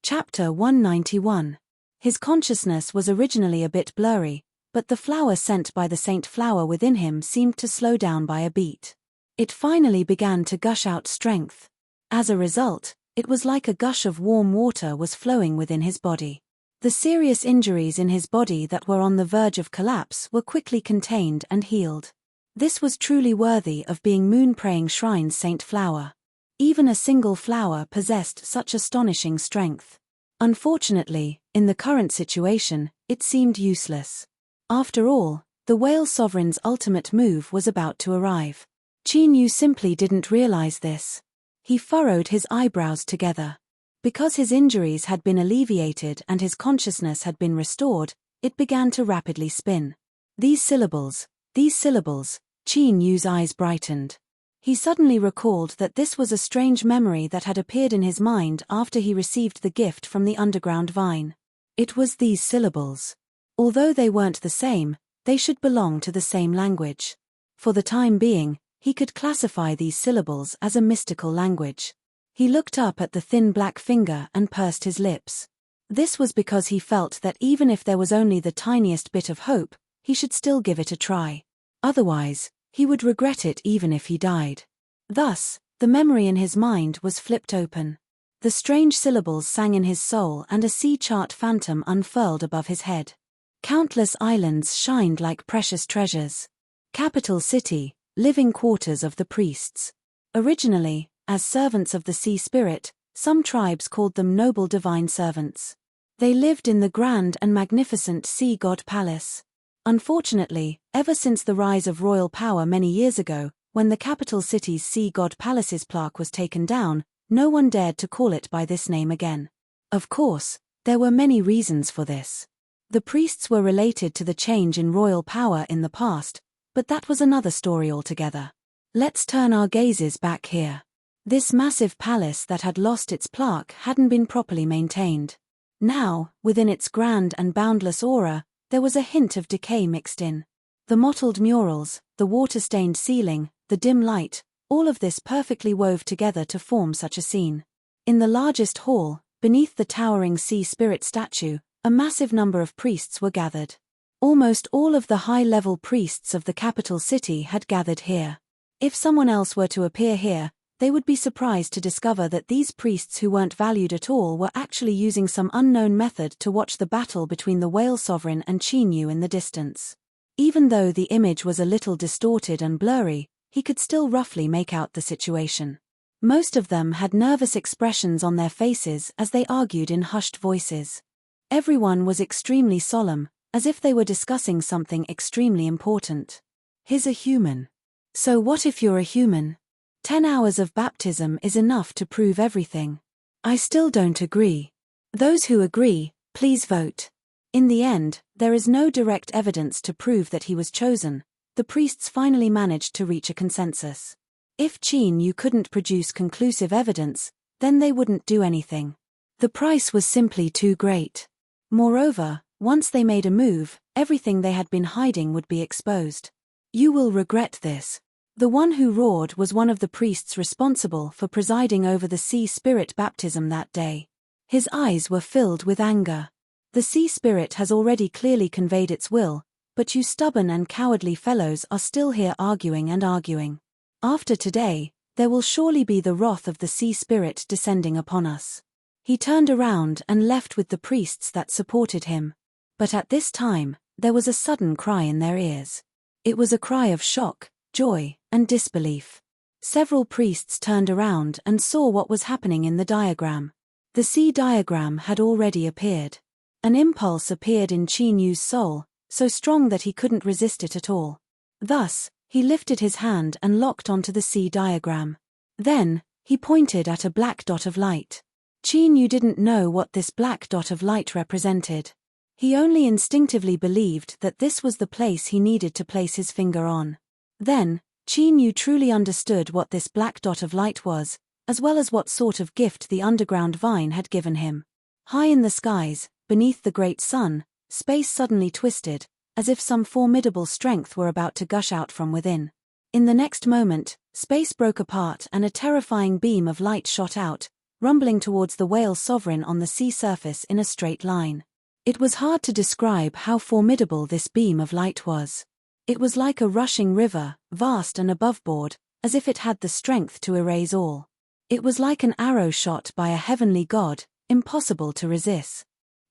Chapter 191. His consciousness was originally a bit blurry, but the flower sent by the saint flower within him seemed to slow down by a beat. It finally began to gush out strength. As a result, it was like a gush of warm water was flowing within his body. The serious injuries in his body that were on the verge of collapse were quickly contained and healed. This was truly worthy of being Moon-Praying Shrine's saint flower. Even a single flower possessed such astonishing strength. Unfortunately, in the current situation, it seemed useless. After all, the Whale Sovereign's ultimate move was about to arrive. Qin Yu simply didn't realize this. He furrowed his eyebrows together. Because his injuries had been alleviated and his consciousness had been restored, it began to rapidly spin. These syllables, Qin Yu's eyes brightened. He suddenly recalled that this was a strange memory that had appeared in his mind after he received the gift from the underground vine. It was these syllables. Although they weren't the same, they should belong to the same language. For the time being, he could classify these syllables as a mystical language. He looked up at the thin black finger and pursed his lips. This was because he felt that even if there was only the tiniest bit of hope, he should still give it a try. Otherwise, he would regret it even if he died. Thus, the memory in his mind was flipped open. The strange syllables sang in his soul and a sea chart phantom unfurled above his head. Countless islands shined like precious treasures. Capital city, living quarters of the priests. Originally, as servants of the sea spirit, some tribes called them noble divine servants. They lived in the grand and magnificent sea god palace. Unfortunately, ever since the rise of royal power many years ago, when the capital city's sea god palace's plaque was taken down, no one dared to call it by this name again. Of course, there were many reasons for this. The priests were related to the change in royal power in the past, but that was another story altogether. Let's turn our gazes back here. This massive palace that had lost its plaque hadn't been properly maintained. Now, within its grand and boundless aura, there was a hint of decay mixed in. The mottled murals, the water-stained ceiling, the dim light, all of this perfectly wove together to form such a scene. In the largest hall, beneath the towering sea spirit statue, a massive number of priests were gathered. Almost all of the high-level priests of the capital city had gathered here. If someone else were to appear here, they would be surprised to discover that these priests who weren't valued at all were actually using some unknown method to watch the battle between the Whale Sovereign and Qin Yu in the distance. Even though the image was a little distorted and blurry, he could still roughly make out the situation. Most of them had nervous expressions on their faces as they argued in hushed voices. Everyone was extremely solemn, as if they were discussing something extremely important. He's a human. So what if you're a human? 10 hours of baptism is enough to prove everything. I still don't agree. Those who agree, please vote. In the end, there is no direct evidence to prove that he was chosen. The priests finally managed to reach a consensus. If Qin Yu couldn't produce conclusive evidence, then they wouldn't do anything. The price was simply too great. Moreover, once they made a move, everything they had been hiding would be exposed. You will regret this. The one who roared was one of the priests responsible for presiding over the sea spirit baptism that day. His eyes were filled with anger. The sea spirit has already clearly conveyed its will, but you stubborn and cowardly fellows are still here arguing and arguing. After today, there will surely be the wrath of the sea spirit descending upon us. He turned around and left with the priests that supported him. But at this time, there was a sudden cry in their ears. It was a cry of shock, joy, and disbelief. Several priests turned around and saw what was happening in the diagram. The sea diagram had already appeared. An impulse appeared in Qin Yu's soul, so strong that he couldn't resist it at all. Thus, he lifted his hand and locked onto the sea diagram. Then, he pointed at a black dot of light. Qin Yu didn't know what this black dot of light represented. He only instinctively believed that this was the place he needed to place his finger on. Then, Qin Yu truly understood what this black dot of light was, as well as what sort of gift the underground vine had given him. High in the skies, beneath the great sun, space suddenly twisted, as if some formidable strength were about to gush out from within. In the next moment, space broke apart and a terrifying beam of light shot out, rumbling towards the whale sovereign on the sea surface in a straight line. It was hard to describe how formidable this beam of light was. It was like a rushing river, vast and aboveboard, as if it had the strength to erase all. It was like an arrow shot by a heavenly god, impossible to resist.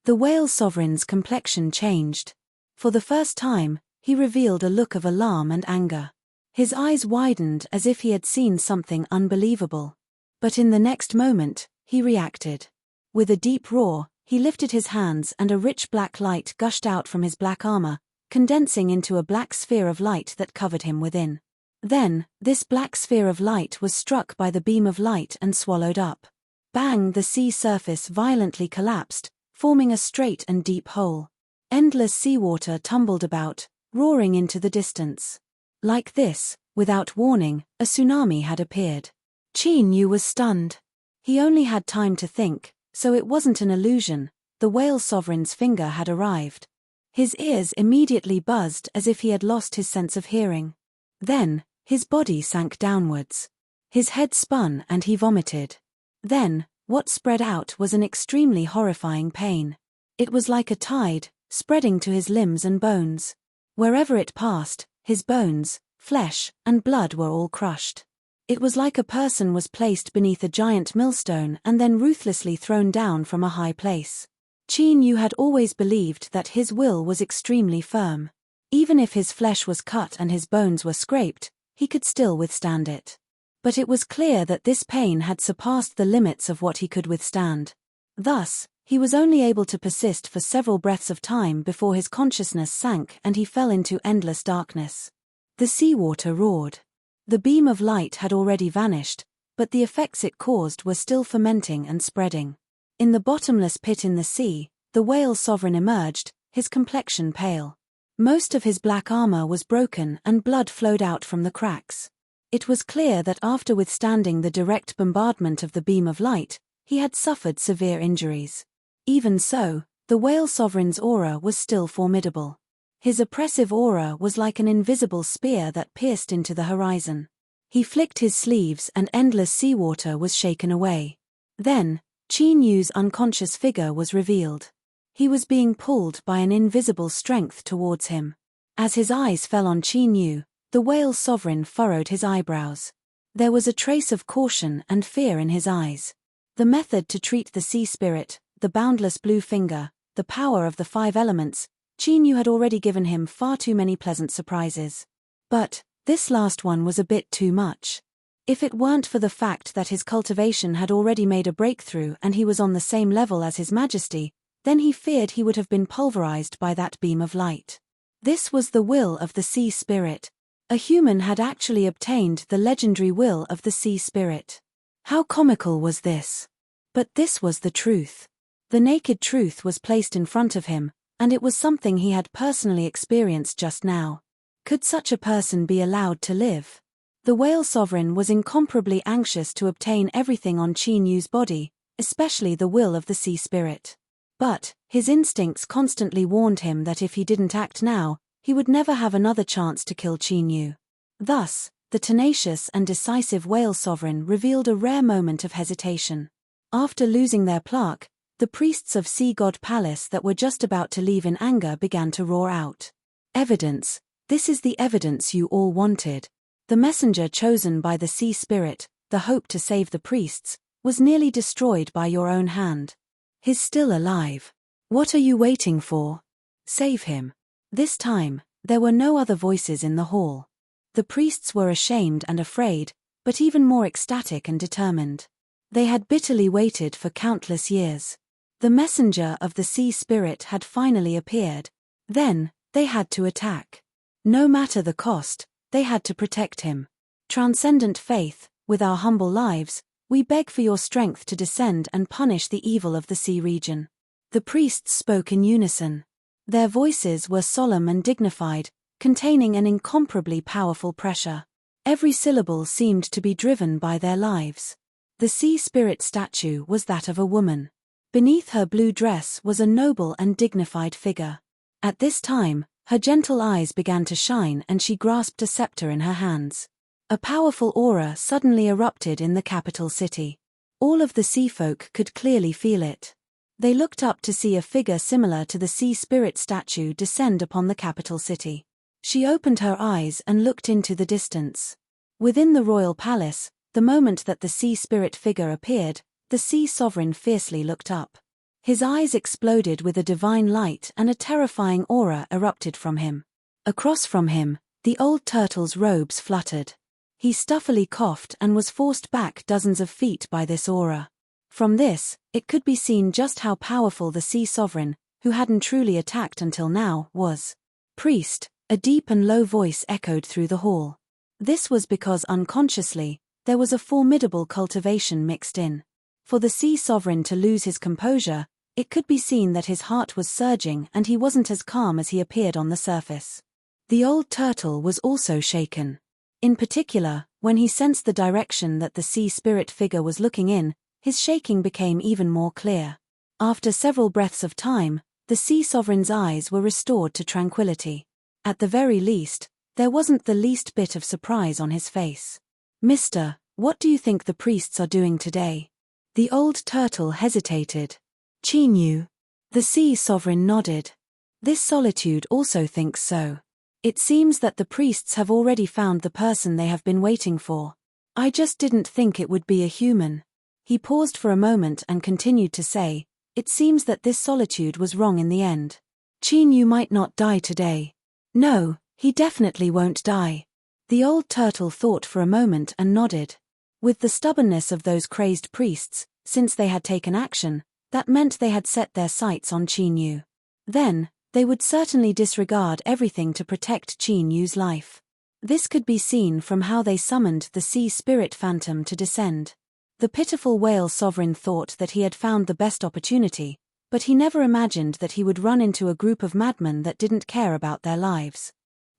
The whale sovereign's complexion changed. For the first time, he revealed a look of alarm and anger. His eyes widened as if he had seen something unbelievable. But in the next moment, he reacted. With a deep roar, he lifted his hands and a rich black light gushed out from his black armor, condensing into a black sphere of light that covered him within. Then, this black sphere of light was struck by the beam of light and swallowed up. Bang! The sea surface violently collapsed, forming a straight and deep hole. Endless seawater tumbled about, roaring into the distance. Like this, without warning, a tsunami had appeared. Qin Yu was stunned. He only had time to think, so it wasn't an illusion, the whale sovereign's finger had arrived. His ears immediately buzzed as if he had lost his sense of hearing. Then, his body sank downwards. His head spun and he vomited. Then, what spread out was an extremely horrifying pain. It was like a tide, spreading to his limbs and bones. Wherever it passed, his bones, flesh, and blood were all crushed. It was like a person was placed beneath a giant millstone and then ruthlessly thrown down from a high place. Qin Yu had always believed that his will was extremely firm. Even if his flesh was cut and his bones were scraped, he could still withstand it. But it was clear that this pain had surpassed the limits of what he could withstand. Thus, he was only able to persist for several breaths of time before his consciousness sank and he fell into endless darkness. The seawater roared. The beam of light had already vanished, but the effects it caused were still fermenting and spreading. In the bottomless pit in the sea, the whale sovereign emerged, his complexion pale. Most of his black armor was broken and blood flowed out from the cracks. It was clear that after withstanding the direct bombardment of the beam of light, he had suffered severe injuries. Even so, the whale sovereign's aura was still formidable. His oppressive aura was like an invisible spear that pierced into the horizon. He flicked his sleeves and endless seawater was shaken away. Then, Qin Yu's unconscious figure was revealed. He was being pulled by an invisible strength towards him. As his eyes fell on Qin Yu, the whale sovereign furrowed his eyebrows. There was a trace of caution and fear in his eyes. The method to treat the sea spirit, the boundless blue finger, the power of the 5 elements, Qin Yu had already given him far too many pleasant surprises. But, this last one was a bit too much. If it weren't for the fact that his cultivation had already made a breakthrough and he was on the same level as His Majesty, then he feared he would have been pulverized by that beam of light. This was the will of the sea spirit. A human had actually obtained the legendary will of the sea spirit. How comical was this? But this was the truth. The naked truth was placed in front of him, and it was something he had personally experienced just now. Could such a person be allowed to live? The whale sovereign was incomparably anxious to obtain everything on Qin Yu's body, especially the will of the sea spirit. But, his instincts constantly warned him that if he didn't act now, he would never have another chance to kill Qin Yu. Thus, the tenacious and decisive whale sovereign revealed a rare moment of hesitation. After losing their plaque, the priests of Sea God Palace that were just about to leave in anger began to roar out. Evidence, this is the evidence you all wanted. The messenger chosen by the sea spirit, the hope to save the priests, was nearly destroyed by your own hand. He's still alive. What are you waiting for? Save him. This time, there were no other voices in the hall. The priests were ashamed and afraid, but even more ecstatic and determined. They had bitterly waited for countless years. The messenger of the sea spirit had finally appeared. Then, they had to attack. No matter the cost, they had to protect him. Transcendent faith, with our humble lives, we beg for your strength to descend and punish the evil of the sea region. The priests spoke in unison. Their voices were solemn and dignified, containing an incomparably powerful pressure. Every syllable seemed to be driven by their lives. The sea spirit statue was that of a woman. Beneath her blue dress was a noble and dignified figure. At this time, her gentle eyes began to shine and she grasped a scepter in her hands. A powerful aura suddenly erupted in the capital city. All of the sea folk could clearly feel it. They looked up to see a figure similar to the sea spirit statue descend upon the capital city. She opened her eyes and looked into the distance. Within the royal palace, the moment that the sea spirit figure appeared, the sea sovereign fiercely looked up. His eyes exploded with a divine light and a terrifying aura erupted from him. Across from him, the old turtle's robes fluttered. He stuffily coughed and was forced back dozens of feet by this aura. From this, it could be seen just how powerful the sea sovereign, who hadn't truly attacked until now, was. Priest, a deep and low voice echoed through the hall. This was because unconsciously, there was a formidable cultivation mixed in. For the sea sovereign to lose his composure, it could be seen that his heart was surging and he wasn't as calm as he appeared on the surface. The old turtle was also shaken. In particular, when he sensed the direction that the sea spirit figure was looking in, his shaking became even more clear. After several breaths of time, the sea sovereign's eyes were restored to tranquility. At the very least, there wasn't the least bit of surprise on his face. "Mister, what do you think the priests are doing today?" The old turtle hesitated. "Chinyu." The sea sovereign nodded. "This solitude also thinks so. It seems that the priests have already found the person they have been waiting for. I just didn't think it would be a human." He paused for a moment and continued to say, "It seems that this solitude was wrong in the end. Chinyu might not die today." "No, he definitely won't die." The old turtle thought for a moment and nodded. With the stubbornness of those crazed priests, since they had taken action, that meant they had set their sights on Chinyu. Then, they would certainly disregard everything to protect Chinyu's life. This could be seen from how they summoned the sea spirit phantom to descend. The pitiful whale sovereign thought that he had found the best opportunity, but he never imagined that he would run into a group of madmen that didn't care about their lives.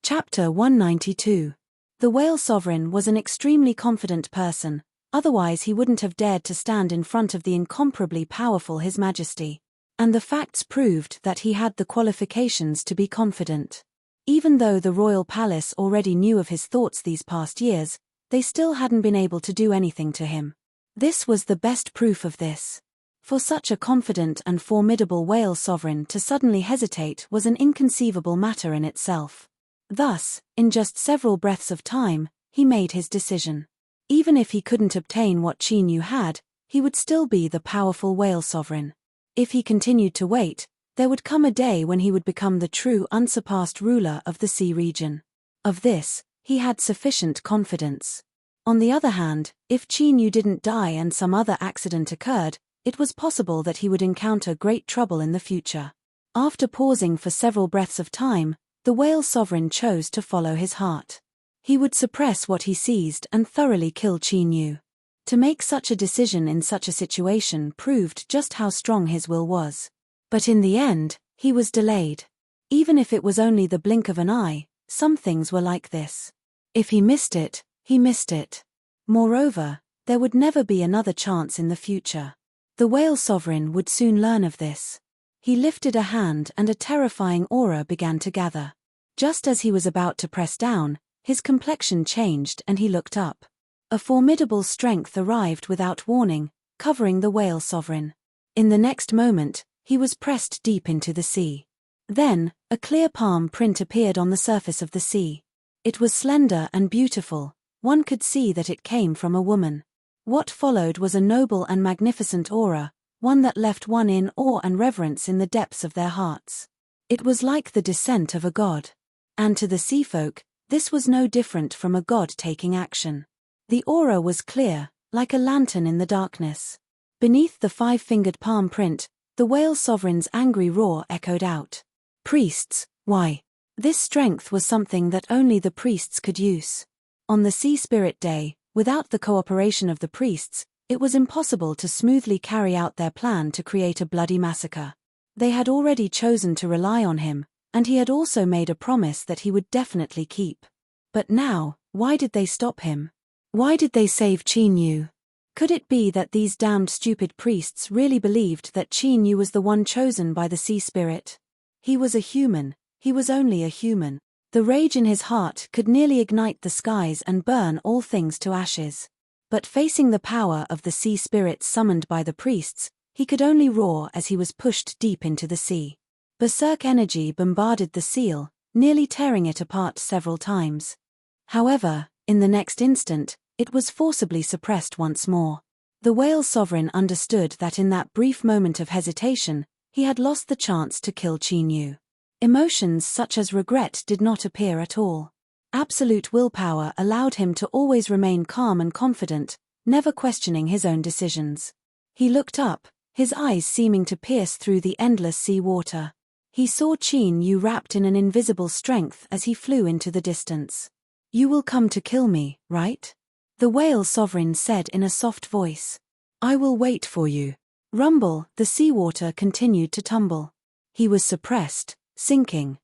Chapter 192. The whale sovereign was an extremely confident person, otherwise he wouldn't have dared to stand in front of the incomparably powerful His Majesty. And the facts proved that he had the qualifications to be confident. Even though the royal palace already knew of his thoughts these past years, they still hadn't been able to do anything to him. This was the best proof of this. For such a confident and formidable whale sovereign to suddenly hesitate was an inconceivable matter in itself. Thus, in just several breaths of time, he made his decision. Even if he couldn't obtain what Chinyu had, he would still be the powerful whale sovereign. If he continued to wait, there would come a day when he would become the true unsurpassed ruler of the sea region. Of this, he had sufficient confidence. On the other hand, if Chinyu didn't die and some other accident occurred, it was possible that he would encounter great trouble in the future. After pausing for several breaths of time, the whale sovereign chose to follow his heart. He would suppress what he seized and thoroughly kill Chinyu. To make such a decision in such a situation proved just how strong his will was. But in the end, he was delayed. Even if it was only the blink of an eye, some things were like this. If he missed it, he missed it. Moreover, there would never be another chance in the future. The whale sovereign would soon learn of this. He lifted a hand and a terrifying aura began to gather. Just as he was about to press down, his complexion changed and he looked up. A formidable strength arrived without warning, covering the whale sovereign. In the next moment, he was pressed deep into the sea. Then, a clear palm print appeared on the surface of the sea. It was slender and beautiful, one could see that it came from a woman. What followed was a noble and magnificent aura, one that left one in awe and reverence in the depths of their hearts. It was like the descent of a god. And to the sea folk, this was no different from a god taking action. The aura was clear, like a lantern in the darkness. Beneath the five-fingered palm print, the whale sovereign's angry roar echoed out. "Priests, why?" This strength was something that only the priests could use. On the Sea Spirit Day, without the cooperation of the priests, it was impossible to smoothly carry out their plan to create a bloody massacre. They had already chosen to rely on him, and he had also made a promise that he would definitely keep. But now, why did they stop him? Why did they save Chinyu? Could it be that these damned stupid priests really believed that Chinyu was the one chosen by the sea spirit? He was a human, he was only a human. The rage in his heart could nearly ignite the skies and burn all things to ashes. But facing the power of the sea spirits summoned by the priests, he could only roar as he was pushed deep into the sea. Berserk energy bombarded the seal, nearly tearing it apart several times. However, in the next instant, it was forcibly suppressed once more. The whale sovereign understood that in that brief moment of hesitation, he had lost the chance to kill Qin Yu. Emotions such as regret did not appear at all. Absolute willpower allowed him to always remain calm and confident, never questioning his own decisions. He looked up, his eyes seeming to pierce through the endless sea water. He saw Qin Yu wrapped in an invisible strength as he flew into the distance. "You will come to kill me, right?" the whale sovereign said in a soft voice. "I will wait for you." Rumble, the seawater continued to tumble. He was suppressed, sinking,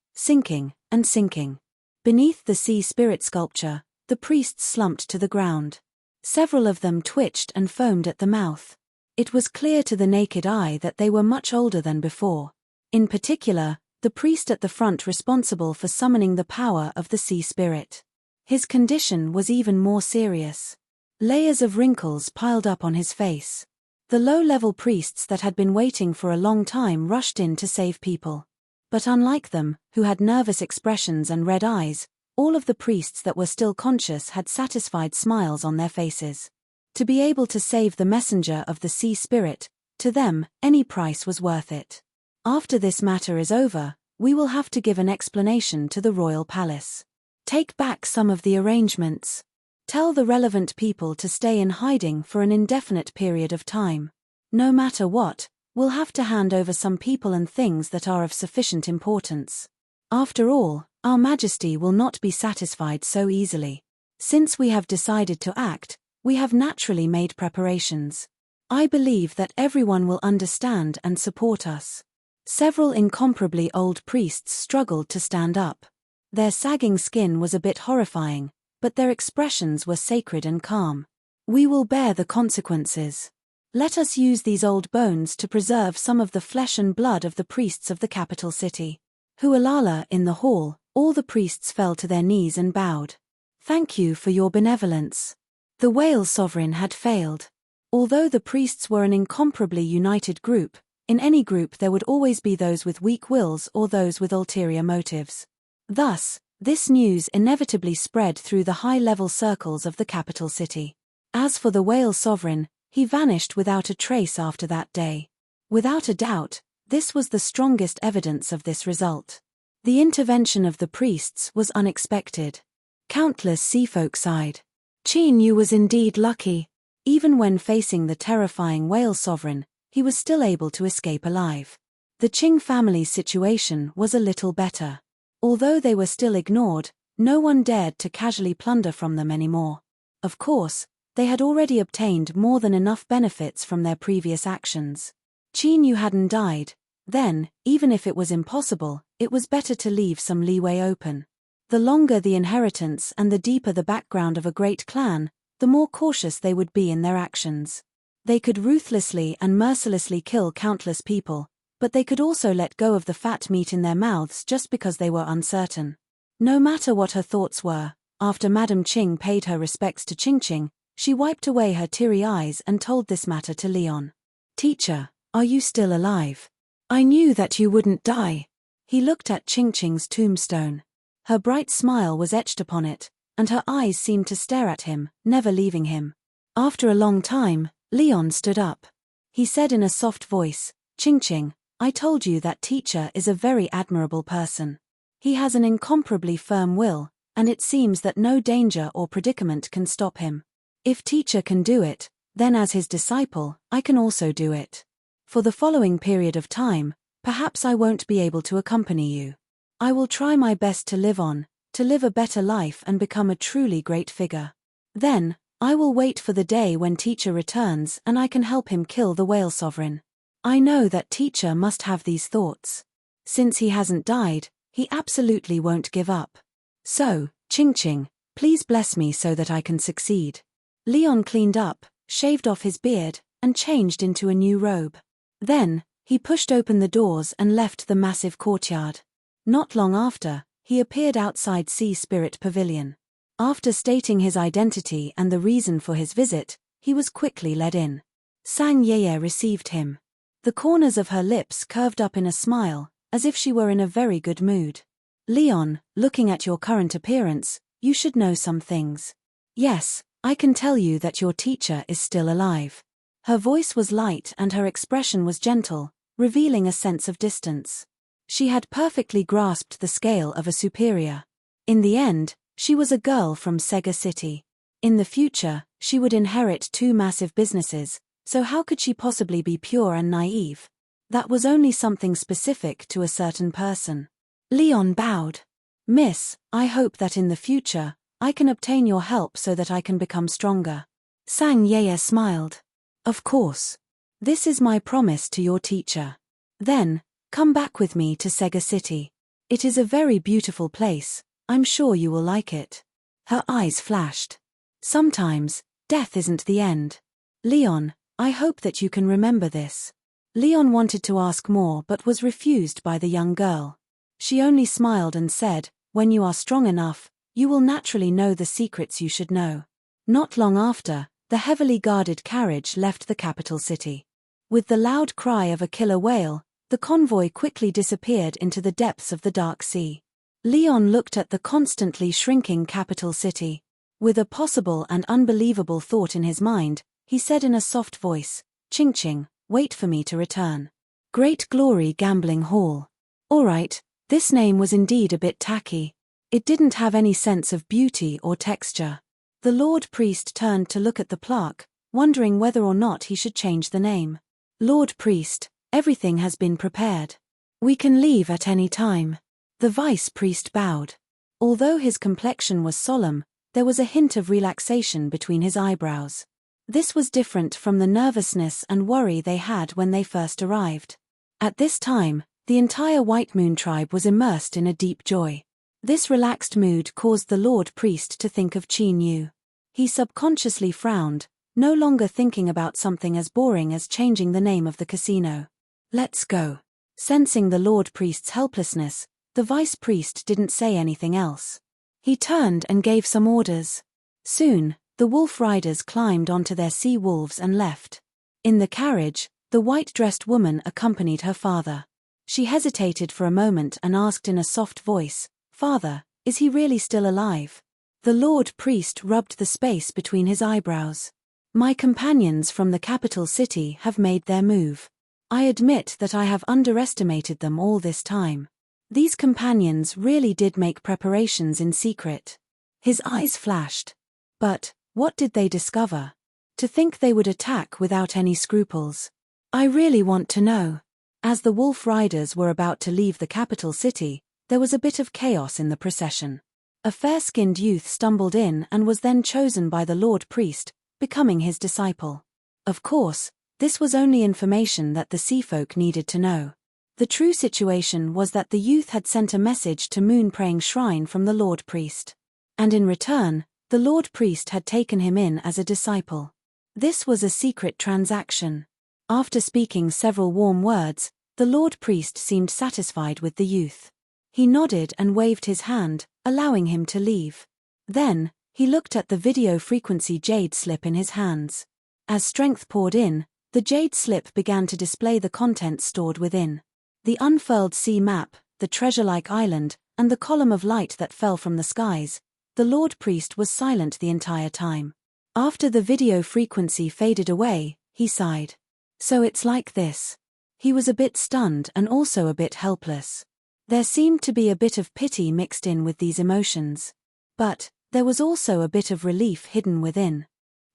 and sinking. Beneath the sea spirit sculpture, the priests slumped to the ground. Several of them twitched and foamed at the mouth. It was clear to the naked eye that they were much older than before. In particular, the priest at the front responsible for summoning the power of the sea spirit. His condition was even more serious. Layers of wrinkles piled up on his face. The low-level priests that had been waiting for a long time rushed in to save people. But unlike them, who had nervous expressions and red eyes, all of the priests that were still conscious had satisfied smiles on their faces. To be able to save the messenger of the sea spirit, to them, any price was worth it. After this matter is over, we will have to give an explanation to the royal palace. Take back some of the arrangements. Tell the relevant people to stay in hiding for an indefinite period of time. No matter what, we'll have to hand over some people and things that are of sufficient importance. After all, Our Majesty will not be satisfied so easily. Since we have decided to act, we have naturally made preparations. I believe that everyone will understand and support us. Several incomparably old priests struggled to stand up. Their sagging skin was a bit horrifying, but their expressions were sacred and calm. We will bear the consequences. Let us use these old bones to preserve some of the flesh and blood of the priests of the capital city. Hualala in the hall, all the priests fell to their knees and bowed. Thank you for your benevolence. The whale sovereign had failed. Although the priests were an incomparably united group, in any group there would always be those with weak wills or those with ulterior motives. Thus, this news inevitably spread through the high-level circles of the capital city. As for the whale sovereign, he vanished without a trace after that day. Without a doubt, this was the strongest evidence of this result. The intervention of the priests was unexpected. Countless seafolk sighed. Qin Yu was indeed lucky. Even when facing the terrifying whale sovereign, he was still able to escape alive. The Qing family's situation was a little better. Although they were still ignored, no one dared to casually plunder from them anymore. Of course, they had already obtained more than enough benefits from their previous actions. Qin Yu hadn't died. Then, even if it was impossible, it was better to leave some leeway open. The longer the inheritance and the deeper the background of a great clan, the more cautious they would be in their actions. They could ruthlessly and mercilessly kill countless people, but they could also let go of the fat meat in their mouths just because they were uncertain. No matter what her thoughts were, after Madame Qing paid her respects to Qingqing, she wiped away her teary eyes and told this matter to Leon. "Teacher, are you still alive? I knew that you wouldn't die." He looked at Qingqing's tombstone. Her bright smile was etched upon it, and her eyes seemed to stare at him, never leaving him. After a long time, Leon stood up. He said in a soft voice, "Qingqing, I told you that teacher is a very admirable person. He has an incomparably firm will, and it seems that no danger or predicament can stop him. If teacher can do it, then as his disciple, I can also do it. For the following period of time, perhaps I won't be able to accompany you. I will try my best to live on, to live a better life and become a truly great figure. Then, I will wait for the day when teacher returns and I can help him kill the whale sovereign. I know that teacher must have these thoughts. Since he hasn't died, he absolutely won't give up. So, Qingqing, please bless me so that I can succeed." Leon cleaned up, shaved off his beard, and changed into a new robe. Then, he pushed open the doors and left the massive courtyard. Not long after, he appeared outside Sea Spirit Pavilion. After stating his identity and the reason for his visit, he was quickly led in. Sang Yeye received him. The corners of her lips curved up in a smile, as if she were in a very good mood. Leon, looking at your current appearance, you should know some things. Yes, I can tell you that your teacher is still alive. Her voice was light and her expression was gentle, revealing a sense of distance. She had perfectly grasped the scale of a superior. In the end, she was a girl from Sega City. In the future, she would inherit 2 massive businesses, so how could she possibly be pure and naive? That was only something specific to a certain person. Leon bowed. Miss, I hope that in the future, I can obtain your help so that I can become stronger. Sang Yeye smiled. Of course. This is my promise to your teacher. Then, come back with me to Sega City. It is a very beautiful place, I'm sure you will like it. Her eyes flashed. Sometimes, death isn't the end. Leon, I hope that you can remember this. Leon wanted to ask more but was refused by the young girl. She only smiled and said, when you are strong enough, you will naturally know the secrets you should know. Not long after, the heavily guarded carriage left the capital city. With the loud cry of a killer whale, the convoy quickly disappeared into the depths of the dark sea. Leon looked at the constantly shrinking capital city. With a possible and unbelievable thought in his mind, he said in a soft voice, Ching Ching, wait for me to return. Great Glory Gambling Hall. Alright, this name was indeed a bit tacky. It didn't have any sense of beauty or texture. The Lord Priest turned to look at the plaque, wondering whether or not he should change the name. Lord Priest, everything has been prepared. We can leave at any time. The Vice Priest bowed. Although his complexion was solemn, there was a hint of relaxation between his eyebrows. This was different from the nervousness and worry they had when they first arrived. At this time, the entire White Moon tribe was immersed in a deep joy. This relaxed mood caused the Lord Priest to think of Qin Yu. He subconsciously frowned, no longer thinking about something as boring as changing the name of the casino. Let's go. Sensing the Lord Priest's helplessness, the Vice Priest didn't say anything else. He turned and gave some orders. Soon, the wolf riders climbed onto their sea wolves and left. In the carriage, the white-dressed woman accompanied her father. She hesitated for a moment and asked in a soft voice, Father, is he really still alive? The Lord Priest rubbed the space between his eyebrows. My companions from the capital city have made their move. I admit that I have underestimated them all this time. These companions really did make preparations in secret. His eyes flashed. But, what did they discover? To think they would attack without any scruples. I really want to know. As the wolf riders were about to leave the capital city, there was a bit of chaos in the procession. A fair-skinned youth stumbled in and was then chosen by the Lord Priest, becoming his disciple. Of course, this was only information that the sea folk needed to know. The true situation was that the youth had sent a message to Moon Praying Shrine from the Lord Priest. And in return, the Lord Priest had taken him in as a disciple. This was a secret transaction. After speaking several warm words, the Lord Priest seemed satisfied with the youth. He nodded and waved his hand, allowing him to leave. Then, he looked at the video frequency jade slip in his hands. As strength poured in, the jade slip began to display the content stored within. The unfurled sea map, the treasure-like island, and the column of light that fell from the skies. The Lord Priest was silent the entire time. After the video frequency faded away, he sighed. So it's like this. He was a bit stunned and also a bit helpless. There seemed to be a bit of pity mixed in with these emotions. But, there was also a bit of relief hidden within.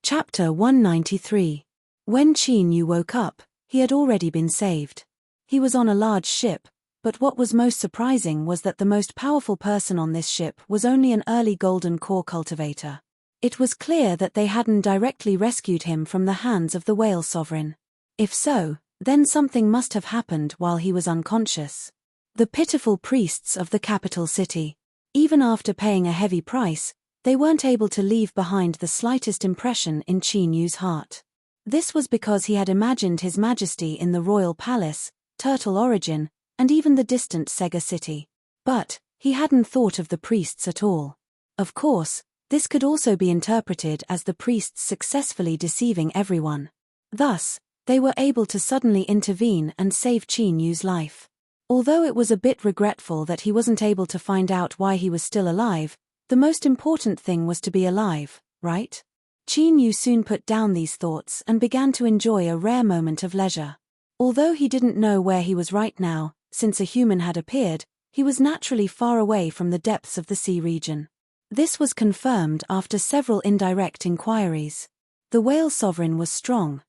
Chapter 193. When Qin Yu woke up, he had already been saved. He was on a large ship, but what was most surprising was that the most powerful person on this ship was only an early golden core cultivator. It was clear that they hadn't directly rescued him from the hands of the whale sovereign. If so, then something must have happened while he was unconscious. The pitiful priests of the capital city. Even after paying a heavy price, they weren't able to leave behind the slightest impression in Qin Yu's heart. This was because he had imagined His Majesty in the royal palace, Turtle Origin, and even the distant Sega City. But, he hadn't thought of the priests at all. Of course, This could also be interpreted as the priests successfully deceiving everyone. Thus, they were able to suddenly intervene and save Qin Yu's life. Although it was a bit regretful that he wasn't able to find out why he was still alive, the most important thing was to be alive, right? Qin Yu soon put down these thoughts and began to enjoy a rare moment of leisure. Although he didn't know where he was right now, since a human had appeared, he was naturally far away from the depths of the sea region. This was confirmed after several indirect inquiries. The whale sovereign was strong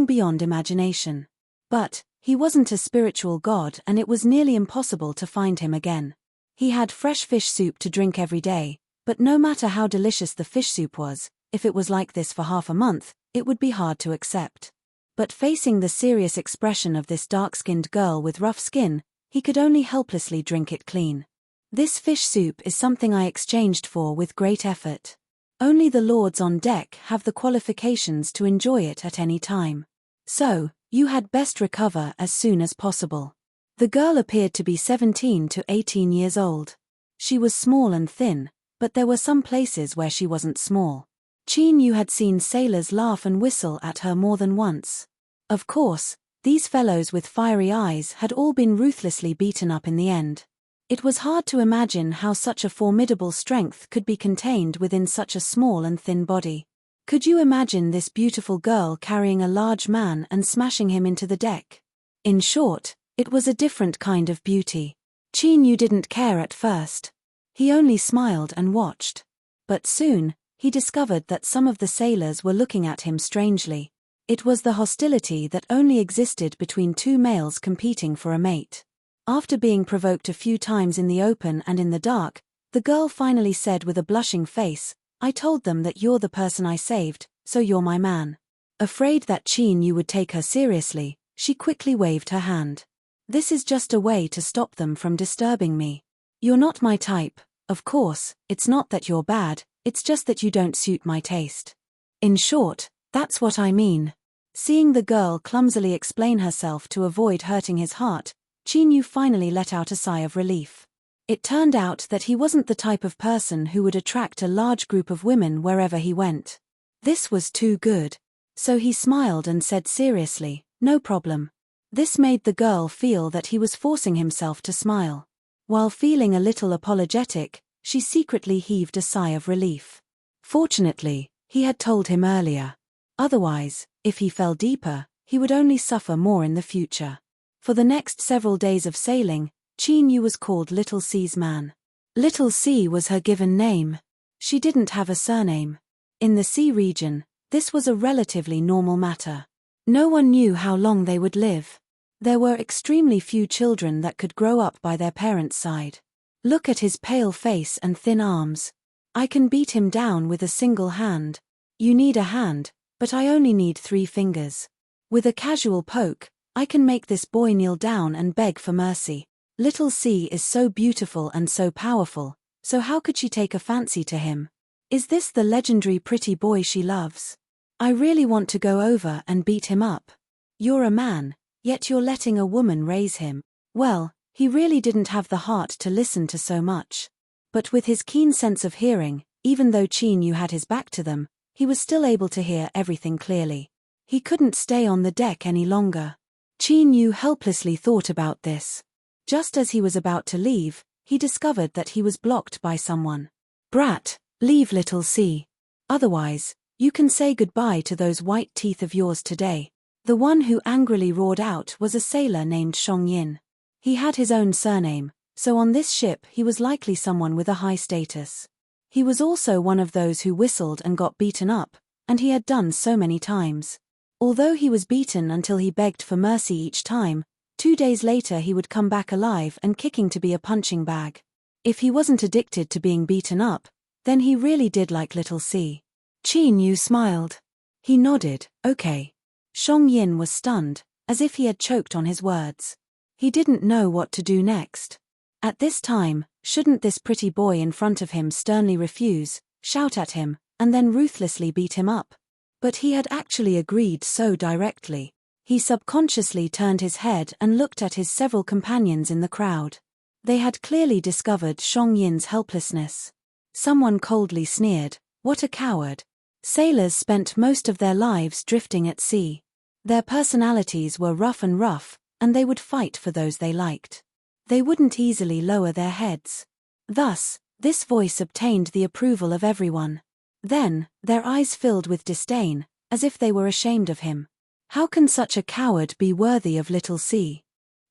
beyond imagination. But he wasn't a spiritual god, and it was nearly impossible to find him again. He had fresh fish soup to drink every day, but no matter how delicious the fish soup was, if it was like this for half a month, it would be hard to accept. But facing the serious expression of this dark-skinned girl with rough skin, he could only helplessly drink it clean. This fish soup is something I exchanged for with great effort. Only the lords on deck have the qualifications to enjoy it at any time. So, you had best recover as soon as possible. The girl appeared to be 17 to 18 years old. She was small and thin, but there were some places where she wasn't small. Qin Yu had seen sailors laugh and whistle at her more than once. Of course, these fellows with fiery eyes had all been ruthlessly beaten up in the end. It was hard to imagine how such a formidable strength could be contained within such a small and thin body. Could you imagine this beautiful girl carrying a large man and smashing him into the deck? In short, it was a different kind of beauty. Qin Yu didn't care at first. He only smiled and watched. But soon, he discovered that some of the sailors were looking at him strangely. It was the hostility that only existed between two males competing for a mate. After being provoked a few times in the open and in the dark, the girl finally said with a blushing face, "I told them that you're the person I saved, so you're my man." Afraid that Qin Yu would take her seriously, she quickly waved her hand. "This is just a way to stop them from disturbing me. You're not my type, of course, it's not that you're bad, it's just that you don't suit my taste. In short, that's what I mean." Seeing the girl clumsily explain herself to avoid hurting his heart, Qin Yu finally let out a sigh of relief. It turned out that he wasn't the type of person who would attract a large group of women wherever he went. This was too good. So he smiled and said seriously, "No problem." This made the girl feel that he was forcing himself to smile. While feeling a little apologetic, she secretly heaved a sigh of relief. Fortunately, he had told him earlier. Otherwise, if he fell deeper, he would only suffer more in the future. For the next several days of sailing, Qin Yu was called Little C's man. Little C was her given name. She didn't have a surname. In the sea region, this was a relatively normal matter. No one knew how long they would live. There were extremely few children that could grow up by their parents' side. Look at his pale face and thin arms. I can beat him down with a single hand. You need a hand, but I only need 3 fingers. With a casual poke, I can make this boy kneel down and beg for mercy. Little C is so beautiful and so powerful, so how could she take a fancy to him? Is this the legendary pretty boy she loves? I really want to go over and beat him up. You're a man, yet you're letting a woman raise him. Well, he really didn't have the heart to listen to so much. But with his keen sense of hearing, even though Qin Yu had his back to them, he was still able to hear everything clearly. He couldn't stay on the deck any longer. Qin Yu helplessly thought about this. Just as he was about to leave, he discovered that he was blocked by someone. "Brat, leave Little C. Otherwise, you can say goodbye to those white teeth of yours today." The one who angrily roared out was a sailor named Yin. He had his own surname, so on this ship he was likely someone with a high status. He was also one of those who whistled and got beaten up, and he had done so many times. Although he was beaten until he begged for mercy each time, 2 days later he would come back alive and kicking to be a punching bag. If he wasn't addicted to being beaten up, then he really did like Little C. Qin Yu smiled. He nodded, okay. Yin was stunned, as if he had choked on his words. He didn't know what to do next. At this time, shouldn't this pretty boy in front of him sternly refuse, shout at him, and then ruthlessly beat him up? But he had actually agreed so directly. He subconsciously turned his head and looked at his several companions in the crowd. They had clearly discovered Yin's helplessness. Someone coldly sneered, "What a coward." Sailors spent most of their lives drifting at sea. Their personalities were rough, and they would fight for those they liked. They wouldn't easily lower their heads. Thus, this voice obtained the approval of everyone. Then, their eyes filled with disdain, as if they were ashamed of him. How can such a coward be worthy of little C?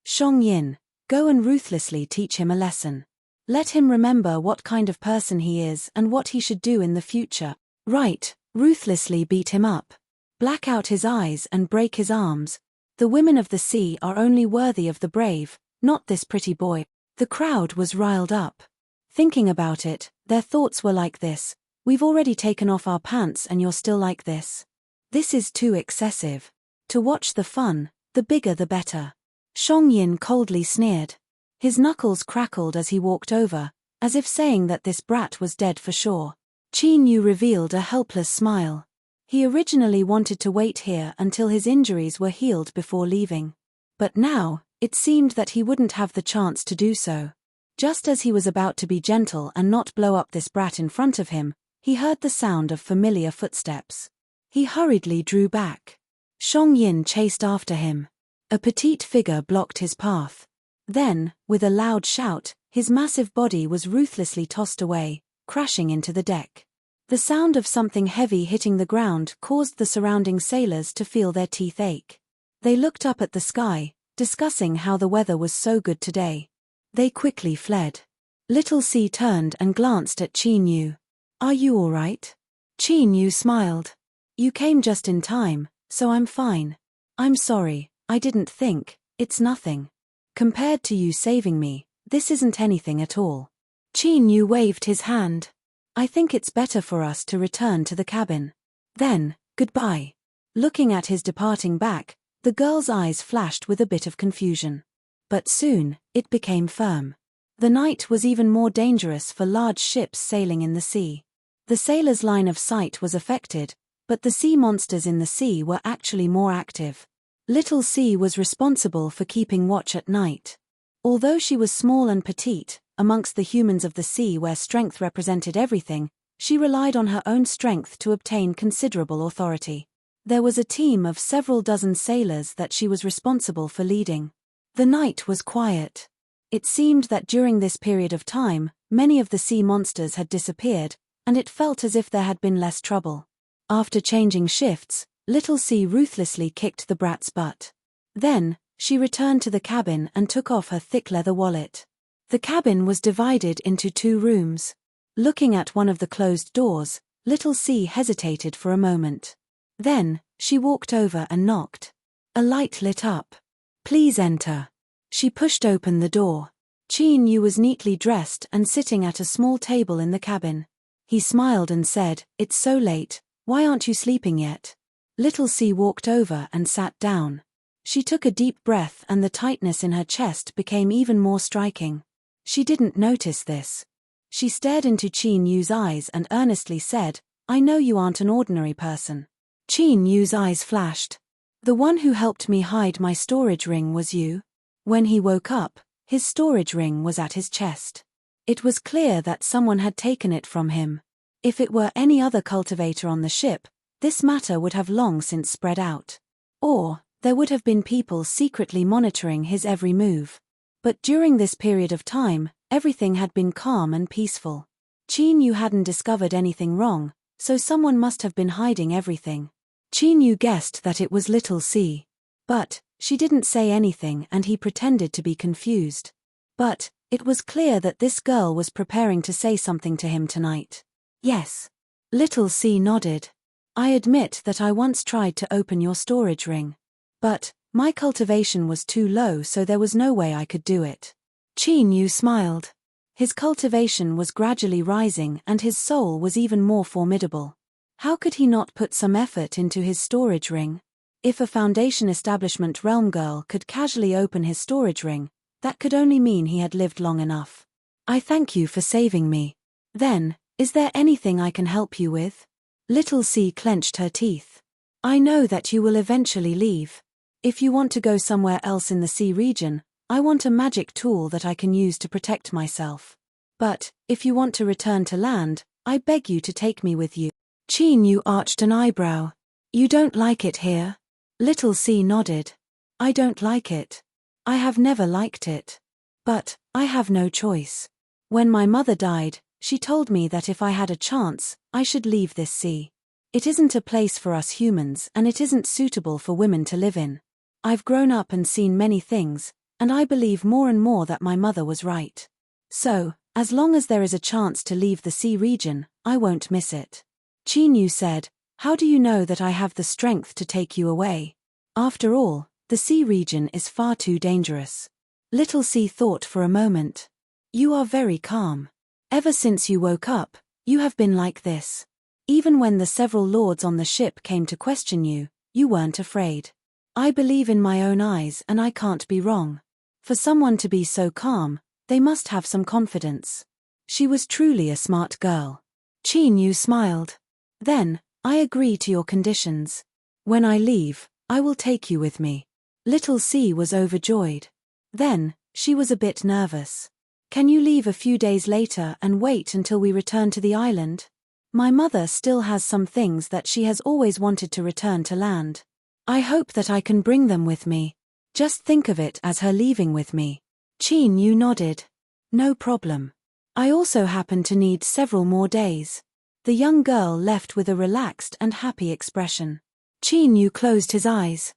Shong Yin, go and ruthlessly teach him a lesson. Let him remember what kind of person he is and what he should do in the future. Right, ruthlessly beat him up. Black out his eyes and break his arms. The women of the sea are only worthy of the brave, not this pretty boy. The crowd was riled up. Thinking about it, their thoughts were like this: we've already taken off our pants and you're still like this. This is too excessive. To watch the fun, the bigger the better. Shong Yin coldly sneered. His knuckles crackled as he walked over, as if saying that this brat was dead for sure. Qin Yu revealed a helpless smile. He originally wanted to wait here until his injuries were healed before leaving. But now, it seemed that he wouldn't have the chance to do so. Just as he was about to be gentle and not blow up this brat in front of him, he heard the sound of familiar footsteps. He hurriedly drew back. Shong Yin chased after him. A petite figure blocked his path. Then, with a loud shout, his massive body was ruthlessly tossed away, crashing into the deck. The sound of something heavy hitting the ground caused the surrounding sailors to feel their teeth ache. They looked up at the sky, discussing how the weather was so good today. They quickly fled. Little C turned and glanced at Qin Yu. "Are you all right?" Qin Yu smiled. "You came just in time, so I'm fine. I'm sorry, I didn't think, it's nothing. Compared to you saving me, this isn't anything at all." Qin Yu waved his hand. "I think it's better for us to return to the cabin. Then, goodbye." Looking at his departing back, the girl's eyes flashed with a bit of confusion. But soon, it became firm. The night was even more dangerous for large ships sailing in the sea. The sailors' line of sight was affected, but the sea monsters in the sea were actually more active. Little C was responsible for keeping watch at night. Although she was small and petite, amongst the humans of the sea where strength represented everything, she relied on her own strength to obtain considerable authority. There was a team of several dozen sailors that she was responsible for leading. The night was quiet. It seemed that during this period of time, many of the sea monsters had disappeared, and it felt as if there had been less trouble. After changing shifts, Little C ruthlessly kicked the brat's butt. Then, she returned to the cabin and took off her thick leather wallet. The cabin was divided into 2 rooms. Looking at one of the closed doors, Little C hesitated for a moment. Then, she walked over and knocked. A light lit up. "Please enter." She pushed open the door. Qin Yu was neatly dressed and sitting at a small table in the cabin. He smiled and said, "It's so late, why aren't you sleeping yet?" Little C walked over and sat down. She took a deep breath and the tightness in her chest became even more striking. She didn't notice this. She stared into Qin Yu's eyes and earnestly said, "I know you aren't an ordinary person." Qin Yu's eyes flashed. "The one who helped me hide my storage ring was you?" When he woke up, his storage ring was at his chest. It was clear that someone had taken it from him. If it were any other cultivator on the ship, this matter would have long since spread out. Or, there would have been people secretly monitoring his every move. But during this period of time, everything had been calm and peaceful. Qin Yu hadn't discovered anything wrong, so someone must have been hiding everything. Qin Yu guessed that it was Little C. But, she didn't say anything and he pretended to be confused. But, it was clear that this girl was preparing to say something to him tonight. "Yes." Little C nodded. "I admit that I once tried to open your storage ring. But, my cultivation was too low so there was no way I could do it." Qin Yu smiled. His cultivation was gradually rising and his soul was even more formidable. How could he not put some effort into his storage ring? If a Foundation Establishment realm girl could casually open his storage ring, that could only mean he had lived long enough. "I thank you for saving me. Then, is there anything I can help you with?" Little C clenched her teeth. "I know that you will eventually leave. If you want to go somewhere else in the sea region, I want a magic tool that I can use to protect myself." But, if you want to return to land, I beg you to take me with you. Qin Yu arched an eyebrow. You don't like it here? Little C nodded. I don't like it. I have never liked it. But, I have no choice. When my mother died, she told me that if I had a chance, I should leave this sea. It isn't a place for us humans and it isn't suitable for women to live in. I've grown up and seen many things, and I believe more and more that my mother was right. So, as long as there is a chance to leave the sea region, I won't miss it. Qin Yu said, how do you know that I have the strength to take you away? After all, the sea region is far too dangerous. Little C thought for a moment. You are very calm. Ever since you woke up, you have been like this. Even when the several lords on the ship came to question you, you weren't afraid. I believe in my own eyes and I can't be wrong. For someone to be so calm, they must have some confidence. She was truly a smart girl. Qin Yu smiled. Then, I agree to your conditions. When I leave, I will take you with me. Little C was overjoyed. Then, she was a bit nervous. Can you leave a few days later and wait until we return to the island? My mother still has some things that she has always wanted to return to land. I hope that I can bring them with me. Just think of it as her leaving with me. Qin Yu nodded. No problem. I also happen to need several more days. The young girl left with a relaxed and happy expression. Qin Yu closed his eyes.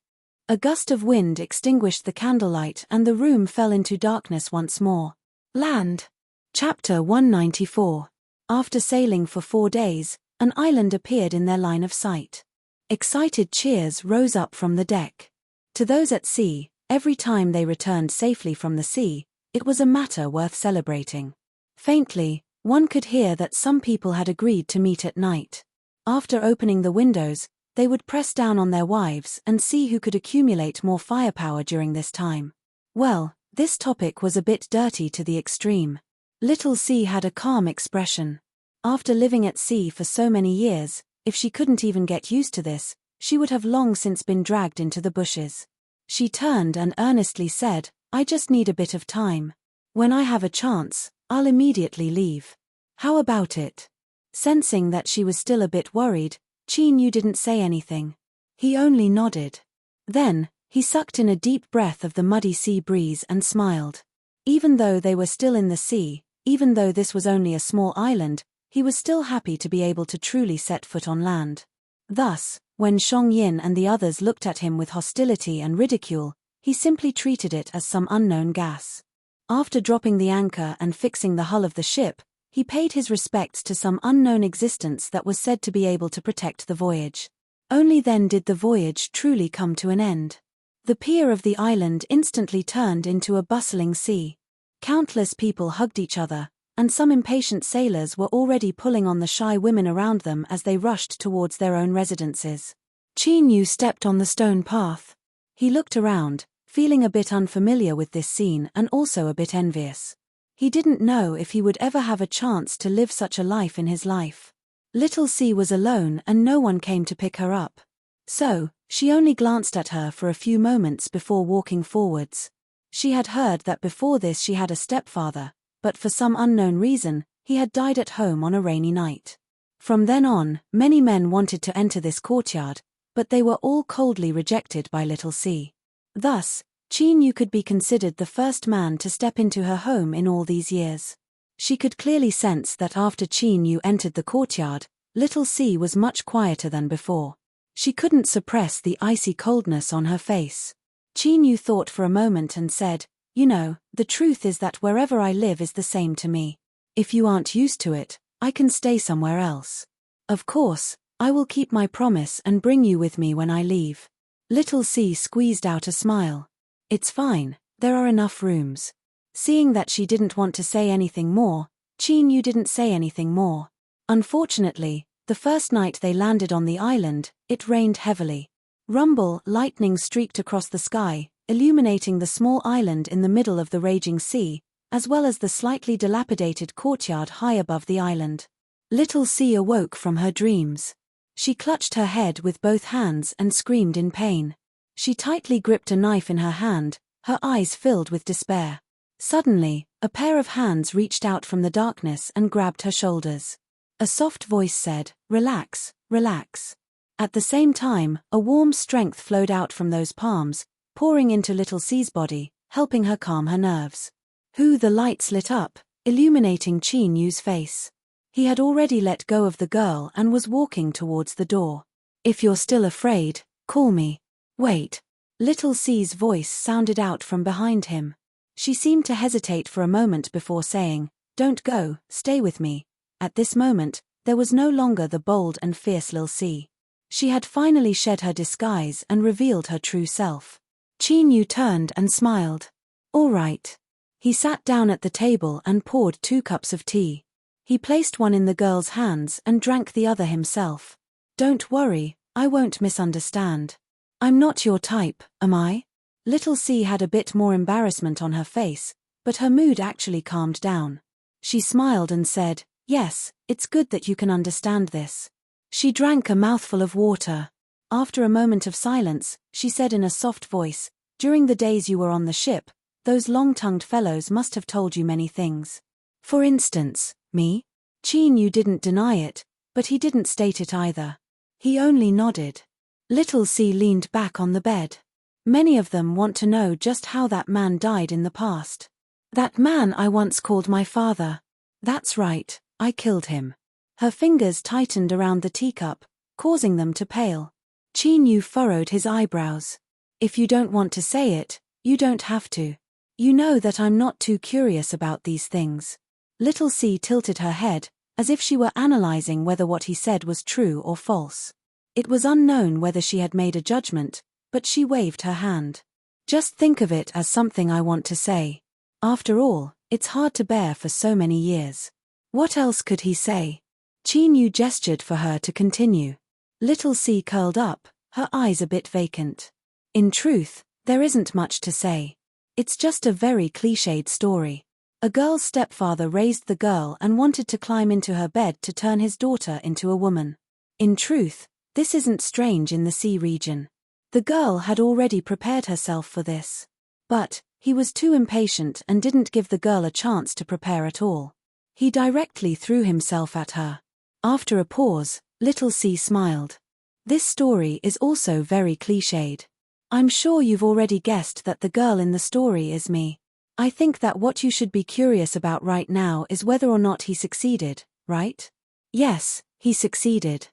A gust of wind extinguished the candlelight and the room fell into darkness once more. Land. Chapter 194. After sailing for 4 days, an island appeared in their line of sight. Excited cheers rose up from the deck. To those at sea, every time they returned safely from the sea, it was a matter worth celebrating. Faintly, one could hear that some people had agreed to meet at night. After opening the windows, they would press down on their wives and see who could accumulate more firepower during this time. Well, this topic was a bit dirty to the extreme. Little C had a calm expression. After living at sea for so many years, if she couldn't even get used to this, she would have long since been dragged into the bushes. She turned and earnestly said, I just need a bit of time. When I have a chance, I'll immediately leave. How about it? Sensing that she was still a bit worried, Qin Yu didn't say anything. He only nodded. Then, he sucked in a deep breath of the muddy sea breeze and smiled. Even though they were still in the sea, even though this was only a small island, he was still happy to be able to truly set foot on land. Thus, when Shang Yin and the others looked at him with hostility and ridicule, he simply treated it as some unknown gas. After dropping the anchor and fixing the hull of the ship, he paid his respects to some unknown existence that was said to be able to protect the voyage. Only then did the voyage truly come to an end. The pier of the island instantly turned into a bustling sea. Countless people hugged each other, and some impatient sailors were already pulling on the shy women around them as they rushed towards their own residences. Qin Yu stepped on the stone path. He looked around, feeling a bit unfamiliar with this scene and also a bit envious. He didn't know if he would ever have a chance to live such a life in his life. Little C was alone and no one came to pick her up. So, she only glanced at her for a few moments before walking forwards. She had heard that before this she had a stepfather, but for some unknown reason, he had died at home on a rainy night. From then on, many men wanted to enter this courtyard, but they were all coldly rejected by Little C. Thus, Qin Yu could be considered the first man to step into her home in all these years. She could clearly sense that after Qin Yu entered the courtyard, Little C was much quieter than before. She couldn't suppress the icy coldness on her face. Qin Yu thought for a moment and said, You know, the truth is that wherever I live is the same to me. If you aren't used to it, I can stay somewhere else. Of course, I will keep my promise and bring you with me when I leave. Little C squeezed out a smile. It's fine, there are enough rooms. Seeing that she didn't want to say anything more, Qin Yu didn't say anything more. Unfortunately, the first night they landed on the island, it rained heavily. Lightning streaked across the sky, illuminating the small island in the middle of the raging sea, as well as the slightly dilapidated courtyard high above the island. Little C awoke from her dreams. She clutched her head with both hands and screamed in pain. She tightly gripped a knife in her hand, her eyes filled with despair. Suddenly, a pair of hands reached out from the darkness and grabbed her shoulders. A soft voice said, "Relax, relax." At the same time, a warm strength flowed out from those palms, pouring into Little C's body, helping her calm her nerves. The lights lit up, illuminating Qin Yu's face. He had already let go of the girl and was walking towards the door. "If you're still afraid, call me." "Wait." Little C's voice sounded out from behind him. She seemed to hesitate for a moment before saying, "Don't go, stay with me." At this moment, there was no longer the bold and fierce Lil C. She had finally shed her disguise and revealed her true self. Qin Yu turned and smiled. "All right." He sat down at the table and poured 2 cups of tea. He placed one in the girl's hands and drank the other himself. "Don't worry, I won't misunderstand. I'm not your type, am I?" Little C had a bit more embarrassment on her face, but her mood actually calmed down. She smiled and said, "Yes, it's good that you can understand this." She drank a mouthful of water. After a moment of silence, she said in a soft voice, "During the days you were on the ship, those long-tongued fellows must have told you many things. For instance, me?" Qin Yu didn't deny it, but he didn't state it either. He only nodded. Little C leaned back on the bed. "Many of them want to know just how that man died in the past." "That man I once called my father." "That's right, I killed him." Her fingers tightened around the teacup, causing them to pale. Qin Yu furrowed his eyebrows. "If you don't want to say it, you don't have to. You know that I'm not too curious about these things." Little C tilted her head, as if she were analyzing whether what he said was true or false. It was unknown whether she had made a judgment, but she waved her hand. "Just think of it as something I want to say. After all, it's hard to bear for so many years." What else could he say? Qin Yu gestured for her to continue. Little C curled up, her eyes a bit vacant. "In truth, there isn't much to say. It's just a very cliched story. A girl's stepfather raised the girl and wanted to climb into her bed to turn his daughter into a woman. In truth, this isn't strange in the sea region. The girl had already prepared herself for this. But he was too impatient and didn't give the girl a chance to prepare at all. He directly threw himself at her." After a pause, Little C smiled. "This story is also very cliched. I'm sure you've already guessed that the girl in the story is me. I think that what you should be curious about right now is whether or not he succeeded, right?" "Yes, he succeeded.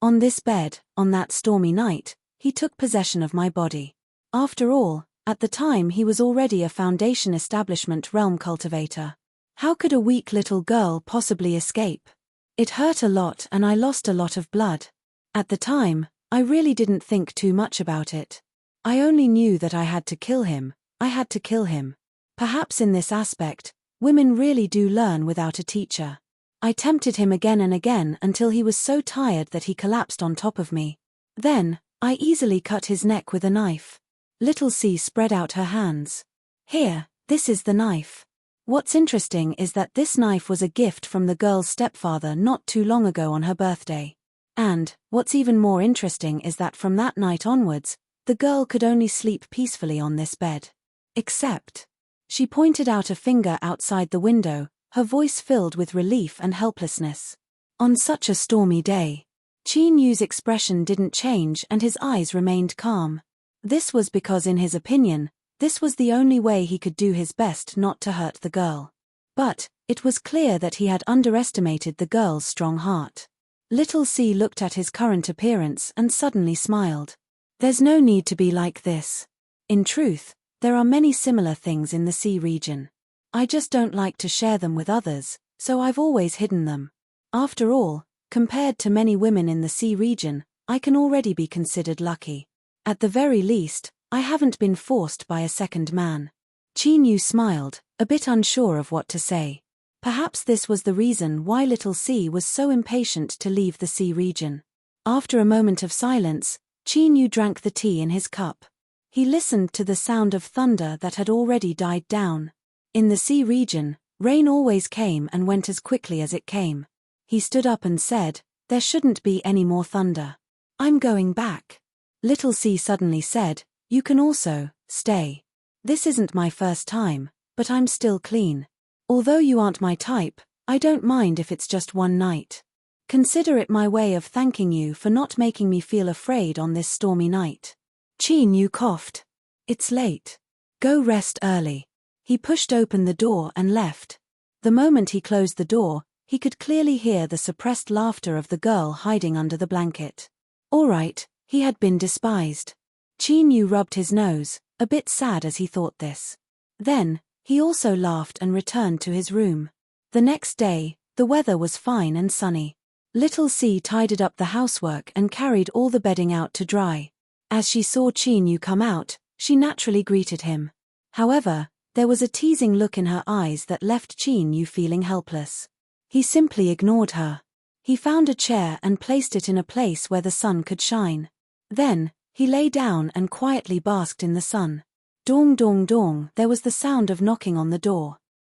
On this bed, on that stormy night, he took possession of my body. After all, at the time he was already a Foundation establishment realm cultivator. How could a weak little girl possibly escape? It hurt a lot and I lost a lot of blood. At the time, I really didn't think too much about it. I only knew that I had to kill him. I had to kill him. Perhaps in this aspect, women really do learn without a teacher. I tempted him again and again until he was so tired that he collapsed on top of me. Then, I easily cut his neck with a knife." Little C spread out her hands. "Here, this is the knife. What's interesting is that this knife was a gift from the girl's stepfather not too long ago on her birthday. And, what's even more interesting is that from that night onwards, the girl could only sleep peacefully on this bed. Except." She pointed out a finger outside the window, her voice filled with relief and helplessness. "On such a stormy day." Qin Yu's expression didn't change and his eyes remained calm. This was because in his opinion, this was the only way he could do his best not to hurt the girl. But, it was clear that he had underestimated the girl's strong heart. Little C looked at his current appearance and suddenly smiled. "There's no need to be like this. In truth, there are many similar things in the sea region. I just don't like to share them with others, so I've always hidden them. After all, compared to many women in the sea region, I can already be considered lucky. At the very least, I haven't been forced by a second man." Qin Yu smiled, a bit unsure of what to say. Perhaps this was the reason why Little C was so impatient to leave the sea region. After a moment of silence, Qin Yu drank the tea in his cup. He listened to the sound of thunder that had already died down. In the sea region, rain always came and went as quickly as it came. He stood up and said, "There shouldn't be any more thunder. I'm going back." Little C suddenly said, "You can also stay. This isn't my first time, but I'm still clean. Although you aren't my type, I don't mind if it's just one night. Consider it my way of thanking you for not making me feel afraid on this stormy night." Qin Yu coughed. "It's late. Go rest early." He pushed open the door and left. The moment he closed the door, he could clearly hear the suppressed laughter of the girl hiding under the blanket. All right, he had been despised. Qin Yu rubbed his nose, a bit sad as he thought this. Then, he also laughed and returned to his room. The next day, the weather was fine and sunny. Little C tidied up the housework and carried all the bedding out to dry. As she saw Qin Yu come out, she naturally greeted him. However, there was a teasing look in her eyes that left Qin Yu feeling helpless. He simply ignored her. He found a chair and placed it in a place where the sun could shine. Then, he lay down and quietly basked in the sun. Dong dong dong, there was the sound of knocking on the door.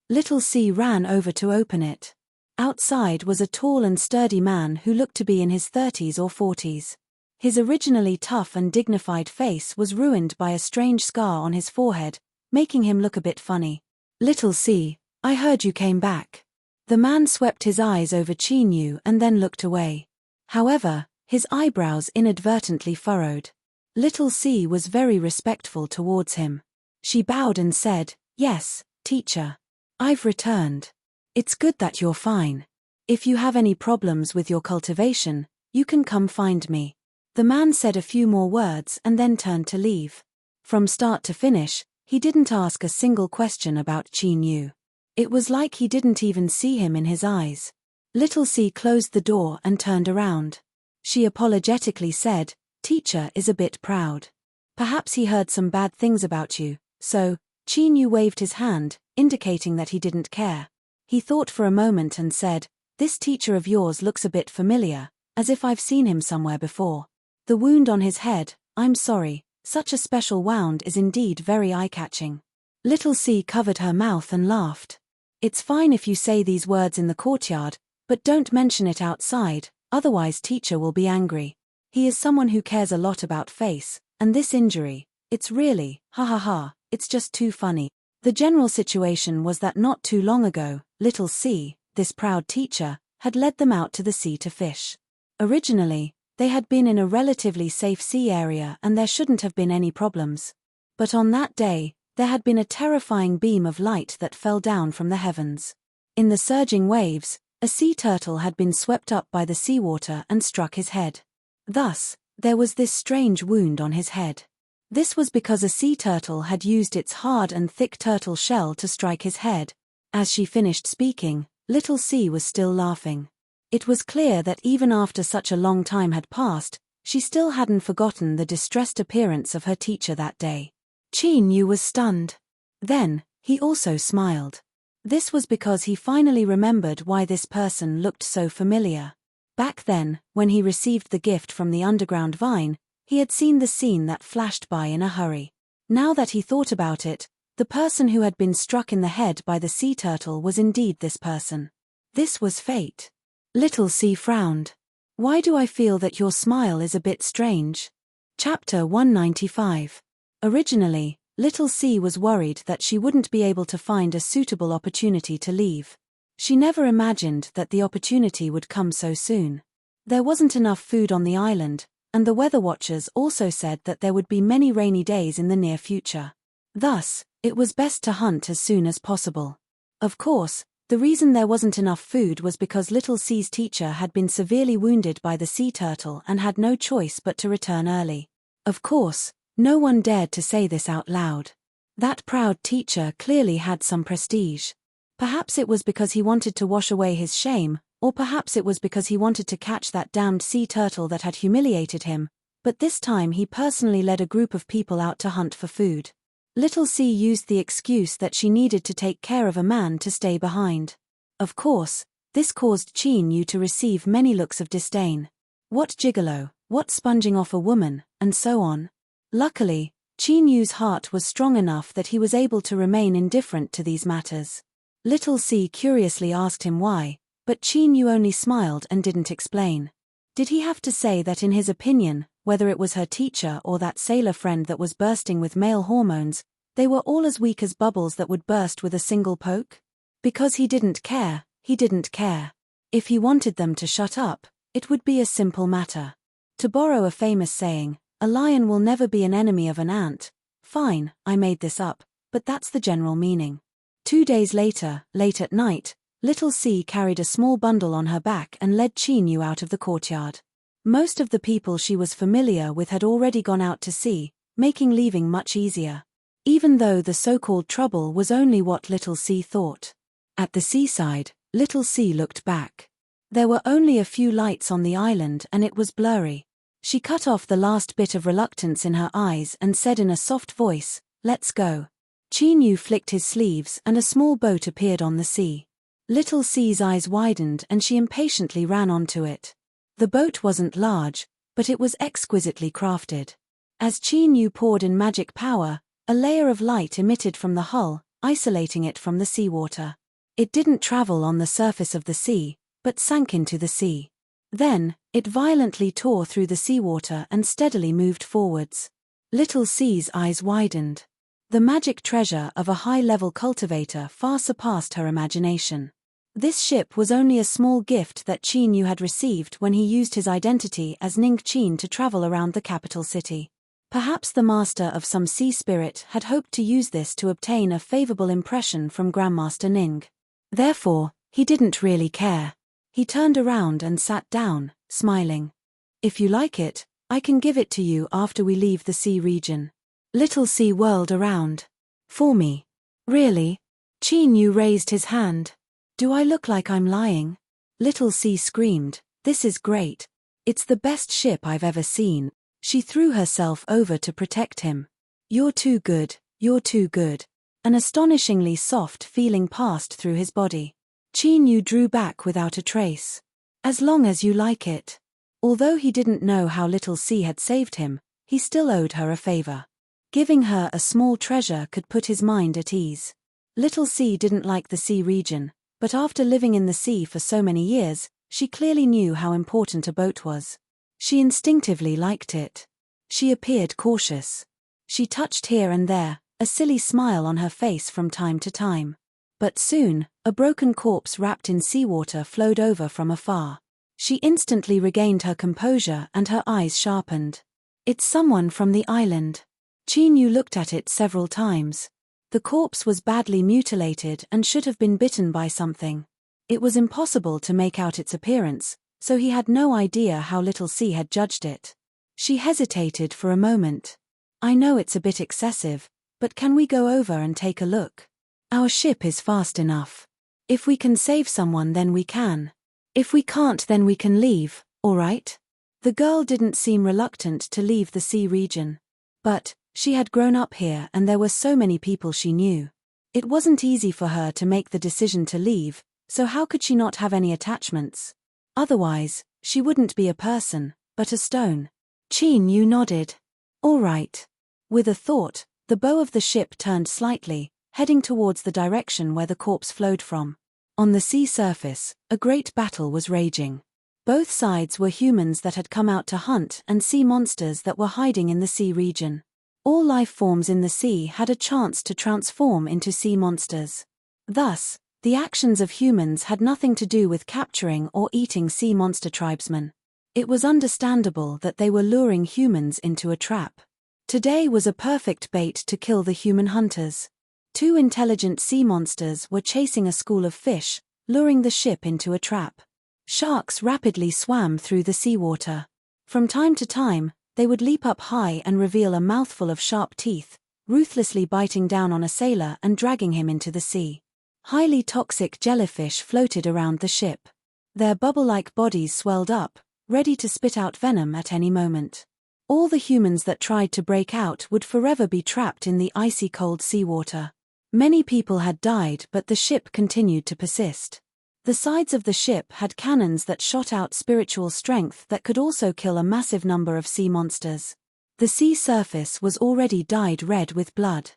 Little C ran over to open it. Outside was a tall and sturdy man who looked to be in his 30s or 40s. His originally tough and dignified face was ruined by a strange scar on his forehead, making him look a bit funny. "Little C, I heard you came back." The man swept his eyes over Qin Yu and then looked away. However, his eyebrows inadvertently furrowed. Little C was very respectful towards him. She bowed and said, "Yes, teacher. I've returned. It's good that you're fine. If you have any problems with your cultivation, you can come find me." The man said a few more words and then turned to leave. From start to finish, he didn't ask a single question about Qin Yu. It was like he didn't even see him in his eyes. Little C closed the door and turned around. She apologetically said, "Teacher is a bit proud. Perhaps he heard some bad things about you, so." Qin Yu waved his hand, indicating that he didn't care. He thought for a moment and said, "This teacher of yours looks a bit familiar, as if I've seen him somewhere before. The wound on his head, I'm sorry, such a special wound is indeed very eye-catching." Little C covered her mouth and laughed. "It's fine if you say these words in the courtyard, but don't mention it outside, otherwise teacher will be angry. He is someone who cares a lot about face, and this injury, it's really, ha ha ha, it's just too funny." The general situation was that not too long ago, Little C, this proud teacher, had led them out to the sea to fish. Originally, they had been in a relatively safe sea area and there shouldn't have been any problems. But on that day, there had been a terrifying beam of light that fell down from the heavens. In the surging waves, a sea turtle had been swept up by the seawater and struck his head. Thus, there was this strange wound on his head. This was because a sea turtle had used its hard and thick turtle shell to strike his head. As she finished speaking, Little C was still laughing. It was clear that even after such a long time had passed, she still hadn't forgotten the distressed appearance of her teacher that day. Qin Yu was stunned. Then, he also smiled. This was because he finally remembered why this person looked so familiar. Back then, when he received the gift from the underground vine, he had seen the scene that flashed by in a hurry. Now that he thought about it, the person who had been struck in the head by the sea turtle was indeed this person. This was fate. Little C frowned. "Why do I feel that your smile is a bit strange?" Chapter 195. Originally, Little C was worried that she wouldn't be able to find a suitable opportunity to leave. She never imagined that the opportunity would come so soon. There wasn't enough food on the island, and the weather watchers also said that there would be many rainy days in the near future. Thus, it was best to hunt as soon as possible. Of course, the reason there wasn't enough food was because Little C's teacher had been severely wounded by the sea turtle and had no choice but to return early. Of course, no one dared to say this out loud. That proud teacher clearly had some prestige. Perhaps it was because he wanted to wash away his shame, or perhaps it was because he wanted to catch that damned sea turtle that had humiliated him, but this time he personally led a group of people out to hunt for food. Little C used the excuse that she needed to take care of a man to stay behind. Of course, this caused Qin Yu to receive many looks of disdain. What gigolo, what sponging off a woman, and so on. Luckily, Qin Yu's heart was strong enough that he was able to remain indifferent to these matters. Little C curiously asked him why, but Qin Yu only smiled and didn't explain. Did he have to say that in his opinion, whether it was her teacher or that sailor friend that was bursting with male hormones, They were all as weak as bubbles that would burst with a single poke. Because he didn't care, he didn't care. If he wanted them to shut up, it would be a simple matter. To borrow a famous saying, a lion will never be an enemy of an ant. Fine, I made this up, but that's the general meaning. 2 days later, late at night, Little C carried a small bundle on her back and led Chinyu out of the courtyard. Most of the people she was familiar with had already gone out to sea, making leaving much easier. Even though the so-called trouble was only what Little C thought. At the seaside, Little C looked back. There were only a few lights on the island and it was blurry. She cut off the last bit of reluctance in her eyes and said in a soft voice, "Let's go." Chinyu flicked his sleeves and a small boat appeared on the sea. Little C's eyes widened and she impatiently ran onto it. The boat wasn't large, but it was exquisitely crafted. As Chinyu poured in magic power, a layer of light emitted from the hull, isolating it from the seawater. It didn't travel on the surface of the sea, but sank into the sea. Then, it violently tore through the seawater and steadily moved forwards. Little C's eyes widened. The magic treasure of a high-level cultivator far surpassed her imagination. This ship was only a small gift that Chinyu had received when he used his identity as Ning Qin to travel around the capital city. Perhaps the master of some sea spirit had hoped to use this to obtain a favorable impression from Grandmaster Ning. Therefore, he didn't really care. He turned around and sat down, smiling. "If you like it, I can give it to you after we leave the sea region." Little C whirled around. "For me? Really?" Chinyu raised his hand. "Do I look like I'm lying?" Little C screamed, "This is great. It's the best ship I've ever seen." She threw herself over to protect him. "You're too good, you're too good." An astonishingly soft feeling passed through his body. Chinyu drew back without a trace. "As long as you like it." Although he didn't know how Little C had saved him, he still owed her a favor. Giving her a small treasure could put his mind at ease. Little C didn't like the sea region, but after living in the sea for so many years, she clearly knew how important a boat was. She instinctively liked it. She appeared cautious. She touched here and there, a silly smile on her face from time to time. But soon, a broken corpse wrapped in seawater flowed over from afar. She instantly regained her composure and her eyes sharpened. "It's someone from the island." Chinyu looked at it several times. The corpse was badly mutilated and should have been bitten by something. It was impossible to make out its appearance, so he had no idea how Little C had judged it. She hesitated for a moment. "I know it's a bit excessive, but can we go over and take a look? Our ship is fast enough. If we can save someone then we can. If we can't then we can leave, all right?" The girl didn't seem reluctant to leave the sea region. But, she had grown up here and there were so many people she knew. It wasn't easy for her to make the decision to leave, so how could she not have any attachments? Otherwise, she wouldn't be a person, but a stone. Chinyu nodded. "All right." With a thought, the bow of the ship turned slightly, heading towards the direction where the corpse flowed from. On the sea surface, a great battle was raging. Both sides were humans that had come out to hunt and sea monsters that were hiding in the sea region. All life forms in the sea had a chance to transform into sea monsters. Thus, the actions of humans had nothing to do with capturing or eating sea monster tribesmen. It was understandable that they were luring humans into a trap. Today was a perfect bait to kill the human hunters. 2 intelligent sea monsters were chasing a school of fish, luring the ship into a trap. Sharks rapidly swam through the seawater. From time to time, they would leap up high and reveal a mouthful of sharp teeth, ruthlessly biting down on a sailor and dragging him into the sea. Highly toxic jellyfish floated around the ship. Their bubble-like bodies swelled up, ready to spit out venom at any moment. All the humans that tried to break out would forever be trapped in the icy cold seawater. Many people had died, but the ship continued to persist. The sides of the ship had cannons that shot out spiritual strength that could also kill a massive number of sea monsters. The sea surface was already dyed red with blood.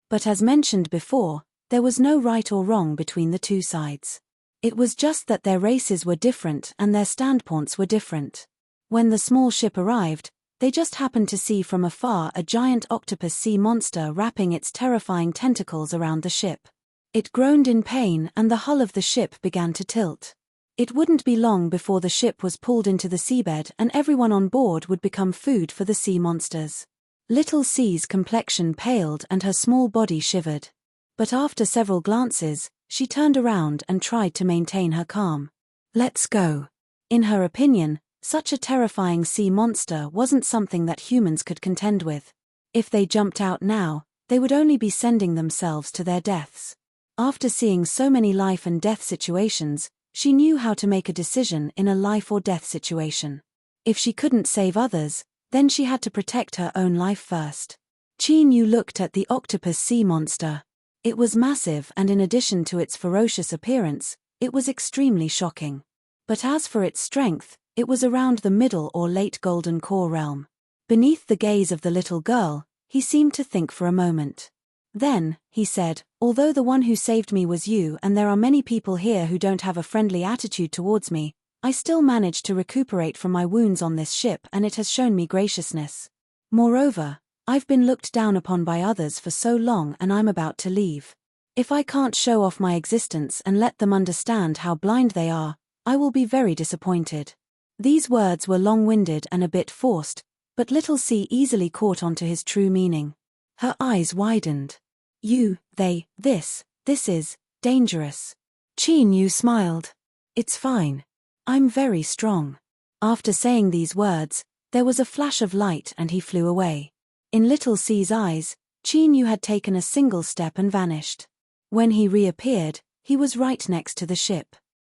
But as mentioned before, there was no right or wrong between the 2 sides. It was just that their races were different and their standpoints were different. When the small ship arrived, They just happened to see from afar a giant octopus sea monster wrapping its terrifying tentacles around the ship. It groaned in pain and the hull of the ship began to tilt. It wouldn't be long before the ship was pulled into the seabed and everyone on board would become food for the sea monsters. Little C's complexion paled and her small body shivered. But after several glances, she turned around and tried to maintain her calm. Let's go. In her opinion, such a terrifying sea monster wasn't something that humans could contend with. If they jumped out now, they would only be sending themselves to their deaths. After seeing so many life and death situations, she knew how to make a decision in a life or death situation. If she couldn't save others, then she had to protect her own life first. Chi-Yu looked at the octopus sea monster. It was massive and in addition to its ferocious appearance, it was extremely shocking. But as for its strength, it was around the middle or late golden core realm. Beneath the gaze of the little girl, he seemed to think for a moment. Then, he said, although the one who saved me was you and there are many people here who don't have a friendly attitude towards me, I still managed to recuperate from my wounds on this ship and it has shown me graciousness. Moreover, I've been looked down upon by others for so long and I'm about to leave. If I can't show off my existence and let them understand how blind they are, I will be very disappointed. These words were long-winded and a bit forced, but little C easily caught on to his true meaning. Her eyes widened. You, they, this is dangerous. Chi-Yu smiled. It's fine. I'm very strong. After saying these words, there was a flash of light and he flew away. In little C's eyes, Chi-Yu had taken a single step and vanished. When he reappeared, he was right next to the ship.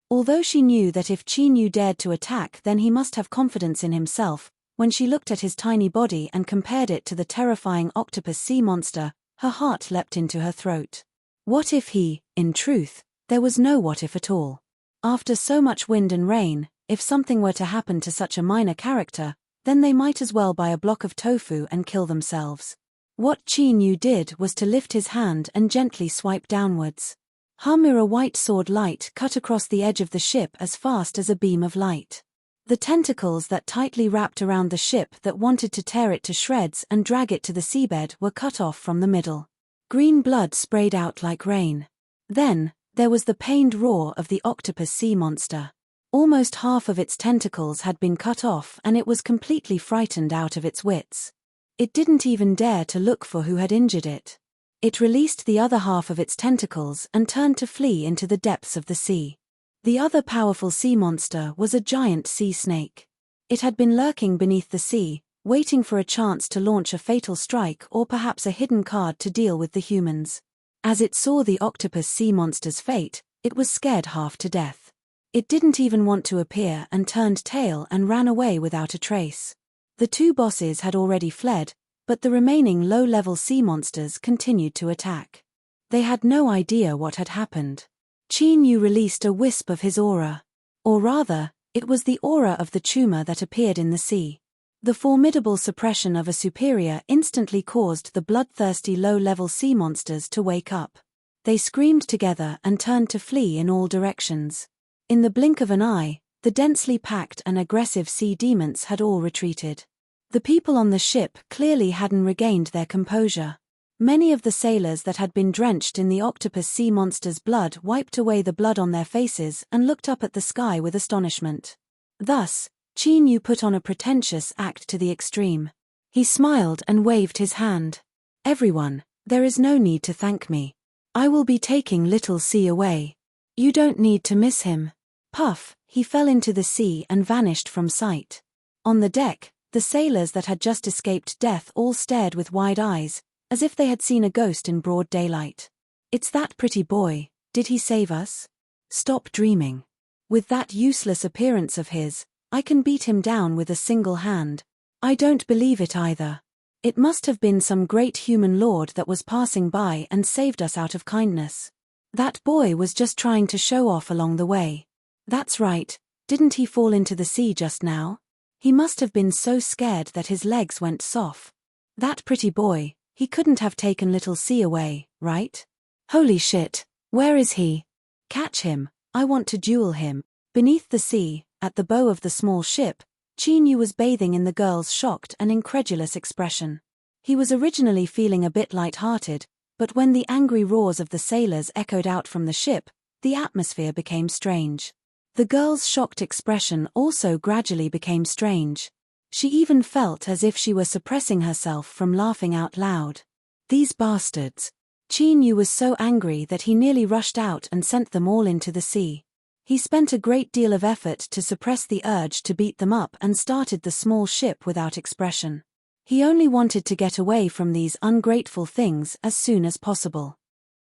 Although she knew that if Chi-Yu dared to attack then he must have confidence in himself, when she looked at his tiny body and compared it to the terrifying octopus sea monster, her heart leapt into her throat. What if in truth, there was no what if at all. After so much wind and rain, if something were to happen to such a minor character, then they might as well buy a block of tofu and kill themselves. What Chi-Yu did was to lift his hand and gently swipe downwards. A white sword light cut across the edge of the ship as fast as a beam of light. The tentacles that tightly wrapped around the ship that wanted to tear it to shreds and drag it to the seabed were cut off from the middle. Green blood sprayed out like rain. Then, there was the pained roar of the octopus sea monster. Almost half of its tentacles had been cut off and it was completely frightened out of its wits. It didn't even dare to look for who had injured it. It released the other half of its tentacles and turned to flee into the depths of the sea. The other powerful sea monster was a giant sea snake. It had been lurking beneath the sea, waiting for a chance to launch a fatal strike or perhaps a hidden card to deal with the humans. As it saw the octopus sea monster's fate, it was scared half to death. It didn't even want to appear and turned tail and ran away without a trace. The two bosses had already fled, but the remaining low-level sea monsters continued to attack. They had no idea what had happened. Chi-Yu released a wisp of his aura. Or rather, it was the aura of the tumor that appeared in the sea. The formidable suppression of a superior instantly caused the bloodthirsty low-level sea monsters to wake up. They screamed together and turned to flee in all directions. In the blink of an eye, the densely packed and aggressive sea demons had all retreated. The people on the ship clearly hadn't regained their composure. Many of the sailors that had been drenched in the octopus sea monster's blood wiped away the blood on their faces and looked up at the sky with astonishment. Thus, Chi-Yu put on a pretentious act to the extreme. He smiled and waved his hand. Everyone, there is no need to thank me. I will be taking little C away. You don't need to miss him. Puff, he fell into the sea and vanished from sight. On the deck, the sailors that had just escaped death all stared with wide eyes, as if they had seen a ghost in broad daylight. It's that pretty boy, did he save us? Stop dreaming. With that useless appearance of his, I can beat him down with a single hand. I don't believe it either. It must have been some great human lord that was passing by and saved us out of kindness. That boy was just trying to show off along the way. That's right, didn't he fall into the sea just now? He must have been so scared that his legs went soft. That pretty boy, he couldn't have taken little C away, right? Holy shit, where is he? Catch him, I want to duel him. Beneath the sea, at the bow of the small ship, Chinyu was bathing in the girl's shocked and incredulous expression. He was originally feeling a bit light-hearted, but when the angry roars of the sailors echoed out from the ship, the atmosphere became strange. The girl's shocked expression also gradually became strange. She even felt as if she were suppressing herself from laughing out loud. These bastards. Chinyu was so angry that he nearly rushed out and sent them all into the sea. He spent a great deal of effort to suppress the urge to beat them up and started the small ship without expression. He only wanted to get away from these ungrateful things as soon as possible.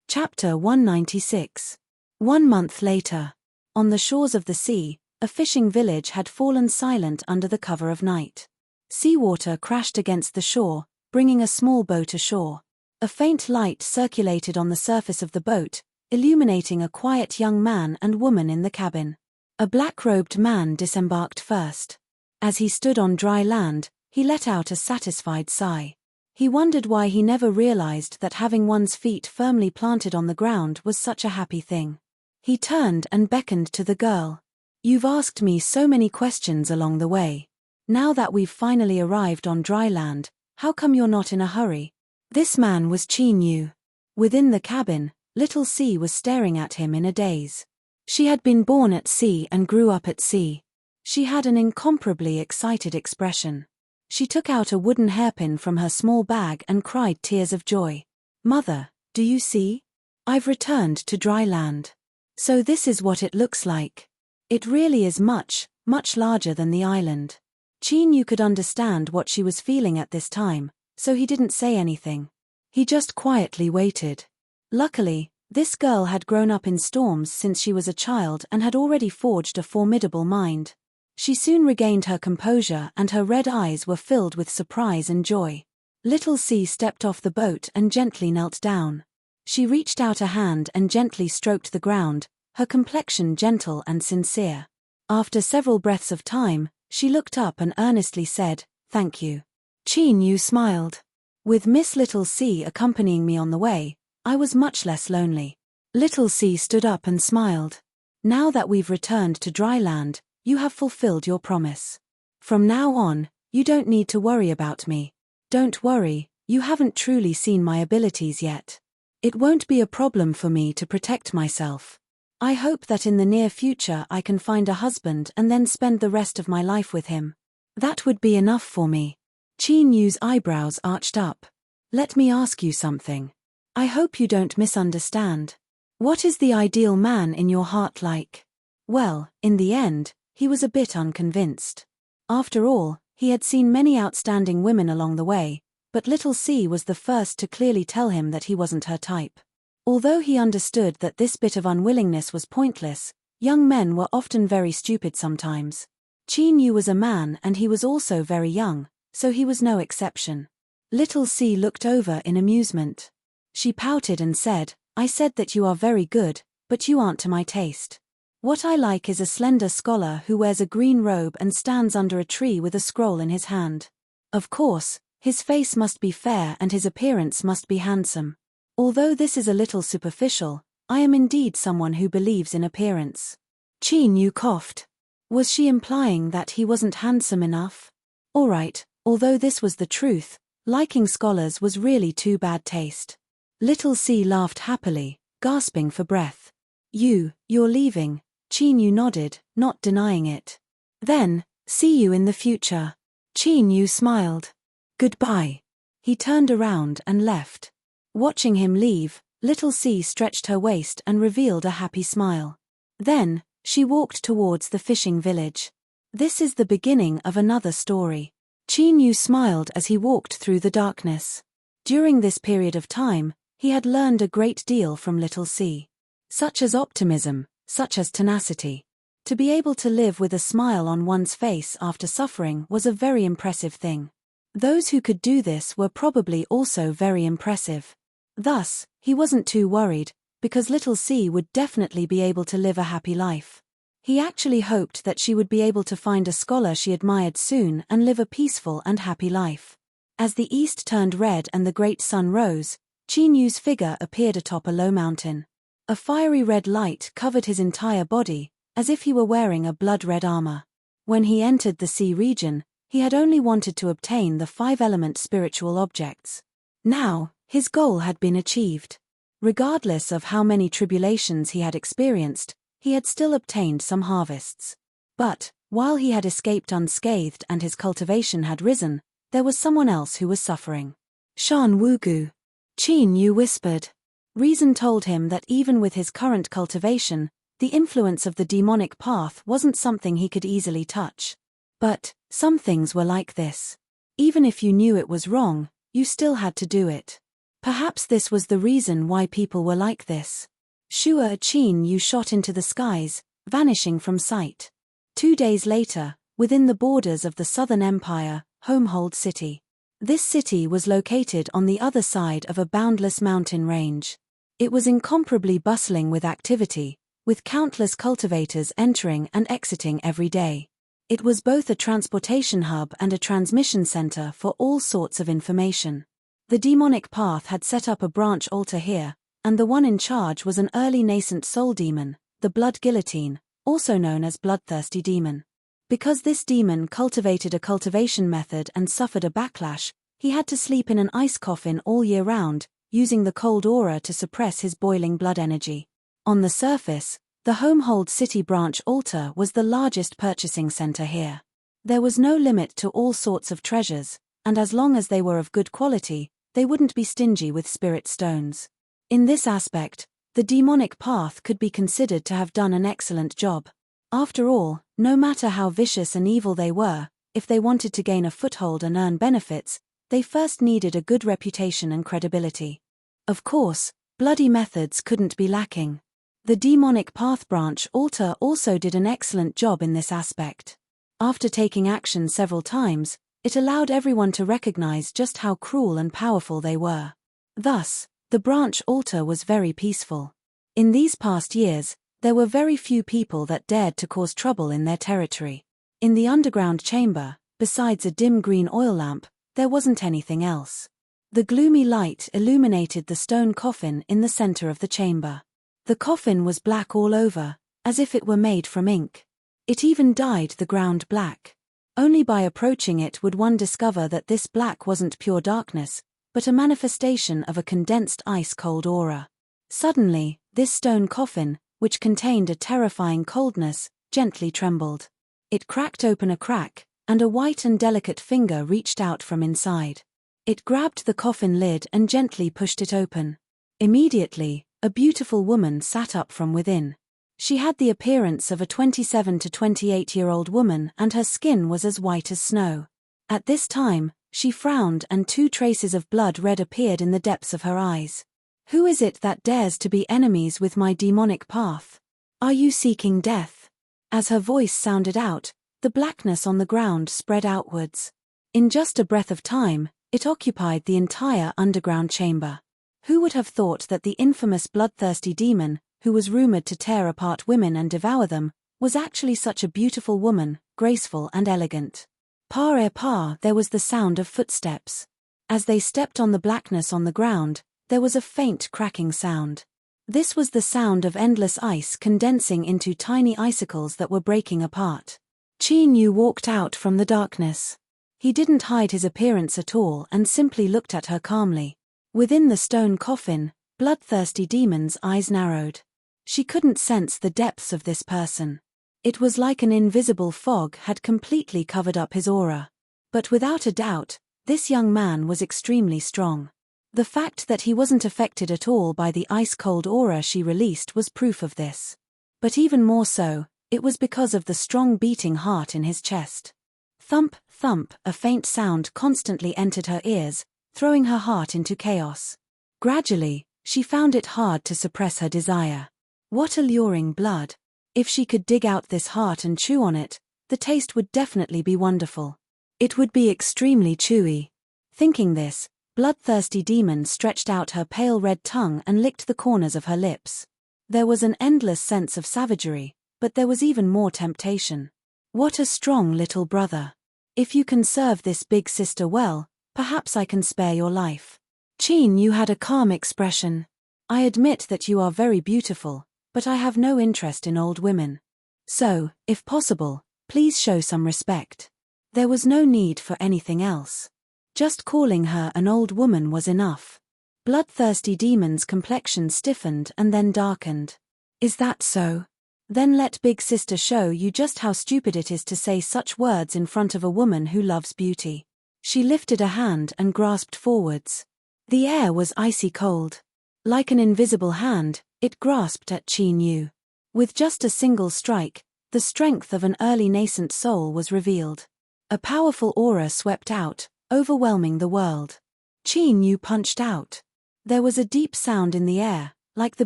Chapter 196. 1 month later. On the shores of the sea, a fishing village had fallen silent under the cover of night. Seawater crashed against the shore, bringing a small boat ashore. A faint light circulated on the surface of the boat, illuminating a quiet young man and woman in the cabin. A black-robed man disembarked first. As he stood on dry land, he let out a satisfied sigh. He wondered why he never realized that having one's feet firmly planted on the ground was such a happy thing. He turned and beckoned to the girl. "You've asked me so many questions along the way. Now that we've finally arrived on dry land, how come you're not in a hurry?" This man was Chinyu. Within the cabin, little C was staring at him in a daze. She had been born at sea and grew up at sea. She had an incomparably excited expression. She took out a wooden hairpin from her small bag and cried tears of joy. "Mother, do you see? I've returned to dry land. So this is what it looks like. It really is much, much larger than the island." Chinyu could understand what she was feeling at this time, so he didn't say anything. He just quietly waited. Luckily, this girl had grown up in storms since she was a child and had already forged a formidable mind. She soon regained her composure and her red eyes were filled with surprise and joy. Little C stepped off the boat and gently knelt down. She reached out a hand and gently stroked the ground, her complexion gentle and sincere. After several breaths of time, she looked up and earnestly said, "Thank you." Chinyu smiled. "With Miss Little C accompanying me on the way, I was much less lonely." Little C stood up and smiled. "Now that we've returned to dry land, you have fulfilled your promise. From now on, you don't need to worry about me. Don't worry, you haven't truly seen my abilities yet. It won't be a problem for me to protect myself. I hope that in the near future I can find a husband and then spend the rest of my life with him. That would be enough for me." Chinyu's eyebrows arched up. "Let me ask you something. I hope you don't misunderstand. What is the ideal man in your heart like?" Well, in the end, he was a bit unconvinced. After all, he had seen many outstanding women along the way, but Little C was the first to clearly tell him that he wasn't her type. Although he understood that this bit of unwillingness was pointless, young men were often very stupid sometimes. Chinyu was a man and he was also very young, so he was no exception. Little C looked over in amusement. She pouted and said, "I said that you are very good, but you aren't to my taste. What I like is a slender scholar who wears a green robe and stands under a tree with a scroll in his hand. Of course, his face must be fair and his appearance must be handsome. Although this is a little superficial, I am indeed someone who believes in appearance." Chinyu coughed. Was she implying that he wasn't handsome enough? All right, although this was the truth, liking scholars was really too bad taste. Little C laughed happily, gasping for breath. You're leaving." Chinyu nodded, not denying it. "Then, see you in the future." Chinyu smiled. "Goodbye." He turned around and left. Watching him leave, Little C stretched her waist and revealed a happy smile. Then, she walked towards the fishing village. This is the beginning of another story. Chinyu smiled as he walked through the darkness. During this period of time, he had learned a great deal from Little C. Such as optimism, such as tenacity. To be able to live with a smile on one's face after suffering was a very impressive thing. Those who could do this were probably also very impressive. Thus, he wasn't too worried, because Little C would definitely be able to live a happy life. He actually hoped that she would be able to find a scholar she admired soon and live a peaceful and happy life. As the east turned red and the great sun rose, Chinyu's figure appeared atop a low mountain. A fiery red light covered his entire body, as if he were wearing a blood-red armor. When he entered the sea region, he had only wanted to obtain the 5-element spiritual objects. Now, his goal had been achieved. Regardless of how many tribulations he had experienced, he had still obtained some harvests. But, while he had escaped unscathed and his cultivation had risen, there was someone else who was suffering. Shan Wugu. Qin Yu whispered. Reason told him that even with his current cultivation, the influence of the demonic path wasn't something he could easily touch. But, some things were like this. Even if you knew it was wrong, you still had to do it. Perhaps this was the reason why people were like this. Shua Qin Yu shot into the skies, vanishing from sight. 2 days later, within the borders of the Southern Empire, Homehold City. This city was located on the other side of a boundless mountain range. It was incomparably bustling with activity, with countless cultivators entering and exiting every day. It was both a transportation hub and a transmission center for all sorts of information. The demonic path had set up a branch altar here, and the one in charge was an early nascent soul demon, the Blood Guillotine, also known as Bloodthirsty Demon. Because this demon cultivated a cultivation method and suffered a backlash, he had to sleep in an ice coffin all year round, using the cold aura to suppress his boiling blood energy. On the surface, the Homehold City branch altar was the largest purchasing center here. There was no limit to all sorts of treasures, and as long as they were of good quality, they wouldn't be stingy with spirit stones. In this aspect, the demonic path could be considered to have done an excellent job. After all, no matter how vicious and evil they were, if they wanted to gain a foothold and earn benefits, they first needed a good reputation and credibility. Of course, bloody methods couldn't be lacking. The demonic path branch altar also did an excellent job in this aspect. After taking action several times, it allowed everyone to recognize just how cruel and powerful they were. Thus, the branch altar was very peaceful. In these past years, there were very few people that dared to cause trouble in their territory. In the underground chamber, besides a dim green oil lamp, there wasn't anything else. The gloomy light illuminated the stone coffin in the center of the chamber. The coffin was black all over, as if it were made from ink. It even dyed the ground black. Only by approaching it would one discover that this black wasn't pure darkness, but a manifestation of a condensed ice-cold aura. Suddenly, this stone coffin, which contained a terrifying coldness, gently trembled. It cracked open a crack, and a white and delicate finger reached out from inside. It grabbed the coffin lid and gently pushed it open. Immediately, a beautiful woman sat up from within. She had the appearance of a 27 to 28-year-old woman, and her skin was as white as snow. At this time, she frowned and 2 traces of blood red appeared in the depths of her eyes. "Who is it that dares to be enemies with my demonic path? Are you seeking death?" As her voice sounded out, the blackness on the ground spread outwards. In just a breath of time, it occupied the entire underground chamber. Who would have thought that the infamous bloodthirsty demon, who was rumored to tear apart women and devour them, was actually such a beautiful woman, graceful and elegant? Par there was the sound of footsteps. As they stepped on the blackness on the ground, there was a faint cracking sound. This was the sound of endless ice condensing into tiny icicles that were breaking apart. Qin Yu walked out from the darkness. He didn't hide his appearance at all and simply looked at her calmly. Within the stone coffin, bloodthirsty demon's eyes narrowed. She couldn't sense the depths of this person. It was like an invisible fog had completely covered up his aura. But without a doubt, this young man was extremely strong. The fact that he wasn't affected at all by the ice-cold aura she released was proof of this. But even more so, it was because of the strong beating heart in his chest. Thump, thump, a faint sound constantly entered her ears, throwing her heart into chaos. Gradually, she found it hard to suppress her desire. What alluring blood! If she could dig out this heart and chew on it, the taste would definitely be wonderful. It would be extremely chewy. Thinking this, bloodthirsty demon stretched out her pale red tongue and licked the corners of her lips. There was an endless sense of savagery, but there was even more temptation. What a strong little brother. If you can serve this big sister well, perhaps I can spare your life. Qin Yu had a calm expression. I admit that you are very beautiful, but I have no interest in old women. So, if possible, Please show some respect. There was no need for anything else. Just calling her an old woman was enough. Bloodthirsty demon's complexion stiffened and then darkened. Is that so? Then let Big Sister show you just how stupid it is to say such words in front of a woman who loves beauty. She lifted a hand and grasped forwards. The air was icy cold. Like an invisible hand, it grasped at Qin Yu. With just a single strike, the strength of an early nascent soul was revealed. A powerful aura swept out, overwhelming the world. Qin Yu punched out. There was a deep sound in the air, like the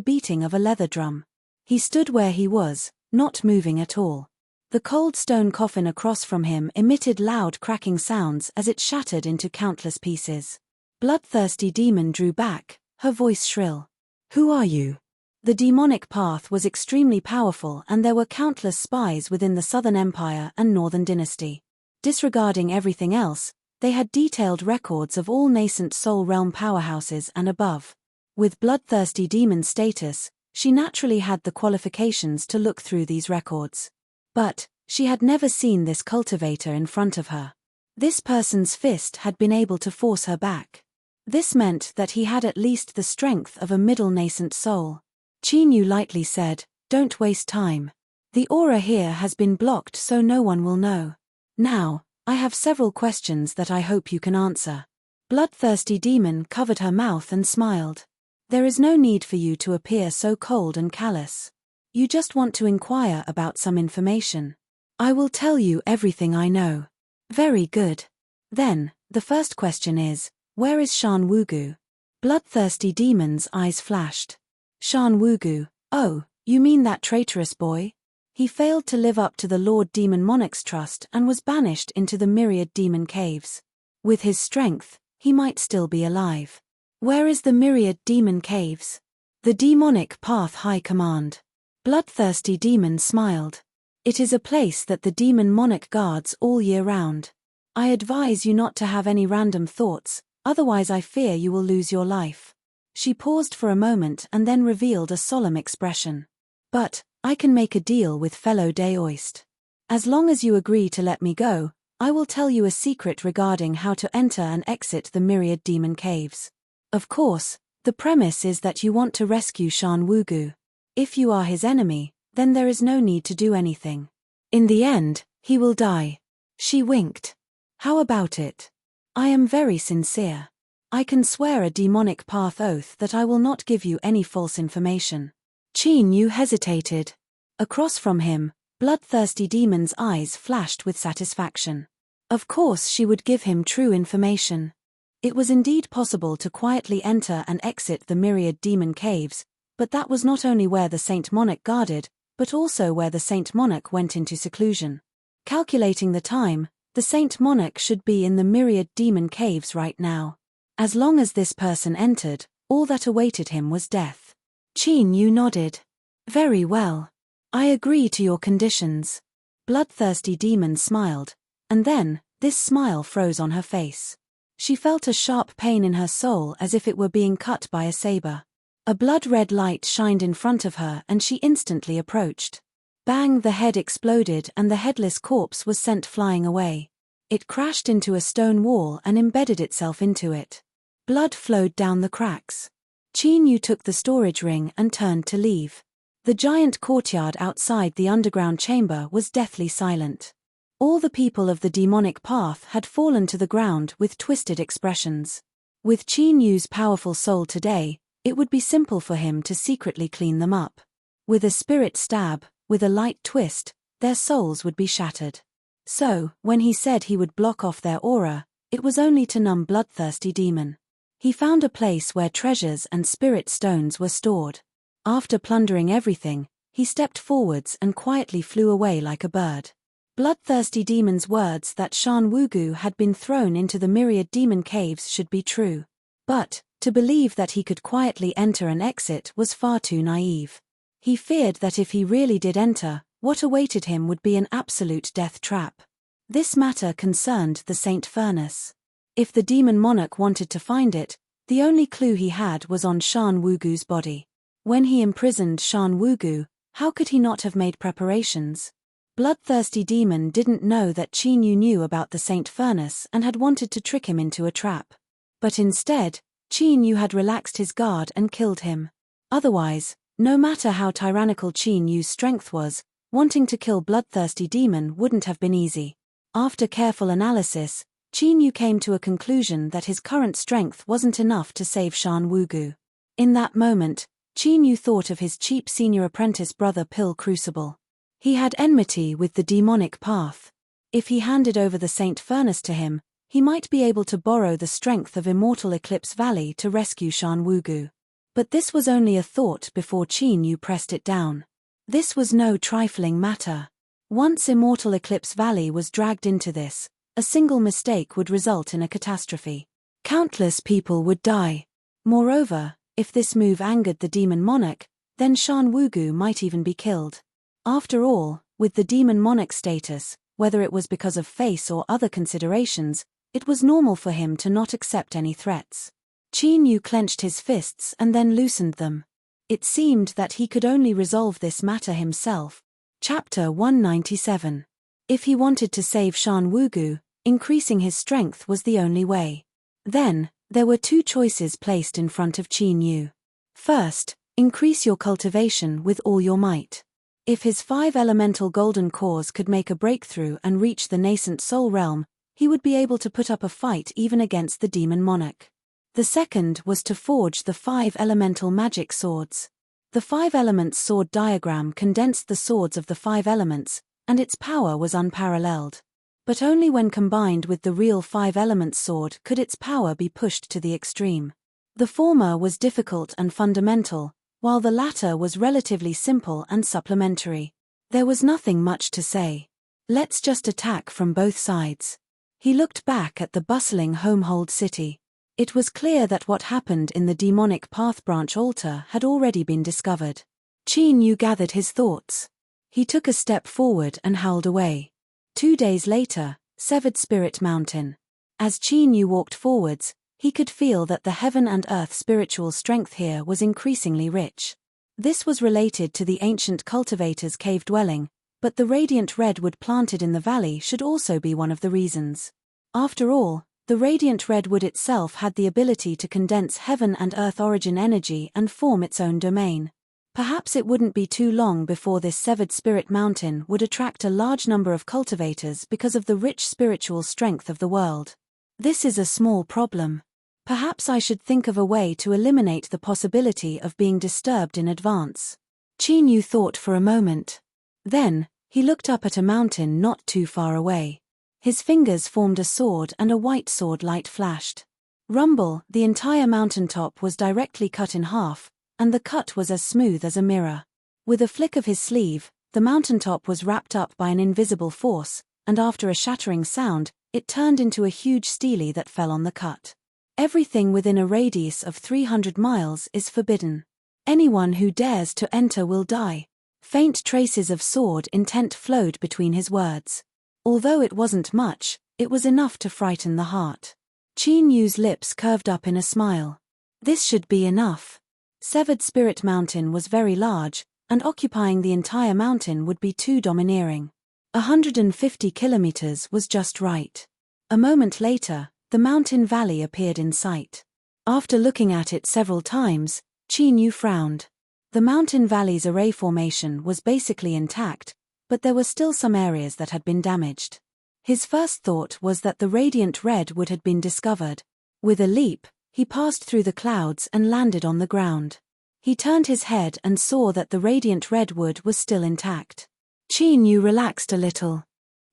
beating of a leather drum. He stood where he was, not moving at all. The cold stone coffin across from him emitted loud cracking sounds as it shattered into countless pieces. Bloodthirsty demon drew back, her voice shrill. Who are you? The demonic path was extremely powerful and there were countless spies within the Southern Empire and Northern Dynasty. Disregarding everything else, they had detailed records of all nascent soul realm powerhouses and above. With bloodthirsty demon status, she naturally had the qualifications to look through these records. But, she had never seen this cultivator in front of her. This person's fist had been able to force her back. This meant that he had at least the strength of a middle nascent soul. Qin Yu lightly said, "Don't waste time. The aura here has been blocked so no one will know. Now, I have several questions that I hope you can answer." Bloodthirsty demon covered her mouth and smiled. There is no need for you to appear so cold and callous. You just want to inquire about some information. I will tell you everything I know. Very good. Then, the first question is, where is Shan Wugu? Bloodthirsty demon's eyes flashed. Shan Wugu, oh, you mean that traitorous boy? He failed to live up to the Lord Demon Monarch's trust and was banished into the myriad demon caves. With his strength, he might still be alive. Where is the myriad demon caves? The demonic path high command. Bloodthirsty demon smiled. It is a place that the demon monarch guards all year round. I advise you not to have any random thoughts, otherwise I fear you will lose your life. She paused for a moment and then revealed a solemn expression. But, I can make a deal with fellow Daoist. As long as you agree to let me go, I will tell you a secret regarding how to enter and exit the myriad demon caves. Of course, the premise is that you want to rescue Shan Wugu. If you are his enemy, then there is no need to do anything. In the end, he will die. She winked. How about it? I am very sincere. I can swear a demonic path oath that I will not give you any false information. Qin Yu hesitated. Across from him, bloodthirsty demon's eyes flashed with satisfaction. Of course she would give him true information. It was indeed possible to quietly enter and exit the myriad demon caves, but that was not only where the Saint Monarch guarded, but also where the Saint Monarch went into seclusion. Calculating the time, the Saint Monarch should be in the myriad demon caves right now. As long as this person entered, all that awaited him was death. Qin Yu nodded. Very well. I agree to your conditions. Bloodthirsty demon smiled, and then, this smile froze on her face. She felt a sharp pain in her soul as if it were being cut by a saber. A blood-red light shined in front of her and she instantly approached. Bang! The head exploded and the headless corpse was sent flying away. It crashed into a stone wall and embedded itself into it. Blood flowed down the cracks. Qin Yu took the storage ring and turned to leave. The giant courtyard outside the underground chamber was deathly silent. All the people of the demonic path had fallen to the ground with twisted expressions. With Qin Yu's powerful soul today, it would be simple for him to secretly clean them up. With a spirit stab, with a light twist, their souls would be shattered. So, when he said he would block off their aura, it was only to numb bloodthirsty demon. He found a place where treasures and spirit stones were stored. After plundering everything, he stepped forwards and quietly flew away like a bird. Bloodthirsty demon's words that Shan Wugu had been thrown into the myriad demon caves should be true. But, to believe that he could quietly enter and exit was far too naive. He feared that if he really did enter, what awaited him would be an absolute death trap. This matter concerned the Saint Furnace. If the demon monarch wanted to find it, the only clue he had was on Shan Wugu's body. When he imprisoned Shan Wugu, how could he not have made preparations? Bloodthirsty demon didn't know that Qin Yu knew about the Saint Furnace and had wanted to trick him into a trap. But instead, Qin Yu had relaxed his guard and killed him. Otherwise, no matter how tyrannical Qin Yu's strength was, wanting to kill bloodthirsty demon wouldn't have been easy. After careful analysis, Qin Yu came to a conclusion that his current strength wasn't enough to save Shan Wugu. In that moment, Qin Yu thought of his cheap senior apprentice brother Pill Crucible. He had enmity with the demonic path. If he handed over the Saint Furnace to him, he might be able to borrow the strength of Immortal Eclipse Valley to rescue Shan Wugu. But this was only a thought before Qin Yu pressed it down. This was no trifling matter. Once Immortal Eclipse Valley was dragged into this, a single mistake would result in a catastrophe. Countless people would die. Moreover, if this move angered the demon monarch, then Shan Wugu might even be killed. After all, with the demon monarch status, whether it was because of face or other considerations, it was normal for him to not accept any threats. Qin Yu clenched his fists and then loosened them. It seemed that he could only resolve this matter himself. Chapter 197. If he wanted to save Shan Wugu, increasing his strength was the only way. Then, there were two choices placed in front of Qin Yu. First, increase your cultivation with all your might. If his 5 elemental golden cores could make a breakthrough and reach the nascent soul realm, he would be able to put up a fight even against the demon monarch. The second was to forge the 5 elemental magic swords. The 5 elements sword diagram condensed the swords of the 5 elements, and its power was unparalleled. But only when combined with the real 5 elements sword could its power be pushed to the extreme. The former was difficult and fundamental, while the latter was relatively simple and supplementary. There was nothing much to say. Let's just attack from both sides. He looked back at the bustling Homehold city. It was clear that what happened in the demonic path branch altar had already been discovered. Qin Yu gathered his thoughts. He took a step forward and howled away. 2 days later, Severed Spirit Mountain. As Qin Yu walked forwards, he could feel that the heaven and earth spiritual strength here was increasingly rich. This was related to the ancient cultivator's cave dwelling, but the radiant redwood planted in the valley should also be one of the reasons. After all, the radiant redwood itself had the ability to condense heaven and earth origin energy and form its own domain. Perhaps it wouldn't be too long before this Severed Spirit Mountain would attract a large number of cultivators because of the rich spiritual strength of the world. This is a small problem. Perhaps I should think of a way to eliminate the possibility of being disturbed in advance. Qin Yu thought for a moment. Then, he looked up at a mountain not too far away. His fingers formed a sword and a white sword light flashed. Rumble, the entire mountaintop was directly cut in half, and the cut was as smooth as a mirror. With a flick of his sleeve, the mountaintop was wrapped up by an invisible force, and after a shattering sound, it turned into a huge stele that fell on the cut. Everything within a radius of 300 miles is forbidden. Anyone who dares to enter will die. Faint traces of sword intent flowed between his words. Although it wasn't much, it was enough to frighten the heart. Qin Yu's lips curved up in a smile. This should be enough. Severed Spirit Mountain was very large, and occupying the entire mountain would be too domineering. 150 kilometers was just right. A moment later, the mountain valley appeared in sight. After looking at it several times, Qin Yu frowned. The mountain valley's array formation was basically intact, but there were still some areas that had been damaged. His first thought was that the radiant redwood had been discovered. With a leap, he passed through the clouds and landed on the ground. He turned his head and saw that the radiant redwood was still intact. Qin Yu relaxed a little.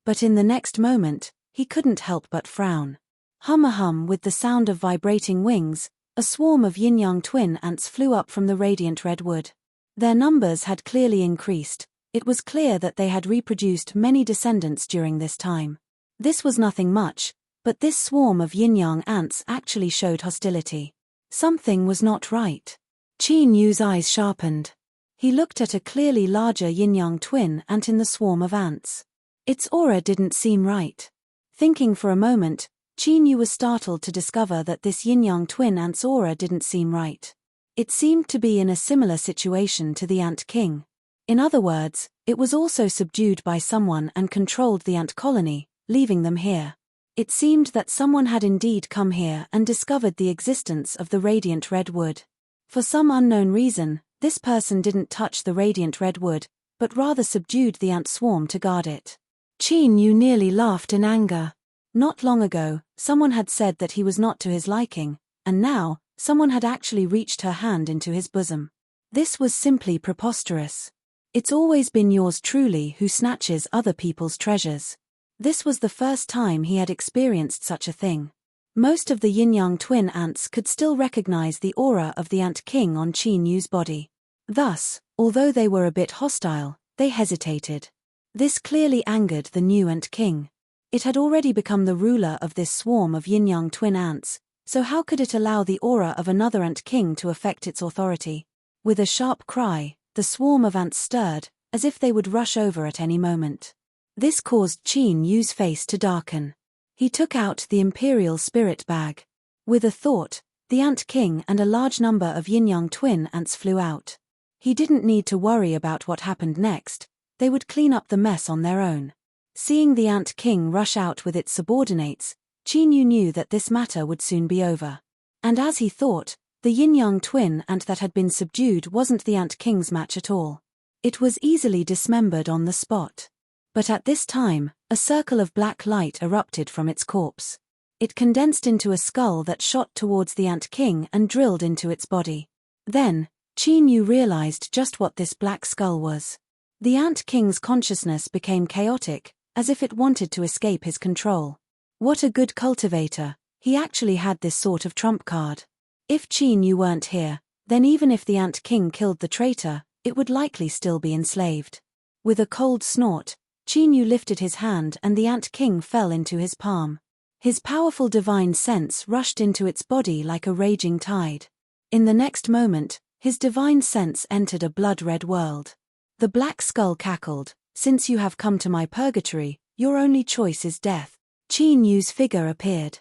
But in the next moment, he couldn't help but frown. Hum-a-hum with the sound of vibrating wings, a swarm of yin-yang twin ants flew up from the radiant redwood. Their numbers had clearly increased. It was clear that they had reproduced many descendants during this time. This was nothing much, but this swarm of yin-yang ants actually showed hostility. Something was not right. Qin Yu's eyes sharpened. He looked at a clearly larger yin-yang twin ant in the swarm of ants. Its aura didn't seem right. Thinking for a moment, Qin Yu was startled to discover that this yin-yang twin ant's aura didn't seem right. It seemed to be in a similar situation to the Ant King. In other words, it was also subdued by someone and controlled the ant colony, leaving them here. It seemed that someone had indeed come here and discovered the existence of the radiant red wood. For some unknown reason, this person didn't touch the radiant red wood, but rather subdued the ant swarm to guard it. Qin Yu nearly laughed in anger. Not long ago, someone had said that he was not to his liking, and now, someone had actually reached her hand into his bosom. This was simply preposterous. It's always been yours truly who snatches other people's treasures. This was the first time he had experienced such a thing. Most of the yin-yang twin ants could still recognize the aura of the ant king on Qin Yu's body. Thus, although they were a bit hostile, they hesitated. This clearly angered the new ant king. It had already become the ruler of this swarm of yin-yang twin ants, so how could it allow the aura of another ant king to affect its authority? With a sharp cry, the swarm of ants stirred, as if they would rush over at any moment. This caused Qin Yu's face to darken. He took out the imperial spirit bag. With a thought, the ant king and a large number of yin-yang twin ants flew out. He didn't need to worry about what happened next, they would clean up the mess on their own. Seeing the ant king rush out with its subordinates, Qin Yu knew that this matter would soon be over. And as he thought, the yin-yang twin ant that had been subdued wasn't the ant king's match at all. It was easily dismembered on the spot. But at this time, a circle of black light erupted from its corpse. It condensed into a skull that shot towards the ant king and drilled into its body. Then, Qin Yu realized just what this black skull was. The ant king's consciousness became chaotic, as if it wanted to escape his control. What a good cultivator, he actually had this sort of trump card. If Qin Yu weren't here, then even if the ant king killed the traitor, it would likely still be enslaved. With a cold snort, Qin Yu lifted his hand and the ant king fell into his palm. His powerful divine sense rushed into its body like a raging tide. In the next moment, his divine sense entered a blood-red world. The black skull cackled, "Since you have come to my purgatory, your only choice is death." Qin Yu's figure appeared.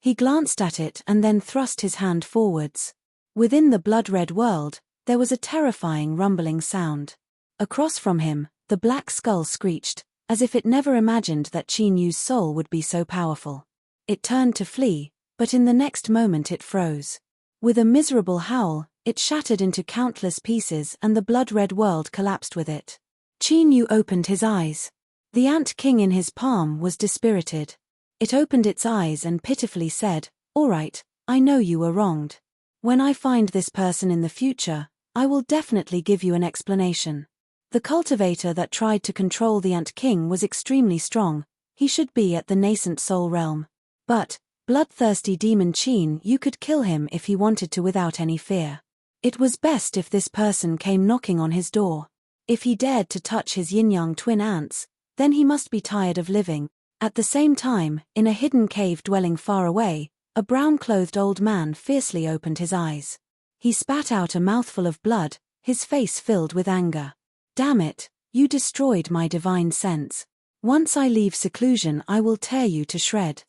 He glanced at it and then thrust his hand forwards. Within the blood-red world, there was a terrifying rumbling sound. Across from him, the black skull screeched, as if it never imagined that Qin Yu's soul would be so powerful. It turned to flee, but in the next moment it froze. With a miserable howl, it shattered into countless pieces and the blood-red world collapsed with it. Qin Yu opened his eyes. The ant king in his palm was dispirited. It opened its eyes and pitifully said, "All right, I know you were wronged. When I find this person in the future, I will definitely give you an explanation." The cultivator that tried to control the ant king was extremely strong, he should be at the nascent soul realm. But, bloodthirsty demon Qin Yu could kill him if he wanted to without any fear. It was best if this person came knocking on his door. If he dared to touch his yin-yang twin ants, then he must be tired of living. At the same time, in a hidden cave dwelling far away, a brown-clothed old man fiercely opened his eyes. He spat out a mouthful of blood, his face filled with anger. "Damn it, you destroyed my divine sense. Once I leave seclusion I will tear you to shred."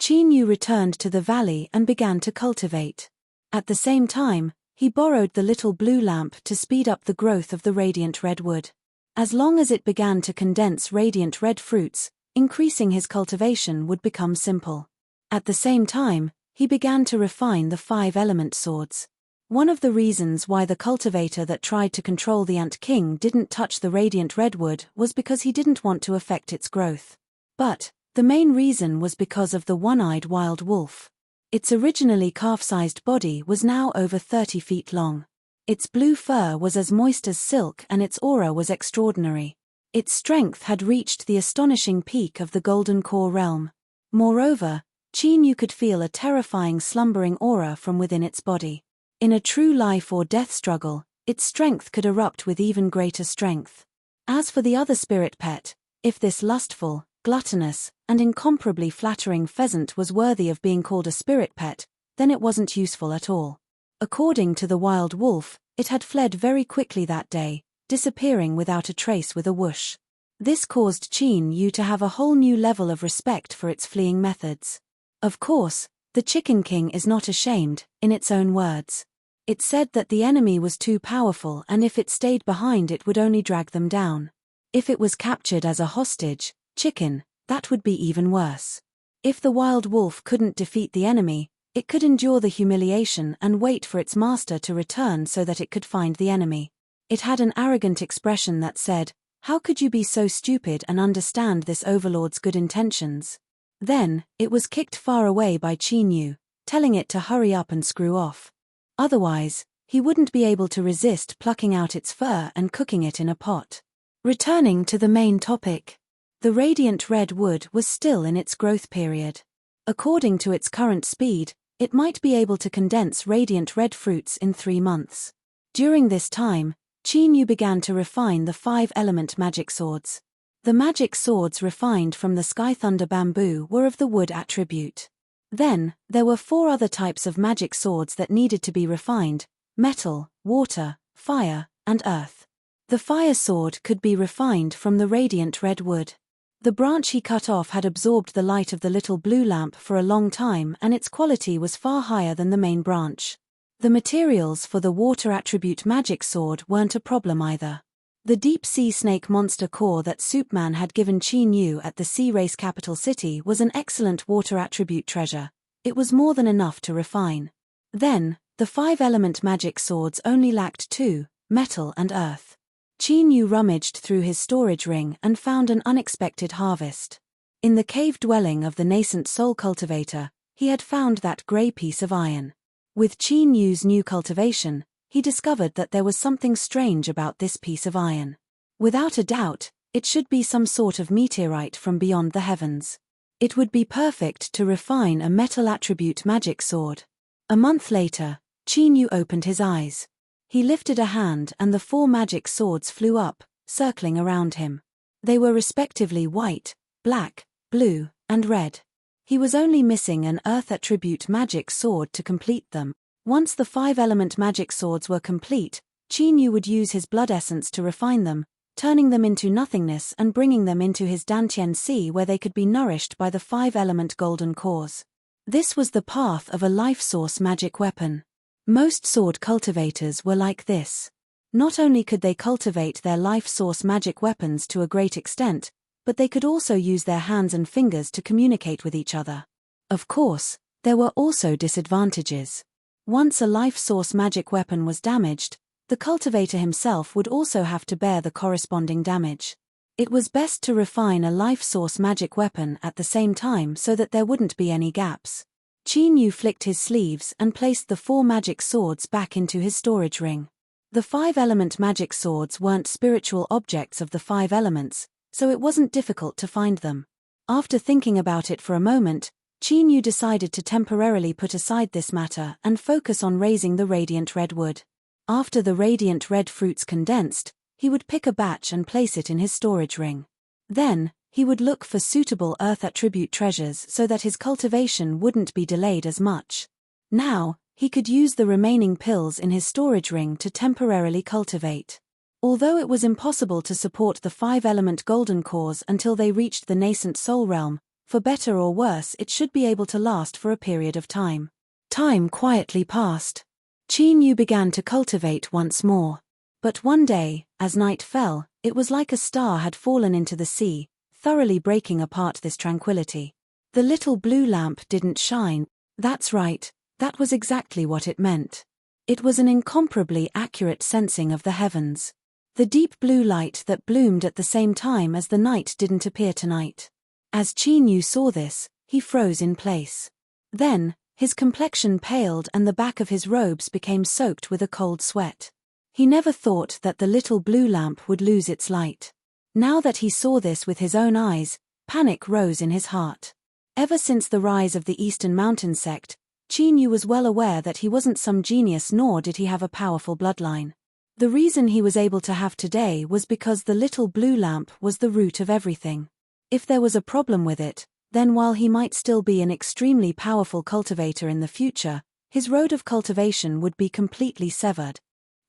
Qin Yu returned to the valley and began to cultivate. At the same time, he borrowed the little blue lamp to speed up the growth of the radiant red wood. As long as it began to condense radiant red fruits, increasing his cultivation would become simple. At the same time, he began to refine the 5-element swords. One of the reasons why the cultivator that tried to control the ant king didn't touch the radiant redwood was because he didn't want to affect its growth. But the main reason was because of the one-eyed wild wolf. Its originally calf-sized body was now over 30 feet long. Its blue fur was as moist as silk and its aura was extraordinary. Its strength had reached the astonishing peak of the Golden Core realm. Moreover, Qin Yu could feel a terrifying slumbering aura from within its body. In a true life or death struggle, its strength could erupt with even greater strength. As for the other spirit pet, if this lustful, gluttonous, and incomparably flattering pheasant was worthy of being called a spirit pet, then it wasn't useful at all. According to the wild wolf, it had fled very quickly that day, disappearing without a trace with a whoosh. This caused Qin Yu to have a whole new level of respect for its fleeing methods. Of course, the Chicken King is not ashamed, in its own words. It said that the enemy was too powerful and if it stayed behind it would only drag them down. If it was captured as a hostage, chicken, that would be even worse. If the wild wolf couldn't defeat the enemy, it could endure the humiliation and wait for its master to return so that it could find the enemy. It had an arrogant expression that said, "How could you be so stupid and understand this overlord's good intentions?" Then, it was kicked far away by Chinyu, telling it to hurry up and screw off. Otherwise, he wouldn't be able to resist plucking out its fur and cooking it in a pot. Returning to the main topic. The radiant red wood was still in its growth period. According to its current speed, it might be able to condense radiant red fruits in 3 months. During this time, Chinyu began to refine the 5-element magic swords. The magic swords refined from the Sky Thunder bamboo were of the wood attribute. Then, there were 4 other types of magic swords that needed to be refined: metal, water, fire, and earth. The fire sword could be refined from the radiant red wood. The branch he cut off had absorbed the light of the little blue lamp for a long time and its quality was far higher than the main branch. The materials for the water attribute magic sword weren't a problem either. The deep sea snake monster core that Superman had given Chinyu at the sea race capital city was an excellent water attribute treasure. It was more than enough to refine. Then, the 5-element magic swords only lacked 2, metal and earth. Chinyu rummaged through his storage ring and found an unexpected harvest. In the cave dwelling of the nascent soul cultivator, he had found that grey piece of iron. With Chinyu's new cultivation, he discovered that there was something strange about this piece of iron. Without a doubt, it should be some sort of meteorite from beyond the heavens. It would be perfect to refine a metal attribute magic sword. A month later, Chinyu opened his eyes. He lifted a hand and the 4 magic swords flew up, circling around him. They were respectively white, black, blue, and red. He was only missing an earth attribute magic sword to complete them. Once the 5-element magic swords were complete, Chinyu would use his blood essence to refine them, turning them into nothingness and bringing them into his Dantian Sea where they could be nourished by the 5-element golden cores. This was the path of a life source magic weapon. Most sword cultivators were like this. Not only could they cultivate their life source magic weapons to a great extent, but they could also use their hands and fingers to communicate with each other. Of course, there were also disadvantages. Once a life source magic weapon was damaged, the cultivator himself would also have to bear the corresponding damage. It was best to refine a life source magic weapon at the same time so that there wouldn't be any gaps. Chinyu flicked his sleeves and placed the 4 magic swords back into his storage ring. The 5-element magic swords weren't spiritual objects of the 5 elements, so it wasn't difficult to find them. After thinking about it for a moment, Chinyu decided to temporarily put aside this matter and focus on raising the radiant red wood. After the radiant red fruits condensed, he would pick a batch and place it in his storage ring. Then, he would look for suitable earth attribute treasures so that his cultivation wouldn't be delayed as much. Now, he could use the remaining pills in his storage ring to temporarily cultivate. Although it was impossible to support the 5-element golden cores until they reached the nascent soul realm, for better or worse it should be able to last for a period of time. Time quietly passed. Chinyu began to cultivate once more. But one day, as night fell, it was like a star had fallen into the sea, thoroughly breaking apart this tranquility. The little blue lamp didn't shine. That's right, that was exactly what it meant. It was an incomparably accurate sensing of the heavens. The deep blue light that bloomed at the same time as the night didn't appear tonight. As Chinyu saw this, he froze in place. Then, his complexion paled and the back of his robes became soaked with a cold sweat. He never thought that the little blue lamp would lose its light. Now that he saw this with his own eyes, panic rose in his heart. Ever since the rise of the Eastern Mountain sect, Chinyu was well aware that he wasn't some genius nor did he have a powerful bloodline. The reason he was able to have today was because the little blue lamp was the root of everything. If there was a problem with it, then while he might still be an extremely powerful cultivator in the future, his road of cultivation would be completely severed.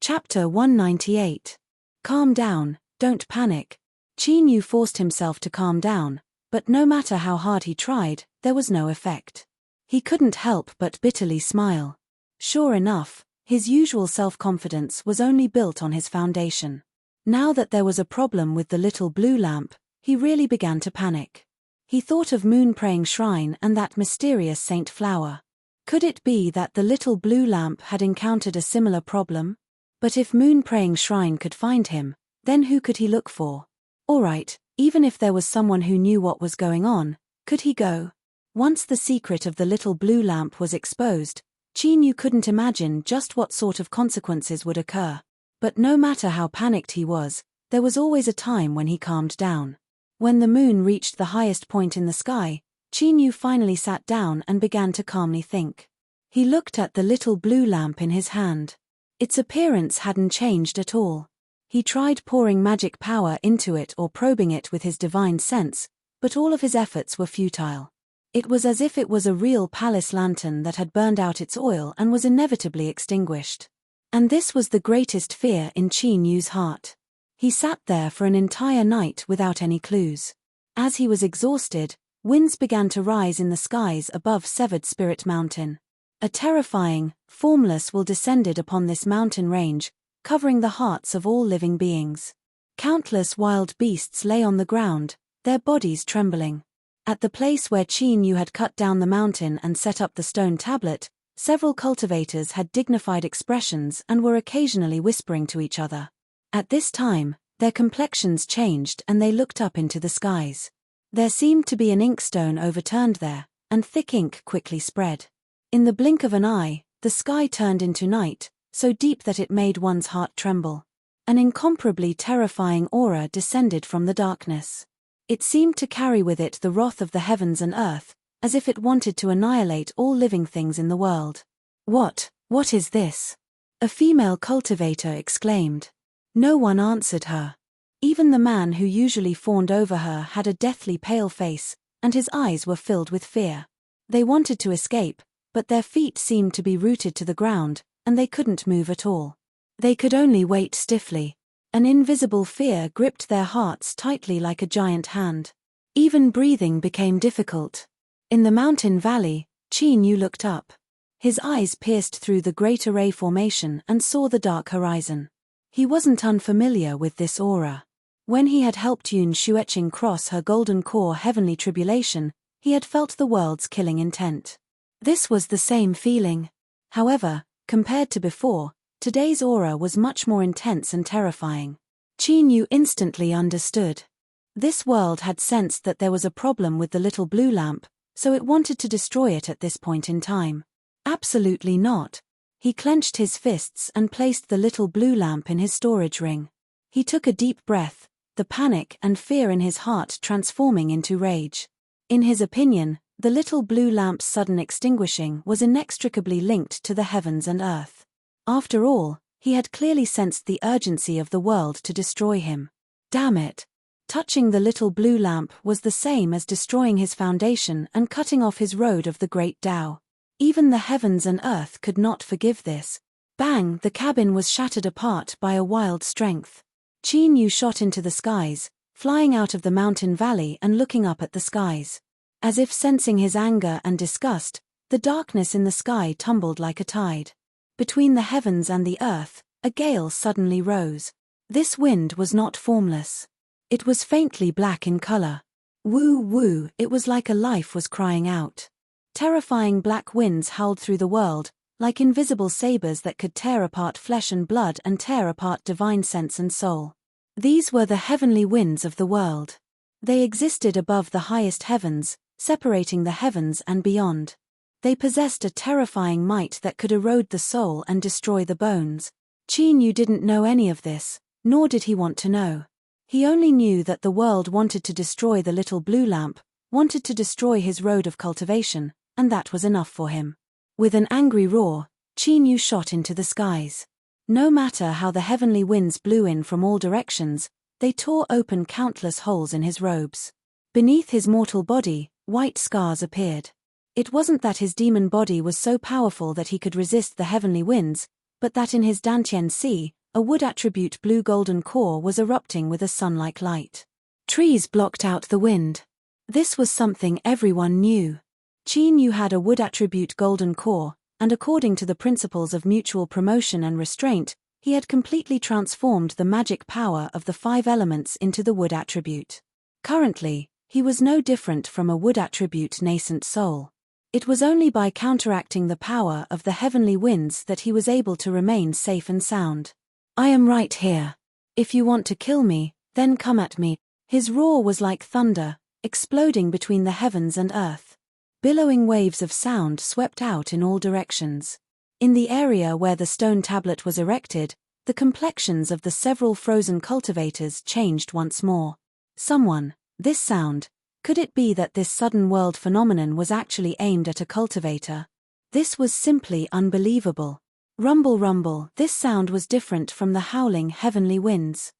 Chapter 198. Calm down, don't panic. Chinyu forced himself to calm down, but no matter how hard he tried, there was no effect. He couldn't help but bitterly smile. Sure enough, His usual self-confidence was only built on his foundation. Now that there was a problem with the little blue lamp, he really began to panic. He thought of Moon Praying Shrine and that mysterious saint flower. Could it be that the little blue lamp had encountered a similar problem? But if Moon Praying Shrine could find him, then who could he look for? Alright, even if there was someone who knew what was going on, could he go? Once the secret of the little blue lamp was exposed, Chinyu couldn't imagine just what sort of consequences would occur. But no matter how panicked he was, there was always a time when he calmed down. When the moon reached the highest point in the sky, Chinyu finally sat down and began to calmly think. He looked at the little blue lamp in his hand. Its appearance hadn't changed at all. He tried pouring magic power into it or probing it with his divine sense, but all of his efforts were futile. It was as if it was a real palace lantern that had burned out its oil and was inevitably extinguished. And this was the greatest fear in Chinyu's heart. He sat there for an entire night without any clues. As he was exhausted, winds began to rise in the skies above Severed Spirit Mountain. A terrifying, formless will descended upon this mountain range, covering the hearts of all living beings. Countless wild beasts lay on the ground, their bodies trembling. At the place where Chinyu had cut down the mountain and set up the stone tablet, several cultivators had dignified expressions and were occasionally whispering to each other. At this time, their complexions changed and they looked up into the skies. There seemed to be an inkstone overturned there, and thick ink quickly spread. In the blink of an eye, the sky turned into night, so deep that it made one's heart tremble. An incomparably terrifying aura descended from the darkness. It seemed to carry with it the wrath of the heavens and earth, as if it wanted to annihilate all living things in the world. What is this?" a female cultivator exclaimed. No one answered her. Even the man who usually fawned over her had a deathly pale face, and his eyes were filled with fear. They wanted to escape, but their feet seemed to be rooted to the ground, and they couldn't move at all. They could only wait stiffly. An invisible fear gripped their hearts tightly like a giant hand. Even breathing became difficult. In the mountain valley, Chinyu looked up. His eyes pierced through the Great Array Formation and saw the dark horizon. He wasn't unfamiliar with this aura. When he had helped Yun Xueqing cross her golden core heavenly tribulation, he had felt the world's killing intent. This was the same feeling. However, compared to before, today's aura was much more intense and terrifying. Chinyu instantly understood. This world had sensed that there was a problem with the little blue lamp, so it wanted to destroy it at this point in time. Absolutely not. He clenched his fists and placed the little blue lamp in his storage ring. He took a deep breath, the panic and fear in his heart transforming into rage. In his opinion, the little blue lamp's sudden extinguishing was inextricably linked to the heavens and earth. After all, he had clearly sensed the urgency of the world to destroy him. Damn it! Touching the little blue lamp was the same as destroying his foundation and cutting off his road of the great Tao. Even the heavens and earth could not forgive this. Bang! The cabin was shattered apart by a wild strength. Chinyu shot into the skies, flying out of the mountain valley and looking up at the skies. As if sensing his anger and disgust, the darkness in the sky tumbled like a tide. Between the heavens and the earth, a gale suddenly rose. This wind was not formless. It was faintly black in color. Woo woo, it was like a life was crying out. Terrifying black winds howled through the world, like invisible sabers that could tear apart flesh and blood and tear apart divine sense and soul. These were the heavenly winds of the world. They existed above the highest heavens, separating the heavens and beyond. They possessed a terrifying might that could erode the soul and destroy the bones. Chinyu didn't know any of this, nor did he want to know. He only knew that the world wanted to destroy the little blue lamp, wanted to destroy his road of cultivation, and that was enough for him. With an angry roar, Chinyu shot into the skies. No matter how the heavenly winds blew in from all directions, they tore open countless holes in his robes. Beneath his mortal body, white scars appeared. It wasn't that his demon body was so powerful that he could resist the heavenly winds, but that in his Dantian Sea, a wood attribute blue golden core was erupting with a sun-like light. Trees blocked out the wind. This was something everyone knew. Chinyu had a wood attribute golden core, and according to the principles of mutual promotion and restraint, he had completely transformed the magic power of the 5 elements into the wood attribute. Currently, he was no different from a wood attribute nascent soul. It was only by counteracting the power of the heavenly winds that he was able to remain safe and sound. "I am right here. If you want to kill me, then come at me." His roar was like thunder, exploding between the heavens and earth. Billowing waves of sound swept out in all directions. In the area where the stone tablet was erected, the complexions of the several frozen cultivators changed once more. This sound, could it be that this sudden world phenomenon was actually aimed at a cultivator? This was simply unbelievable. Rumble, rumble, this sound was different from the howling heavenly winds.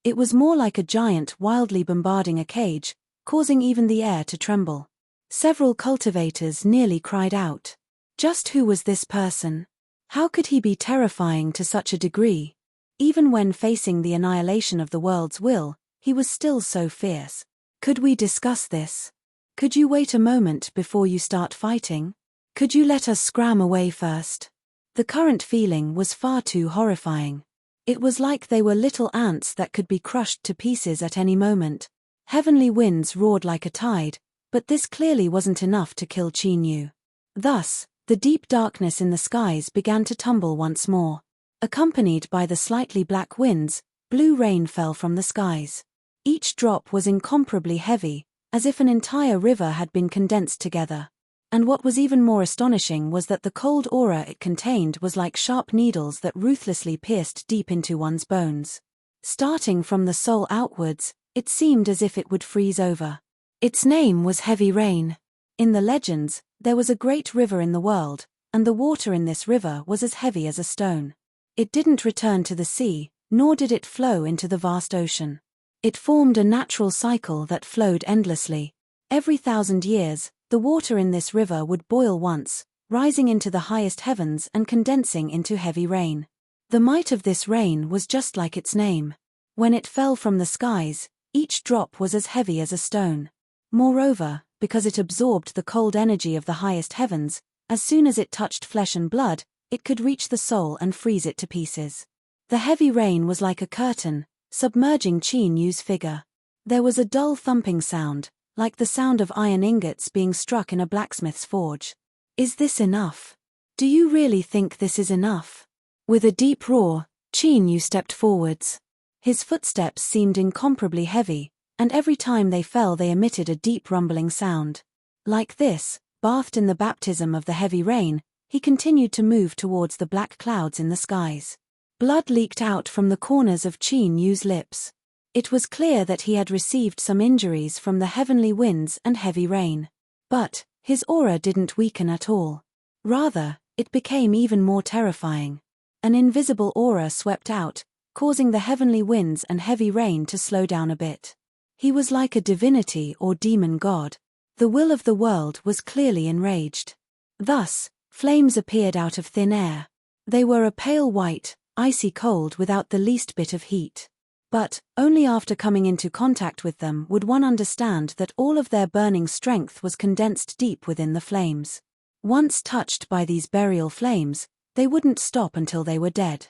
It was more like a giant wildly bombarding a cage, causing even the air to tremble. Several cultivators nearly cried out. Just who was this person? How could he be terrifying to such a degree? Even when facing the annihilation of the world's will, he was still so fierce. Could we discuss this? Could you wait a moment before you start fighting? Could you let us scram away first? The current feeling was far too horrifying. It was like they were little ants that could be crushed to pieces at any moment. Heavenly winds roared like a tide, but this clearly wasn't enough to kill Chi-Nu. Thus, the deep darkness in the skies began to tumble once more. Accompanied by the slightly black winds, blue rain fell from the skies. Each drop was incomparably heavy, as if an entire river had been condensed together. And what was even more astonishing was that the cold aura it contained was like sharp needles that ruthlessly pierced deep into one's bones. Starting from the soul outwards, it seemed as if it would freeze over. Its name was Heavy Rain. In the legends, there was a great river in the world, and the water in this river was as heavy as a stone. It didn't return to the sea, nor did it flow into the vast ocean. It formed a natural cycle that flowed endlessly. Every 1,000 years, the water in this river would boil once, rising into the highest heavens and condensing into heavy rain. The might of this rain was just like its name. When it fell from the skies, each drop was as heavy as a stone. Moreover, because it absorbed the cold energy of the highest heavens, as soon as it touched flesh and blood, it could reach the soul and freeze it to pieces. The heavy rain was like a curtain, submerging Chi-Nu's figure. There was a dull thumping sound, like the sound of iron ingots being struck in a blacksmith's forge. Is this enough? Do you really think this is enough? With a deep roar, Chi-Nu stepped forwards. His footsteps seemed incomparably heavy, and every time they fell they emitted a deep rumbling sound. Like this, bathed in the baptism of the heavy rain, he continued to move towards the black clouds in the skies. Blood leaked out from the corners of Chi-Nu's lips. It was clear that he had received some injuries from the heavenly winds and heavy rain. But his aura didn't weaken at all. Rather, it became even more terrifying. An invisible aura swept out, causing the heavenly winds and heavy rain to slow down a bit. He was like a divinity or demon god. The will of the world was clearly enraged. Thus, flames appeared out of thin air. They were a pale white, icy cold without the least bit of heat. But, only after coming into contact with them would one understand that all of their burning strength was condensed deep within the flames. Once touched by these burial flames, they wouldn't stop until they were dead.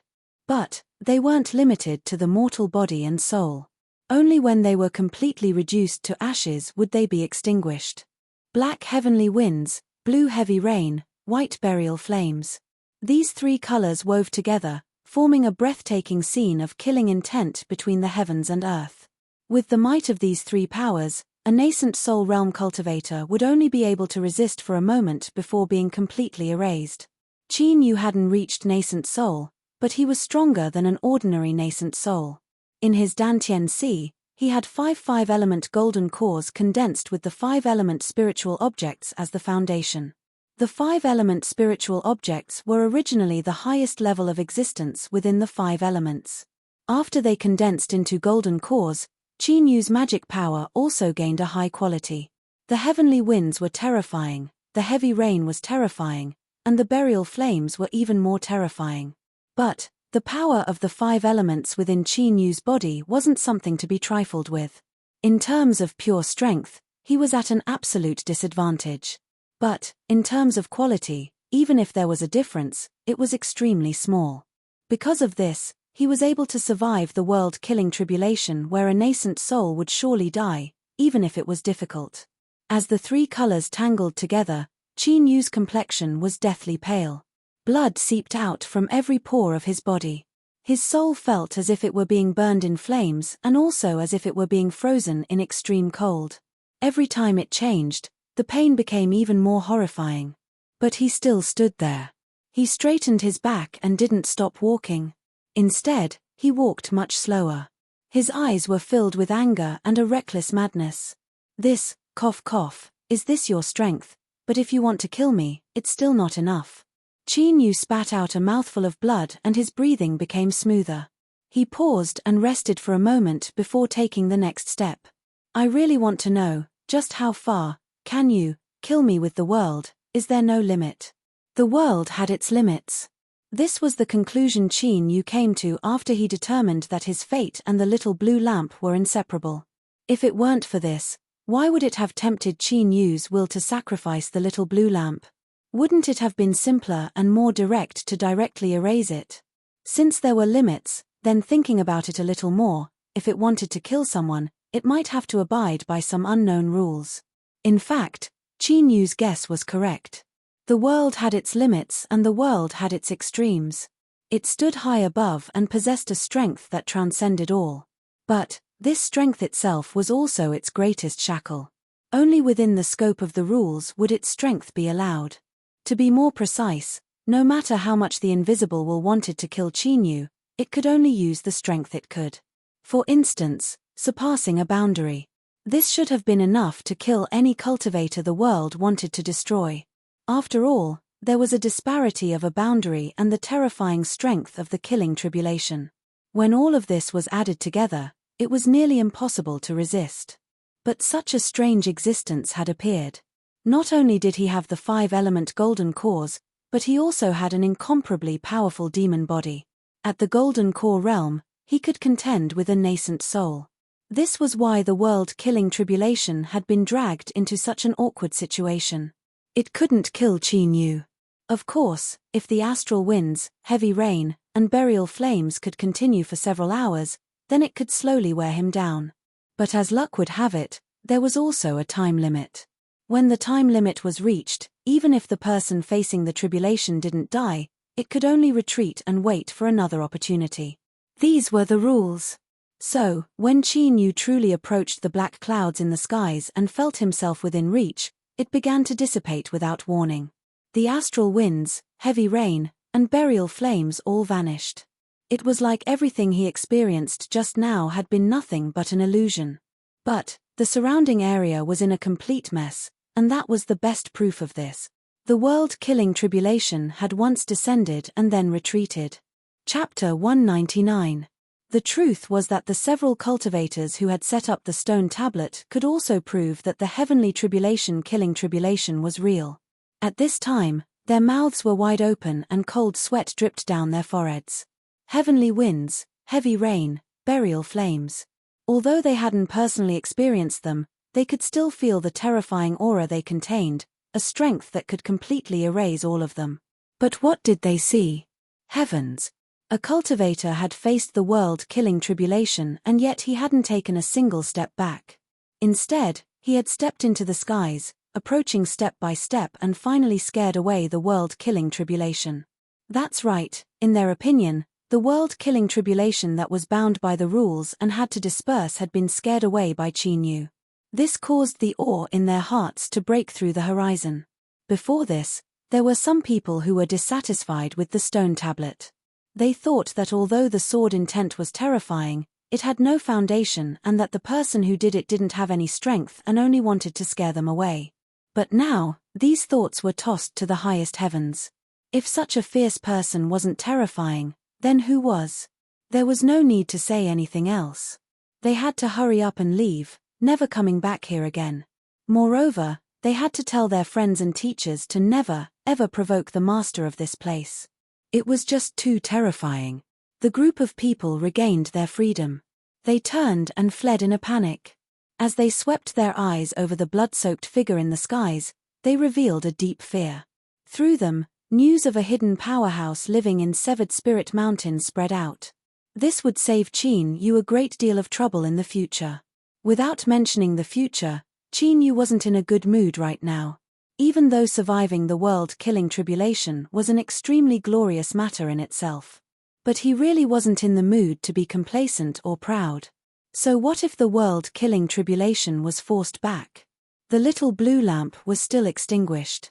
But, they weren't limited to the mortal body and soul. Only when they were completely reduced to ashes would they be extinguished. Black heavenly winds, blue heavy rain, white burial flames. These 3 colors wove together, forming a breathtaking scene of killing intent between the heavens and earth. With the might of these 3 powers, a nascent soul realm cultivator would only be able to resist for a moment before being completely erased. Chi-Nu hadn't reached nascent soul, but he was stronger than an ordinary nascent soul. In his Dantian Si, he had 5 5-element golden cores condensed with the 5-element spiritual objects as the foundation. The 5-element spiritual objects were originally the highest level of existence within the 5 elements. After they condensed into golden cores, Chi-Nu's magic power also gained a high quality. The heavenly winds were terrifying, the heavy rain was terrifying, and the burial flames were even more terrifying. But, the power of the 5 elements within Chi-Nu's body wasn't something to be trifled with. In terms of pure strength, he was at an absolute disadvantage. But, in terms of quality, even if there was a difference, it was extremely small. Because of this, he was able to survive the world-killing tribulation where a nascent soul would surely die, even if it was difficult. As the three colors tangled together, Qin Yu's complexion was deathly pale. Blood seeped out from every pore of his body. His soul felt as if it were being burned in flames and also as if it were being frozen in extreme cold. Every time it changed, the pain became even more horrifying. But he still stood there. He straightened his back and didn't stop walking. Instead, he walked much slower. His eyes were filled with anger and a reckless madness. This, cough cough, is this your strength? But if you want to kill me, it's still not enough. Qin Yu spat out a mouthful of blood and his breathing became smoother. He paused and rested for a moment before taking the next step. I really want to know, just how far can you kill me with the world? Is there no limit? The world had its limits. This was the conclusion Qin Yu came to after he determined that his fate and the little blue lamp were inseparable. If it weren't for this, why would it have tempted Qin Yu's will to sacrifice the little blue lamp? Wouldn't it have been simpler and more direct to directly erase it? Since there were limits, then thinking about it a little more, if it wanted to kill someone, it might have to abide by some unknown rules. In fact, Qin Yu's guess was correct. The world had its limits and the world had its extremes. It stood high above and possessed a strength that transcended all. But this strength itself was also its greatest shackle. Only within the scope of the rules would its strength be allowed. To be more precise, no matter how much the invisible will wanted to kill Qin Yu, it could only use the strength it could. For instance, surpassing a boundary. This should have been enough to kill any cultivator the world wanted to destroy. After all, there was a disparity of a boundary and the terrifying strength of the killing tribulation. When all of this was added together, it was nearly impossible to resist. But such a strange existence had appeared. Not only did he have the 5-element golden cores, but he also had an incomparably powerful demon body. At the golden core realm, he could contend with a nascent soul. This was why the world-killing tribulation had been dragged into such an awkward situation. It couldn't kill Qin Yu. Of course, if the astral winds, heavy rain, and burial flames could continue for several hours, then it could slowly wear him down. But as luck would have it, there was also a time limit. When the time limit was reached, even if the person facing the tribulation didn't die, it could only retreat and wait for another opportunity. These were the rules. So, when Qin Yu truly approached the black clouds in the skies and felt himself within reach, it began to dissipate without warning. The astral winds, heavy rain, and burial flames all vanished. It was like everything he experienced just now had been nothing but an illusion. But the surrounding area was in a complete mess, and that was the best proof of this. The world-killing tribulation had once descended and then retreated. Chapter 199. The truth was that the several cultivators who had set up the stone tablet could also prove that the heavenly tribulation-killing tribulation was real. At this time, their mouths were wide open and cold sweat dripped down their foreheads. Heavenly winds, heavy rain, burial flames. Although they hadn't personally experienced them, they could still feel the terrifying aura they contained, a strength that could completely erase all of them. But what did they see? Heavens! A cultivator had faced the world-killing tribulation and yet he hadn't taken a single step back. Instead, he had stepped into the skies, approaching step by step and finally scared away the world-killing tribulation. That's right, in their opinion, the world-killing tribulation that was bound by the rules and had to disperse had been scared away by Qin Yu. This caused the awe in their hearts to break through the horizon. Before this, there were some people who were dissatisfied with the stone tablet. They thought that although the sword intent was terrifying, it had no foundation and that the person who did it didn't have any strength and only wanted to scare them away. But now, these thoughts were tossed to the highest heavens. If such a fierce person wasn't terrifying, then who was? There was no need to say anything else. They had to hurry up and leave, never coming back here again. Moreover, they had to tell their friends and teachers to never, ever provoke the master of this place. It was just too terrifying. The group of people regained their freedom. They turned and fled in a panic. As they swept their eyes over the blood-soaked figure in the skies, they revealed a deep fear. Through them, News of a hidden powerhouse living in Severed Spirit Mountains spread out. This would save Qin Yu a great deal of trouble in the future. Without mentioning the future, Qin Yu wasn't in a good mood right now. Even though surviving the world-killing tribulation was an extremely glorious matter in itself. But he really wasn't in the mood to be complacent or proud. So what if the world-killing tribulation was forced back? The little blue lamp was still extinguished.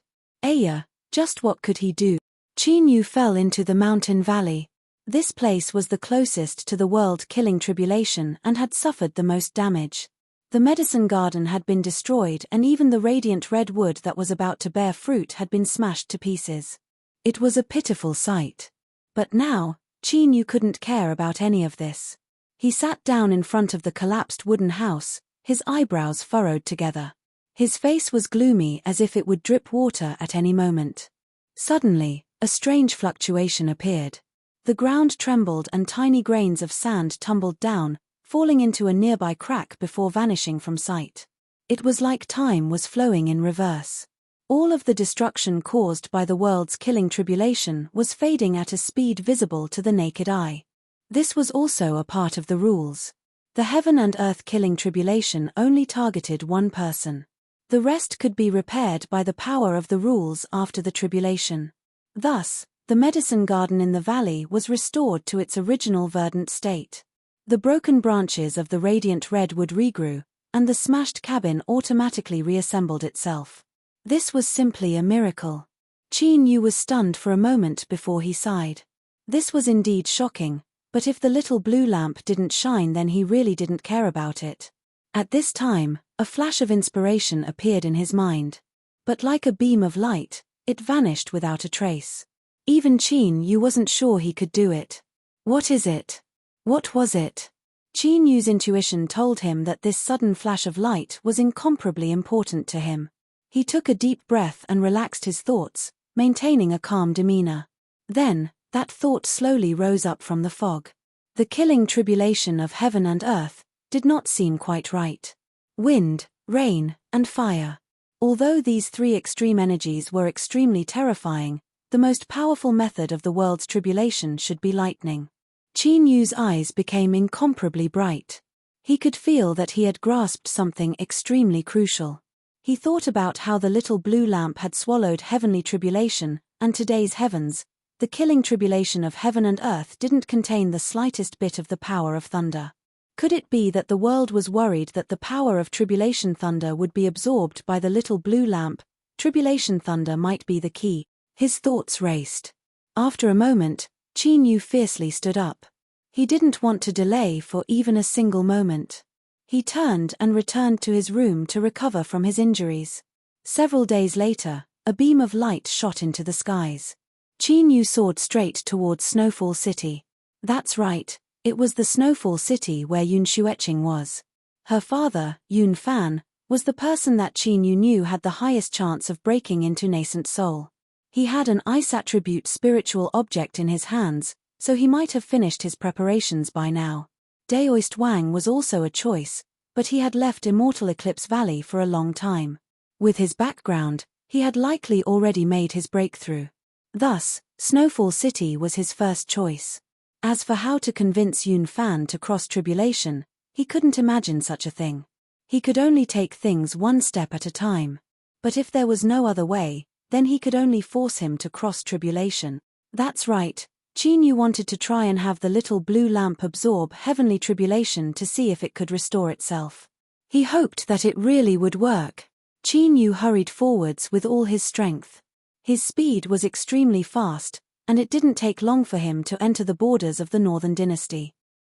Just what could he do? Qin Yu fell into the mountain valley. This place was the closest to the world-killing tribulation and had suffered the most damage. The medicine garden had been destroyed and even the radiant red wood that was about to bear fruit had been smashed to pieces. It was a pitiful sight. But now, Qin Yu couldn't care about any of this. He sat down in front of the collapsed wooden house, his eyebrows furrowed together. His face was gloomy as if it would drip water at any moment. Suddenly, a strange fluctuation appeared. The ground trembled and tiny grains of sand tumbled down, falling into a nearby crack before vanishing from sight. It was like time was flowing in reverse. All of the destruction caused by the world's killing tribulation was fading at a speed visible to the naked eye. This was also a part of the rules. The heaven and earth killing tribulation only targeted one person. The rest could be repaired by the power of the rules after the tribulation. Thus, the medicine garden in the valley was restored to its original verdant state. The broken branches of the radiant redwood regrew, and the smashed cabin automatically reassembled itself. This was simply a miracle. Qin Yu was stunned for a moment before he sighed. This was indeed shocking, but if the little blue lamp didn't shine then he really didn't care about it. At this time, a flash of inspiration appeared in his mind. But like a beam of light, it vanished without a trace. Even Qin Yu wasn't sure he could do it. What is it? What was it? Qin Yu's intuition told him that this sudden flash of light was incomparably important to him. He took a deep breath and relaxed his thoughts, maintaining a calm demeanor. Then, that thought slowly rose up from the fog. The killing tribulation of heaven and earth did not seem quite right. Wind, rain, and fire. Although these three extreme energies were extremely terrifying, the most powerful method of the world's tribulation should be lightning. Qin Yu's eyes became incomparably bright. He could feel that he had grasped something extremely crucial. He thought about how the little blue lamp had swallowed heavenly tribulation, and today's heavens, the killing tribulation of heaven and earth, didn't contain the slightest bit of the power of thunder. Could it be that the world was worried that the power of tribulation thunder would be absorbed by the little blue lamp? Tribulation thunder might be the key. His thoughts raced. After a moment, Qin Yu fiercely stood up. He didn't want to delay for even a single moment. He turned and returned to his room to recover from his injuries. Several days later, a beam of light shot into the skies. Qin Yu soared straight towards Snowfall City. That's right. It was the Snowfall City where Yun Xueqing was. Her father, Yun Fan, was the person that Qin Yu knew had the highest chance of breaking into nascent soul. He had an ice attribute spiritual object in his hands, so he might have finished his preparations by now. Daoist Wang was also a choice, but he had left Immortal Eclipse Valley for a long time. With his background, he had likely already made his breakthrough. Thus, Snowfall City was his first choice. As for how to convince Yun Fan to cross tribulation, he couldn't imagine such a thing. He could only take things one step at a time. But if there was no other way, then he could only force him to cross tribulation. That's right, Qin Yu wanted to try and have the little blue lamp absorb heavenly tribulation to see if it could restore itself. He hoped that it really would work. Qin Yu hurried forwards with all his strength. His speed was extremely fast, and it didn't take long for him to enter the borders of the Northern Dynasty.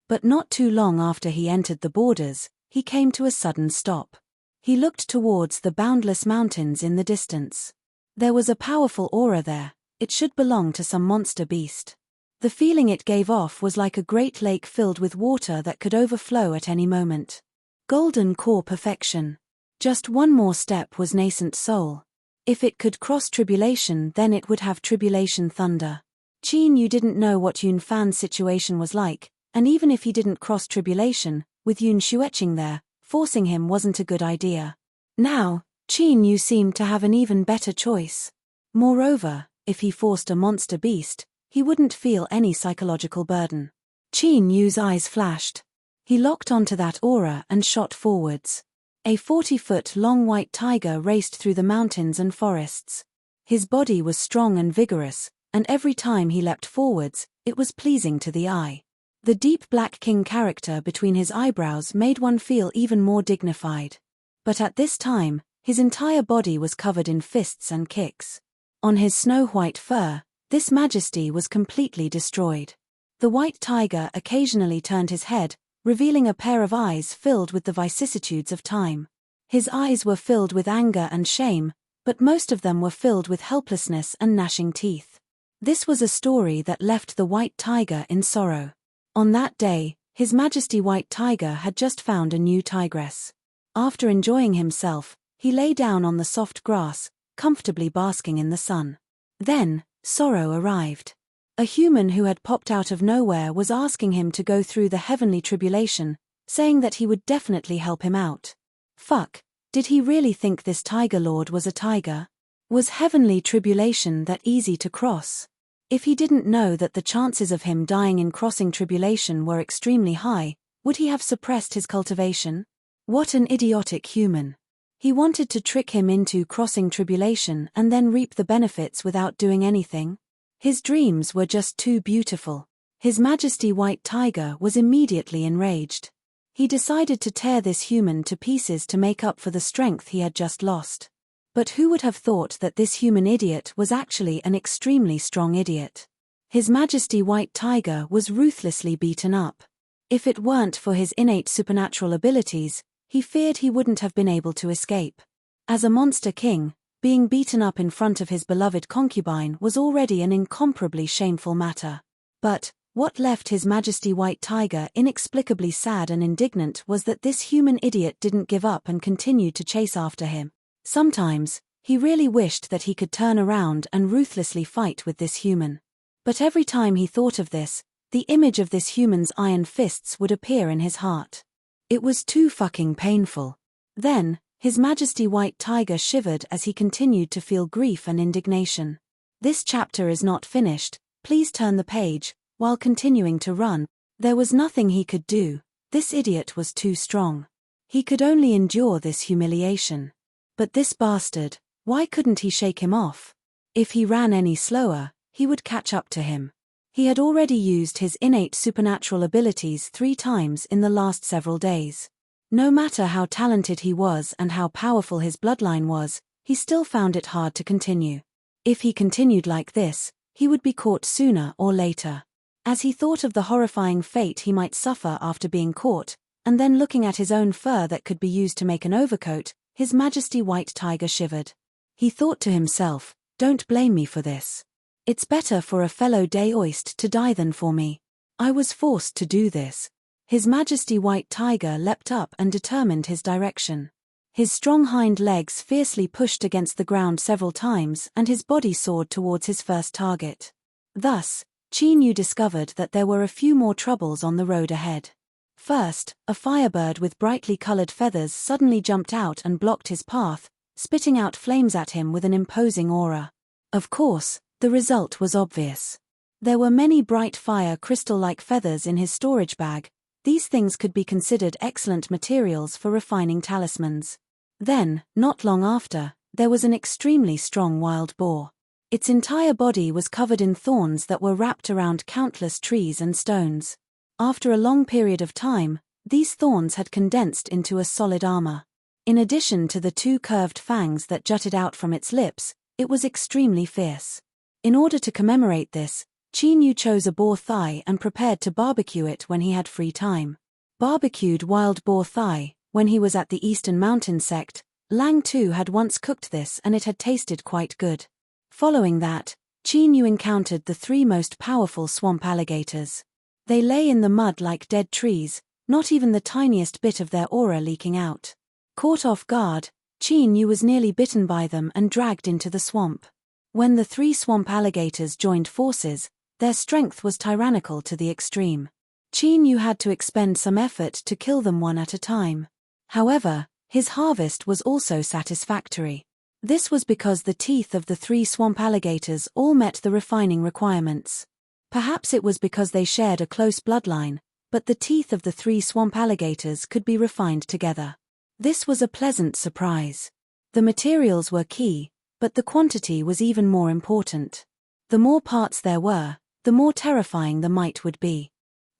But not too long after he entered the borders, he came to a sudden stop. He looked towards the boundless mountains in the distance. There was a powerful aura there. It should belong to some monster beast. The feeling it gave off was like a great lake filled with water that could overflow at any moment. Golden core perfection. Just one more step was nascent soul. If it could cross tribulation, then it would have tribulation thunder. Qin Yu didn't know what Yun Fan's situation was like, and even if he didn't cross tribulation, with Yun Xueqing there, forcing him wasn't a good idea. Now, Qin Yu seemed to have an even better choice. Moreover, if he forced a monster beast, he wouldn't feel any psychological burden. Qin Yu's eyes flashed. He locked onto that aura and shot forwards. A 40-foot-long white tiger raced through the mountains and forests. His body was strong and vigorous, and every time he leapt forwards, it was pleasing to the eye. The deep black king character between his eyebrows made one feel even more dignified. But at this time, his entire body was covered in fists and kicks. On his snow-white fur, this majesty was completely destroyed. The white tiger occasionally turned his head, revealing a pair of eyes filled with the vicissitudes of time. His eyes were filled with anger and shame, but most of them were filled with helplessness and gnashing teeth. This was a story that left the white tiger in sorrow. On that day, His Majesty White Tiger had just found a new tigress. After enjoying himself, he lay down on the soft grass, comfortably basking in the sun. Then, sorrow arrived. A human who had popped out of nowhere was asking him to go through the heavenly tribulation, saying that he would definitely help him out. Fuck, did he really think this Tiger Lord was a tiger? Was heavenly tribulation that easy to cross? If he didn't know that the chances of him dying in crossing tribulation were extremely high, would he have suppressed his cultivation? What an idiotic human. He wanted to trick him into crossing tribulation and then reap the benefits without doing anything. His dreams were just too beautiful. His Majesty White Tiger was immediately enraged. He decided to tear this human to pieces to make up for the strength he had just lost. But who would have thought that this human idiot was actually an extremely strong idiot? His Majesty White Tiger was ruthlessly beaten up. If it weren't for his innate supernatural abilities, he feared he wouldn't have been able to escape. As a monster king, being beaten up in front of his beloved concubine was already an incomparably shameful matter. But what left His Majesty White Tiger inexplicably sad and indignant was that this human idiot didn't give up and continued to chase after him. Sometimes, he really wished that he could turn around and ruthlessly fight with this human. But every time he thought of this, the image of this human's iron fists would appear in his heart. It was too fucking painful. Then, His Majesty White Tiger shivered as he continued to feel grief and indignation. This chapter is not finished, please turn the page. While continuing to run, there was nothing he could do, this idiot was too strong. He could only endure this humiliation. But this bastard, why couldn't he shake him off? If he ran any slower, he would catch up to him. He had already used his innate supernatural abilities 3 times in the last several days. No matter how talented he was and how powerful his bloodline was, he still found it hard to continue. If he continued like this, he would be caught sooner or later. As he thought of the horrifying fate he might suffer after being caught, and then looking at his own fur that could be used to make an overcoat, His Majesty White Tiger shivered. He thought to himself, don't blame me for this. It's better for a fellow Daoist to die than for me. I was forced to do this. His Majesty White Tiger leapt up and determined his direction. His strong hind legs fiercely pushed against the ground several times and his body soared towards his first target. Thus, Qin Yu discovered that there were a few more troubles on the road ahead. First, a firebird with brightly colored feathers suddenly jumped out and blocked his path, spitting out flames at him with an imposing aura. Of course, the result was obvious. There were many bright fire crystal-like feathers in his storage bag. These things could be considered excellent materials for refining talismans. Then, not long after, there was an extremely strong wild boar. Its entire body was covered in thorns that were wrapped around countless trees and stones. After a long period of time, these thorns had condensed into a solid armor. In addition to the 2 curved fangs that jutted out from its lips, it was extremely fierce. In order to commemorate this, Qin Yu chose a boar thigh and prepared to barbecue it when he had free time. Barbecued wild boar thigh, when he was at the Eastern Mountain sect, Lang Tu had once cooked this and it had tasted quite good. Following that, Qin Yu encountered the 3 most powerful swamp alligators. They lay in the mud like dead trees, not even the tiniest bit of their aura leaking out. Caught off guard, Qin Yu was nearly bitten by them and dragged into the swamp. When the 3 swamp alligators joined forces, their strength was tyrannical to the extreme. Qin Yu had to expend some effort to kill them one at a time. However, his harvest was also satisfactory. This was because the teeth of the 3 swamp alligators all met the refining requirements. Perhaps it was because they shared a close bloodline, but the teeth of the 3 swamp alligators could be refined together. This was a pleasant surprise. The materials were key, but the quantity was even more important. The more parts there were, the more terrifying the might would be.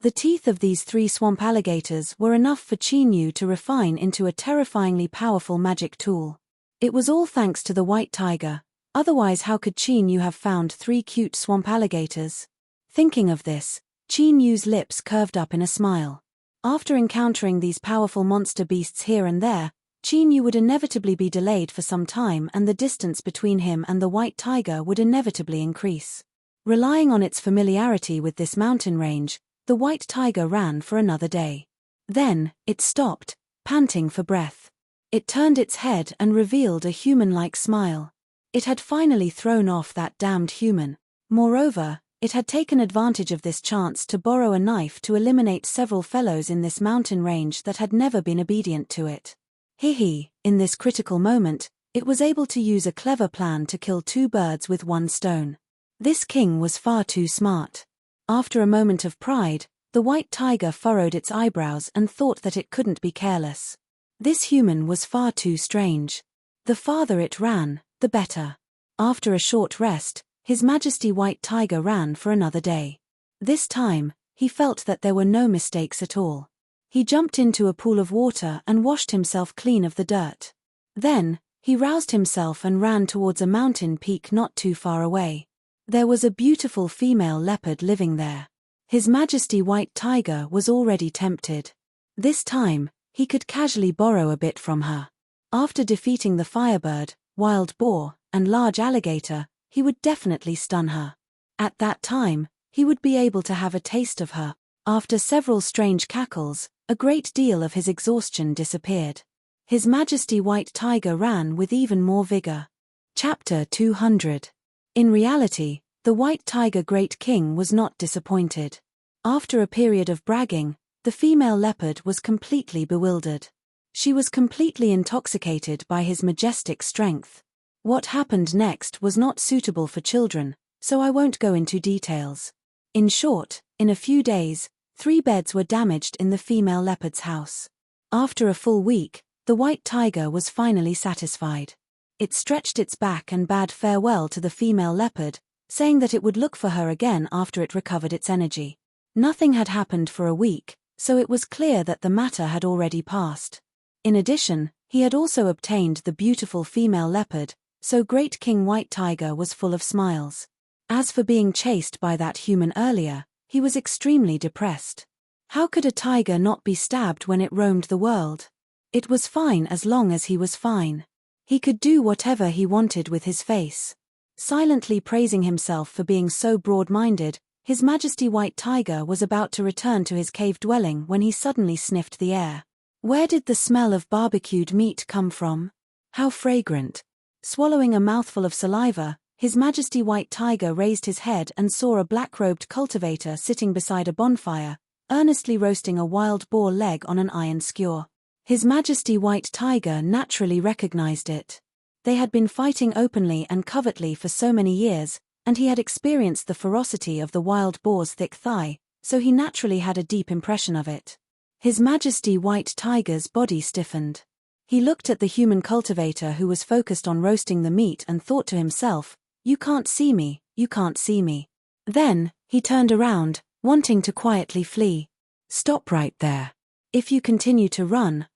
The teeth of these 3 swamp alligators were enough for Chinyu to refine into a terrifyingly powerful magic tool. It was all thanks to the white tiger, otherwise how could Chinyu have found 3 cute swamp alligators? Thinking of this, Chinyu's lips curved up in a smile. After encountering these powerful monster beasts here and there, Chinyu would inevitably be delayed for some time and the distance between him and the white tiger would inevitably increase. Relying on its familiarity with this mountain range, the white tiger ran for another day. Then, it stopped, panting for breath. It turned its head and revealed a human-like smile. It had finally thrown off that damned human. Moreover, it had taken advantage of this chance to borrow a knife to eliminate several fellows in this mountain range that had never been obedient to it. In this critical moment, it was able to use a clever plan to kill 2 birds with 1 stone. This king was far too smart. After a moment of pride, the white tiger furrowed its eyebrows and thought that it couldn't be careless. This human was far too strange. The farther it ran, the better. After a short rest, His Majesty White Tiger ran for another day. This time, he felt that there were no mistakes at all. He jumped into a pool of water and washed himself clean of the dirt. Then, he roused himself and ran towards a mountain peak not too far away. There was a beautiful female leopard living there. His Majesty White Tiger was already tempted. This time, he could casually borrow a bit from her. After defeating the firebird, wild boar, and large alligator, he would definitely stun her. At that time, he would be able to have a taste of her. After several strange cackles, a great deal of his exhaustion disappeared. His Majesty White Tiger ran with even more vigor. Chapter 200. In reality, the White Tiger Great King was not disappointed. After a period of bragging, the female leopard was completely bewildered. She was completely intoxicated by his majestic strength. What happened next was not suitable for children, so I won't go into details. In short, in a few days, 3 beds were damaged in the female leopard's house. After a full week, the white tiger was finally satisfied. It stretched its back and bade farewell to the female leopard, saying that it would look for her again after it recovered its energy. Nothing had happened for a week, so it was clear that the matter had already passed. In addition, he had also obtained the beautiful female leopard, so Great King White Tiger was full of smiles. As for being chased by that human earlier, he was extremely depressed. How could a tiger not be stabbed when it roamed the world? It was fine as long as he was fine. He could do whatever he wanted with his face. Silently praising himself for being so broad-minded, His Majesty White Tiger was about to return to his cave dwelling when he suddenly sniffed the air. Where did the smell of barbecued meat come from? How fragrant. Swallowing a mouthful of saliva, His Majesty White Tiger raised his head and saw a black-robed cultivator sitting beside a bonfire, earnestly roasting a wild boar leg on an iron skewer. His Majesty White Tiger naturally recognized it. They had been fighting openly and covertly for so many years, and he had experienced the ferocity of the wild boar's thick thigh, so he naturally had a deep impression of it. His Majesty White Tiger's body stiffened. He looked at the human cultivator who was focused on roasting the meat and thought to himself, "You can't see me, you can't see me." Then, he turned around, wanting to quietly flee. "Stop right there. If you continue to run,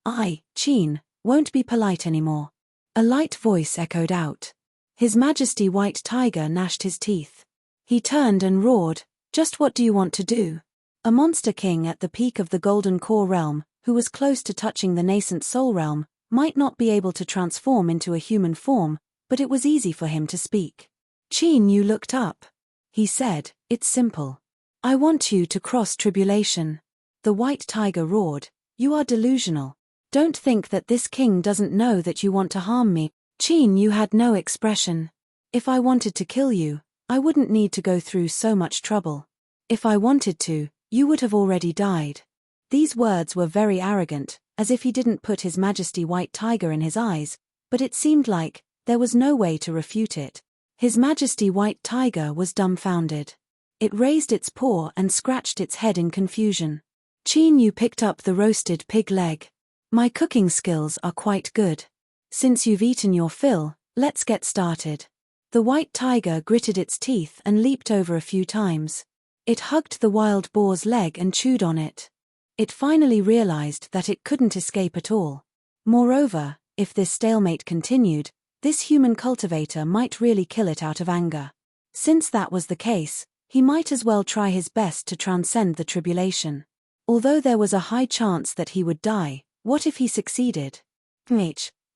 Chin, won't be polite anymore." A light voice echoed out. His Majesty White Tiger gnashed his teeth. He turned and roared, "Just what do you want to do?" A monster king at the peak of the Golden Core realm, who was close to touching the nascent soul realm, might not be able to transform into a human form, but it was easy for him to speak. Chinyu looked up. He said, "It's simple. I want you to cross tribulation." The white tiger roared, "You are delusional. Don't think that this king doesn't know that you want to harm me." Chinyu had no expression. "If I wanted to kill you, I wouldn't need to go through so much trouble. If I wanted to, you would have already died." These words were very arrogant, as if he didn't put His Majesty White Tiger in his eyes, but it seemed like, there was no way to refute it. His Majesty White Tiger was dumbfounded. It raised its paw and scratched its head in confusion. Qin Yu picked up the roasted pig leg. My cooking skills are quite good. Since you've eaten your fill, let's get started. The white tiger gritted its teeth and leaped over a few times. It hugged the wild boar's leg and chewed on it. It finally realized that it couldn't escape at all. Moreover, if this stalemate continued, this human cultivator might really kill it out of anger. Since that was the case, he might as well try his best to transcend the tribulation. Although there was a high chance that he would die, what if he succeeded?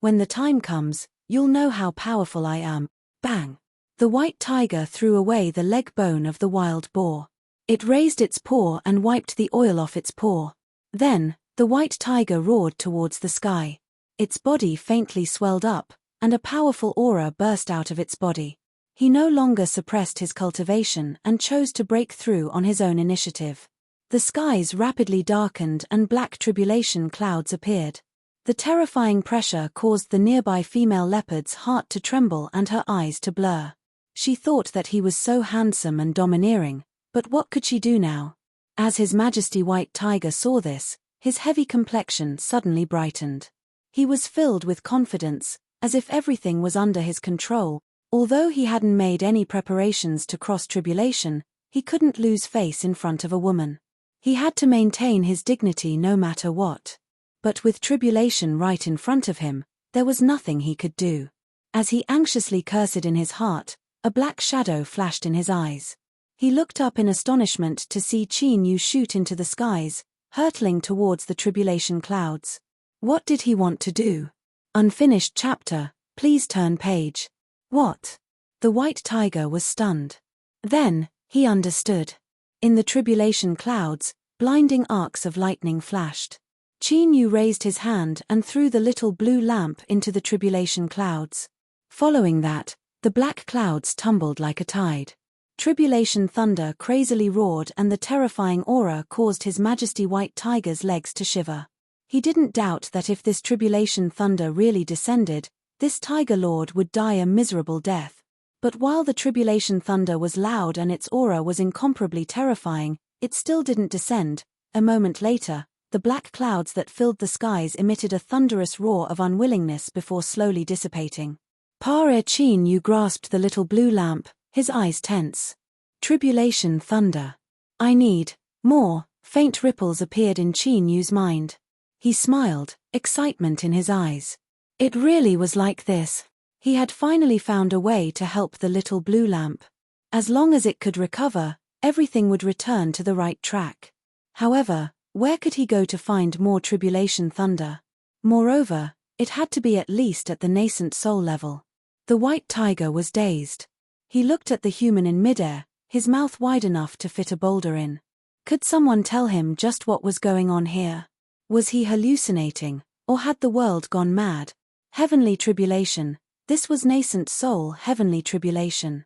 When the time comes, you'll know how powerful I am. Bang! The white tiger threw away the leg bone of the wild boar. It raised its paw and wiped the oil off its paw. Then, the white tiger roared towards the sky. Its body faintly swelled up, and a powerful aura burst out of its body. He no longer suppressed his cultivation and chose to break through on his own initiative. The skies rapidly darkened and black tribulation clouds appeared. The terrifying pressure caused the nearby female leopard's heart to tremble and her eyes to blur. She thought that he was so handsome and domineering, but what could she do now? As His Majesty White Tiger saw this, his heavy complexion suddenly brightened. He was filled with confidence, as if everything was under his control. Although he hadn't made any preparations to cross tribulation, he couldn't lose face in front of a woman. He had to maintain his dignity no matter what. But with tribulation right in front of him, there was nothing he could do. As he anxiously cursed in his heart, a black shadow flashed in his eyes. He looked up in astonishment to see Qin Yu shoot into the skies, hurtling towards the tribulation clouds. What did he want to do? Unfinished chapter, please turn page. What? The white tiger was stunned. Then, he understood. In the tribulation clouds, blinding arcs of lightning flashed. Qin Yu raised his hand and threw the little blue lamp into the tribulation clouds. Following that, the black clouds tumbled like a tide. Tribulation thunder crazily roared and the terrifying aura caused His Majesty White Tiger's legs to shiver. He didn't doubt that if this tribulation thunder really descended, this Tiger Lord would die a miserable death. But while the tribulation thunder was loud and its aura was incomparably terrifying, it still didn't descend. A moment later, the black clouds that filled the skies emitted a thunderous roar of unwillingness before slowly dissipating. Qin Yu grasped the little blue lamp, his eyes tense. Tribulation thunder. I need more. Faint ripples appeared in Qin Yu's mind. He smiled, excitement in his eyes. It really was like this. He had finally found a way to help the little blue lamp. As long as it could recover, everything would return to the right track. However, where could he go to find more tribulation thunder? Moreover, it had to be at least at the nascent soul level. The white tiger was dazed. He looked at the human in midair, his mouth wide enough to fit a boulder in. Could someone tell him just what was going on here? Was he hallucinating, or had the world gone mad? Heavenly tribulation. This was nascent soul heavenly tribulation.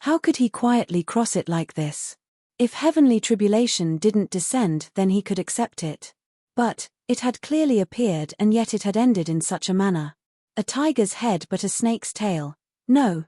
How could he quietly cross it like this? If heavenly tribulation didn't descend, then he could accept it. But, it had clearly appeared and yet it had ended in such a manner. A tiger's head but a snake's tail. No,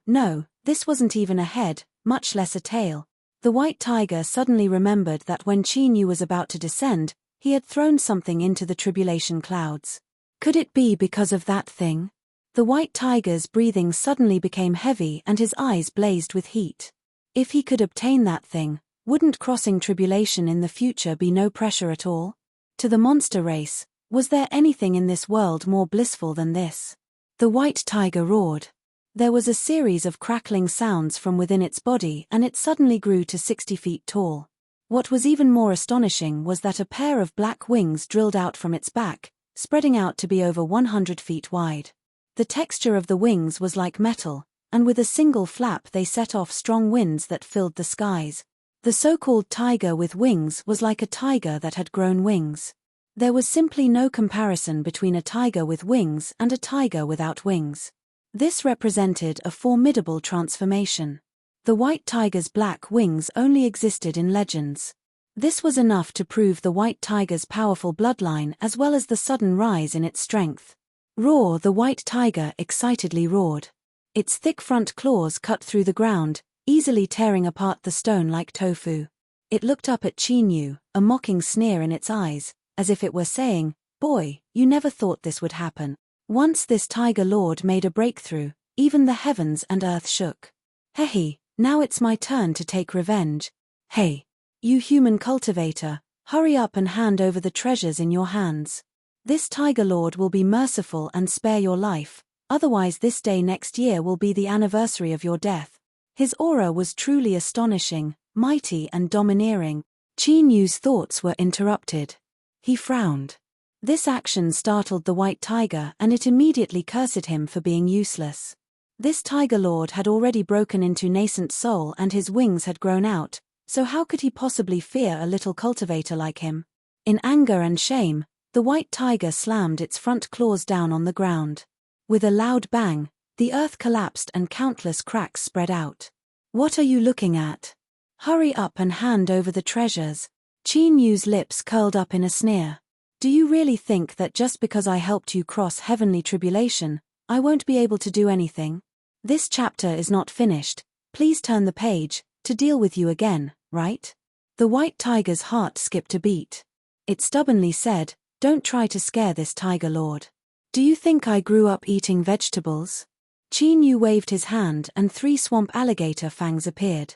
this wasn't even a head, much less a tail. The white tiger suddenly remembered that when Qin Yu was about to descend, he had thrown something into the tribulation clouds. Could it be because of that thing? The white tiger's breathing suddenly became heavy and his eyes blazed with heat. If he could obtain that thing, wouldn't crossing tribulation in the future be no pressure at all? To the monster race, was there anything in this world more blissful than this? The white tiger roared. There was a series of crackling sounds from within its body and it suddenly grew to 60 feet tall. What was even more astonishing was that a pair of black wings drilled out from its back, spreading out to be over 100 feet wide. The texture of the wings was like metal, and with a single flap they set off strong winds that filled the skies. The so-called tiger with wings was like a tiger that had grown wings. There was simply no comparison between a tiger with wings and a tiger without wings. This represented a formidable transformation. The white tiger's black wings only existed in legends. This was enough to prove the white tiger's powerful bloodline as well as the sudden rise in its strength. Roar! The white tiger excitedly roared. Its thick front claws cut through the ground, easily tearing apart the stone like tofu. It looked up at Qin Yu, a mocking sneer in its eyes, as if it were saying, "Boy, you never thought this would happen." Once this tiger lord made a breakthrough, even the heavens and earth shook. "Hehe, now it's my turn to take revenge. Hey, you human cultivator, hurry up and hand over the treasures in your hands. This tiger lord will be merciful and spare your life, otherwise this day next year will be the anniversary of your death." His aura was truly astonishing, mighty and domineering. Qin Yu's thoughts were interrupted. He frowned. This action startled the white tiger and it immediately cursed him for being useless. This tiger lord had already broken into nascent soul and his wings had grown out, so how could he possibly fear a little cultivator like him? In anger and shame, the white tiger slammed its front claws down on the ground. With a loud bang, the earth collapsed and countless cracks spread out. "What are you looking at? Hurry up and hand over the treasures." Qin Yu's lips curled up in a sneer. "Do you really think that just because I helped you cross heavenly tribulation, I won't be able to do anything? This chapter is not finished, please turn the page, to deal with you again, right?" The white tiger's heart skipped a beat. It stubbornly said, "Don't try to scare this tiger lord. Do you think I grew up eating vegetables?" Qin Yu waved his hand and 3 swamp alligator fangs appeared.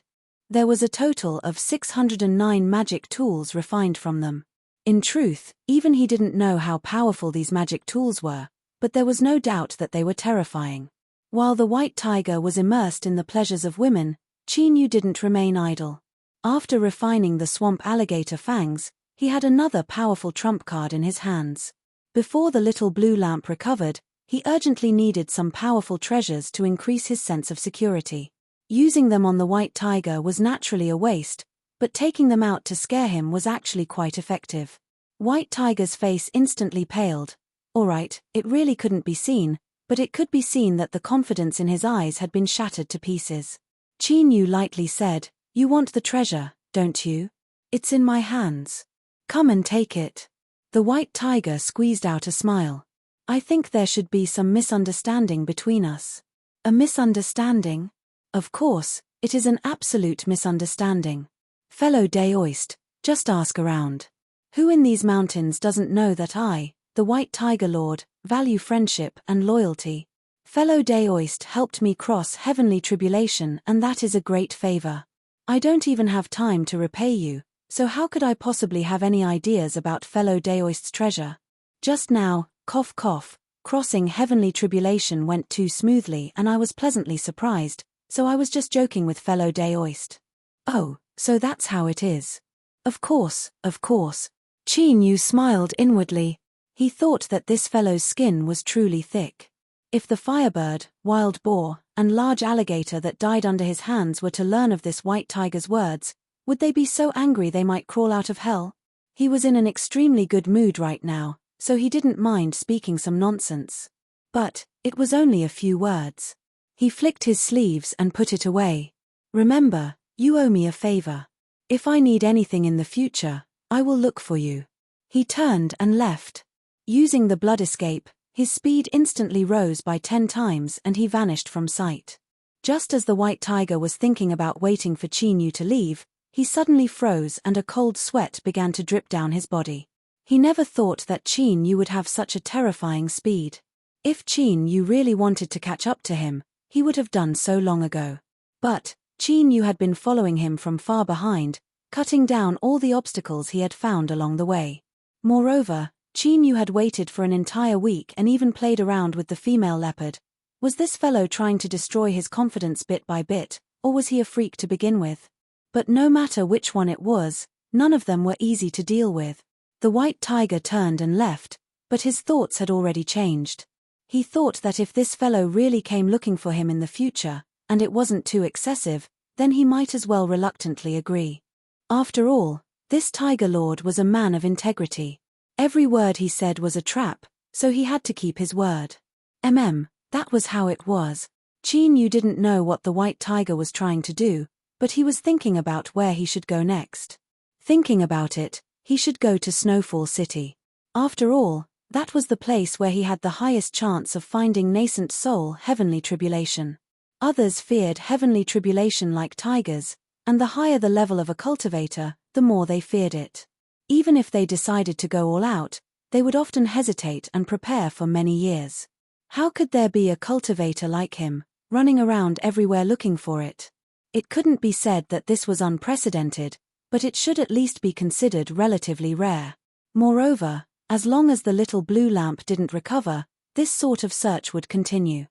There was a total of 609 magic tools refined from them. In truth, even he didn't know how powerful these magic tools were, but there was no doubt that they were terrifying. While the white tiger was immersed in the pleasures of women, Qin Yu didn't remain idle. After refining the swamp alligator fangs, he had another powerful trump card in his hands. Before the little blue lamp recovered, he urgently needed some powerful treasures to increase his sense of security. Using them on the white tiger was naturally a waste, but taking them out to scare him was actually quite effective. White tiger's face instantly paled. Alright, it really couldn't be seen, but it could be seen that the confidence in his eyes had been shattered to pieces. Qin Yu lightly said, "You want the treasure, don't you? It's in my hands. Come and take it." The white tiger squeezed out a smile. "I think there should be some misunderstanding between us." "A misunderstanding? Of course, it is an absolute misunderstanding. Fellow Daoist, just ask around. Who in these mountains doesn't know that I, the white tiger lord, value friendship and loyalty? Fellow Daoist helped me cross heavenly tribulation and that is a great favor. I don't even have time to repay you, so how could I possibly have any ideas about fellow Daoist's treasure? Just now, cough cough, crossing heavenly tribulation went too smoothly and I was pleasantly surprised, so I was just joking with fellow Daoist." "Oh, so that's how it is." Of course, of course." Qin Yu smiled inwardly. He thought that this fellow's skin was truly thick. If the firebird, wild boar, and large alligator that died under his hands were to learn of this white tiger's words, would they be so angry they might crawl out of hell? He was in an extremely good mood right now, so he didn't mind speaking some nonsense. But it was only a few words. He flicked his sleeves and put it away. "Remember, you owe me a favor. If I need anything in the future, I will look for you." He turned and left. Using the blood escape, his speed instantly rose by 10 times and he vanished from sight. Just as the white tiger was thinking about waiting for Qin Yu to leave, he suddenly froze and a cold sweat began to drip down his body. He never thought that Qin Yu would have such a terrifying speed. If Qin Yu really wanted to catch up to him, he would have done so long ago. But Qin Yu had been following him from far behind, cutting down all the obstacles he had found along the way. Moreover, Qin Yu had waited for an entire week and even played around with the female leopard. Was this fellow trying to destroy his confidence bit by bit, or was he a freak to begin with? But no matter which one it was, none of them were easy to deal with. The white tiger turned and left, but his thoughts had already changed. He thought that if this fellow really came looking for him in the future, and it wasn't too excessive, then he might as well reluctantly agree. After all, this tiger lord was a man of integrity. Every word he said was a trap, so he had to keep his word. That was how it was. Qin Yu didn't know what the white tiger was trying to do, but he was thinking about where he should go next. Thinking about it, he should go to Snowfall City. After all, that was the place where he had the highest chance of finding nascent soul heavenly tribulation. Others feared heavenly tribulation like tigers, and the higher the level of a cultivator, the more they feared it. Even if they decided to go all out, they would often hesitate and prepare for many years. How could there be a cultivator like him, running around everywhere looking for it? It couldn't be said that this was unprecedented, but it should at least be considered relatively rare. Moreover, as long as the little blue lamp didn't recover, this sort of search would continue.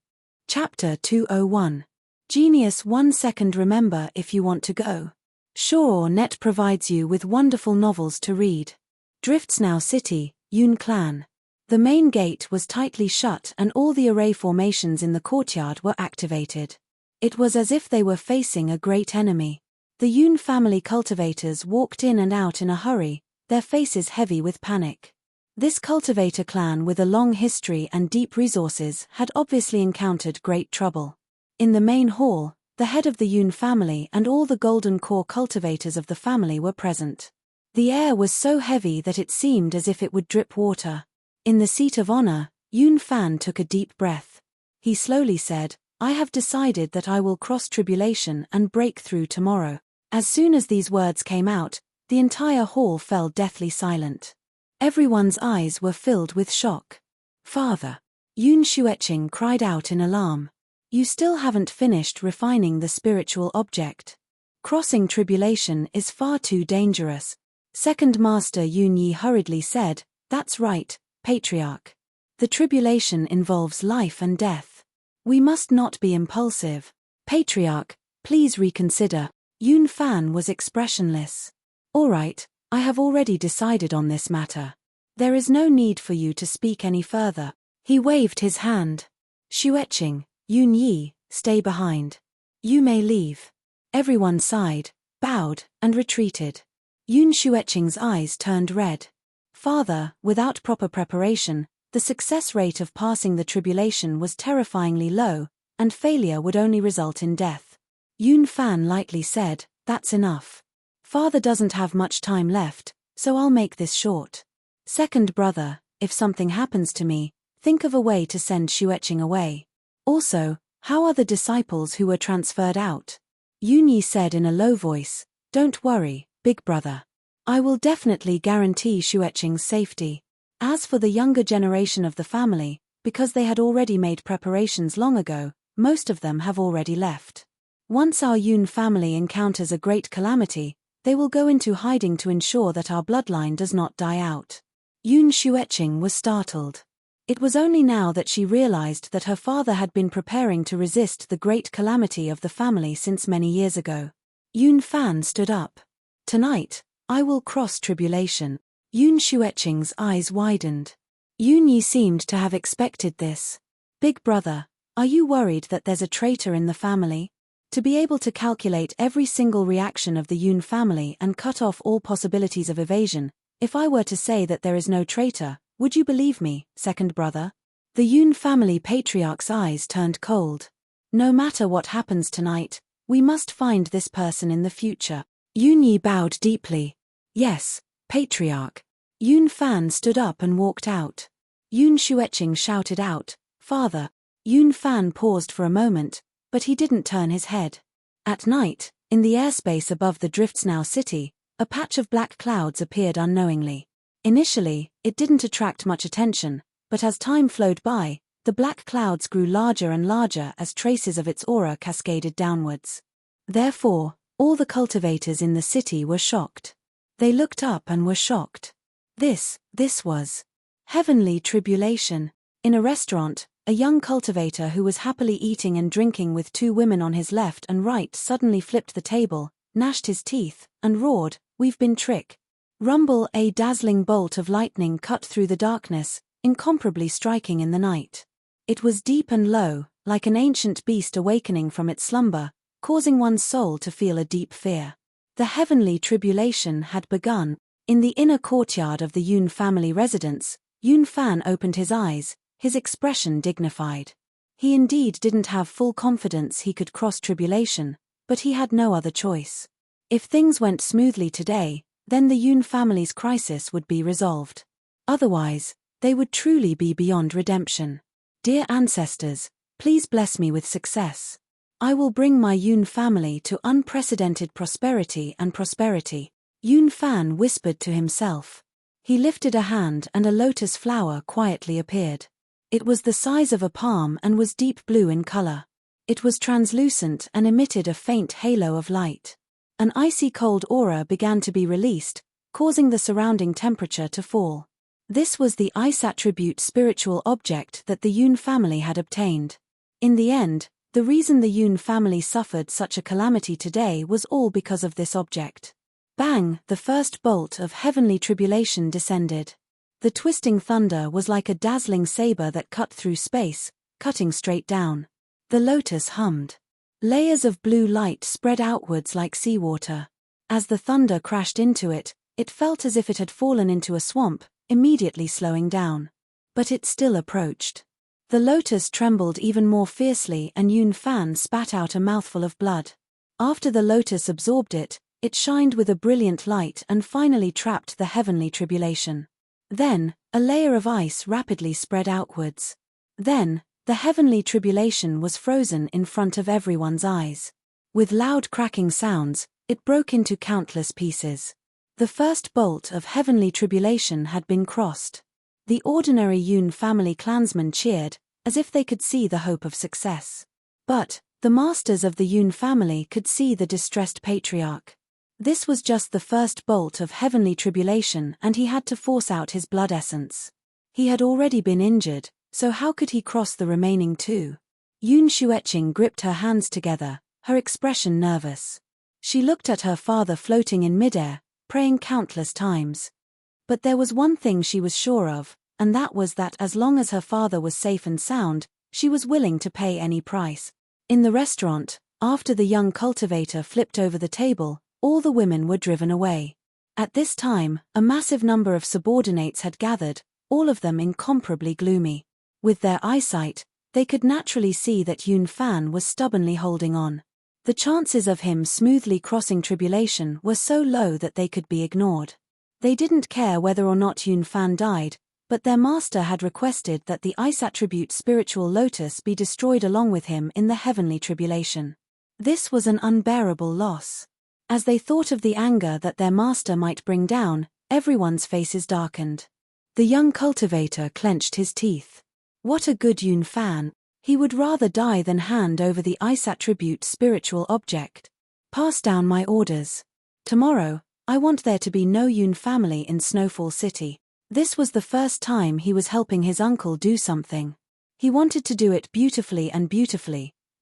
Chapter 201. Genius 1 second. Remember if you want to go. Sure, Net provides you with wonderful novels to read. Driftsnow City, Yun Clan. The main gate was tightly shut and all the array formations in the courtyard were activated. It was as if they were facing a great enemy. The Yun family cultivators walked in and out in a hurry, their faces heavy with panic. This cultivator clan with a long history and deep resources had obviously encountered great trouble. In the main hall, the head of the Yun family and all the golden core cultivators of the family were present. The air was so heavy that it seemed as if it would drip water. In the seat of honor, Yun Fan took a deep breath. He slowly said, "I have decided that I will cross tribulation and break through tomorrow." As soon as these words came out, the entire hall fell deathly silent. Everyone's eyes were filled with shock. "Father!" Yun Xueqing cried out in alarm. "You still haven't finished refining the spiritual object. Crossing tribulation is far too dangerous." Second Master Yun Yi hurriedly said, "That's right, Patriarch. The tribulation involves life and death. We must not be impulsive. Patriarch, please reconsider." Yun Fan was expressionless. "All right, I have already decided on this matter. There is no need for you to speak any further." He waved his hand. "Xueqing, Yun Yi, stay behind. You may leave." Everyone sighed, bowed, and retreated. Yun Xueqing's eyes turned red. "Father, without proper preparation, the success rate of passing the tribulation was terrifyingly low, and failure would only result in death." Yun Fan lightly said, "That's enough. Father doesn't have much time left, so I'll make this short. Second brother, if something happens to me, think of a way to send Xueqing away. Also, how are the disciples who were transferred out?" Yun Yi said in a low voice, "Don't worry, big brother. I will definitely guarantee Xueqing's safety. As for the younger generation of the family, because they had already made preparations long ago, most of them have already left. Once our Yun family encounters a great calamity, they will go into hiding to ensure that our bloodline does not die out." Yun Xueqing was startled. It was only now that she realized that her father had been preparing to resist the great calamity of the family since many years ago. Yun Fan stood up. "Tonight, I will cross tribulation." Yun Xueqing's eyes widened. Yun Yi seemed to have expected this. "Big brother, are you worried that there's a traitor in the family? To be able to calculate every single reaction of the Yun family and cut off all possibilities of evasion, if I were to say that there is no traitor, would you believe me, second brother?" The Yun family patriarch's eyes turned cold. "No matter what happens tonight, we must find this person in the future." Yun Yi bowed deeply. "Yes, Patriarch." Yun Fan stood up and walked out. Yun Xueqing shouted out, "Father." Yun Fan paused for a moment, but he didn't turn his head. At night, in the airspace above the Driftsnow City, a patch of black clouds appeared unknowingly. Initially, it didn't attract much attention, but as time flowed by, the black clouds grew larger and larger as traces of its aura cascaded downwards. Therefore, all the cultivators in the city were shocked. They looked up and were shocked. This was heavenly tribulation. In a restaurant, a young cultivator who was happily eating and drinking with two women on his left and right suddenly flipped the table, gnashed his teeth, and roared, "We've been tricked." Rumble! A dazzling bolt of lightning cut through the darkness, incomparably striking in the night. It was deep and low, like an ancient beast awakening from its slumber, causing one's soul to feel a deep fear. The heavenly tribulation had begun. In the inner courtyard of the Yun family residence, Yun Fan opened his eyes, his expression dignified. He indeed didn't have full confidence he could cross tribulation, but he had no other choice. If things went smoothly today, then the Yun family's crisis would be resolved. Otherwise, they would truly be beyond redemption. "Dear ancestors, please bless me with success. I will bring my Yun family to unprecedented prosperity and prosperity. Yun Fan whispered to himself. He lifted a hand and a lotus flower quietly appeared. It was the size of a palm and was deep blue in color. It was translucent and emitted a faint halo of light. An icy cold aura began to be released, causing the surrounding temperature to fall. This was the ice attribute spiritual object that the Yun family had obtained. In the end, the reason the Yun family suffered such a calamity today was all because of this object. Bang! The first bolt of heavenly tribulation descended. The twisting thunder was like a dazzling saber that cut through space, cutting straight down. The lotus hummed. Layers of blue light spread outwards like seawater. As the thunder crashed into it, it felt as if it had fallen into a swamp, immediately slowing down. But it still approached. The lotus trembled even more fiercely and Yun Fan spat out a mouthful of blood. After the lotus absorbed it, it shined with a brilliant light and finally trapped the heavenly tribulation. Then, a layer of ice rapidly spread outwards. Then, the heavenly tribulation was frozen in front of everyone's eyes. With loud cracking sounds, it broke into countless pieces. The first bolt of heavenly tribulation had been crossed. The ordinary Yun family clansmen cheered, as if they could see the hope of success. But, the masters of the Yun family could see the distressed patriarch. This was just the first bolt of heavenly tribulation and he had to force out his blood essence. He had already been injured, so how could he cross the remaining two? Yun Xueqing gripped her hands together, her expression nervous. She looked at her father floating in midair, praying countless times. But there was one thing she was sure of, and that was that as long as her father was safe and sound, she was willing to pay any price. In the restaurant, after the young cultivator flipped over the table, all the women were driven away. At this time, a massive number of subordinates had gathered, all of them incomparably gloomy. With their eyesight, they could naturally see that Yun Fan was stubbornly holding on. The chances of him smoothly crossing tribulation were so low that they could be ignored. They didn't care whether or not Yun Fan died, but their master had requested that the ice attribute spiritual lotus be destroyed along with him in the heavenly tribulation. This was an unbearable loss. As they thought of the anger that their master might bring down, everyone's faces darkened. The young cultivator clenched his teeth. What a good Yun Fan! He would rather die than hand over the ice attribute spiritual object. Pass down my orders. Tomorrow, I want there to be no Yun family in Snowfall City. This was the first time he was helping his uncle do something. He wanted to do it beautifully,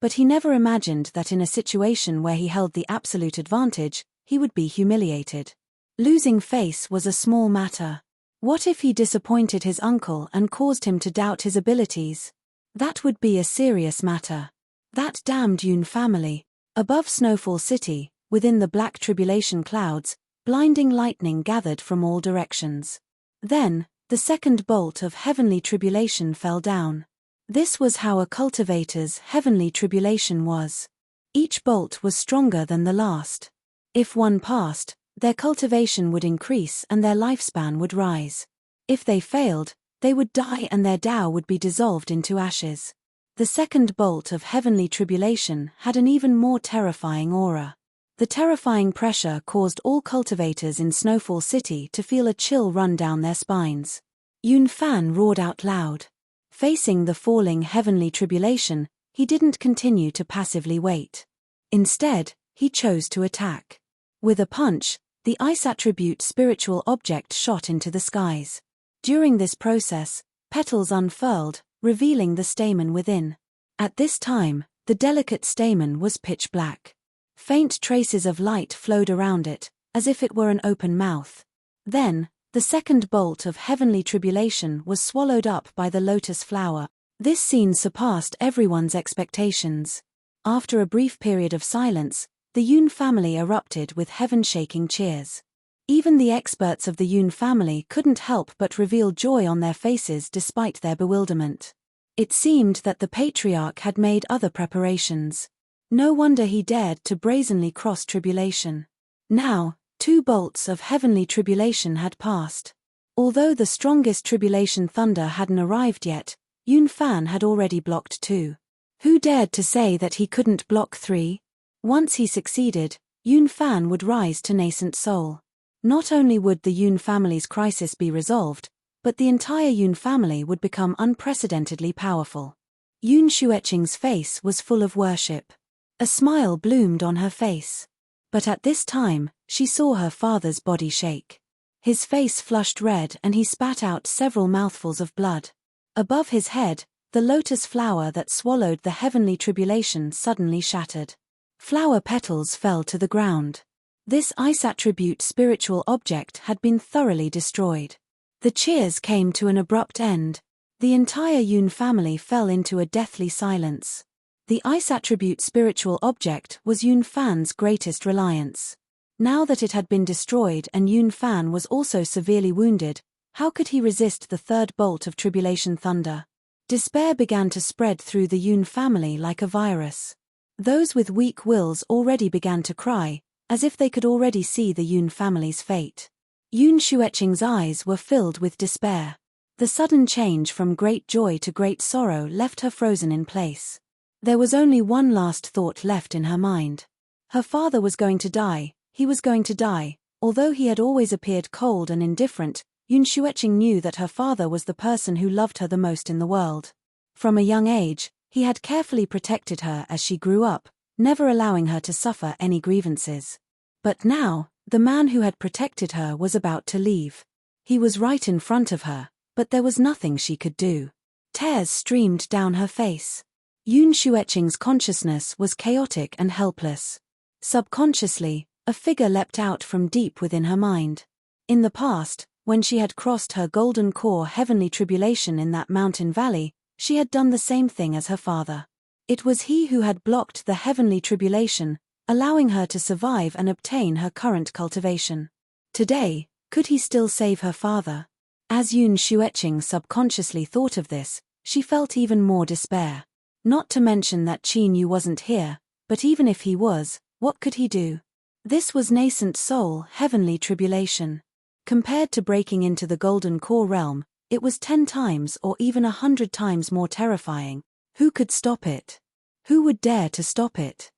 but he never imagined that in a situation where he held the absolute advantage, he would be humiliated. Losing face was a small matter. What if he disappointed his uncle and caused him to doubt his abilities? That would be a serious matter. That damned Yun family. Above Snowfall City, within the black tribulation clouds, blinding lightning gathered from all directions. Then, the second bolt of heavenly tribulation fell down. This was how a cultivator's heavenly tribulation was. Each bolt was stronger than the last. If one passed, their cultivation would increase and their lifespan would rise. If they failed, they would die and their Tao would be dissolved into ashes. The second bolt of heavenly tribulation had an even more terrifying aura. The terrifying pressure caused all cultivators in Snowfall City to feel a chill run down their spines. Yun Fan roared out loud. Facing the falling heavenly tribulation, he didn't continue to passively wait. Instead, he chose to attack. With a punch, the ice attribute spiritual object shot into the skies. During this process, petals unfurled, revealing the stamen within. At this time, the delicate stamen was pitch black. Faint traces of light flowed around it, as if it were an open mouth. Then, the second bolt of heavenly tribulation was swallowed up by the lotus flower. This scene surpassed everyone's expectations. After a brief period of silence, the Yun family erupted with heaven-shaking cheers. Even the experts of the Yun family couldn't help but reveal joy on their faces despite their bewilderment. It seemed that the patriarch had made other preparations. No wonder he dared to brazenly cross tribulation. Now, 2 bolts of heavenly tribulation had passed. Although the strongest tribulation thunder hadn't arrived yet, Yun Fan had already blocked 2. Who dared to say that he couldn't block 3? Once he succeeded, Yun Fan would rise to nascent soul. Not only would the Yun family's crisis be resolved, but the entire Yun family would become unprecedentedly powerful. Yun Xueqing's face was full of worship. A smile bloomed on her face. But at this time, she saw her father's body shake. His face flushed red and he spat out several mouthfuls of blood. Above his head, the lotus flower that swallowed the heavenly tribulation suddenly shattered. Flower petals fell to the ground. This ice attribute spiritual object had been thoroughly destroyed. The cheers came to an abrupt end. The entire Yun family fell into a deathly silence. The ice attribute spiritual object was Yun Fan's greatest reliance. Now that it had been destroyed and Yun Fan was also severely wounded, how could he resist the third bolt of tribulation thunder? Despair began to spread through the Yun family like a virus. Those with weak wills already began to cry, as if they could already see the Yun family's fate. Yun Xueqing's eyes were filled with despair. The sudden change from great joy to great sorrow left her frozen in place. There was only one last thought left in her mind. Her father was going to die, he was going to die. Although he had always appeared cold and indifferent, Yun Xueqing knew that her father was the person who loved her the most in the world. From a young age, he had carefully protected her as she grew up, never allowing her to suffer any grievances. But now, the man who had protected her was about to leave. He was right in front of her, but there was nothing she could do. Tears streamed down her face. Yun Xueqing's consciousness was chaotic and helpless. Subconsciously, a figure leapt out from deep within her mind. In the past, when she had crossed her golden core heavenly tribulation in that mountain valley, she had done the same thing as her father. It was he who had blocked the heavenly tribulation, allowing her to survive and obtain her current cultivation. Today, could he still save her father? As Yun Xueqing subconsciously thought of this, she felt even more despair. Not to mention that Qin Yu wasn't here, but even if he was, what could he do? This was nascent soul heavenly tribulation. Compared to breaking into the golden core realm, it was 10 times or even 100 times more terrifying. Who could stop it? Who would dare to stop it?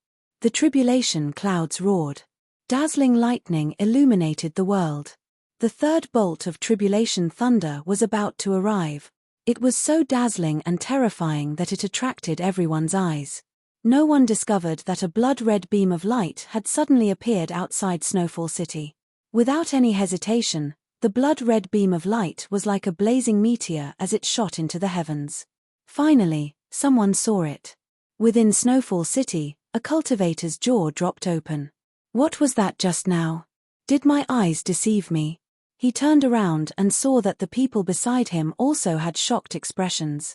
The tribulation clouds roared. Dazzling lightning illuminated the world. The third bolt of tribulation thunder was about to arrive. It was so dazzling and terrifying that it attracted everyone's eyes. No one discovered that a blood-red beam of light had suddenly appeared outside Snowfall City. Without any hesitation, the blood-red beam of light was like a blazing meteor as it shot into the heavens. Finally, someone saw it. Within Snowfall City, a cultivator's jaw dropped open. What was that just now? Did my eyes deceive me? He turned around and saw that the people beside him also had shocked expressions.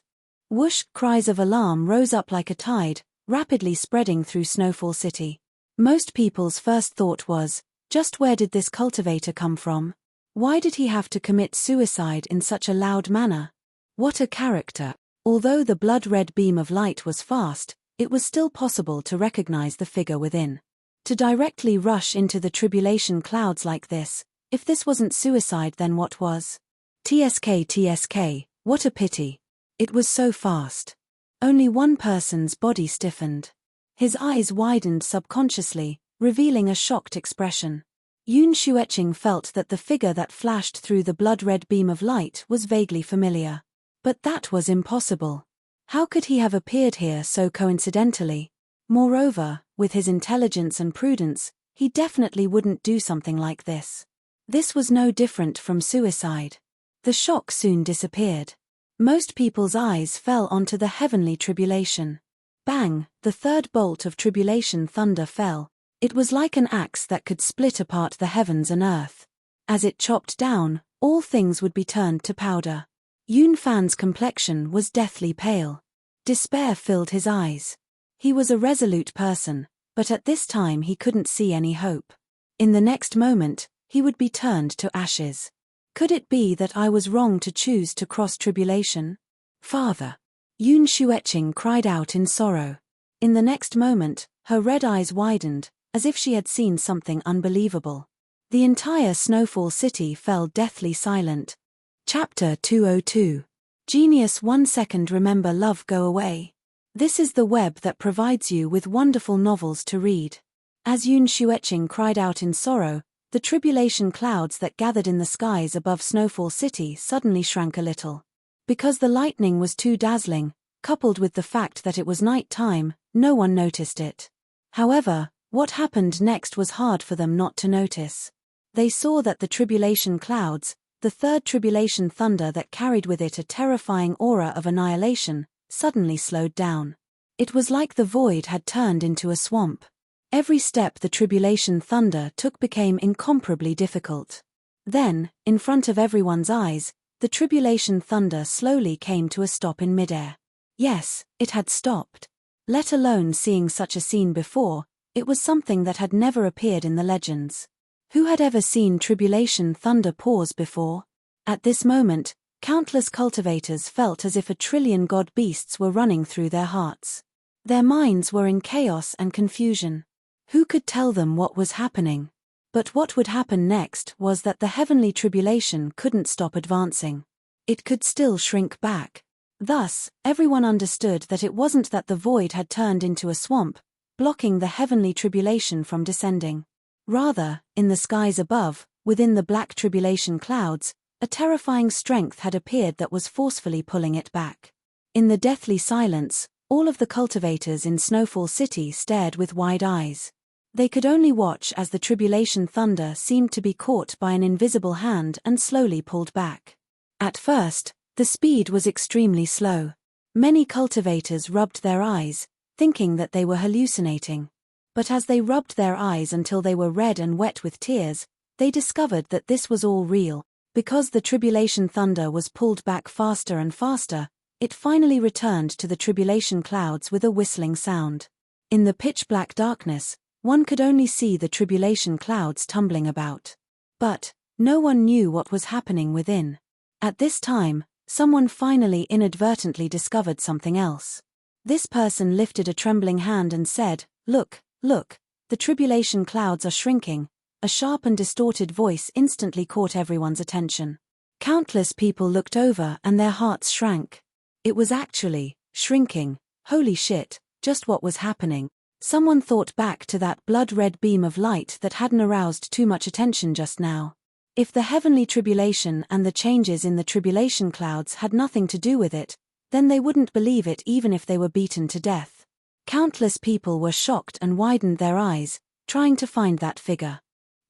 Whoosh! Cries of alarm rose up like a tide, rapidly spreading through Snowfall City. Most people's first thought was, just where did this cultivator come from? Why did he have to commit suicide in such a loud manner? What a character! Although the blood-red beam of light was fast, it was still possible to recognize the figure within. To directly rush into the tribulation clouds like this, if this wasn't suicide then what was? TSK, what a pity. It was so fast. Only one person's body stiffened. His eyes widened subconsciously, revealing a shocked expression. Yun Xueqing felt that the figure that flashed through the blood-red beam of light was vaguely familiar. But that was impossible. How could he have appeared here so coincidentally? Moreover, with his intelligence and prudence, he definitely wouldn't do something like this. This was no different from suicide. The shock soon disappeared. Most people's eyes fell onto the heavenly tribulation. Bang! The third bolt of tribulation thunder fell. It was like an axe that could split apart the heavens and earth. As it chopped down, all things would be turned to powder. Yun Fan's complexion was deathly pale. Despair filled his eyes. He was a resolute person, but at this time he couldn't see any hope. In the next moment, he would be turned to ashes. Could it be that I was wrong to choose to cross tribulation? Father! Yun Xueqing cried out in sorrow. In the next moment, her red eyes widened, as if she had seen something unbelievable. The entire Snowfall City fell deathly silent. Chapter 202. Genius 1 second remember love go away. This is the web that provides you with wonderful novels to read. As Yun Xueqing cried out in sorrow, the tribulation clouds that gathered in the skies above Snowfall City suddenly shrank a little. Because the lightning was too dazzling, coupled with the fact that it was night time, no one noticed it. However, what happened next was hard for them not to notice. They saw that the tribulation clouds, the third tribulation thunder that carried with it a terrifying aura of annihilation, suddenly slowed down. It was like the void had turned into a swamp. Every step the tribulation thunder took became incomparably difficult. Then, in front of everyone's eyes, the tribulation thunder slowly came to a stop in midair. Yes, it had stopped. Let alone seeing such a scene before, it was something that had never appeared in the legends. Who had ever seen tribulation thunder pause before? At this moment, countless cultivators felt as if 1,000,000,000,000 god beasts were running through their hearts. Their minds were in chaos and confusion. Who could tell them what was happening? But what would happen next was that the heavenly tribulation couldn't stop advancing. It could still shrink back. Thus, everyone understood that it wasn't that the void had turned into a swamp, blocking the heavenly tribulation from descending. Rather, in the skies above, within the black tribulation clouds, a terrifying strength had appeared that was forcefully pulling it back. In the deathly silence, all of the cultivators in Snowfall City stared with wide eyes. They could only watch as the tribulation thunder seemed to be caught by an invisible hand and slowly pulled back. At first, the speed was extremely slow. Many cultivators rubbed their eyes, thinking that they were hallucinating. But as they rubbed their eyes until they were red and wet with tears, they discovered that this was all real. Because the tribulation thunder was pulled back faster and faster, it finally returned to the tribulation clouds with a whistling sound. In the pitch-black darkness, one could only see the tribulation clouds tumbling about. But no one knew what was happening within. At this time, someone finally inadvertently discovered something else. This person lifted a trembling hand and said, "Look, look, the tribulation clouds are shrinking." A sharp and distorted voice instantly caught everyone's attention. Countless people looked over and their hearts shrank. It was actually shrinking. Holy shit, just what was happening? Someone thought back to that blood-red beam of light that hadn't aroused too much attention just now. If the heavenly tribulation and the changes in the tribulation clouds had nothing to do with it, then they wouldn't believe it even if they were beaten to death. Countless people were shocked and widened their eyes, trying to find that figure.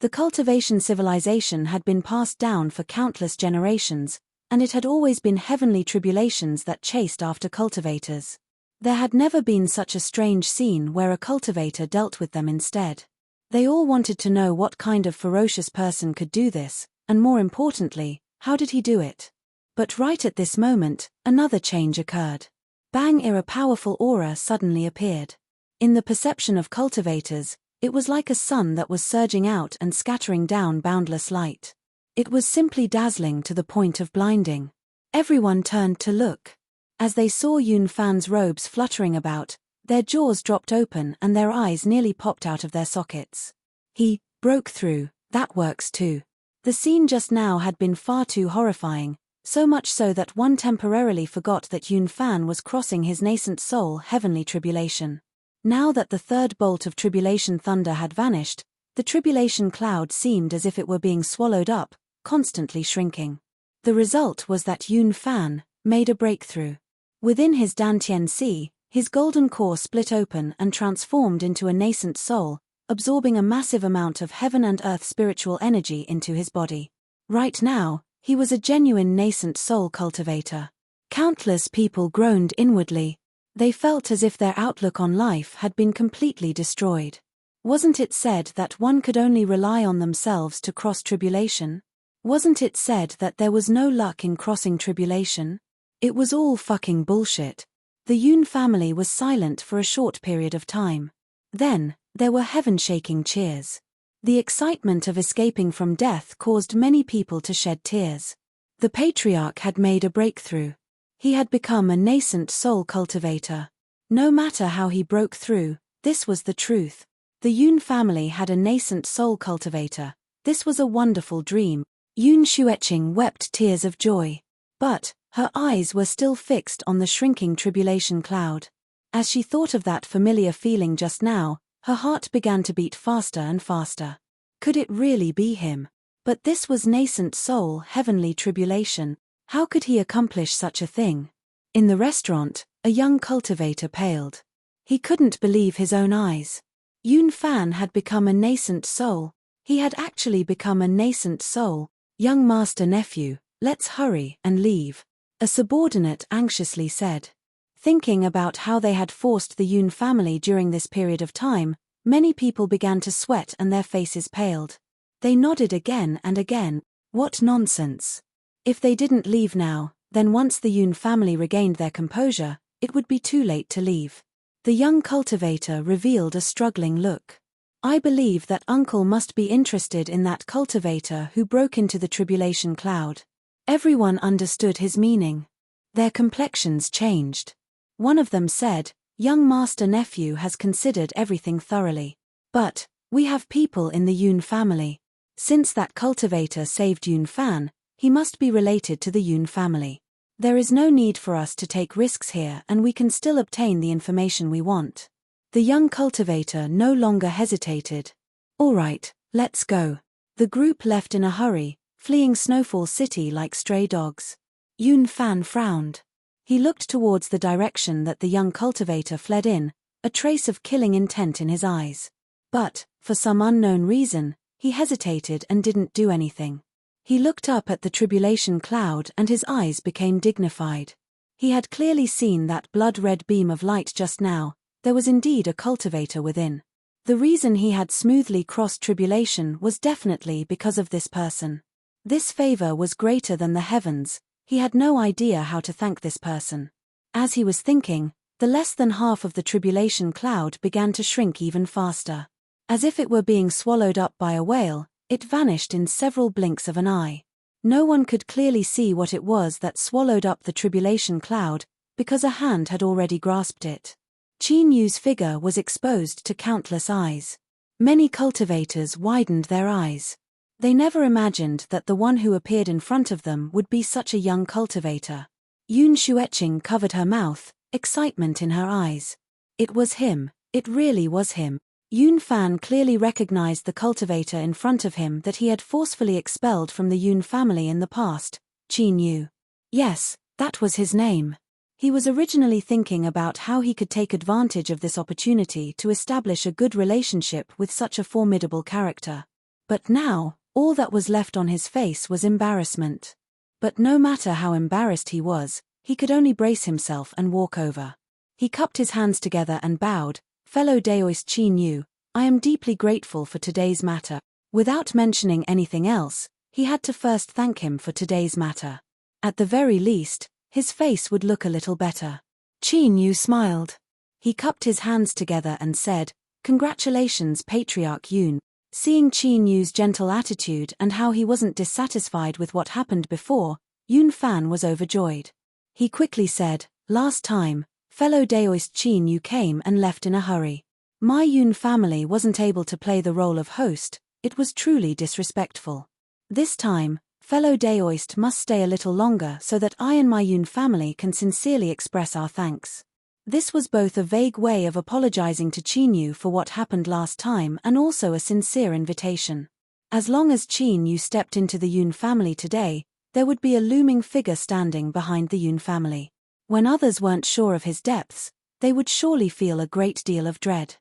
The cultivation civilization had been passed down for countless generations, and it had always been heavenly tribulations that chased after cultivators. There had never been such a strange scene where a cultivator dealt with them instead. They all wanted to know what kind of ferocious person could do this, and more importantly, how did he do it? But right at this moment, another change occurred. A powerful aura suddenly appeared. In the perception of cultivators, it was like a sun that was surging out and scattering down boundless light. It was simply dazzling to the point of blinding. Everyone turned to look. As they saw Yun Fan's robes fluttering about, their jaws dropped open and their eyes nearly popped out of their sockets. He broke through. That works too. The scene just now had been far too horrifying, so much so that one temporarily forgot that Yun Fan was crossing his nascent soul heavenly tribulation. Now that the third bolt of tribulation thunder had vanished, the tribulation cloud seemed as if it were being swallowed up, constantly shrinking. The result was that Yun Fan made a breakthrough. Within his Dantian Si, his golden core split open and transformed into a nascent soul, absorbing a massive amount of heaven and earth spiritual energy into his body. Right now, he was a genuine nascent soul cultivator. Countless people groaned inwardly. They felt as if their outlook on life had been completely destroyed. Wasn't it said that one could only rely on themselves to cross tribulation? Wasn't it said that there was no luck in crossing tribulation? It was all fucking bullshit. The Yun family was silent for a short period of time. Then, there were heaven-shaking cheers. The excitement of escaping from death caused many people to shed tears. The patriarch had made a breakthrough. He had become a nascent soul cultivator. No matter how he broke through, this was the truth. The Yun family had a nascent soul cultivator. This was a wonderful dream. Yun Xueqing wept tears of joy. But her eyes were still fixed on the shrinking tribulation cloud. As she thought of that familiar feeling just now, her heart began to beat faster and faster. Could it really be him? But this was nascent soul, heavenly tribulation. How could he accomplish such a thing? In the restaurant, a young cultivator paled. He couldn't believe his own eyes. Yun Fan had become a nascent soul. He had actually become a nascent soul. Young master nephew, let's hurry and leave, a subordinate anxiously said. Thinking about how they had forced the Yun family during this period of time, many people began to sweat and their faces paled. They nodded again and again. What nonsense. If they didn't leave now, then once the Yun family regained their composure, it would be too late to leave. The young cultivator revealed a struggling look. I believe that uncle must be interested in that cultivator who broke into the tribulation cloud. Everyone understood his meaning. Their complexions changed. One of them said, young master nephew has considered everything thoroughly. But, we have people in the Yun family. Since that cultivator saved Yun Fan, he must be related to the Yun family. There is no need for us to take risks here and we can still obtain the information we want. The young cultivator no longer hesitated. All right, let's go. The group left in a hurry, fleeing Snowfall City like stray dogs. Yun Fan frowned. He looked towards the direction that the young cultivator fled in, a trace of killing intent in his eyes. But, for some unknown reason, he hesitated and didn't do anything. He looked up at the tribulation cloud and his eyes became dignified. He had clearly seen that blood-red beam of light just now. There was indeed a cultivator within. The reason he had smoothly crossed tribulation was definitely because of this person. This favor was greater than the heavens. He had no idea how to thank this person. As he was thinking, the less than half of the tribulation cloud began to shrink even faster. As if it were being swallowed up by a whale, it vanished in several blinks of an eye. No one could clearly see what it was that swallowed up the tribulation cloud, because a hand had already grasped it. Qin Yu's figure was exposed to countless eyes. Many cultivators widened their eyes. They never imagined that the one who appeared in front of them would be such a young cultivator. Yun Xueqing covered her mouth, excitement in her eyes. It was him, it really was him. Yun Fan clearly recognized the cultivator in front of him that he had forcefully expelled from the Yun family in the past, Qin Yu. Yes, that was his name. He was originally thinking about how he could take advantage of this opportunity to establish a good relationship with such a formidable character. But now, all that was left on his face was embarrassment. But no matter how embarrassed he was, he could only brace himself and walk over. He cupped his hands together and bowed. Fellow Daoist Qin Yu, I am deeply grateful for today's matter. Without mentioning anything else, he had to first thank him for today's matter. At the very least, his face would look a little better. Qin Yu smiled. He cupped his hands together and said, Congratulations Patriarch Yun. Seeing Qin Yu's gentle attitude and how he wasn't dissatisfied with what happened before, Yun Fan was overjoyed. He quickly said, Last time, fellow Daoist Qin Yu came and left in a hurry. My Yun family wasn't able to play the role of host, it was truly disrespectful. This time, fellow Daoist must stay a little longer so that I and my Yun family can sincerely express our thanks. This was both a vague way of apologizing to Qin Yu for what happened last time and also a sincere invitation. As long as Qin Yu stepped into the Yun family today, there would be a looming figure standing behind the Yun family. When others weren't sure of his depths, they would surely feel a great deal of dread.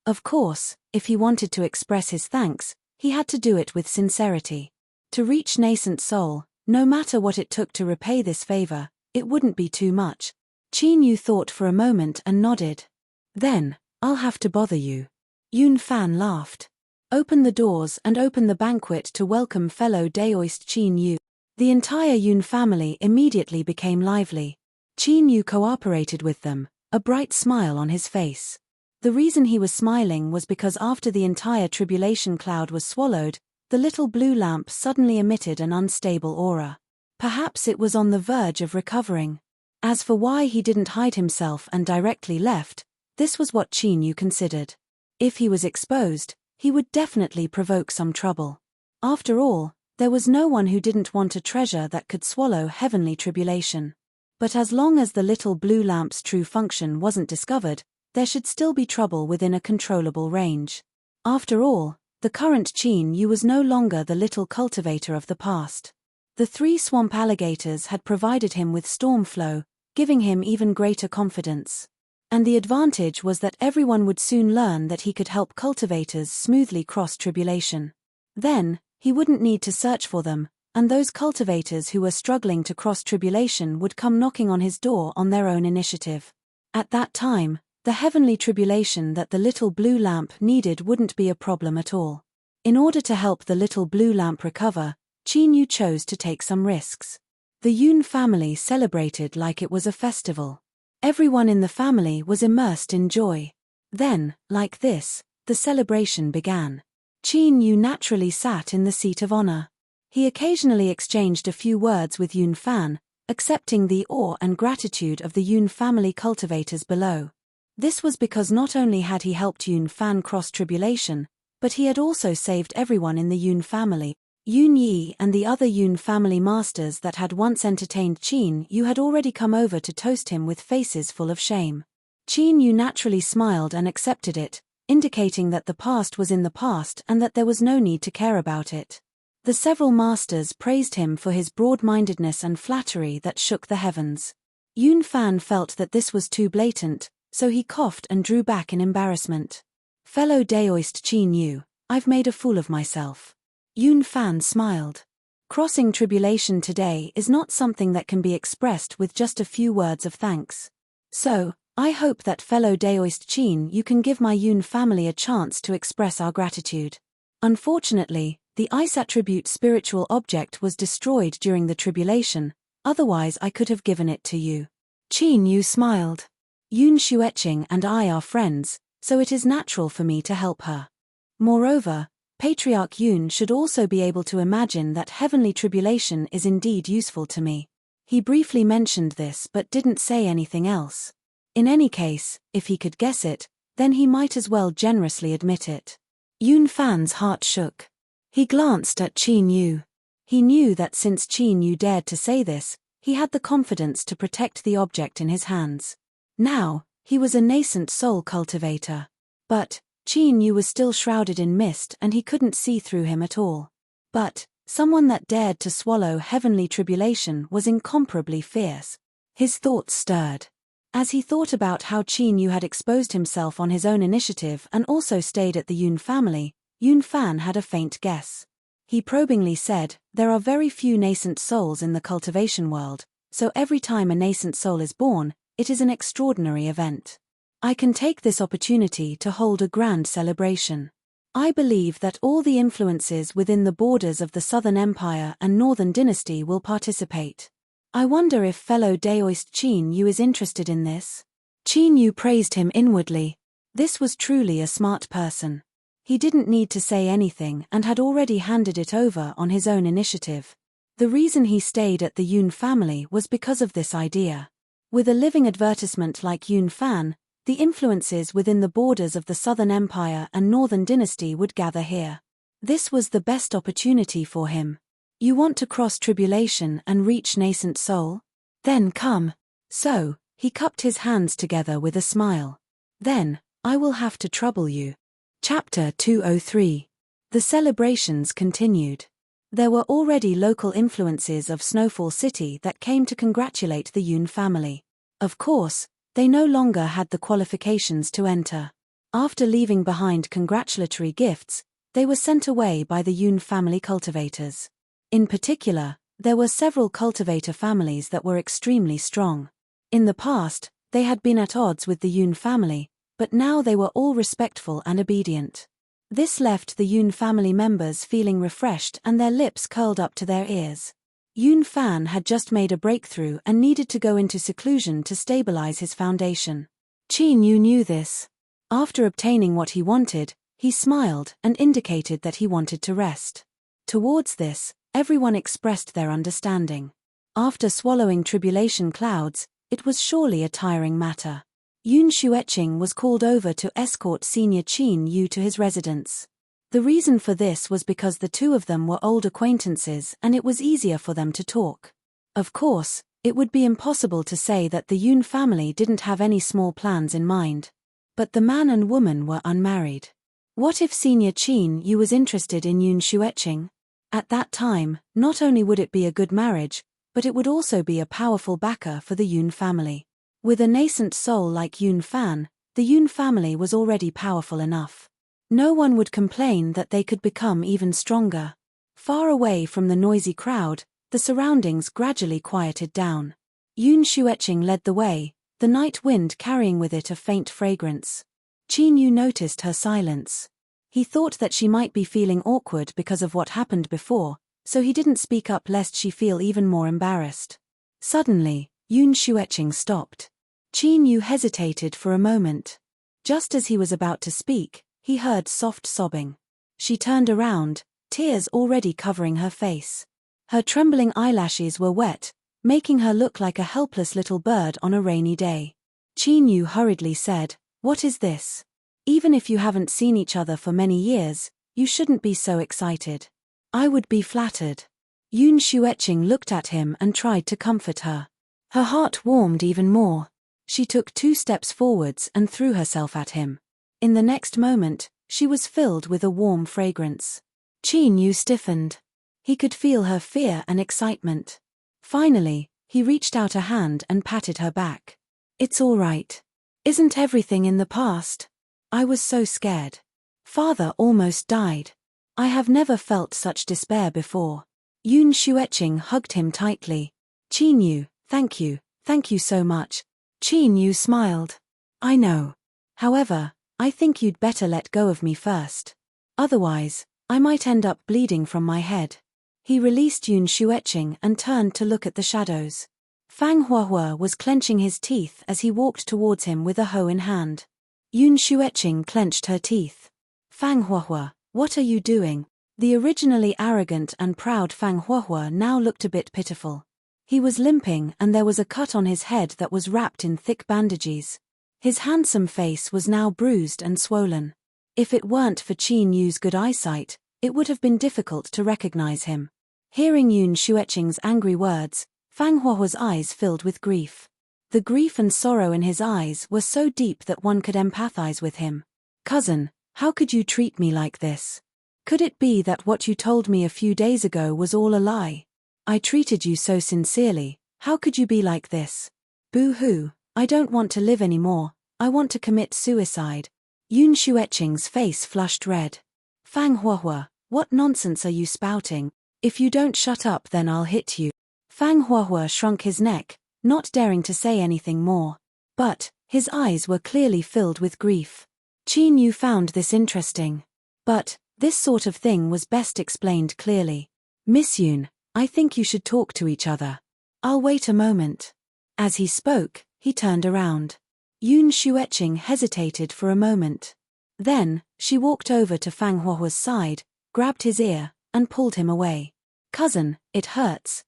Of course, if he wanted to express his thanks, he had to do it with sincerity. To reach nascent soul, no matter what it took to repay this favor, it wouldn't be too much. Qin Yu thought for a moment and nodded. Then, I'll have to bother you. Yun Fan laughed. Open the doors and open the banquet to welcome fellow Daoist Qin Yu. The entire Yun family immediately became lively. Qin Yu cooperated with them, a bright smile on his face. The reason he was smiling was because after the entire tribulation cloud was swallowed, the little blue lamp suddenly emitted an unstable aura. Perhaps it was on the verge of recovering. As for why he didn't hide himself and directly left, this was what Qin Yu considered. If he was exposed, he would definitely provoke some trouble. After all, there was no one who didn't want a treasure that could swallow heavenly tribulation. But as long as the little blue lamp's true function wasn't discovered, there should still be trouble within a controllable range. After all, the current Qin Yu was no longer the little cultivator of the past. The 3 swamp alligators had provided him with storm flow, giving him even greater confidence. And the advantage was that everyone would soon learn that he could help cultivators smoothly cross tribulation. Then, he wouldn't need to search for them, and those cultivators who were struggling to cross tribulation would come knocking on his door on their own initiative. At that time, the heavenly tribulation that the little blue lamp needed wouldn't be a problem at all. In order to help the little blue lamp recover, Qin Yu chose to take some risks. The Yun family celebrated like it was a festival. Everyone in the family was immersed in joy. Then, like this, the celebration began. Qin Yu naturally sat in the seat of honor. He occasionally exchanged a few words with Yun Fan, accepting the awe and gratitude of the Yun family cultivators below. This was because not only had he helped Yun Fan cross tribulation, but he had also saved everyone in the Yun family. Yun Yi and the other Yun family masters that had once entertained Qin Yu had already come over to toast him with faces full of shame. Qin Yu naturally smiled and accepted it, indicating that the past was in the past and that there was no need to care about it. The several masters praised him for his broad-mindedness and flattery that shook the heavens. Yun Fan felt that this was too blatant, so he coughed and drew back in embarrassment. "Fellow Daoist Qin Yu, I've made a fool of myself." Yun Fan smiled. Crossing tribulation today is not something that can be expressed with just a few words of thanks. So, I hope that fellow Daoist Qin Yu can give my Yun family a chance to express our gratitude. Unfortunately, the ice attribute spiritual object was destroyed during the tribulation, otherwise I could have given it to you. Qin Yu smiled. Yun Xueqing and I are friends, so it is natural for me to help her. Moreover, Patriarch Yun should also be able to imagine that heavenly tribulation is indeed useful to me. He briefly mentioned this but didn't say anything else. In any case, if he could guess it, then he might as well generously admit it. Yun Fan's heart shook. He glanced at Qin Yu. He knew that since Qin Yu dared to say this, he had the confidence to protect the object in his hands. Now, he was a nascent soul cultivator. But Qin Yu was still shrouded in mist and he couldn't see through him at all. But someone that dared to swallow heavenly tribulation was incomparably fierce. His thoughts stirred. As he thought about how Qin Yu had exposed himself on his own initiative and also stayed at the Yun family, Yun Fan had a faint guess. He probingly said, "There are very few nascent souls in the cultivation world, so every time a nascent soul is born, it is an extraordinary event. I can take this opportunity to hold a grand celebration. I believe that all the influences within the borders of the Southern Empire and Northern Dynasty will participate. I wonder if fellow Daoist Qin Yu is interested in this." Qin Yu praised him inwardly. This was truly a smart person. He didn't need to say anything and had already handed it over on his own initiative. The reason he stayed at the Yun family was because of this idea. With a living advertisement like Yun Fan, the influences within the borders of the Southern Empire and Northern Dynasty would gather here. This was the best opportunity for him. You want to cross tribulation and reach nascent soul? Then come. So, he cupped his hands together with a smile. Then, I will have to trouble you. Chapter 203. The celebrations continued. There were already local influences of Snowfall City that came to congratulate the Yun family. Of course, they no longer had the qualifications to enter. After leaving behind congratulatory gifts, they were sent away by the Yun family cultivators. In particular, there were several cultivator families that were extremely strong. In the past, they had been at odds with the Yun family, but now they were all respectful and obedient. This left the Yun family members feeling refreshed and their lips curled up to their ears. Yun Fan had just made a breakthrough and needed to go into seclusion to stabilize his foundation. Qin Yu knew this. After obtaining what he wanted, he smiled and indicated that he wanted to rest. Towards this, everyone expressed their understanding. After swallowing tribulation clouds, it was surely a tiring matter. Yun Xueqing was called over to escort senior Qin Yu to his residence. The reason for this was because the two of them were old acquaintances and it was easier for them to talk. Of course, It would be impossible to say that the Yoon family didn't have any small plans in mind. But the man and woman were unmarried. What if Senior Chin Yu was interested in Yoon Xueqing? At that time, not only would it be a good marriage, but it would also be a powerful backer for the Yoon family. With a nascent soul like Yoon Fan, the Yoon family was already powerful enough. No one would complain that they could become even stronger. Far away from the noisy crowd, the surroundings gradually quieted down. Yoon Xueqing led the way, the night wind carrying with it a faint fragrance. Chin Yu noticed her silence. He thought that she might be feeling awkward because of what happened before, so he didn't speak up lest she feel even more embarrassed. Suddenly, Yoon Xueqing stopped. Chin Yu hesitated for a moment. Just as he was about to speak, he heard soft sobbing. She turned around, tears already covering her face. Her trembling eyelashes were wet, making her look like a helpless little bird on a rainy day. Chin Yu hurriedly said, "What is this? Even if you haven't seen each other for many years, you shouldn't be so excited." "I would be flattered." Yoon Xueqing looked at him and tried to comfort her. Her heart warmed even more. She took 2 steps forwards and threw herself at him. In the next moment, she was filled with a warm fragrance. Chin Yu stiffened. He could feel her fear and excitement. Finally, he reached out a hand and patted her back. "It's all right. Isn't everything in the past? I was so scared. Father almost died. I have never felt such despair before." Yoon Xueqing hugged him tightly. "Chin Yu, thank you so much." Chin Yu smiled. "I know. However, I think you'd better let go of me first. Otherwise, I might end up bleeding from my head." He released Yoon Xueqing and turned to look at the shadows. Fang Huahua was clenching his teeth as he walked towards him with a hoe in hand. Yoon Xueqing clenched her teeth. "Fang Huahua, what are you doing?" The originally arrogant and proud Fang Huahua now looked a bit pitiful. He was limping and there was a cut on his head that was wrapped in thick bandages. His handsome face was now bruised and swollen. If it weren't for Chin Yu's good eyesight, it would have been difficult to recognize him. Hearing Yoon Xueqing's angry words, Fang Huahua's eyes filled with grief. The grief and sorrow in his eyes were so deep that one could empathize with him. "Cousin, how could you treat me like this? Could it be that what you told me a few days ago was all a lie? I treated you so sincerely, how could you be like this? Boo-hoo, I don't want to live anymore, I want to commit suicide." Yoon Xueqing's face flushed red. "Fang Huahua, what nonsense are you spouting? If you don't shut up then I'll hit you." Fang Huahua shrunk his neck, not daring to say anything more. But, his eyes were clearly filled with grief. Chin Yu found this interesting. But, this sort of thing was best explained clearly. "Miss Yoon, I think you should talk to each other. I'll wait a moment." As he spoke, he turned around. Yoon Xueqing hesitated for a moment. Then, she walked over to Fang Huahua's side, grabbed his ear, and pulled him away. "Cousin, it hurts,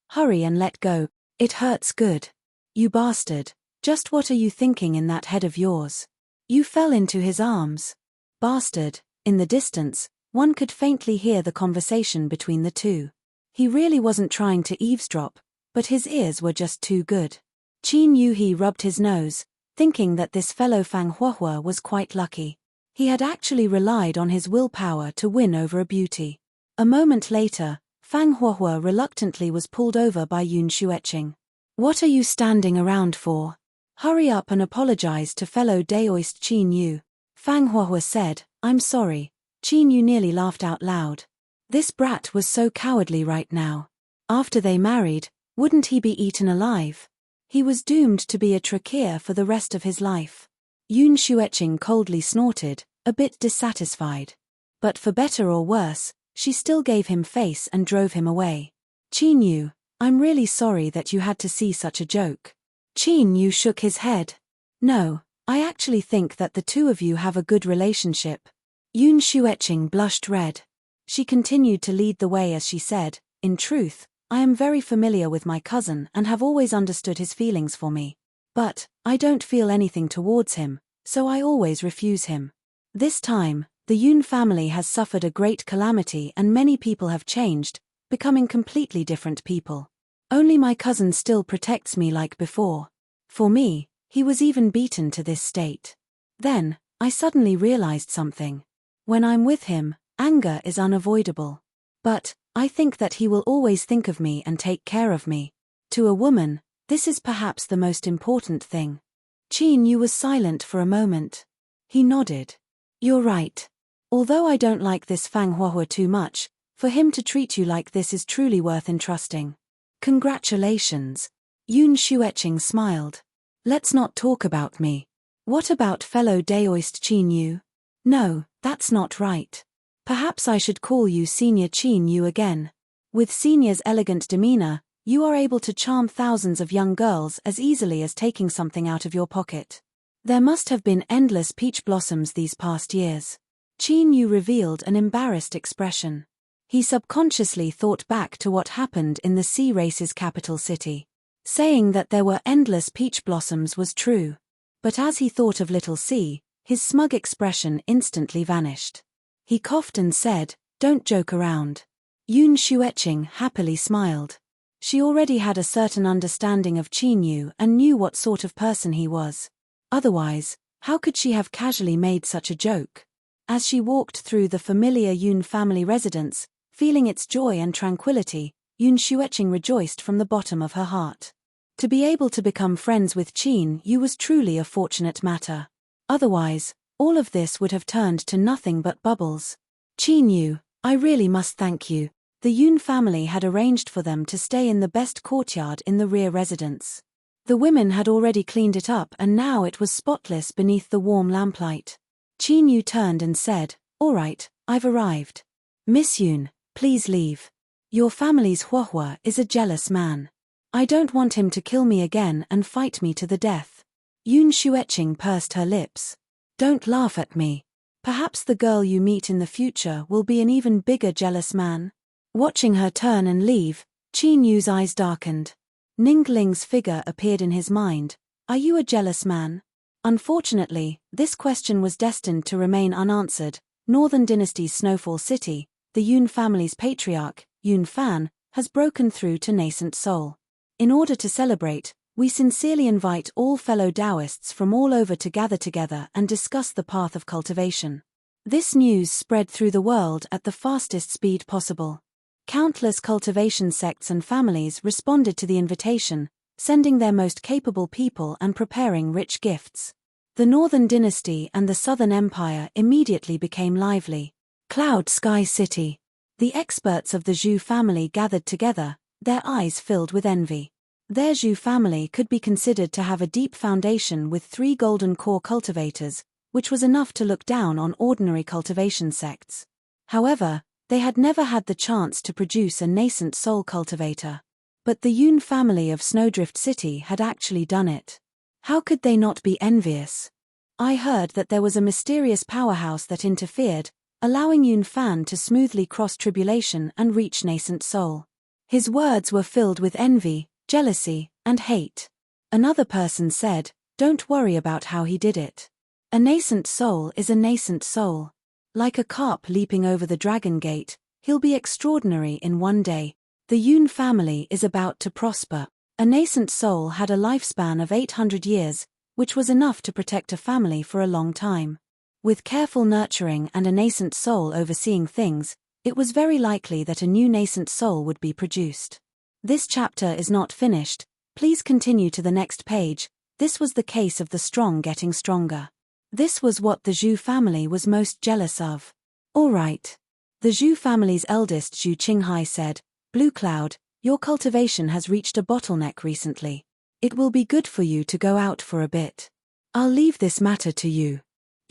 hurry and let go, it hurts good. You bastard, just what are you thinking in that head of yours? You fell into his arms." Bastard, in the distance, one could faintly hear the conversation between the two. He really wasn't trying to eavesdrop, but his ears were just too good. Chin Yu rubbed his nose, thinking that this fellow Fang Huahua was quite lucky. He had actually relied on his willpower to win over a beauty. A moment later, Fang Huahua reluctantly was pulled over by Yoon Xueqing. "What are you standing around for? Hurry up and apologize to fellow Daoist Chin Yu." Fang Huahua said, "I'm sorry." Chin Yu nearly laughed out loud. This brat was so cowardly right now. After they married, wouldn't he be eaten alive? He was doomed to be a trakir for the rest of his life. Yoon Xueqing coldly snorted, a bit dissatisfied. But for better or worse, she still gave him face and drove him away. "Chin Yu, I'm really sorry that you had to see such a joke." Chin Yu shook his head. "No, I actually think that the two of you have a good relationship." Yoon Xueqing blushed red. She continued to lead the way as she said, "In truth, I am very familiar with my cousin and have always understood his feelings for me. But, I don't feel anything towards him, so I always refuse him. This time, the Yoon family has suffered a great calamity and many people have changed, becoming completely different people. Only my cousin still protects me like before. For me, he was even beaten to this state. Then, I suddenly realized something. When I'm with him, anger is unavoidable. But, I think that he will always think of me and take care of me. To a woman, this is perhaps the most important thing. Qin Yu was silent for a moment. He nodded. You're right. Although I don't like this Fang Huahua too much, for him to treat you like this is truly worth entrusting. Congratulations. Yun Xueqing smiled. Let's not talk about me. What about fellow Daoist Qin Yu? No, that's not right. Perhaps I should call you Senior Qin Yu again. With Senior's elegant demeanor, you are able to charm thousands of young girls as easily as taking something out of your pocket. There must have been endless peach blossoms these past years. Qin Yu revealed an embarrassed expression. He subconsciously thought back to what happened in the sea race's capital city. Saying that there were endless peach blossoms was true. But as he thought of Little C, his smug expression instantly vanished. He coughed and said, "Don't joke around." Yun Xueqing happily smiled. She already had a certain understanding of Qin Yu and knew what sort of person he was. Otherwise, how could she have casually made such a joke? As she walked through the familiar Yun family residence, feeling its joy and tranquility, Yun Xueqing rejoiced from the bottom of her heart. To be able to become friends with Qin Yu was truly a fortunate matter. Otherwise, all of this would have turned to nothing but bubbles. Qin Yu, I really must thank you. The Yun family had arranged for them to stay in the best courtyard in the rear residence. The women had already cleaned it up and now it was spotless beneath the warm lamplight. Qin Yu turned and said, "All right, I've arrived. Miss Yun, please leave. Your family's Huahua is a jealous man. I don't want him to kill me again and fight me to the death." Yun Xueqing pursed her lips. Don't laugh at me. Perhaps the girl you meet in the future will be an even bigger jealous man. Watching her turn and leave, Qin Yu's eyes darkened. Ningling's figure appeared in his mind. Are you a jealous man? Unfortunately, this question was destined to remain unanswered. Northern Dynasty's Snowfall City, the Yun family's patriarch, Yun Fan, has broken through to nascent soul. In order to celebrate, we sincerely invite all fellow Taoists from all over to gather together and discuss the path of cultivation. This news spread through the world at the fastest speed possible. Countless cultivation sects and families responded to the invitation, sending their most capable people and preparing rich gifts. The Northern Dynasty and the Southern Empire immediately became lively. Cloud Sky City. The experts of the Zhu family gathered together, their eyes filled with envy. Their Zhu family could be considered to have a deep foundation with 3 golden core cultivators, which was enough to look down on ordinary cultivation sects. However, they had never had the chance to produce a nascent soul cultivator. But the Yun family of Snowdrift City had actually done it. How could they not be envious? I heard that there was a mysterious powerhouse that interfered, allowing Yun Fan to smoothly cross tribulation and reach nascent soul. His words were filled with envy, jealousy, and hate. Another person said, "Don't worry about how he did it. A nascent soul is a nascent soul. Like a carp leaping over the dragon gate, he'll be extraordinary in one day. The Yun family is about to prosper." A nascent soul had a lifespan of 800 years, which was enough to protect a family for a long time. With careful nurturing and a nascent soul overseeing things, it was very likely that a new nascent soul would be produced. This chapter is not finished, please continue to the next page. This was the case of the strong getting stronger. This was what the Zhu family was most jealous of. All right. The Zhu family's eldest Zhu Qinghai said, "Blue Cloud, your cultivation has reached a bottleneck recently. It will be good for you to go out for a bit. I'll leave this matter to you."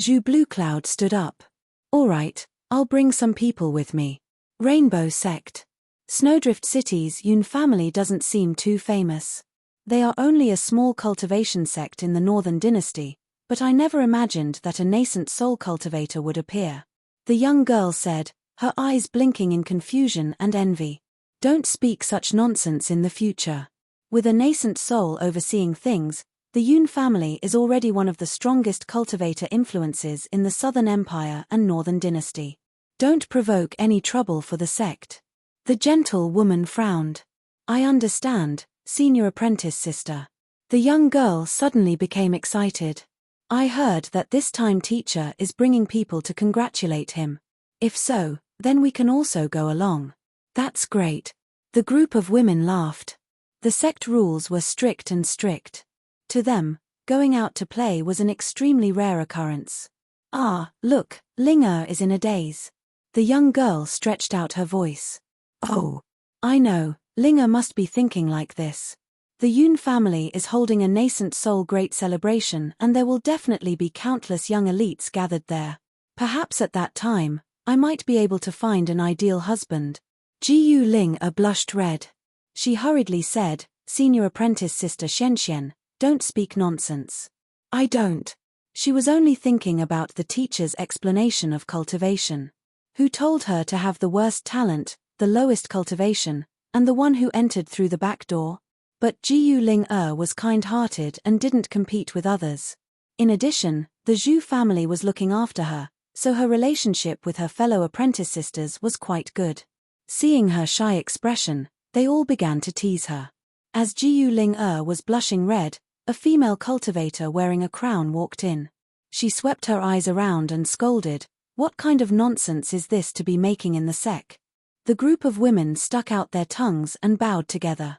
Zhu Blue Cloud stood up. "All right, I'll bring some people with me." Rainbow Sect. Snowdrift City's Yun family doesn't seem too famous. They are only a small cultivation sect in the Northern Dynasty, but I never imagined that a nascent soul cultivator would appear. The young girl said, her eyes blinking in confusion and envy. Don't speak such nonsense in the future. With a nascent soul overseeing things, the Yun family is already one of the strongest cultivator influences in the Southern Empire and Northern Dynasty. Don't provoke any trouble for the sect. The gentle woman frowned. I understand, senior apprentice sister. The young girl suddenly became excited. I heard that this time teacher is bringing people to congratulate him. If so, then we can also go along. That's great. The group of women laughed. The sect rules were strict and strict. To them, going out to play was an extremely rare occurrence. Ah, look, Ling is in a daze. The young girl stretched out her voice. Oh, I know, Ling must be thinking like this. The Yun family is holding a nascent soul great celebration and there will definitely be countless young elites gathered there. Perhaps at that time, I might be able to find an ideal husband. Jiu Ling blushed red. She hurriedly said, Senior apprentice sister Xian, don't speak nonsense. I don't. She was only thinking about the teacher's explanation of cultivation. Who told her to have the worst talent, the lowest cultivation, and the one who entered through the back door? But Jiu Ling was kind-hearted and didn't compete with others. In addition, the Zhu family was looking after her, so her relationship with her fellow apprentice sisters was quite good. Seeing her shy expression, they all began to tease her. As Jiu Ling was blushing red, a female cultivator wearing a crown walked in. She swept her eyes around and scolded, "What kind of nonsense is this to be making in the sec?" The group of women stuck out their tongues and bowed together.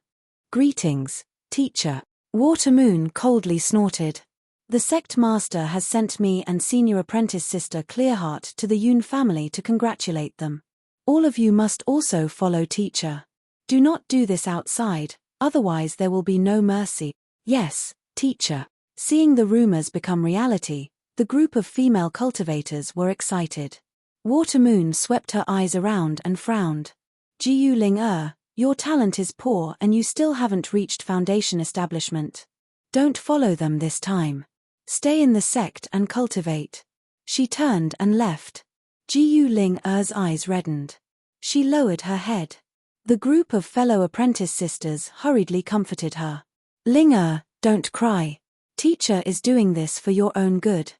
Greetings, teacher. Watermoon coldly snorted. The sect master has sent me and senior apprentice sister Clearheart to the Yun family to congratulate them. All of you must also follow teacher. Do not do this outside, otherwise there will be no mercy. Yes, teacher. Seeing the rumors become reality, the group of female cultivators were excited. Watermoon swept her eyes around and frowned. Jiu Ling your talent is poor and you still haven't reached foundation establishment. Don't follow them this time. Stay in the sect and cultivate. She turned and left. Jiu Ling eyes reddened. She lowered her head. The group of fellow apprentice sisters hurriedly comforted her. Ling don't cry. Teacher is doing this for your own good.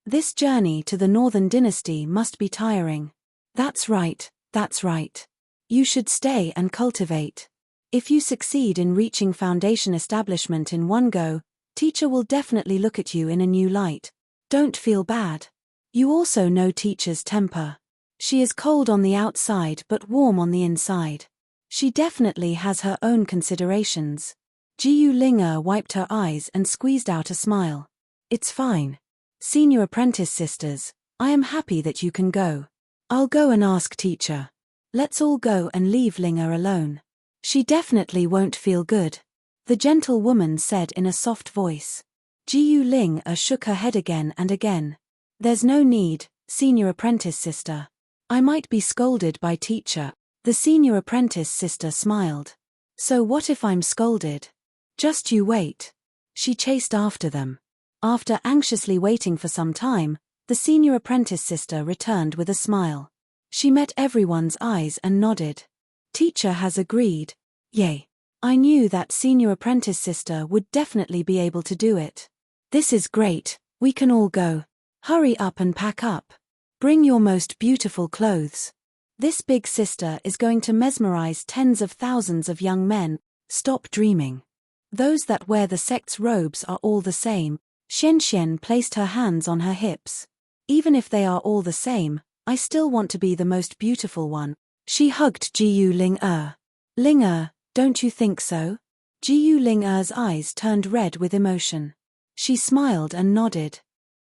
This journey to the Northern Dynasty must be tiring. That's right, that's right. You should stay and cultivate. If you succeed in reaching foundation establishment in one go, teacher will definitely look at you in a new light. Don't feel bad. You also know teacher's temper. She is cold on the outside but warm on the inside. She definitely has her own considerations. Jiu Ling wiped her eyes and squeezed out a smile. It's fine. Senior apprentice sisters, I am happy that you can go. I'll go and ask teacher. Let's all go and leave Ling alone. She definitely won't feel good. The gentle woman said in a soft voice. Jiu Ling shook her head again and again. There's no need, senior apprentice sister. I might be scolded by teacher. The senior apprentice sister smiled. So what if I'm scolded? Just you wait. She chased after them. After anxiously waiting for some time, the senior apprentice sister returned with a smile. She met everyone's eyes and nodded. Teacher has agreed. Yay. I knew that senior apprentice sister would definitely be able to do it. This is great, we can all go. Hurry up and pack up. Bring your most beautiful clothes. This big sister is going to mesmerize tens of thousands of young men. Stop dreaming. Those that wear the sect's robes are all the same. Xian placed her hands on her hips. Even if they are all the same, I still want to be the most beautiful one. She hugged Jiu Ling Ling don't you think so? Jiu Ling eyes turned red with emotion. She smiled and nodded.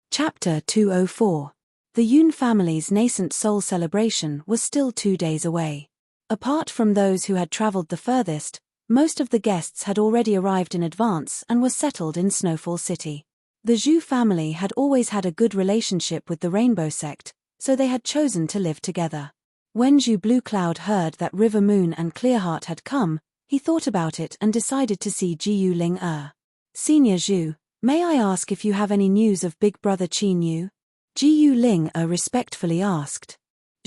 Chapter 204. The Yun family's nascent soul celebration was still 2 days away. Apart from those who had traveled the furthest, most of the guests had already arrived in advance and were settled in Snowfall City. The Zhu family had always had a good relationship with the Rainbow Sect, so they had chosen to live together. When Zhu Blue Cloud heard that River Moon and Clearheart had come, he thought about it and decided to see Jiu Ling Senior Zhu, may I ask if you have any news of Big Brother Qin Yu? Jiu Ling respectfully asked.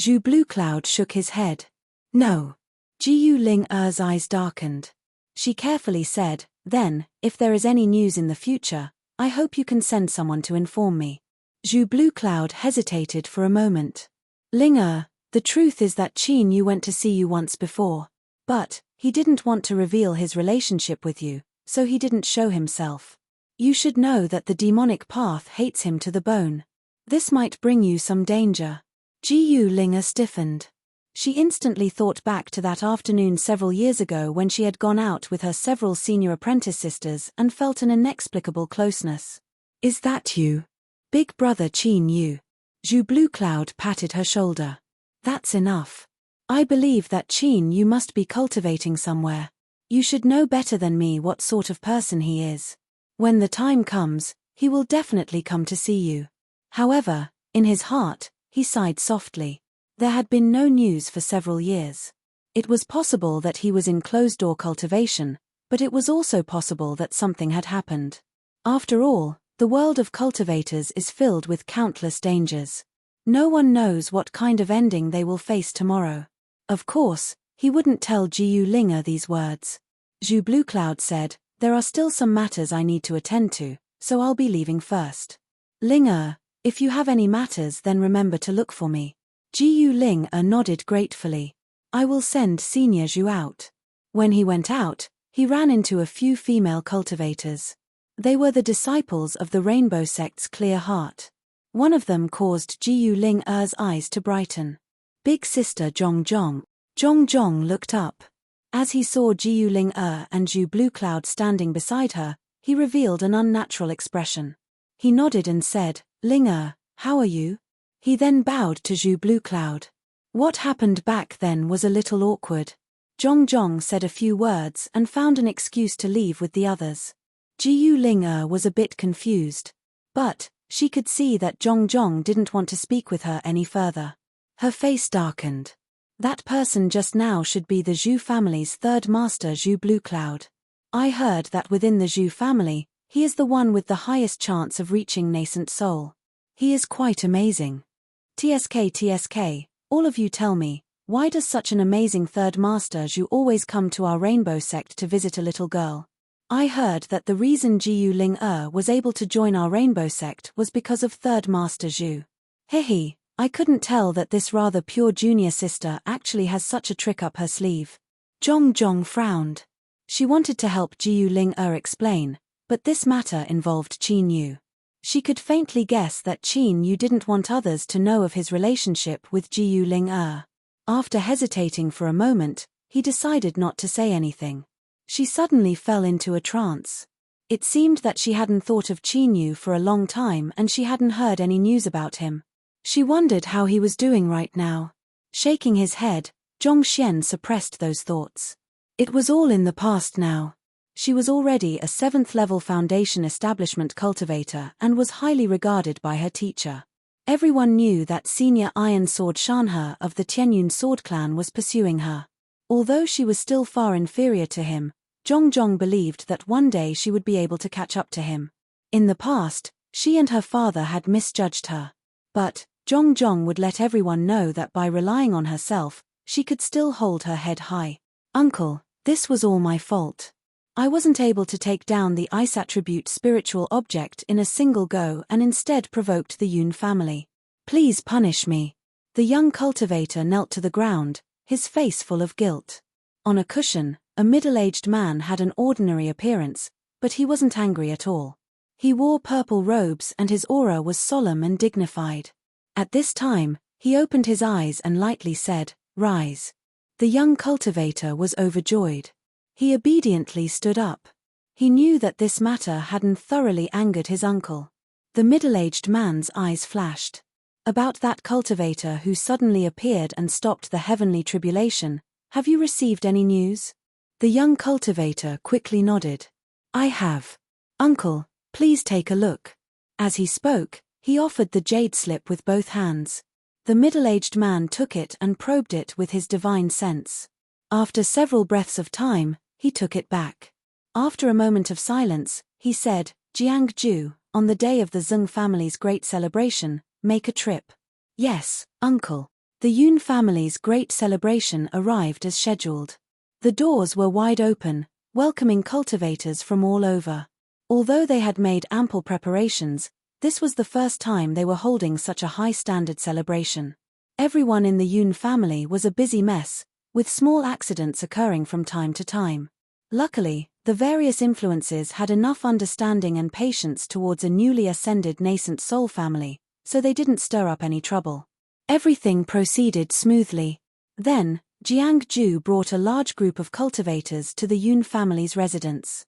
Zhu Blue Cloud shook his head. No. Jiu Ling eyes darkened. She carefully said, then, if there is any news in the future, I hope you can send someone to inform me. Zhu Blue Cloud hesitated for a moment. Ling the truth is that Qin Yu went to see you once before. But, He didn't want to reveal his relationship with you, so he didn't show himself. You should know that the demonic path hates him to the bone. This might bring you some danger. Jiu Linga stiffened. She instantly thought back to that afternoon several years ago when she had gone out with her several senior apprentice sisters and felt an inexplicable closeness. Is that you? Big brother Qin Yu. Zhu Bluecloud patted her shoulder. That's enough. I believe that Qin Yu must be cultivating somewhere. You should know better than me what sort of person he is. When the time comes, he will definitely come to see you. However, in his heart, he sighed softly. There had been no news for several years. It was possible that he was in closed-door cultivation, but it was also possible that something had happened. After all, the world of cultivators is filled with countless dangers. No one knows what kind of ending they will face tomorrow. Of course, he wouldn't tell Jiu Linga these words. Zhu Bluecloud said, there are still some matters I need to attend to, so I'll be leaving first. Linga, if you have any matters then remember to look for me. Jiu Linga nodded gratefully. I will send Senior Zhu out. When he went out, he ran into a few female cultivators. They were the disciples of the Rainbow Sect's clear heart. One of them caused Jiu Linga's eyes to brighten. Big sister Zhong Zhong. Zhong Zhong looked up. As he saw Jiu Linga and Zhu Bluecloud standing beside her, he revealed an unnatural expression. He nodded and said, Linga, how are you? He then bowed to Zhu Bluecloud. What happened back then was a little awkward. Zhong Zhong said a few words and found an excuse to leave with the others. Jiu Linga was a bit confused. But, she could see that Zhong Zhong didn't want to speak with her any further. Her face darkened. That person just now should be the Zhu family's third master Zhu Bluecloud. I heard that within the Zhu family, he is the one with the highest chance of reaching nascent soul. He is quite amazing. TSK, all of you tell me, why does such an amazing third master Zhu always come to our Rainbow Sect to visit a little girl? I heard that the reason Jiu Linga was able to join our Rainbow Sect was because of third master Zhu. Hehe, I couldn't tell that this rather pure junior sister actually has such a trick up her sleeve. Zhong Zhong frowned. She wanted to help Jiu Linga explain, but this matter involved Qin Yu. She could faintly guess that Qin Yu didn't want others to know of his relationship with Jiu Linga. After hesitating for a moment, he decided not to say anything. She suddenly fell into a trance. It seemed that she hadn't thought of Qin Yu for a long time and she hadn't heard any news about him. She wondered how he was doing right now. Shaking his head, Zhongxian suppressed those thoughts. It was all in the past now. She was already a 7th-level Foundation establishment cultivator and was highly regarded by her teacher. Everyone knew that senior Iron Sword Shanhe of the Tianyun Sword Clan was pursuing her. Although she was still far inferior to him, Zhong Zhong believed that one day she would be able to catch up to him. In the past, she and her father had misjudged her. But, Zhong Zhong would let everyone know that by relying on herself, she could still hold her head high. Uncle, this was all my fault. I wasn't able to take down the ice attribute spiritual object in a single go and instead provoked the Yun family. Please punish me. The young cultivator knelt to the ground, his face full of guilt. On a cushion, a middle-aged man had an ordinary appearance, but he wasn't angry at all. He wore purple robes and his aura was solemn and dignified. At this time, he opened his eyes and lightly said, "Rise." The young cultivator was overjoyed. He obediently stood up. He knew that this matter hadn't thoroughly angered his uncle. The middle-aged man's eyes flashed. About that cultivator who suddenly appeared and stopped the heavenly tribulation, have you received any news? The young cultivator quickly nodded. I have. Uncle, please take a look. As he spoke, he offered the jade slip with both hands. The middle-aged man took it and probed it with his divine sense. After several breaths of time, he took it back. After a moment of silence, he said, Jiangju, on the day of the Zeng family's great celebration, make a trip. Yes, uncle. The Yun family's great celebration arrived as scheduled. The doors were wide open, welcoming cultivators from all over. Although they had made ample preparations, this was the first time they were holding such a high-standard celebration. Everyone in the Yun family was a busy mess, with small accidents occurring from time to time. Luckily, the various influences had enough understanding and patience towards a newly ascended nascent soul family, so they didn't stir up any trouble. Everything proceeded smoothly. Then, Jiang Ju brought a large group of cultivators to the Yun family's residence.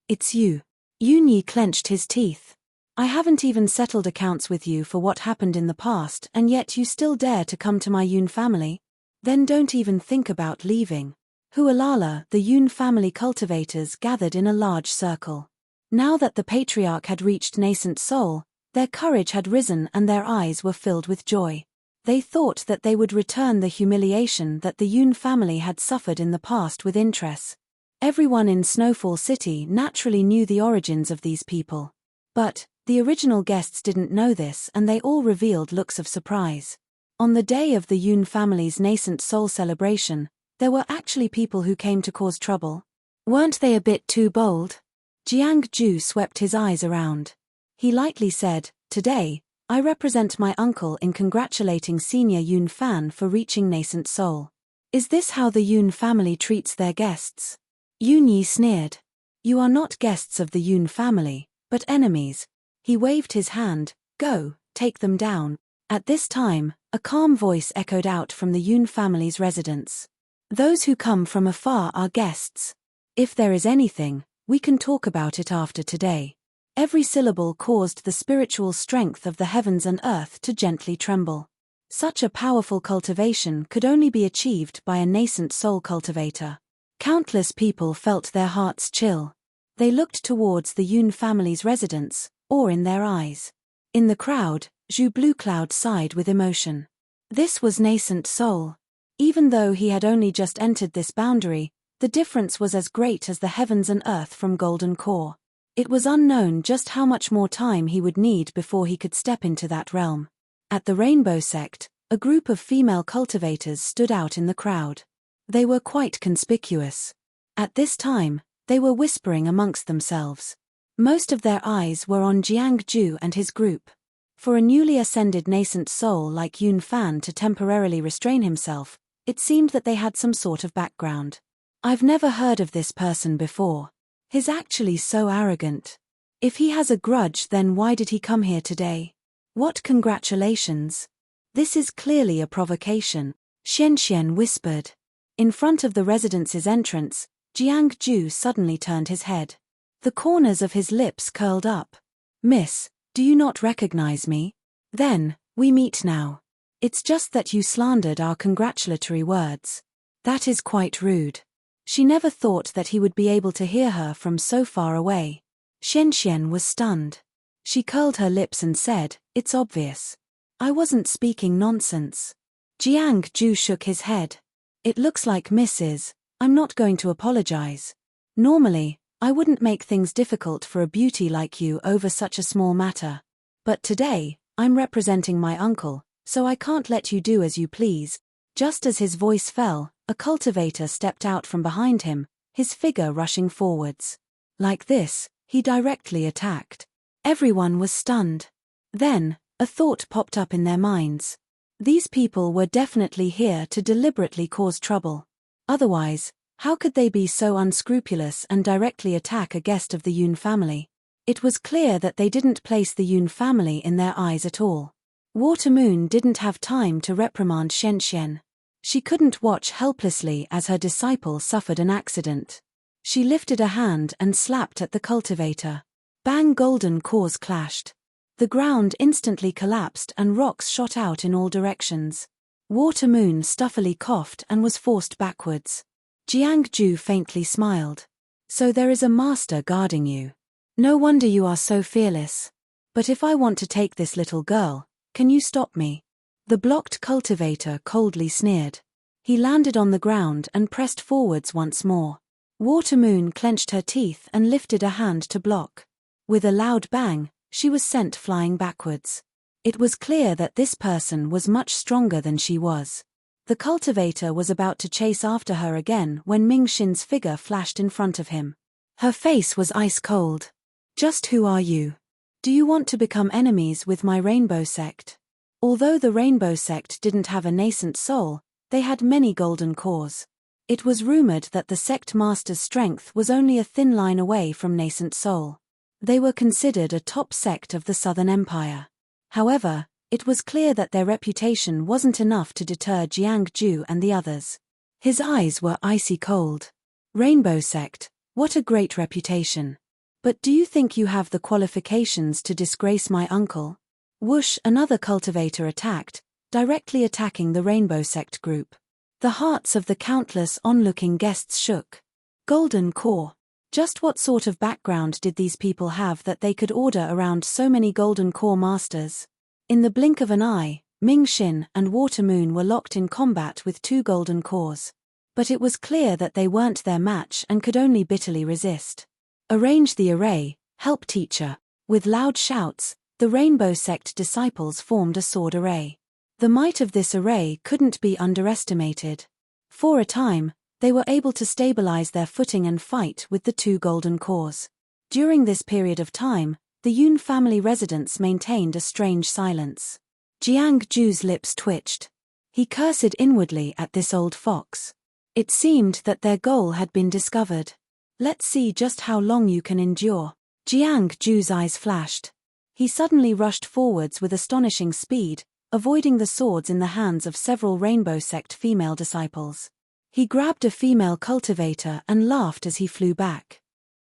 "It's you." Yun Yi clenched his teeth. "I haven't even settled accounts with you for what happened in the past, and yet you still dare to come to my Yun family? Then don't even think about leaving." Hualala, the Yun family cultivators gathered in a large circle. Now that the patriarch had reached nascent soul, their courage had risen and their eyes were filled with joy. They thought that they would return the humiliation that the Yun family had suffered in the past with interest. Everyone in Snowfall City naturally knew the origins of these people. But the original guests didn't know this, and they all revealed looks of surprise. On the day of the Yun family's nascent soul celebration, there were actually people who came to cause trouble. Weren't they a bit too bold? Jiang Ju swept his eyes around. He lightly said, "Today, I represent my uncle in congratulating senior Yun fan for reaching nascent soul. Is this how the Yun family treats their guests?" Yun Yi sneered. "You are not guests of the Yun family, but enemies." He waved his hand. "Go, take them down." At this time, a calm voice echoed out from the Yun family's residence. "Those who come from afar are guests. If there is anything, we can talk about it after today." Every syllable caused the spiritual strength of the heavens and earth to gently tremble. Such a powerful cultivation could only be achieved by a nascent soul cultivator. Countless people felt their hearts chill. They looked towards the Yun family's residence, awe in their eyes. In the crowd, Zhu Bluecloud sighed with emotion. This was nascent soul. Even though he had only just entered this boundary, the difference was as great as the heavens and earth from Golden Core. It was unknown just how much more time he would need before he could step into that realm. At the Rainbow Sect, a group of female cultivators stood out in the crowd. They were quite conspicuous. At this time, they were whispering amongst themselves. Most of their eyes were on Jiang Ju and his group. For a newly ascended nascent soul like Yun Fan to temporarily restrain himself, it seemed that they had some sort of background. "I've never heard of this person before. He's actually so arrogant. If he has a grudge, then why did he come here today? What congratulations? This is clearly a provocation," Xian whispered. In front of the residence's entrance, Jiang Ju suddenly turned his head. The corners of his lips curled up. "Miss, do you not recognize me? Then, we meet now. It's just that you slandered our congratulatory words. That is quite rude." She never thought that he would be able to hear her from so far away. Xian was stunned. She curled her lips and said, "It's obvious. I wasn't speaking nonsense." Jiang Ju shook his head. "It looks like Mrs. I'm not going to apologize. Normally, I wouldn't make things difficult for a beauty like you over such a small matter. But today, I'm representing my uncle, so I can't let you do as you please." Just as his voice fell, a cultivator stepped out from behind him, his figure rushing forwards. Like this, he directly attacked. Everyone was stunned. Then, a thought popped up in their minds. These people were definitely here to deliberately cause trouble. Otherwise, how could they be so unscrupulous and directly attack a guest of the Yun family? It was clear that they didn't place the Yun family in their eyes at all. Watermoon didn't have time to reprimand Xian. She couldn't watch helplessly as her disciple suffered an accident. She lifted a hand and slapped at the cultivator. Bang! Golden cores clashed. The ground instantly collapsed and rocks shot out in all directions. Watermoon stuffily coughed and was forced backwards. Jiang Ju faintly smiled. "So there is a master guarding you. No wonder you are so fearless. But if I want to take this little girl, can you stop me?" The blocked cultivator coldly sneered. He landed on the ground and pressed forwards once more. Watermoon clenched her teeth and lifted a hand to block. With a loud bang, she was sent flying backwards. It was clear that this person was much stronger than she was. The cultivator was about to chase after her again when Ming Xin's figure flashed in front of him. Her face was ice cold. "Just who are you? Do you want to become enemies with my Rainbow Sect?" Although the Rainbow Sect didn't have a nascent soul, they had many golden cores. It was rumored that the sect master's strength was only a thin line away from nascent soul. They were considered a top sect of the Southern Empire. However, it was clear that their reputation wasn't enough to deter Jiang-ju and the others. His eyes were icy cold. Rainbow sect, what a great reputation. But do you think you have the qualifications to disgrace my uncle? Whoosh, another cultivator attacked, directly attacking the Rainbow Sect group. The hearts of the countless onlooking guests shook. Golden core. Just what sort of background did these people have that they could order around so many golden core masters? In the blink of an eye, Ming Xin and Water Moon were locked in combat with 2 golden cores. But it was clear that they weren't their match and could only bitterly resist. Arrange the array, help teacher. With loud shouts, the Rainbow Sect disciples formed a sword array. The might of this array couldn't be underestimated. For a time, they were able to stabilize their footing and fight with the 2 golden cores. During this period of time, the Yun family residents maintained a strange silence. Jiang-ju's lips twitched. He cursed inwardly at this old fox. It seemed that their goal had been discovered. Let's see just how long you can endure. Jiang-ju's eyes flashed. He suddenly rushed forwards with astonishing speed, avoiding the swords in the hands of several Rainbow Sect female disciples. He grabbed a female cultivator and laughed as he flew back.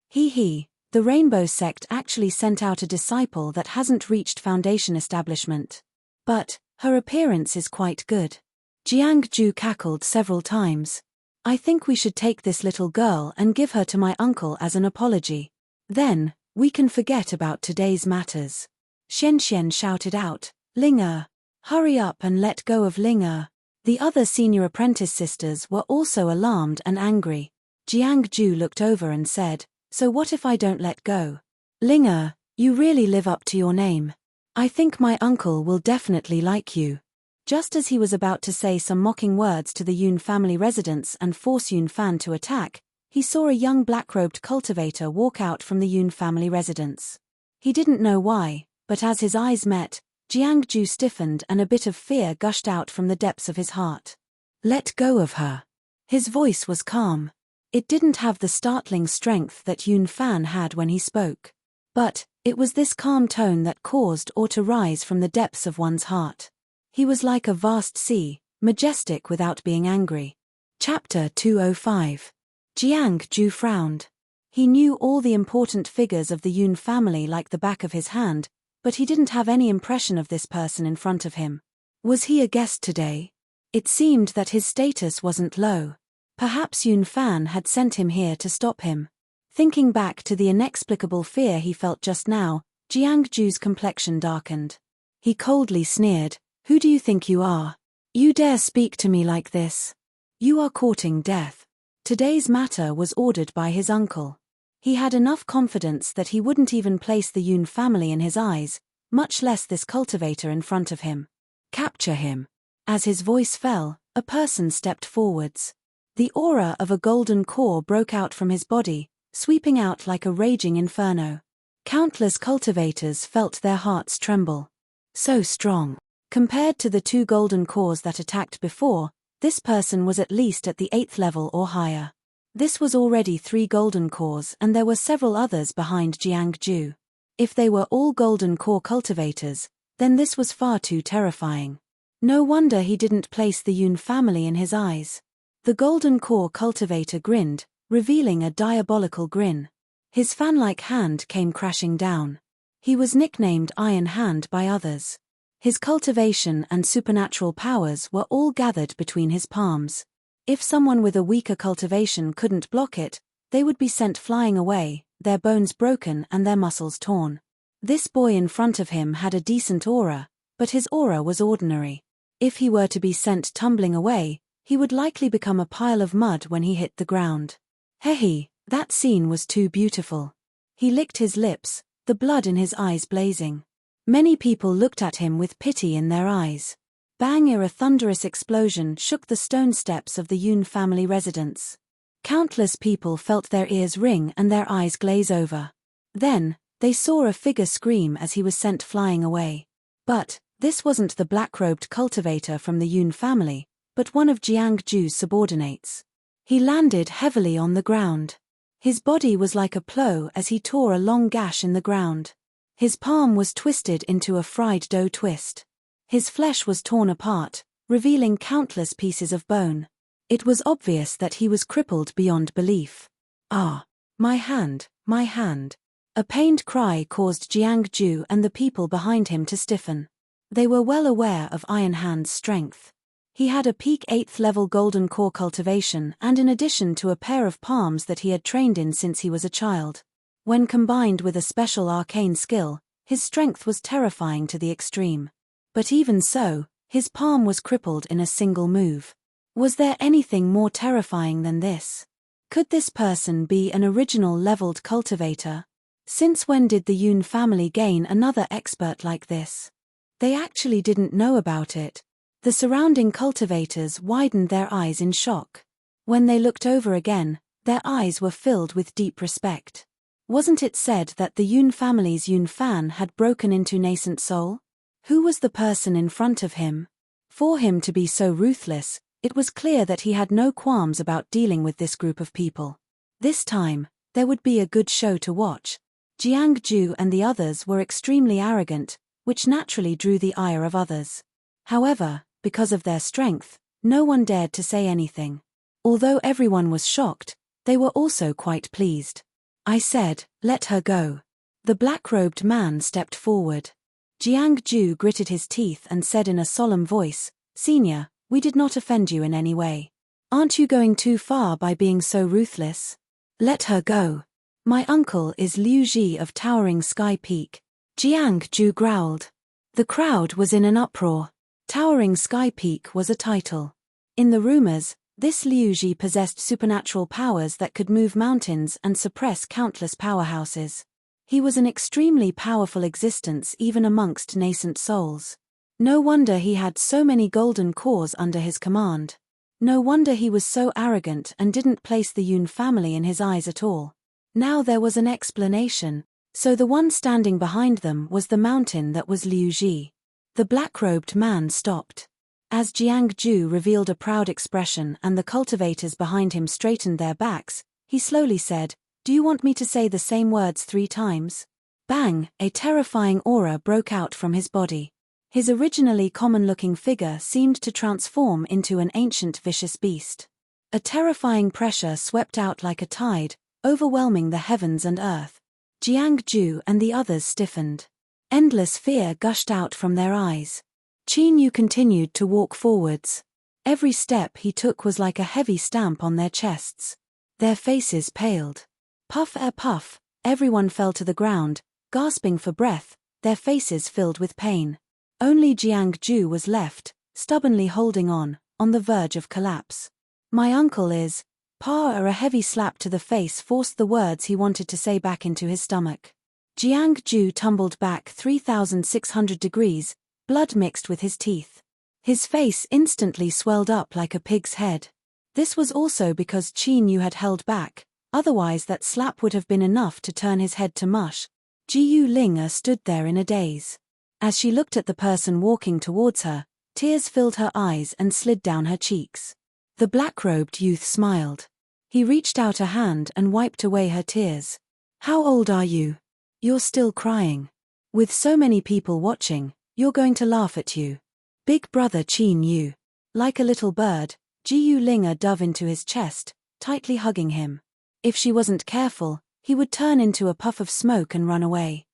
He, the Rainbow Sect actually sent out a disciple that hasn't reached Foundation establishment. But, her appearance is quite good. Jiang-ju cackled several times. I think we should take this little girl and give her to my uncle as an apology. Then, we can forget about today's matters. Xian shouted out, Ling-er, hurry up and let go of Ling-er. The other senior apprentice sisters were also alarmed and angry. Jiang-ju looked over and said, so what if I don't let go? Ling-er, you really live up to your name. I think my uncle will definitely like you. Just as he was about to say some mocking words to the Yun family residents and force Yun Fan to attack, he saw a young black-robed cultivator walk out from the Yun family residence. He didn't know why, but as his eyes met, Jiang-ju stiffened and a bit of fear gushed out from the depths of his heart. Let go of her. His voice was calm. It didn't have the startling strength that Yun Fan had when he spoke. But, it was this calm tone that caused awe to rise from the depths of one's heart. He was like a vast sea, majestic without being angry. Chapter 205. Jiang-ju frowned. He knew all the important figures of the Yun family like the back of his hand, but he didn't have any impression of this person in front of him. Was he a guest today? It seemed that his status wasn't low. Perhaps Yun Fan had sent him here to stop him. Thinking back to the inexplicable fear he felt just now, Jiang-ju's complexion darkened. He coldly sneered, Who do you think you are? You dare speak to me like this? You are courting death. Today's matter was ordered by his uncle. He had enough confidence that he wouldn't even place the Yun family in his eyes, much less this cultivator in front of him. Capture him. As his voice fell, a person stepped forwards. The aura of a golden core broke out from his body, sweeping out like a raging inferno. Countless cultivators felt their hearts tremble. So strong. Compared to the 2 golden cores that attacked before, this person was at least at the 8th level or higher. This was already 3 golden cores and there were several others behind Jiang-ju. If they were all golden core cultivators, then this was far too terrifying. No wonder he didn't place the Yun family in his eyes. The golden core cultivator grinned, revealing a diabolical grin. His fan-like hand came crashing down. He was nicknamed Iron Hand by others. His cultivation and supernatural powers were all gathered between his palms. If someone with a weaker cultivation couldn't block it, they would be sent flying away, their bones broken and their muscles torn. This boy in front of him had a decent aura, but his aura was ordinary. If he were to be sent tumbling away, he would likely become a pile of mud when he hit the ground. Hehe, that scene was too beautiful. He licked his lips, the blood in his eyes blazing. Many people looked at him with pity in their eyes. Bang! A thunderous explosion shook the stone steps of the Yun family residence. Countless people felt their ears ring and their eyes glaze over. Then, they saw a figure scream as he was sent flying away. But, this wasn't the black-robed cultivator from the Yun family, but one of Jiang-ju's subordinates. He landed heavily on the ground. His body was like a plow as he tore a long gash in the ground. His palm was twisted into a fried dough twist. His flesh was torn apart, revealing countless pieces of bone. It was obvious that he was crippled beyond belief. "Ah! My hand, my hand." A pained cry caused Jiang-ju and the people behind him to stiffen. They were well aware of Iron Hand's strength. He had a peak 8th level golden core cultivation and in addition to a pair of palms that he had trained in since he was a child. When combined with a special arcane skill, his strength was terrifying to the extreme. But even so, his palm was crippled in a single move. Was there anything more terrifying than this? Could this person be an original leveled cultivator? Since when did the Yoon family gain another expert like this? They actually didn't know about it. The surrounding cultivators widened their eyes in shock. When they looked over again, their eyes were filled with deep respect. Wasn't it said that the Yoon family's Yoon fan had broken into nascent soul? Who was the person in front of him? For him to be so ruthless, it was clear that he had no qualms about dealing with this group of people. This time, there would be a good show to watch. Jiang-ju and the others were extremely arrogant, which naturally drew the ire of others. However, because of their strength, no one dared to say anything. Although everyone was shocked, they were also quite pleased. "I said, let her go." The black-robed man stepped forward. Jiang-ju gritted his teeth and said in a solemn voice, "Senior, we did not offend you in any way. Aren't you going too far by being so ruthless? Let her go. My uncle is Liu Ji of Towering Sky Peak." Jiang-ju growled. The crowd was in an uproar. Towering Sky Peak was a title. In the rumors, this Liu Ji possessed supernatural powers that could move mountains and suppress countless powerhouses. He was an extremely powerful existence even amongst nascent souls. No wonder he had so many golden cores under his command. No wonder he was so arrogant and didn't place the Yoon family in his eyes at all. Now there was an explanation. So the one standing behind them was the mountain that was Liu Ji. The black-robed man stopped. As Jiang-ju revealed a proud expression and the cultivators behind him straightened their backs, he slowly said, "Do you want me to say the same words 3 times? Bang! A terrifying aura broke out from his body. His originally common-looking figure seemed to transform into an ancient vicious beast. A terrifying pressure swept out like a tide, overwhelming the heavens and earth. Jiang-ju and the others stiffened. Endless fear gushed out from their eyes. Qin Yu continued to walk forwards. Every step he took was like a heavy stamp on their chests. Their faces paled. Puff, everyone fell to the ground, gasping for breath, their faces filled with pain. Only Jiang-ju was left, stubbornly holding on the verge of collapse. "My uncle is..." A heavy slap to the face forced the words he wanted to say back into his stomach. Jiang-ju tumbled back 3,600 degrees, blood mixed with his teeth. His face instantly swelled up like a pig's head. This was also because Qin Yu had held back, otherwise that slap would have been enough to turn his head to mush. Jiyu Linga stood there in a daze. As she looked at the person walking towards her, tears filled her eyes and slid down her cheeks. The black-robed youth smiled. He reached out a hand and wiped away her tears. "How old are you? You're still crying. With so many people watching, you're going to laugh at you." Big brother Qin Yu. Like a little bird, Jiyu Linga dove into his chest, tightly hugging him. If she wasn't careful, he would turn into a puff of smoke and run away.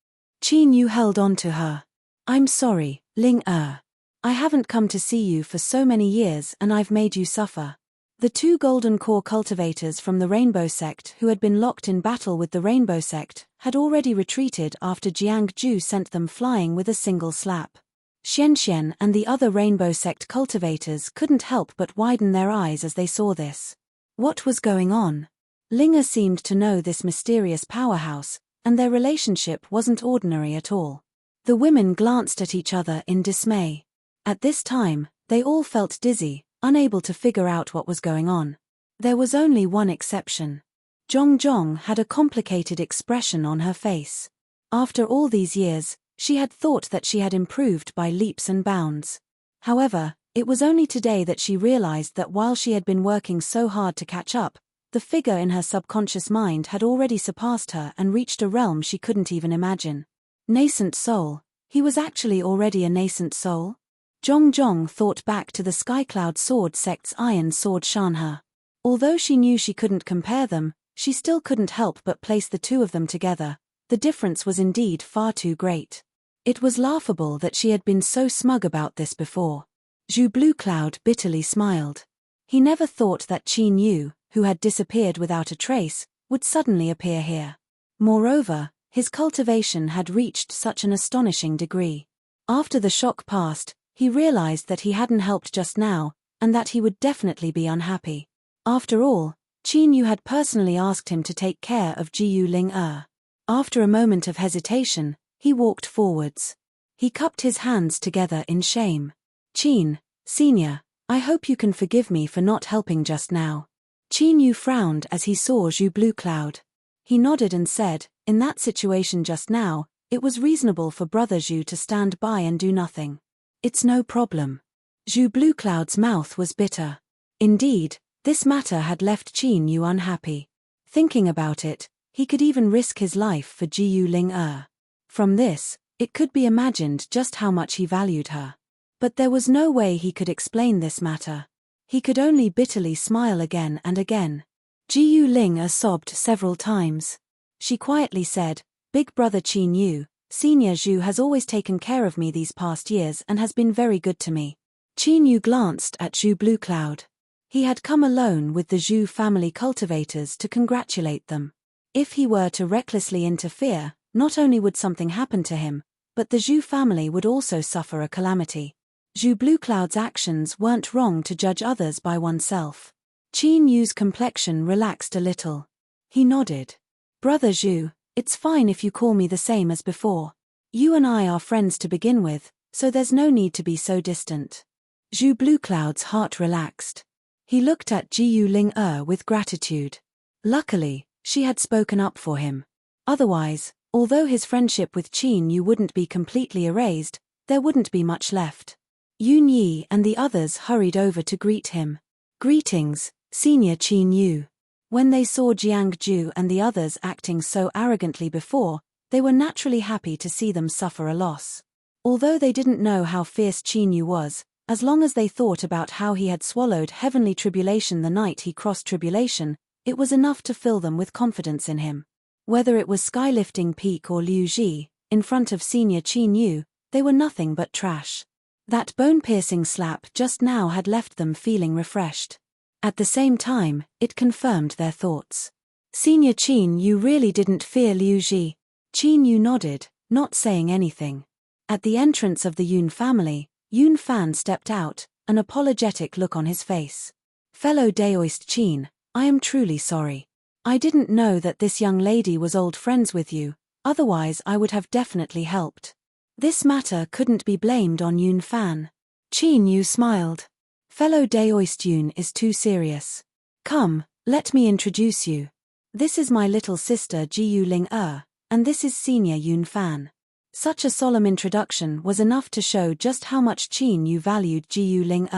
Qin Yu held on to her. "I'm sorry, Ling-er. I haven't come to see you for so many years and I've made you suffer." The 2 golden core cultivators from the Rainbow Sect who had been locked in battle with the Rainbow Sect had already retreated after Jiang-ju sent them flying with a single slap. Xian and the other Rainbow Sect cultivators couldn't help but widen their eyes as they saw this. What was going on? Linga seemed to know this mysterious powerhouse, and their relationship wasn't ordinary at all. The women glanced at each other in dismay. At this time, they all felt dizzy, unable to figure out what was going on. There was only one exception. Zhong had a complicated expression on her face. After all these years, she had thought that she had improved by leaps and bounds. However, It was only today that she realized that while she had been working so hard to catch up, the figure in her subconscious mind had already surpassed her and reached a realm she couldn't even imagine. Nascent soul. He was actually already a nascent soul? Zhong Zhong thought back to the Skycloud Sword sect's iron sword Shanhe. Although she knew she couldn't compare them, she still couldn't help but place the two of them together. The difference was indeed far too great. It was laughable that she had been so smug about this before. Zhu Bluecloud bitterly smiled. He never thought that Qin Yu, who had disappeared without a trace, would suddenly appear here. Moreover, his cultivation had reached such an astonishing degree. After the shock passed, he realized that he hadn't helped just now, and that he would definitely be unhappy. After all, Qin Yu had personally asked him to take care of Jiyu Ling. After a moment of hesitation, he walked forwards. He cupped his hands together in shame. Qin, Senior, I hope you can forgive me for not helping just now. Qin Yu frowned as he saw Zhu Bluecloud. He nodded and said, in that situation just now, it was reasonable for Brother Zhu to stand by and do nothing. It's no problem. Zhu Bluecloud's mouth was bitter. Indeed, this matter had left Qin Yu unhappy. Thinking about it, he could even risk his life for Jiyu Ling. From this, it could be imagined just how much he valued her. But there was no way he could explain this matter. He could only bitterly smile again and again. Jiyu Ling sobbed several times. She quietly said, Big brother Qin Yu, Senior Zhu has always taken care of me these past years and has been very good to me. Qin Yu glanced at Zhu Bluecloud. He had come alone with the Zhu family cultivators to congratulate them. If he were to recklessly interfere, not only would something happen to him, but the Zhu family would also suffer a calamity. Zhu Bluecloud's actions weren't wrong to judge others by oneself. Qin Yu's complexion relaxed a little. He nodded. Brother Zhu, it's fine if you call me the same as before. You and I are friends to begin with, so there's no need to be so distant. Zhu Bluecloud's heart relaxed. He looked at Jiyu Ling with gratitude. Luckily, she had spoken up for him. Otherwise, although his friendship with Qin Yu wouldn't be completely erased, there wouldn't be much left. Yun Yi and the others hurried over to greet him. Greetings, Senior Qin Yu. When they saw Jiang Ju and the others acting so arrogantly before, they were naturally happy to see them suffer a loss. Although they didn't know how fierce Qin Yu was, as long as they thought about how he had swallowed heavenly tribulation the night he crossed tribulation, it was enough to fill them with confidence in him. Whether it was Skylifting Peak or Liu Ji, in front of Senior Qin Yu, they were nothing but trash. That bone-piercing slap just now had left them feeling refreshed. At the same time, it confirmed their thoughts. Senior Qin Yu really didn't fear Liu Ji. Qin Yu nodded, not saying anything. At the entrance of the Yun family, Yun Fan stepped out, an apologetic look on his face. Fellow Daoist Qin, I am truly sorry. I didn't know that this young lady was old friends with you, otherwise I would have definitely helped. This matter couldn't be blamed on Yun Fan. Qin Yu smiled. Fellow Daoist Yun is too serious. Come, let me introduce you. This is my little sister Jiyu Ling, and this is Senior Yun Fan. Such a solemn introduction was enough to show just how much Qin Yu valued Jiyu Ling.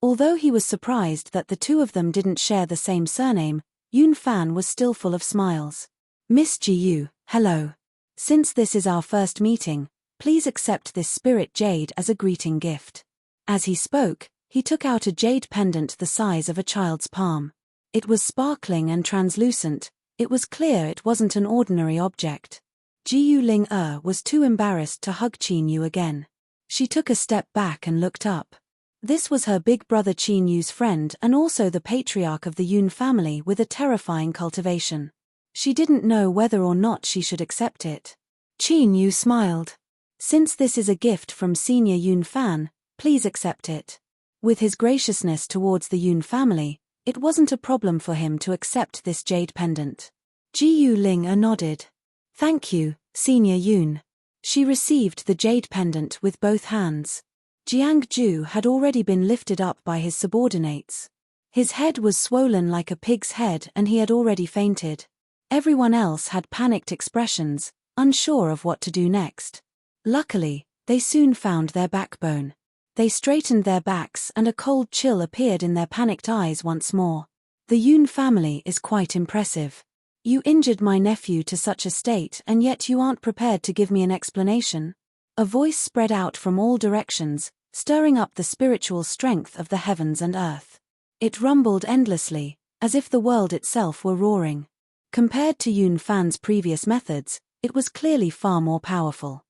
Although he was surprised that the two of them didn't share the same surname, Yun Fan was still full of smiles. Miss Jiyu, hello. Since this is our first meeting, please accept this spirit jade as a greeting gift. As he spoke, he took out a jade pendant the size of a child's palm. It was sparkling and translucent. It was clear it wasn't an ordinary object. Jiyu Ling was too embarrassed to hug Qin Yu again. She took a step back and looked up. This was her big brother Qin Yu's friend and also the patriarch of the Yun family with a terrifying cultivation. She didn't know whether or not she should accept it. Qin Yu smiled. Since this is a gift from Senior Yun Fan, please accept it. With his graciousness towards the Yun family, it wasn't a problem for him to accept this jade pendant. Jiyu Ling nodded. Thank you, Senior Yun. She received the jade pendant with both hands. Jiang Ju had already been lifted up by his subordinates. His head was swollen like a pig's head and he had already fainted. Everyone else had panicked expressions, unsure of what to do next. Luckily, they soon found their backbone. They straightened their backs and a cold chill appeared in their panicked eyes once more. The Yun family is quite impressive. You injured my nephew to such a state and yet you aren't prepared to give me an explanation? A voice spread out from all directions, stirring up the spiritual strength of the heavens and earth. It rumbled endlessly, as if the world itself were roaring. Compared to Yun Fan's previous methods, it was clearly far more powerful.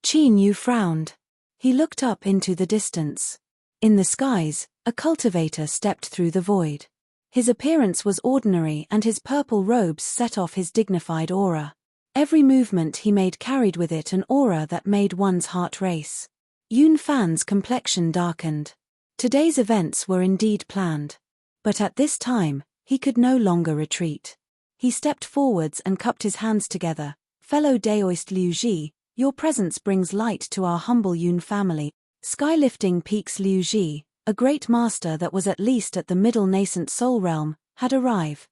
Qin Yu frowned. He looked up into the distance. In the skies, a cultivator stepped through the void. His appearance was ordinary and his purple robes set off his dignified aura. Every movement he made carried with it an aura that made one's heart race. Yun Fan's complexion darkened. Today's events were indeed planned. But at this time, he could no longer retreat. He stepped forwards and cupped his hands together. Fellow Daoist Liu Ji, your presence brings light to our humble Yun family. Skylifting Peaks Liu Ji, a great master that was at least at the middle nascent soul realm, had arrived.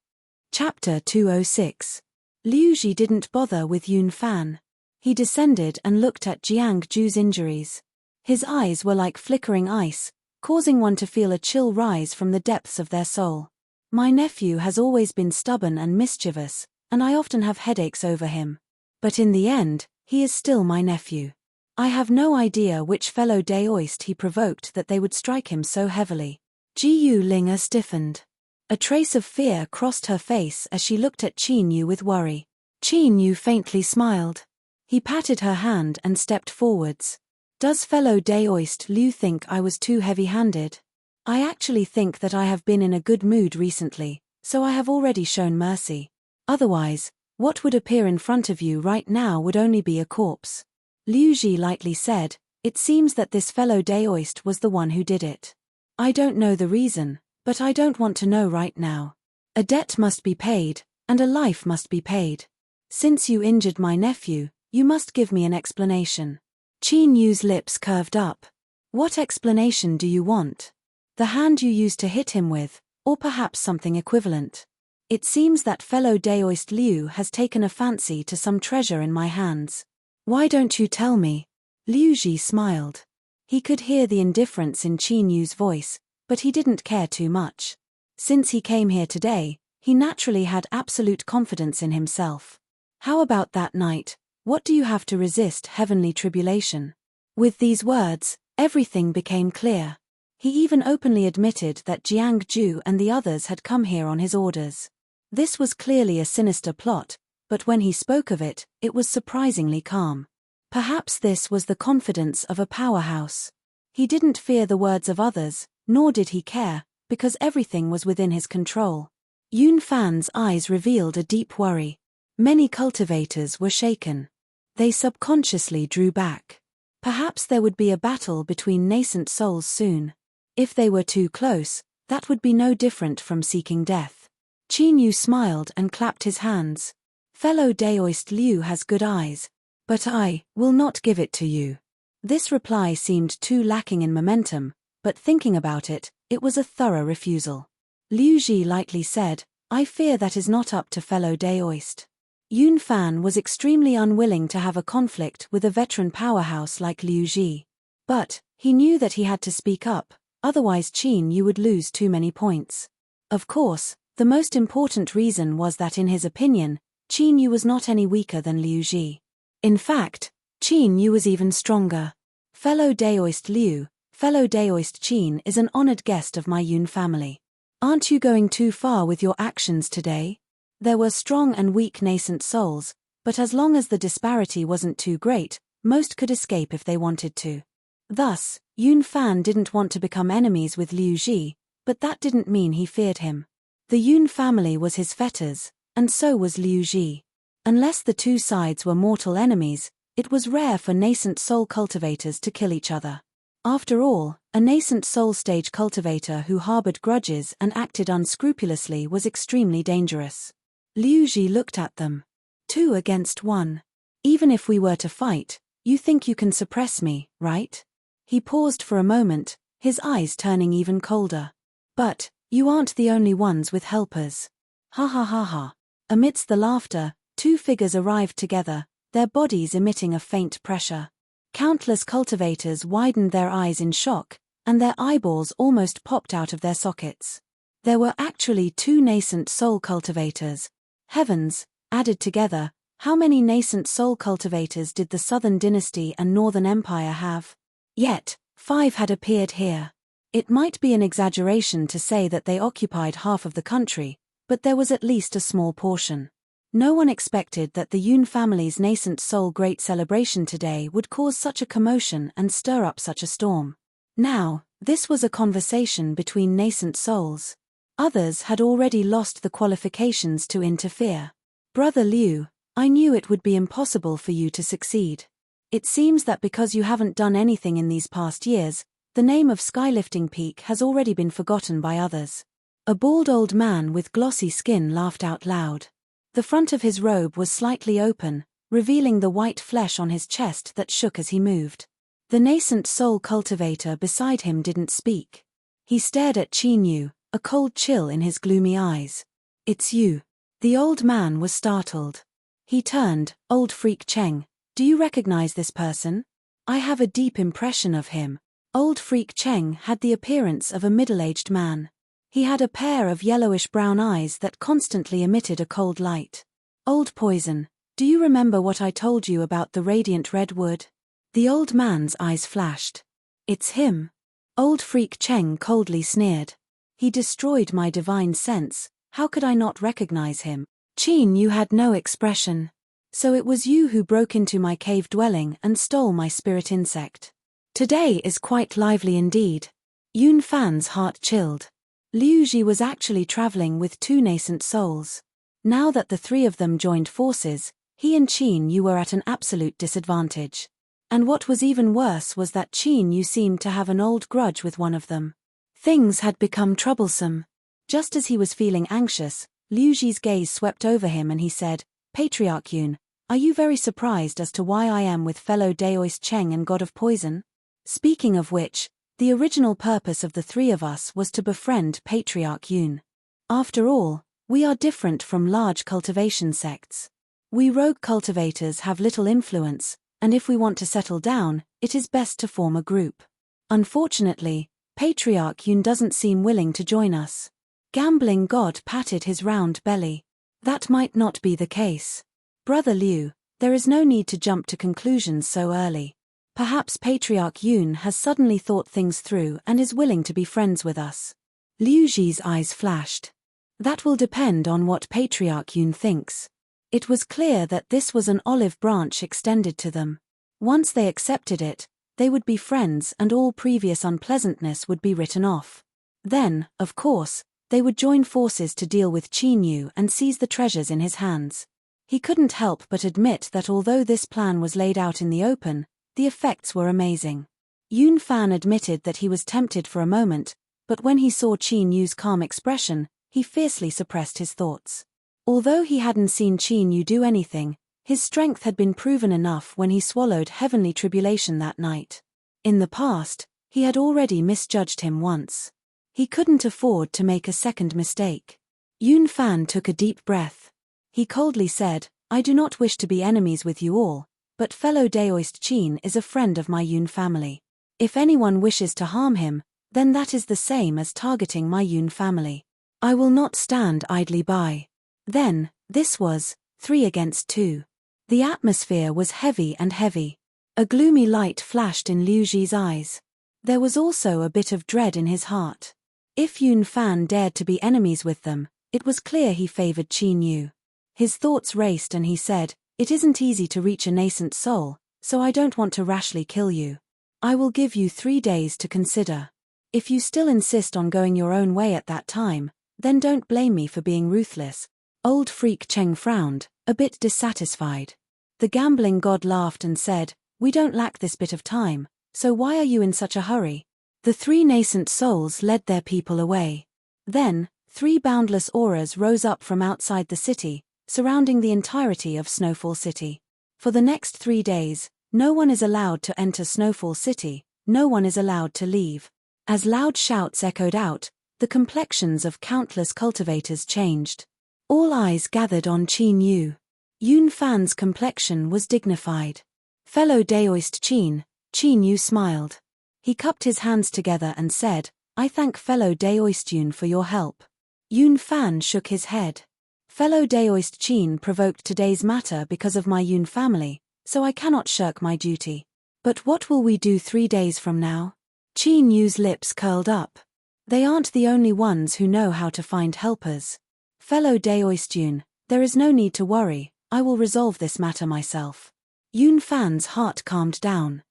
Chapter 206. Liu Ji didn't bother with Yun Fan. He descended and looked at Jiang Ju's injuries. His eyes were like flickering ice, causing one to feel a chill rise from the depths of their soul. My nephew has always been stubborn and mischievous, and I often have headaches over him. But in the end, he is still my nephew. I have no idea which fellow Daoist he provoked that they would strike him so heavily. Ji Yu Linga stiffened. A trace of fear crossed her face as she looked at Qin Yu with worry. Qin Yu faintly smiled. He patted her hand and stepped forwards. Does fellow Daoist Liu think I was too heavy-handed? I actually think that I have been in a good mood recently, so I have already shown mercy. Otherwise, what would appear in front of you right now would only be a corpse. Liu Ji lightly said, it seems that this fellow Daoist was the one who did it. I don't know the reason, but I don't want to know right now. A debt must be paid, and a life must be paid. Since you injured my nephew, you must give me an explanation. Qin Yu's lips curved up. What explanation do you want? The hand you used to hit him with, or perhaps something equivalent? It seems that fellow Daoist Liu has taken a fancy to some treasure in my hands. Why don't you tell me? Liu Ji smiled. He could hear the indifference in Qin Yu's voice, but he didn't care too much. Since he came here today, he naturally had absolute confidence in himself. How about that night? What do you have to resist heavenly tribulation? With these words, everything became clear. He even openly admitted that Jiang Ju and the others had come here on his orders. This was clearly a sinister plot, but when he spoke of it, it was surprisingly calm. Perhaps this was the confidence of a powerhouse. He didn't fear the words of others, nor did he care, because everything was within his control. Yun Fan's eyes revealed a deep worry. Many cultivators were shaken. They subconsciously drew back. Perhaps there would be a battle between nascent souls soon. If they were too close, that would be no different from seeking death. Qin Yu smiled and clapped his hands. Fellow Daoist Liu has good eyes, but I will not give it to you. This reply seemed too lacking in momentum, but thinking about it, it was a thorough refusal. Liu Ji lightly said, I fear that is not up to fellow Daoist. Yun Fan was extremely unwilling to have a conflict with a veteran powerhouse like Liu Ji. But, he knew that he had to speak up, otherwise Qin Yu would lose too many points. Of course, the most important reason was that in his opinion, Qin Yu was not any weaker than Liu Ji. In fact, Qin Yu was even stronger. Fellow Daoist Liu, fellow Daoist Qin is an honored guest of my Yun family. Aren't you going too far with your actions today? There were strong and weak nascent souls, but as long as the disparity wasn't too great, most could escape if they wanted to. Thus, Yun Fan didn't want to become enemies with Liu Ji, but that didn't mean he feared him. The Yun family was his fetters, and so was Liu Ji. Unless the two sides were mortal enemies, it was rare for nascent soul cultivators to kill each other. After all, a nascent soul stage cultivator who harbored grudges and acted unscrupulously was extremely dangerous. Liu Ji looked at them. 2 against 1. Even if we were to fight, you think you can suppress me, right? He paused for a moment, his eyes turning even colder. But, you aren't the only ones with helpers. Ha ha ha ha. Amidst the laughter, 2 figures arrived together, their bodies emitting a faint pressure. Countless cultivators widened their eyes in shock, and their eyeballs almost popped out of their sockets. There were actually 2 nascent soul cultivators. Heavens, added together, how many nascent soul cultivators did the Southern Dynasty and Northern Empire have? Yet, 5 had appeared here. It might be an exaggeration to say that they occupied half of the country, but there was at least a small portion. No one expected that the Yun family's nascent soul great celebration today would cause such a commotion and stir up such a storm. Now, this was a conversation between nascent souls. Others had already lost the qualifications to interfere. Brother Liu, I knew it would be impossible for you to succeed. It seems that because you haven't done anything in these past years, the name of Skylifting Peak has already been forgotten by others. A bald old man with glossy skin laughed out loud. The front of his robe was slightly open, revealing the white flesh on his chest that shook as he moved. The nascent soul cultivator beside him didn't speak. He stared at Qin Yu, a cold chill in his gloomy eyes. It's you. The old man was startled. He turned. Old freak Cheng, do you recognize this person? I have a deep impression of him. Old freak Cheng had the appearance of a middle-aged man. He had a pair of yellowish-brown eyes that constantly emitted a cold light. Old Poison, do you remember what I told you about the radiant red wood? The old man's eyes flashed. It's him. Old freak Cheng coldly sneered. He destroyed my divine sense, how could I not recognize him? Qin Yu had no expression. So it was you who broke into my cave dwelling and stole my spirit insect. Today is quite lively indeed. Yun Fan's heart chilled. Liu Ji was actually traveling with 2 nascent souls. Now that the 3 of them joined forces, he and Qin Yu were at an absolute disadvantage. And what was even worse was that Qin Yu seemed to have an old grudge with one of them. Things had become troublesome. Just as he was feeling anxious, Liu Ji's gaze swept over him and he said, Patriarch Yun, are you very surprised as to why I am with fellow Daoist Cheng and God of Poison? Speaking of which, the original purpose of the 3 of us was to befriend Patriarch Yun. After all, we are different from large cultivation sects. We rogue cultivators have little influence, and if we want to settle down, it is best to form a group. Unfortunately, Patriarch Yun doesn't seem willing to join us. Gambling God patted his round belly. That might not be the case. Brother Liu, there is no need to jump to conclusions so early. Perhaps Patriarch Yun has suddenly thought things through and is willing to be friends with us. Liu Ji's eyes flashed. That will depend on what Patriarch Yun thinks. It was clear that this was an olive branch extended to them. Once they accepted it, they would be friends and all previous unpleasantness would be written off. Then, of course, they would join forces to deal with Qin Yu and seize the treasures in his hands. He couldn't help but admit that although this plan was laid out in the open, the effects were amazing. Yun Fan admitted that he was tempted for a moment, but when he saw Qin Yu's calm expression, he fiercely suppressed his thoughts. Although he hadn't seen Qin Yu do anything, his strength had been proven enough when he swallowed heavenly tribulation that night. In the past, he had already misjudged him once. He couldn't afford to make a second mistake. Yun Fan took a deep breath. He coldly said, I do not wish to be enemies with you all, but fellow Daoist Qin is a friend of my Yun family. If anyone wishes to harm him, then that is the same as targeting my Yun family. I will not stand idly by. Then, this was 3 against 2. The atmosphere was heavy and heavy. A gloomy light flashed in Liu Ji's eyes. There was also a bit of dread in his heart. If Yun Fan dared to be enemies with them, it was clear he favored Qin Yu. His thoughts raced and he said, It isn't easy to reach a nascent soul, so I don't want to rashly kill you. I will give you 3 days to consider. If you still insist on going your own way at that time, then don't blame me for being ruthless. Old freak Cheng frowned, a bit dissatisfied. The gambling god laughed and said, We don't lack this bit of time, so why are you in such a hurry? The 3 nascent souls led their people away. Then, 3 boundless auras rose up from outside the city, surrounding the entirety of Snowfall City. For the next 3 days, no one is allowed to enter Snowfall City, no one is allowed to leave. As loud shouts echoed out, the complexions of countless cultivators changed. All eyes gathered on Qin Yu. Yun Fan's complexion was dignified. Fellow Daoist Qin Yu smiled. He cupped his hands together and said, "I thank fellow Daoist for your help." Yun Fan shook his head. "Fellow Daoist Qin provoked today's matter because of my Yun family, so I cannot shirk my duty. But what will we do 3 days from now?" Qin Yu's lips curled up. They aren't the only ones who know how to find helpers. Fellow Daoist, there is no need to worry, I will resolve this matter myself. Yun Fan's heart calmed down.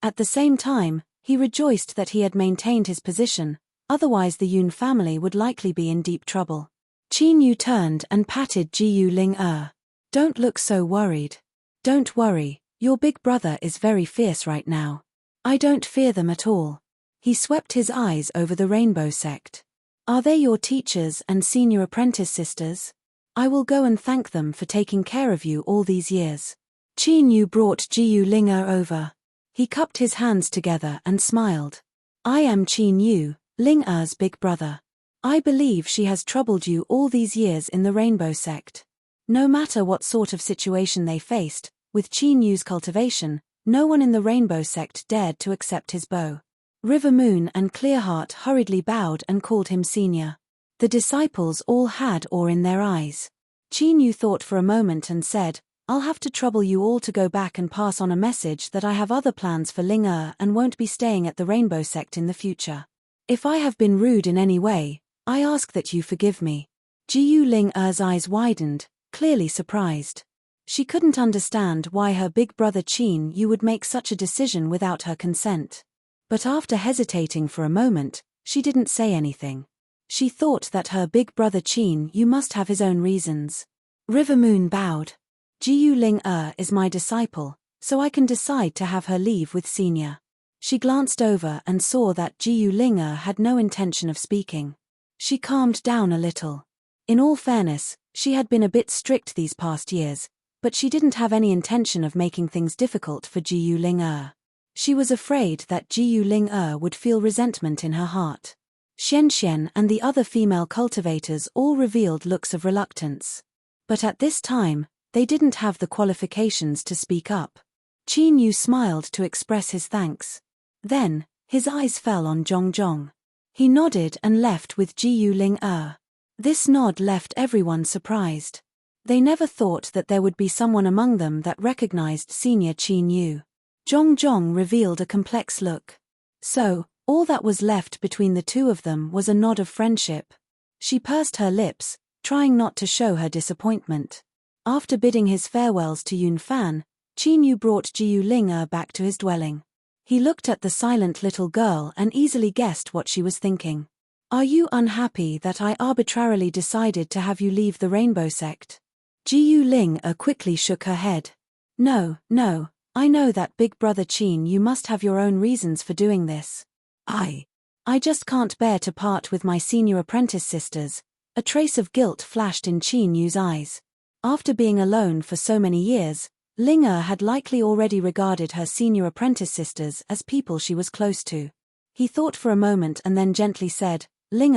At the same time, he rejoiced that he had maintained his position, otherwise the Yun family would likely be in deep trouble. Qin Yu turned and patted Jiyu Ling. "Don't look so worried. Don't worry, your big brother is very fierce right now. I don't fear them at all." He swept his eyes over the Rainbow Sect. "Are they your teachers and senior apprentice sisters? I will go and thank them for taking care of you all these years." Qin Yu brought Jiyu Ling over. He cupped his hands together and smiled. "I am Qin Yu, Ling-er's big brother. I believe she has troubled you all these years in the Rainbow Sect." No matter what sort of situation they faced, with Qin Yu's cultivation, no one in the Rainbow Sect dared to accept his bow. River Moon and Clearheart hurriedly bowed and called him senior. The disciples all had awe in their eyes. Qin Yu thought for a moment and said, "I'll have to trouble you all to go back and pass on a message that I have other plans for Ling-er and won't be staying at the Rainbow Sect in the future. If I have been rude in any way, I ask that you forgive me." Jiyu Ling-er's eyes widened, clearly surprised. She couldn't understand why her big brother Qin Yu would make such a decision without her consent. But after hesitating for a moment, she didn't say anything. She thought that her big brother Qin Yu must have his own reasons. River Moon bowed. "Jiyu Ling is my disciple, so I can decide to have her leave with senior." She glanced over and saw that Jiyu Ling had no intention of speaking. She calmed down a little. In all fairness, she had been a bit strict these past years, but she didn't have any intention of making things difficult for Jiyu Ling. She was afraid that Jiyu Ling would feel resentment in her heart. Xian and the other female cultivators all revealed looks of reluctance. But at this time, they didn't have the qualifications to speak up. Qin Yu smiled to express his thanks. Then, his eyes fell on Zhong. He nodded and left with Jiyu Ling. This nod left everyone surprised. They never thought that there would be someone among them that recognized senior Qin Yu. Zhong revealed a complex look. So, all that was left between the two of them was a nod of friendship. She pursed her lips, trying not to show her disappointment. After bidding his farewells to Yun Fan, Qin Yu brought Jiyu Ling back to his dwelling. He looked at the silent little girl and easily guessed what she was thinking. "Are you unhappy that I arbitrarily decided to have you leave the Rainbow Sect?" Jiyu Ling quickly shook her head. No, I know that big brother Qin Yu must have your own reasons for doing this. I just can't bear to part with my senior apprentice sisters." A trace of guilt flashed in Qin Yu's eyes. After being alone for so many years, Ling had likely already regarded her senior apprentice sisters as people she was close to. He thought for a moment and then gently said, "Ling,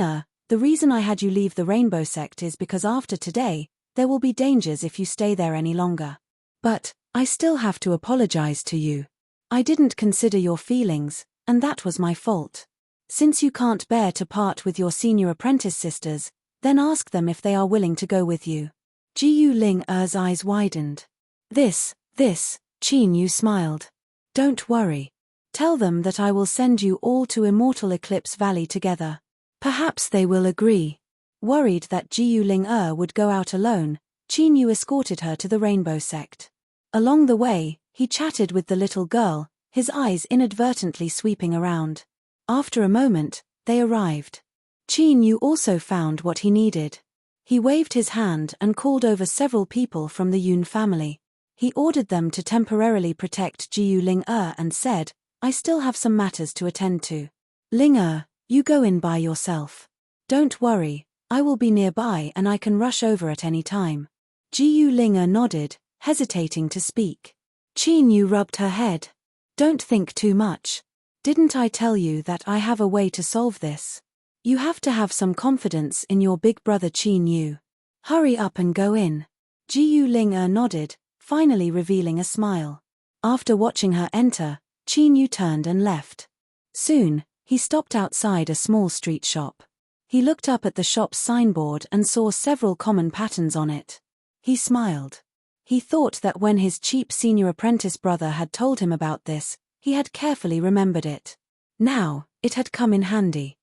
the reason I had you leave the Rainbow Sect is because after today, there will be dangers if you stay there any longer. But, I still have to apologize to you. I didn't consider your feelings, and that was my fault. Since you can't bear to part with your senior apprentice sisters, then ask them if they are willing to go with you." Jiyu Ling-er's eyes widened. This, Qin Yu smiled. "Don't worry. Tell them that I will send you all to Immortal Eclipse Valley together. Perhaps they will agree." Worried that Jiyu Ling would go out alone, Qin Yu escorted her to the Rainbow Sect. Along the way, he chatted with the little girl, his eyes inadvertently sweeping around. After a moment, they arrived. Qin Yu also found what he needed. He waved his hand and called over several people from the Yun family. He ordered them to temporarily protect Jiyu Ling and said, "I still have some matters to attend to. Ling, you go in by yourself. Don't worry, I will be nearby and I can rush over at any time." Jiyu Ling nodded, hesitating to speak. Qin Yu rubbed her head. "Don't think too much. Didn't I tell you that I have a way to solve this? You have to have some confidence in your big brother Qin Yu. Hurry up and go in." Jiyu Ling nodded, finally revealing a smile. After watching her enter, Qin Yu turned and left. Soon, he stopped outside a small street shop. He looked up at the shop's signboard and saw several common patterns on it. He smiled. He thought that when his cheap senior apprentice brother had told him about this, he had carefully remembered it. Now, it had come in handy.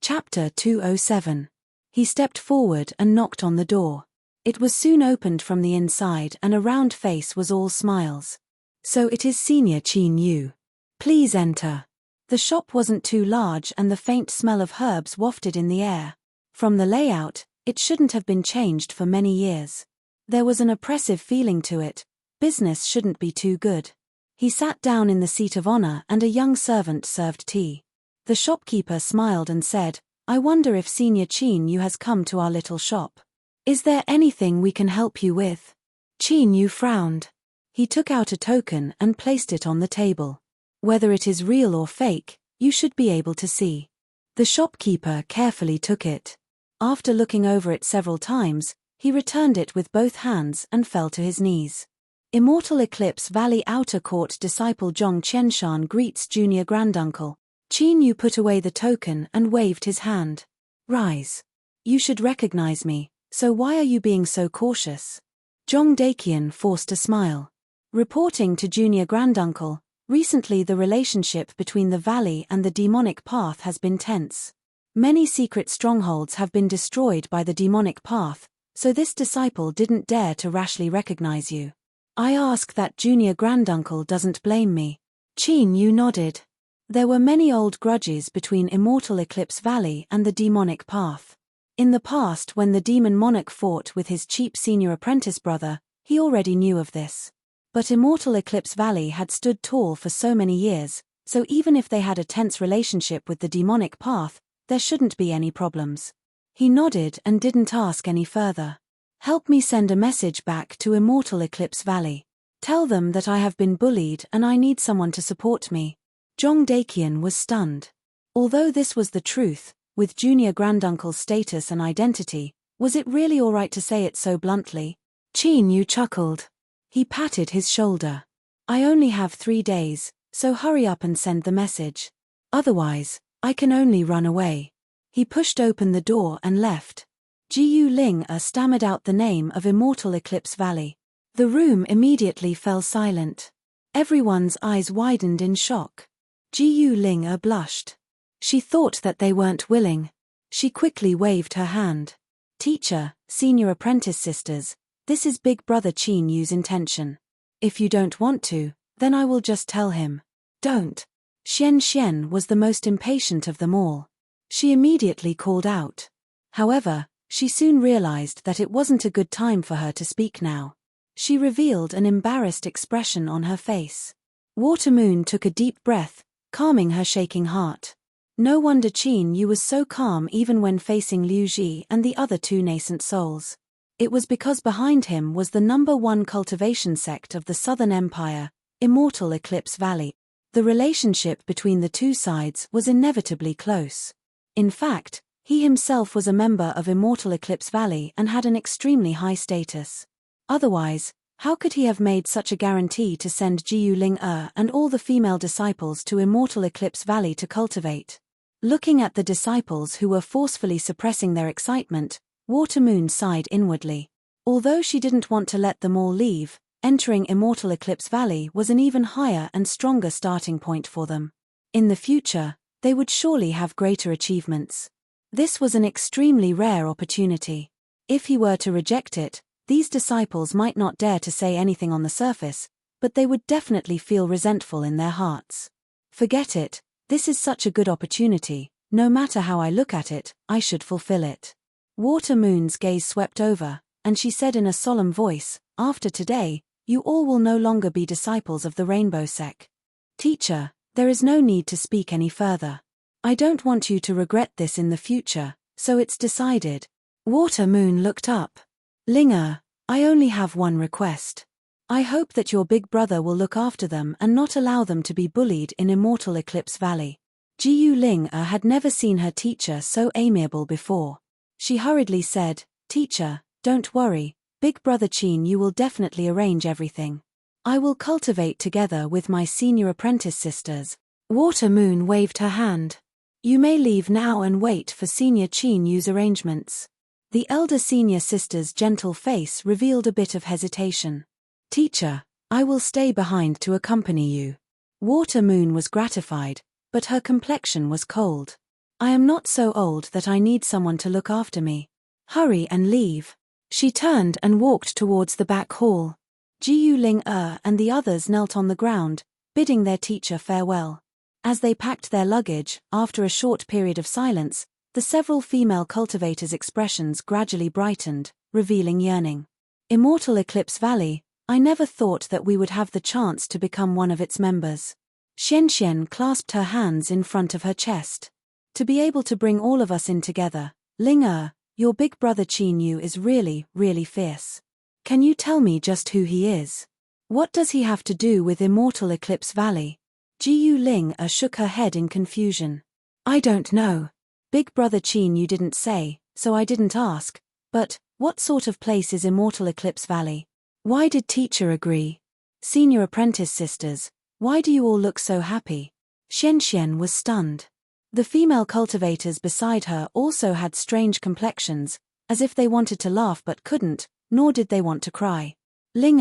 Chapter 207. He stepped forward and knocked on the door. It was soon opened from the inside and a round face was all smiles. So it is Senior Qin Yu. Please enter. The shop wasn't too large and the faint smell of herbs wafted in the air. From the layout, it shouldn't have been changed for many years. There was an oppressive feeling to it. Business shouldn't be too good. He sat down in the seat of honor and a young servant served tea. The shopkeeper smiled and said, "I wonder if Senior Qin Yu has come to our little shop. Is there anything we can help you with?" Qin Yu frowned. He took out a token and placed it on the table. "Whether it is real or fake, you should be able to see." The shopkeeper carefully took it. After looking over it several times, he returned it with both hands and fell to his knees. Immortal Eclipse Valley Outer Court disciple Zhong Qianshan greets junior granduncle. Qin Yu put away the token and waved his hand. "Rise. You should recognize me, so why are you being so cautious?" Zhong Daqian forced a smile. Reporting to junior granduncle, recently the relationship between the valley and the demonic path has been tense. Many secret strongholds have been destroyed by the demonic path, so this disciple didn't dare to rashly recognize you. I ask that junior granduncle doesn't blame me. Qin Yu nodded. There were many old grudges between Immortal Eclipse Valley and the demonic path. In the past, when the demon monarch fought with his cheap senior apprentice brother, he already knew of this. But Immortal Eclipse Valley had stood tall for so many years, so even if they had a tense relationship with the demonic path, there shouldn't be any problems. He nodded and didn't ask any further. "Help me send a message back to Immortal Eclipse Valley. Tell them that I have been bullied and I need someone to support me." Zhong Daqian was stunned. Although this was the truth, with junior granduncle's status and identity, was it really all right to say it so bluntly? Qin Yu chuckled. He patted his shoulder. "I only have 3 days, so hurry up and send the message. Otherwise, I can only run away." He pushed open the door and left. Jiyu Ling stammered out the name of Immortal Eclipse Valley. The room immediately fell silent. Everyone's eyes widened in shock. Jiyu Ling blushed. She thought that they weren't willing. She quickly waved her hand. "Teacher, senior apprentice sisters, this is Big Brother Qin Yu's intention. If you don't want to, then I will just tell him." "Don't." Xian Xian was the most impatient of them all. She immediately called out. However, she soon realized that it wasn't a good time for her to speak now. She revealed an embarrassed expression on her face. Watermoon took a deep breath, calming her shaking heart. No wonder Qin Yu was so calm even when facing Liu Ji and the other 2 nascent souls. It was because behind him was the #1 cultivation sect of the Southern Empire, Immortal Eclipse Valley. The relationship between the 2 sides was inevitably close. In fact, he himself was a member of Immortal Eclipse Valley and had an extremely high status. Otherwise, how could he have made such a guarantee to send Jiyu Ling and all the female disciples to Immortal Eclipse Valley to cultivate? Looking at the disciples who were forcefully suppressing their excitement, Watermoon sighed inwardly. Although she didn't want to let them all leave, entering Immortal Eclipse Valley was an even higher and stronger starting point for them. In the future, they would surely have greater achievements. This was an extremely rare opportunity. If he were to reject it, these disciples might not dare to say anything on the surface, but they would definitely feel resentful in their hearts. "Forget it, this is such a good opportunity, no matter how I look at it, I should fulfill it." Watermoon's gaze swept over, and she said in a solemn voice, "After today, you all will no longer be disciples of the Rainbow Sect. Teacher, there is no need to speak any further. I don't want you to regret this in the future, so it's decided." Watermoon looked up. "Linger, I only have one request. I hope that your big brother will look after them and not allow them to be bullied in Immortal Eclipse Valley." Jiyu Ling had never seen her teacher so amiable before. She hurriedly said, "Teacher, don't worry, Big Brother Qin Yu will definitely arrange everything. I will cultivate together with my senior apprentice sisters, Water Moon waved her hand. You may leave now and wait for Senior Chin Yu's arrangements. The elder senior sister's gentle face revealed a bit of hesitation. Teacher, I will stay behind to accompany you. Water Moon was gratified, but her complexion was cold. I am not so old that I need someone to look after me. Hurry and leave. She turned and walked towards the back hall. Jiyu Ling and the others knelt on the ground, bidding their teacher farewell. As they packed their luggage, after a short period of silence, the several female cultivators' expressions gradually brightened, revealing yearning. Immortal Eclipse Valley, I never thought that we would have the chance to become one of its members. Xian clasped her hands in front of her chest. To be able to bring all of us in together, Ling your big brother Chin Yu is really, really fierce. Can you tell me just who he is? What does he have to do with Immortal Eclipse Valley? Jiyu Ling shook her head in confusion. I don't know. Big brother Chin Yu didn't say, so I didn't ask, but, what sort of place is Immortal Eclipse Valley? Why did teacher agree? Senior apprentice sisters, why do you all look so happy? Xian was stunned. The female cultivators beside her also had strange complexions, as if they wanted to laugh but couldn't, nor did they want to cry. Ling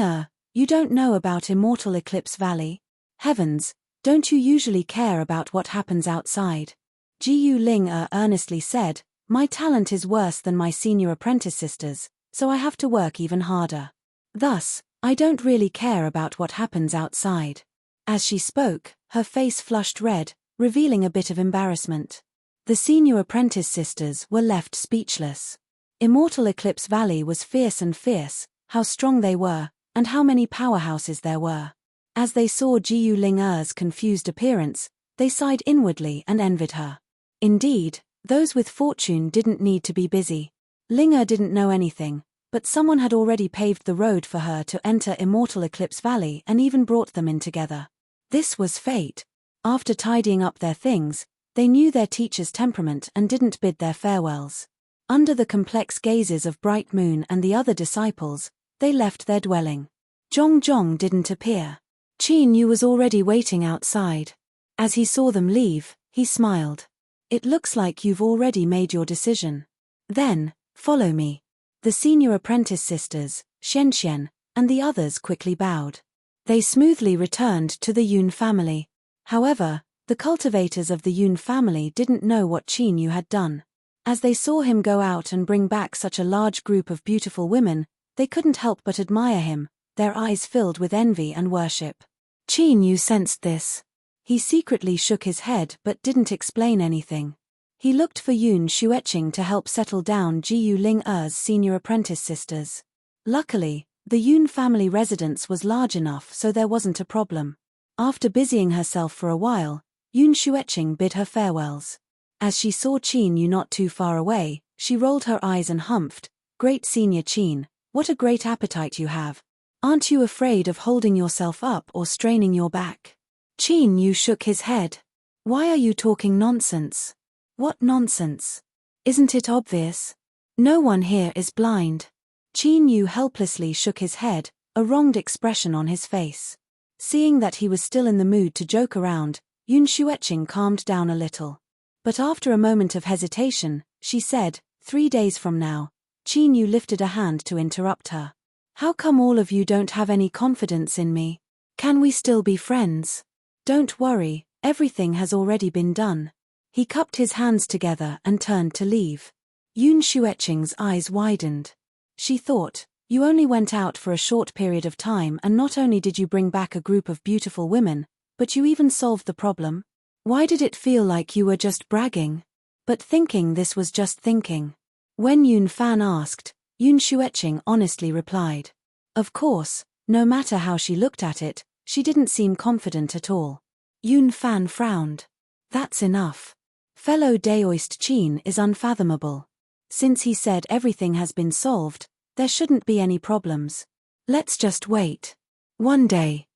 you don't know about Immortal Eclipse Valley? Heavens, don't you usually care about what happens outside? Jiyu Ling earnestly said, my talent is worse than my senior apprentice sisters, so I have to work even harder. Thus, I don't really care about what happens outside. As she spoke, her face flushed red, revealing a bit of embarrassment. The senior apprentice sisters were left speechless. Immortal Eclipse Valley was fierce, how strong they were, and how many powerhouses there were. As they saw Jiyu Ling confused appearance, they sighed inwardly and envied her. Indeed, those with fortune didn't need to be busy. Ling didn't know anything, but someone had already paved the road for her to enter Immortal Eclipse Valley and even brought them in together. This was fate. After tidying up their things, they knew their teacher's temperament and didn't bid their farewells. Under the complex gazes of Bright Moon and the other disciples, they left their dwelling. Zhong didn't appear. Chin Yu was already waiting outside. As he saw them leave, he smiled. It looks like you've already made your decision. Then, follow me. The senior apprentice sisters, Xian, and the others quickly bowed. They smoothly returned to the Yun family. However, the cultivators of the Yun family didn't know what Chin Yu had done. As they saw him go out and bring back such a large group of beautiful women, they couldn't help but admire him, their eyes filled with envy and worship. Chin Yu sensed this. He secretly shook his head but didn't explain anything. He looked for Yun Xueqing to help settle down Jiyu Ling senior apprentice sisters. Luckily, the Yun family residence was large enough so there wasn't a problem. After busying herself for a while, Yun Xueqing bid her farewells. As she saw Chin Yu not too far away, she rolled her eyes and humphed, Great Senior Chin, what a great appetite you have. Aren't you afraid of holding yourself up or straining your back? Chin Yu shook his head. Why are you talking nonsense? What nonsense? Isn't it obvious? No one here is blind. Chin Yu helplessly shook his head, a wronged expression on his face. Seeing that he was still in the mood to joke around, Yun Xueqing calmed down a little. But after a moment of hesitation, she said, 3 days from now. Chin Yu lifted a hand to interrupt her. How come all of you don't have any confidence in me? Can we still be friends? Don't worry, everything has already been done. He cupped his hands together and turned to leave. Yun Xueqing's eyes widened. She thought, you only went out for a short period of time and not only did you bring back a group of beautiful women, but you even solved the problem? Why did it feel like you were just bragging? But thinking this was just thinking. When Yun Fan asked, Yun Xueqing honestly replied. Of course, no matter how she looked at it, she didn't seem confident at all. Yun Fan frowned. That's enough. Fellow Daoist Chin is unfathomable. Since he said everything has been solved, there shouldn't be any problems. Let's just wait. 1 day.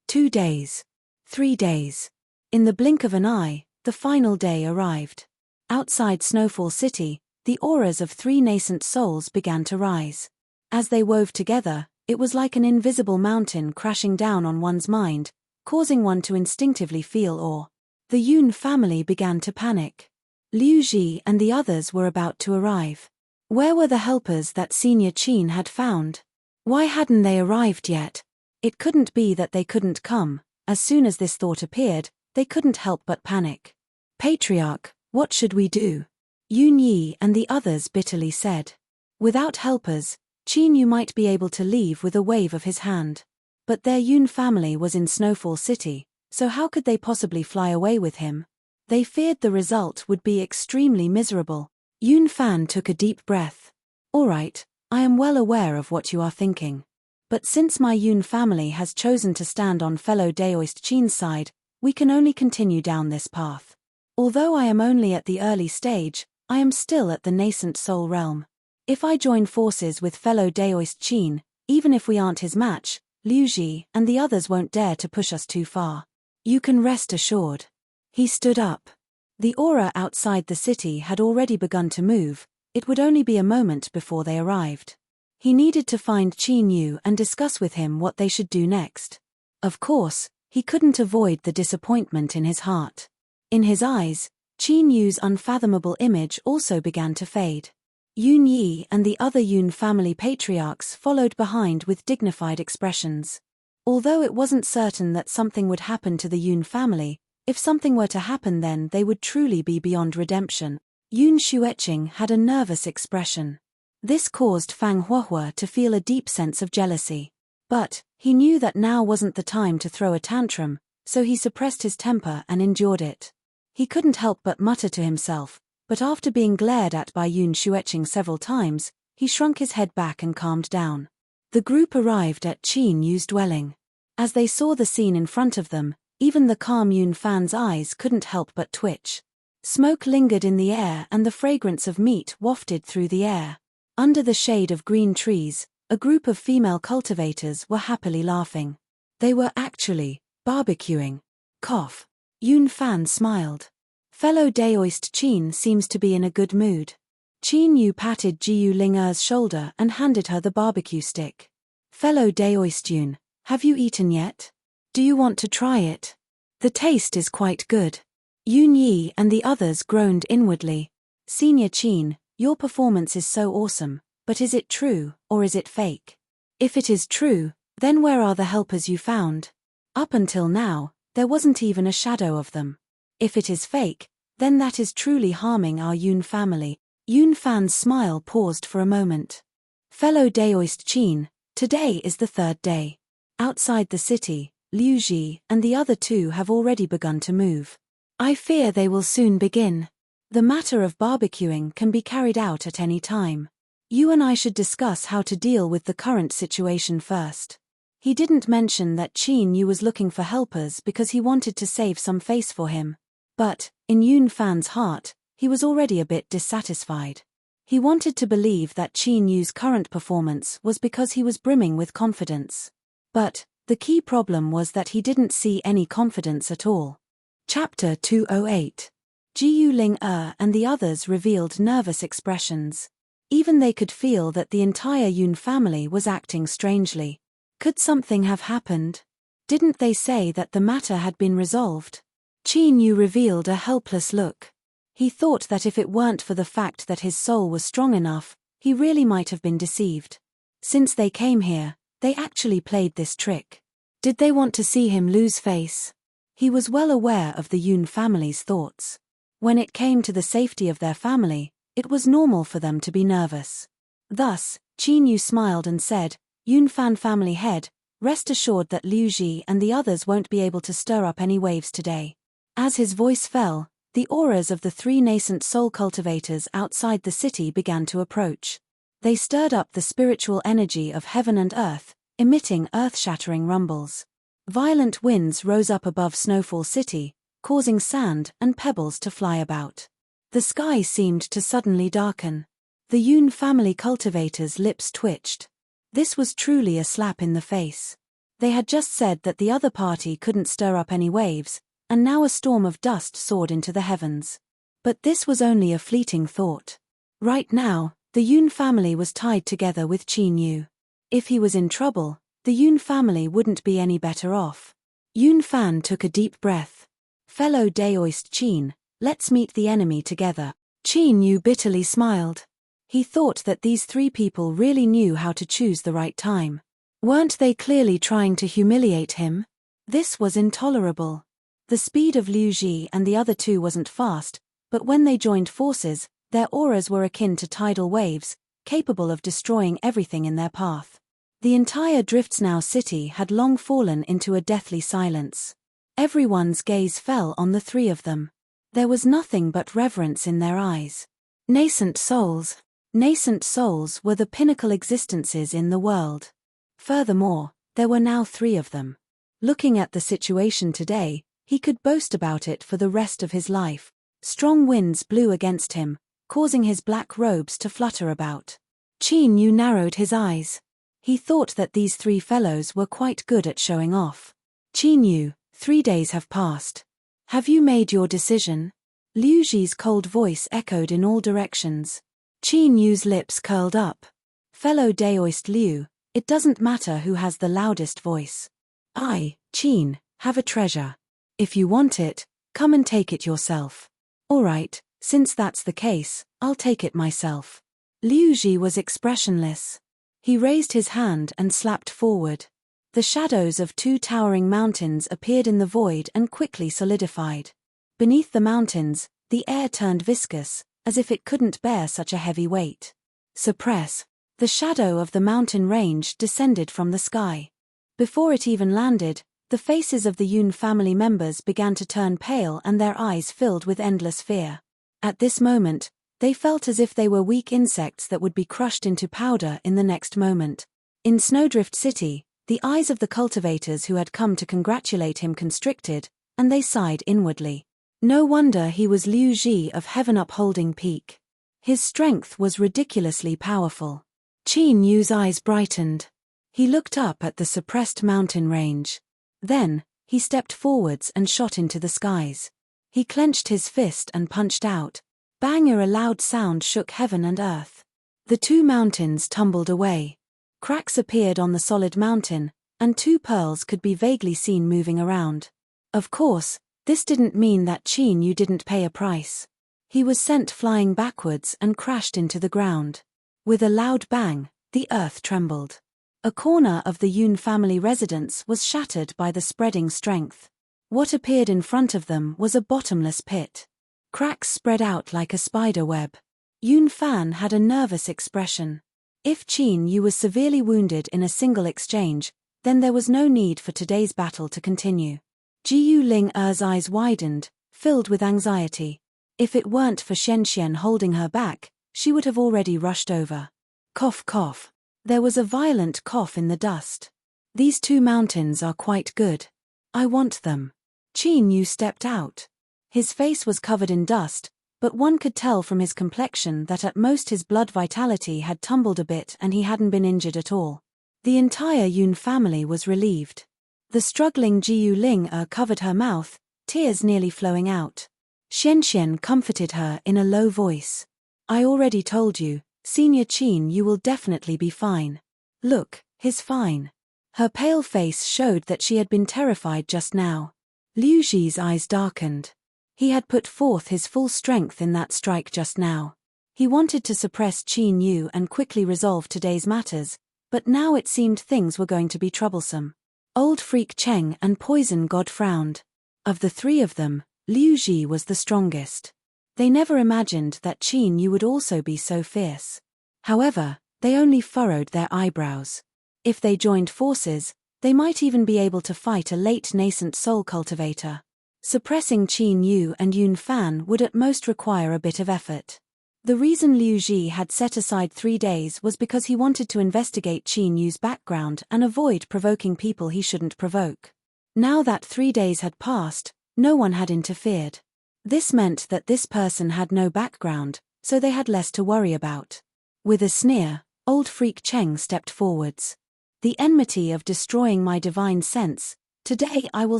2 days. 3 days. In the blink of an eye, the final day arrived. Outside Snowfall City, the auras of 3 nascent souls began to rise. As they wove together, it was like an invisible mountain crashing down on one's mind, causing one to instinctively feel awe. The Yun family began to panic. Liu Ji and the others were about to arrive. Where were the helpers that Senior Qin had found? Why hadn't they arrived yet? It couldn't be that they couldn't come. As soon as this thought appeared, they couldn't help but panic. Patriarch, what should we do? Yun Yi and the others bitterly said. Without helpers, Qin Yu might be able to leave with a wave of his hand. But their Yun family was in Snowfall City, so how could they possibly fly away with him? They feared the result would be extremely miserable. Yun Fan took a deep breath. All right, I am well aware of what you are thinking. But since my Yun family has chosen to stand on fellow Daoist Qin's side, we can only continue down this path. Although I am only at the early stage, I am still at the nascent soul realm. If I join forces with fellow Daoist Qin, even if we aren't his match, Liu Ji and the others won't dare to push us too far. You can rest assured. He stood up. The aura outside the city had already begun to move. It would only be a moment before they arrived. He needed to find Qin Yu and discuss with him what they should do next. Of course, he couldn't avoid the disappointment in his heart. In his eyes, Qin Yu's unfathomable image also began to fade. Yun Yi and the other Yun family patriarchs followed behind with dignified expressions. Although it wasn't certain that something would happen to the Yun family, if something were to happen then they would truly be beyond redemption. Yun Xueqing had a nervous expression. This caused Fang Huohua to feel a deep sense of jealousy. But, he knew that now wasn't the time to throw a tantrum, so he suppressed his temper and endured it. He couldn't help but mutter to himself, but after being glared at by Yun Xueqing several times, he shrunk his head back and calmed down. The group arrived at Qin Yu's dwelling. As they saw the scene in front of them, even the calm Yun Fan's eyes couldn't help but twitch. Smoke lingered in the air and the fragrance of meat wafted through the air. Under the shade of green trees, a group of female cultivators were happily laughing. They were actually barbecuing. Cough. Yun Fan smiled. Fellow Daoist Qin seems to be in a good mood. Qin Yu patted Jiu Ling'er's shoulder and handed her the barbecue stick. Fellow Daoist Yun, have you eaten yet? Do you want to try it? The taste is quite good. Yun Yi and the others groaned inwardly. Senior Qin, your performance is so awesome, but is it true, or is it fake? If it is true, then where are the helpers you found? Up until now, there wasn't even a shadow of them. If it is fake, then that is truly harming our Yun family. Yun Fan's smile paused for a moment. Fellow Daoist Qin, today is the third day. Outside the city, Liu Ji and the other two have already begun to move. I fear they will soon begin. The matter of barbecuing can be carried out at any time. You and I should discuss how to deal with the current situation first. He didn't mention that Qin Yu was looking for helpers because he wanted to save some face for him. But, in Yun Fan's heart, he was already a bit dissatisfied. He wanted to believe that Qin Yu's current performance was because he was brimming with confidence. But, the key problem was that he didn't see any confidence at all. Chapter 208. Jiu Ling'er and the others revealed nervous expressions. Even they could feel that the entire Yun family was acting strangely. Could something have happened? Didn't they say that the matter had been resolved? Qin Yu revealed a helpless look. He thought that if it weren't for the fact that his soul was strong enough, he really might have been deceived. Since they came here, they actually played this trick. Did they want to see him lose face? He was well aware of the Yun family's thoughts. When it came to the safety of their family, it was normal for them to be nervous. Thus, Qin Yu smiled and said, Yun Fan family head, rest assured that Liu Ji and the others won't be able to stir up any waves today. As his voice fell, the auras of the three nascent soul cultivators outside the city began to approach. They stirred up the spiritual energy of heaven and earth, emitting earth-shattering rumbles. Violent winds rose up above Snowfall City, causing sand and pebbles to fly about. The sky seemed to suddenly darken. The Yun family cultivators' lips twitched. This was truly a slap in the face. They had just said that the other party couldn't stir up any waves, and now a storm of dust soared into the heavens. But this was only a fleeting thought. Right now, the Yun family was tied together with Qin Yu. If he was in trouble, the Yun family wouldn't be any better off. Yun Fan took a deep breath. Fellow Daoist Qin, let's meet the enemy together. Qin Yu bitterly smiled. He thought that these three people really knew how to choose the right time. Weren't they clearly trying to humiliate him? This was intolerable. The speed of Liu Ji and the other two wasn't fast, but when they joined forces, their auras were akin to tidal waves, capable of destroying everything in their path. The entire Driftsnow city had long fallen into a deathly silence. Everyone's gaze fell on the three of them. There was nothing but reverence in their eyes. Nascent souls. Nascent souls were the pinnacle existences in the world. Furthermore, there were now three of them. Looking at the situation today, he could boast about it for the rest of his life. Strong winds blew against him, causing his black robes to flutter about. Qin Yu narrowed his eyes. He thought that these three fellows were quite good at showing off. Qin Yu, 3 days have passed. Have you made your decision? Liu Ji's cold voice echoed in all directions. Qin Yu's lips curled up. Fellow Daoist Liu, it doesn't matter who has the loudest voice. I, Qin, have a treasure. If you want it, come and take it yourself. All right, since that's the case, I'll take it myself. Liu Ji was expressionless. He raised his hand and slapped forward. The shadows of 2 towering mountains appeared in the void and quickly solidified. Beneath the mountains, the air turned viscous, as if it couldn't bear such a heavy weight. Suppress. The shadow of the mountain range descended from the sky. Before it even landed, the faces of the Yun family members began to turn pale and their eyes filled with endless fear. At this moment, they felt as if they were weak insects that would be crushed into powder in the next moment. In Snowdrift City, the eyes of the cultivators who had come to congratulate him constricted, and they sighed inwardly. No wonder he was Liu Ji of Heaven Upholding Peak. His strength was ridiculously powerful. Qin Yu's eyes brightened. He looked up at the suppressed mountain range. Then, he stepped forwards and shot into the skies. He clenched his fist and punched out. Bang! A loud sound shook heaven and earth. The 2 mountains tumbled away. Cracks appeared on the solid mountain, and 2 pearls could be vaguely seen moving around. Of course, this didn't mean that Qin Yu didn't pay a price. He was sent flying backwards and crashed into the ground. With a loud bang, the earth trembled. A corner of the Yun family residence was shattered by the spreading strength. What appeared in front of them was a bottomless pit. Cracks spread out like a spider web. Yun Fan had a nervous expression. If Qin Yu was severely wounded in a single exchange, then there was no need for today's battle to continue. Jiyu Ling Er's eyes widened, filled with anxiety. If it weren't for Shenxian holding her back, she would have already rushed over. Cough cough. There was a violent cough in the dust. These 2 mountains are quite good. I want them. Qin Yu stepped out. His face was covered in dust, but one could tell from his complexion that at most his blood vitality had tumbled a bit and he hadn't been injured at all. The entire Yun family was relieved. The struggling Jiyu Ling covered her mouth, tears nearly flowing out. Shenxian comforted her in a low voice. I already told you, Senior Qin Yu will definitely be fine. Look, he's fine. Her pale face showed that she had been terrified just now. Liu Ji's eyes darkened. He had put forth his full strength in that strike just now. He wanted to suppress Qin Yu and quickly resolve today's matters, but now it seemed things were going to be troublesome. Old Freak Cheng and Poison God frowned. Of the 3 of them, Liu Ji was the strongest. They never imagined that Qin Yu would also be so fierce. However, they only furrowed their eyebrows. If they joined forces, they might even be able to fight a late nascent soul cultivator. Suppressing Qin Yu and Yun Fan would at most require a bit of effort. The reason Liu Ji had set aside 3 days was because he wanted to investigate Qin Yu's background and avoid provoking people he shouldn't provoke. Now that 3 days had passed, no one had interfered. This meant that this person had no background, so they had less to worry about. With a sneer, Old Freak Cheng stepped forwards. The enmity of destroying my divine sense, today I will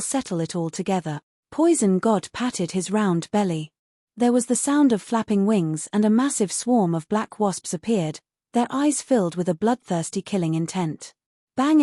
settle it all together. Poison God patted his round belly. There was the sound of flapping wings and a massive swarm of black wasps appeared, their eyes filled with a bloodthirsty killing intent. Bang,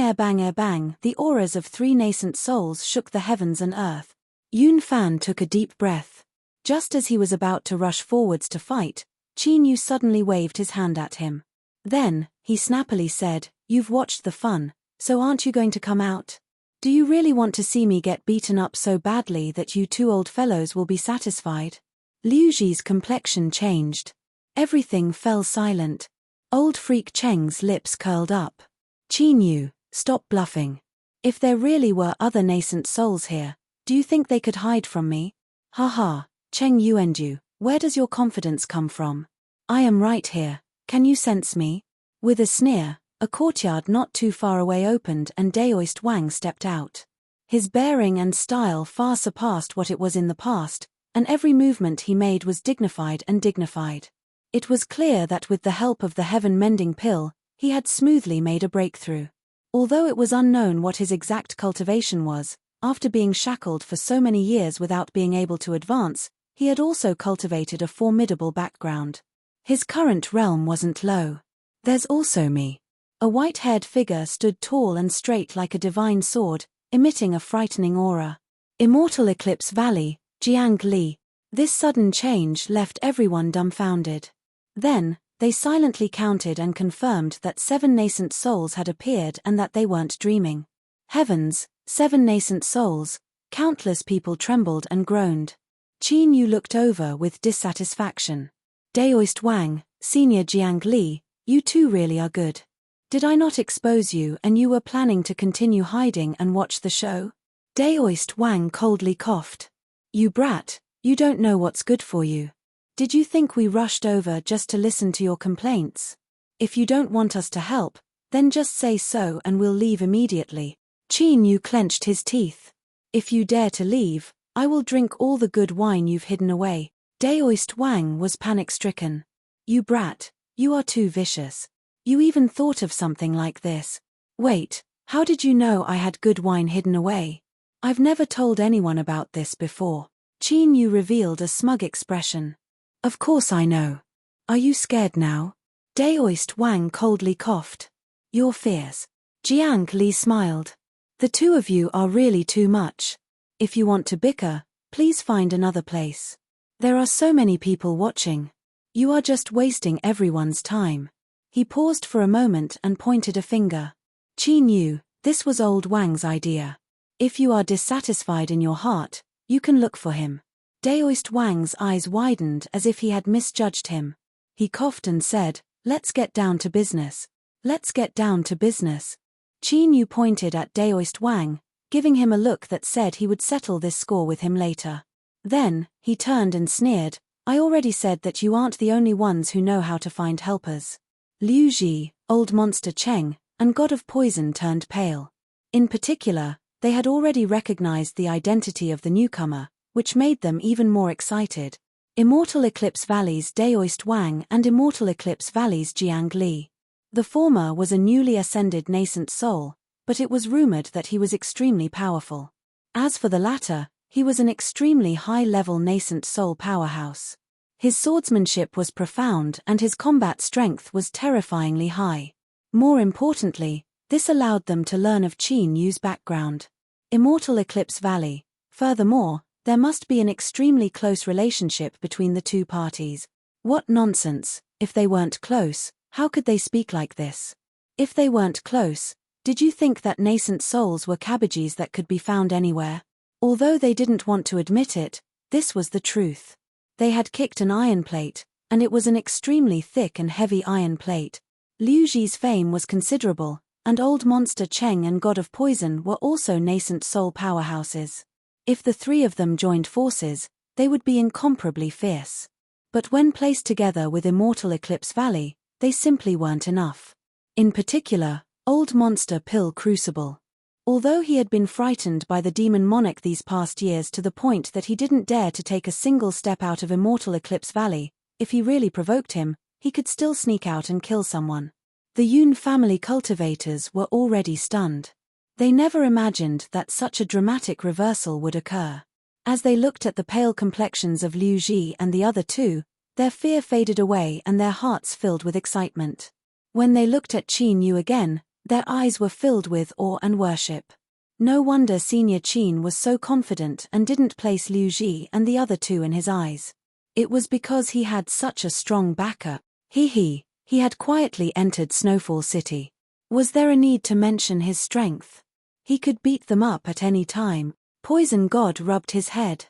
the auras of 3 nascent souls shook the heavens and earth. Yun Fan took a deep breath. Just as he was about to rush forwards to fight, Qin Yu suddenly waved his hand at him. Then, he snappily said, "You've watched the fun, so aren't you going to come out? Do you really want to see me get beaten up so badly that you two old fellows will be satisfied?" Liu Ji's complexion changed. Everything fell silent. Old Freak Cheng's lips curled up. "Qin Yu, stop bluffing. If there really were other nascent souls here, do you think they could hide from me? Haha, Cheng Yuanju, where does your confidence come from? I am right here, can you sense me?" With a sneer, a courtyard not too far away opened and Daoist Wang stepped out. His bearing and style far surpassed what it was in the past, and every movement he made was dignified and dignified. It was clear that with the help of the heaven-mending pill, he had smoothly made a breakthrough. Although it was unknown what his exact cultivation was, after being shackled for so many years without being able to advance, he had also cultivated a formidable background. His current realm wasn't low. "There's also me." A white-haired figure stood tall and straight like a divine sword, emitting a frightening aura. Immortal Eclipse Valley, Jiang Li. This sudden change left everyone dumbfounded. Then, they silently counted and confirmed that 7 nascent souls had appeared and that they weren't dreaming. Heavens, 7 nascent souls! Countless people trembled and groaned. Qin Yu looked over with dissatisfaction. "Daoist Wang, Senior Jiang Li, you two really are good. Did I not expose you and you were planning to continue hiding and watch the show?" Daoist Wang coldly coughed. "You brat, you don't know what's good for you. Did you think we rushed over just to listen to your complaints? If you don't want us to help, then just say so and we'll leave immediately." Qin Yu clenched his teeth. "If you dare to leave, I will drink all the good wine you've hidden away." Daoist Wang was panic-stricken. "You brat, you are too vicious. You even thought of something like this. Wait, how did you know I had good wine hidden away? I've never told anyone about this before." Qin Yu revealed a smug expression. "Of course I know. Are you scared now?" Daoist Wang coldly coughed. "Your fears." Jiang Li smiled. "The two of you are really too much. If you want to bicker, please find another place. There are so many people watching. You are just wasting everyone's time." He paused for a moment and pointed a finger. "Qin Yu, this was old Wang's idea. If you are dissatisfied in your heart, you can look for him." Daoist Wang's eyes widened as if he had misjudged him. He coughed and said, "Let's get down to business. Let's get down to business." Qin Yu pointed at Daoist Wang, giving him a look that said he would settle this score with him later. Then, he turned and sneered, "I already said that you aren't the only ones who know how to find helpers." Liu Ji, Old Monster Cheng, and God of Poison turned pale. In particular, they had already recognized the identity of the newcomer, which made them even more excited. Immortal Eclipse Valley's Daoist Wang and Immortal Eclipse Valley's Jiang Li. The former was a newly ascended nascent soul, but it was rumored that he was extremely powerful. As for the latter, he was an extremely high-level nascent soul powerhouse. His swordsmanship was profound and his combat strength was terrifyingly high. More importantly, this allowed them to learn of Qin Yu's background. Immortal Eclipse Valley. Furthermore, there must be an extremely close relationship between the two parties. What nonsense! If they weren't close, how could they speak like this? If they weren't close, did you think that nascent souls were cabbages that could be found anywhere? Although they didn't want to admit it, this was the truth. They had kicked an iron plate, and it was an extremely thick and heavy iron plate. Liu Ji's fame was considerable, and Old Monster Cheng and God of Poison were also nascent soul powerhouses. If the three of them joined forces, they would be incomparably fierce. But when placed together with Immortal Eclipse Valley, they simply weren't enough. In particular, Old Monster Pill Crucible. Although he had been frightened by the demon monarch these past years to the point that he didn't dare to take a single step out of Immortal Eclipse Valley, if he really provoked him, he could still sneak out and kill someone. The Yun family cultivators were already stunned. They never imagined that such a dramatic reversal would occur. As they looked at the pale complexions of Liu Ji and the other two, their fear faded away and their hearts filled with excitement. When they looked at Qin Yu again, their eyes were filled with awe and worship. No wonder Senior Qin was so confident and didn't place Liu Ji and the other two in his eyes. It was because he had such a strong backer. He had quietly entered Snowfall City. Was there a need to mention his strength? He could beat them up at any time. Poison God rubbed his head.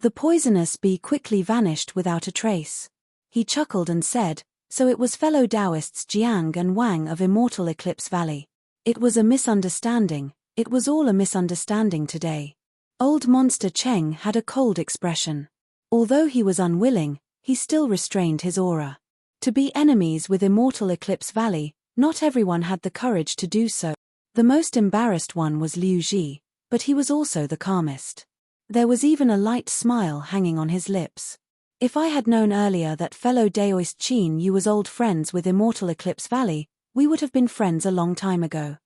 The poisonous bee quickly vanished without a trace. He chuckled and said, "So it was fellow Taoists Jiang and Wang of Immortal Eclipse Valley. It was a misunderstanding. It was all a misunderstanding today." Old Monster Cheng had a cold expression. Although he was unwilling, he still restrained his aura. To be enemies with Immortal Eclipse Valley, not everyone had the courage to do so. The most embarrassed one was Liu Ji, but he was also the calmest. There was even a light smile hanging on his lips. "If I had known earlier that fellow Daoist Qin you was old friends with Immortal Eclipse Valley, we would have been friends a long time ago.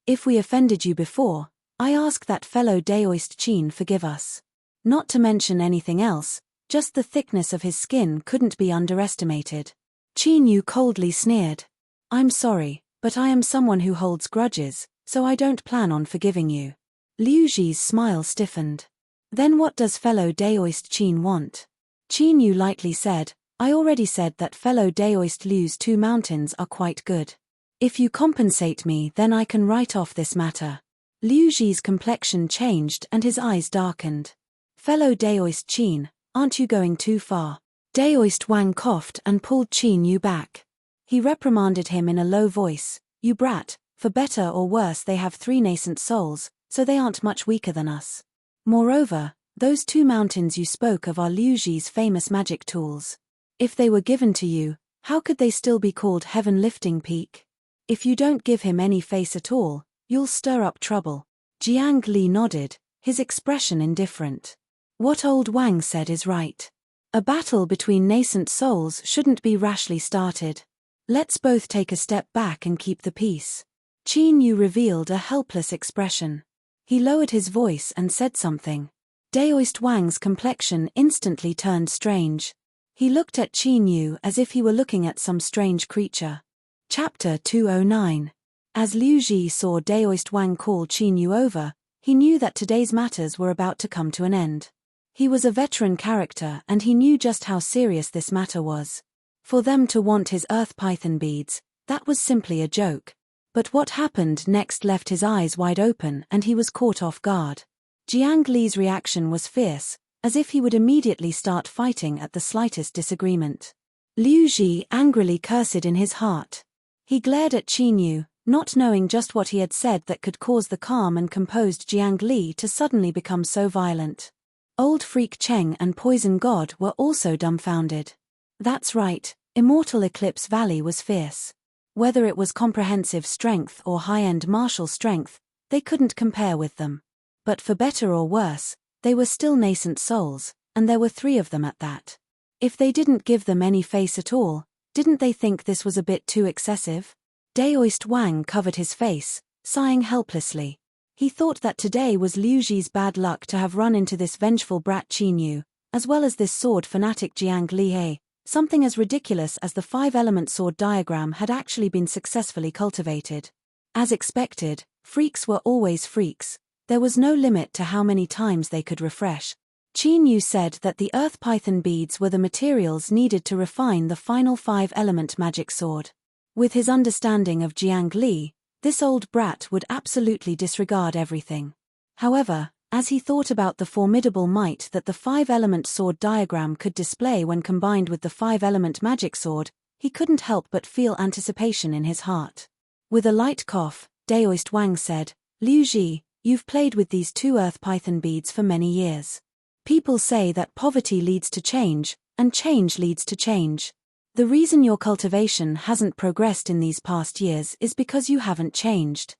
If we offended you before, I ask that fellow Daoist Qin forgive us." Not to mention anything else, just the thickness of his skin couldn't be underestimated. Qin Yu coldly sneered. "I'm sorry, but I am someone who holds grudges, so I don't plan on forgiving you." Liu Ji's smile stiffened. "Then what does fellow Daoist Qin want?" Qin Yu lightly said, "I already said that fellow Daoist Liu's 2 mountains are quite good. If you compensate me then I can write off this matter." Liu Ji's complexion changed and his eyes darkened. "Fellow Daoist Qin, aren't you going too far?" Daoist Wang coughed and pulled Qin Yu back. He reprimanded him in a low voice, "You brat, for better or worse they have 3 nascent souls, so they aren't much weaker than us. Moreover, those 2 mountains you spoke of are Liu Ji's famous magic tools. If they were given to you, how could they still be called heaven-lifting peak? If you don't give him any face at all, you'll stir up trouble." Jiang Li nodded, his expression indifferent. "What old Wang said is right. A battle between nascent souls shouldn't be rashly started. Let's both take a step back and keep the peace." Qin Yu revealed a helpless expression. He lowered his voice and said something. Daoist Wang's complexion instantly turned strange. He looked at Qin Yu as if he were looking at some strange creature. Chapter 209. As Liu Ji saw Daoist Wang call Qin Yu over, he knew that today's matters were about to come to an end. He was a veteran character and he knew just how serious this matter was. For them to want his earth python beads, that was simply a joke. But what happened next left his eyes wide open and he was caught off guard. Jiang Li's reaction was fierce, as if he would immediately start fighting at the slightest disagreement. Liu Ji angrily cursed in his heart. He glared at Qin Yu, not knowing just what he had said that could cause the calm and composed Jiang Li to suddenly become so violent. Old Freak Cheng and Poison God were also dumbfounded. That's right, Immortal Eclipse Valley was fierce. Whether it was comprehensive strength or high-end martial strength, they couldn't compare with them. But for better or worse, they were still nascent souls, and there were 3 of them at that. If they didn't give them any face at all, didn't they think this was a bit too excessive? Daoist Wang covered his face, sighing helplessly. He thought that today was Liu Ji's bad luck to have run into this vengeful brat Qin Yu, as well as this sword fanatic Jiang Li. Something as ridiculous as the 5-element sword diagram had actually been successfully cultivated. As expected, freaks were always freaks. There was no limit to how many times they could refresh. Qin Yu said that the earth python beads were the materials needed to refine the final 5-element magic sword. With his understanding of Jiang Li, this old brat would absolutely disregard everything. However, as he thought about the formidable might that the 5-element sword diagram could display when combined with the 5-element magic sword, he couldn't help but feel anticipation in his heart. With a light cough, Daoist Wang said, "Liu Ji, you've played with these 2 earth python beads for many years. People say that poverty leads to change, and change leads to change. The reason your cultivation hasn't progressed in these past years is because you haven't changed.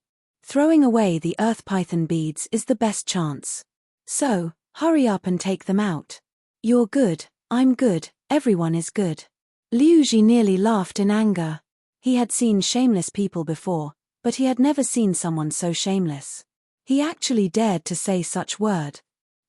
Throwing away the earth python beads is the best chance. So, hurry up and take them out. You're good, I'm good, everyone is good." Liu Ji nearly laughed in anger. He had seen shameless people before, but he had never seen someone so shameless. He actually dared to say such word.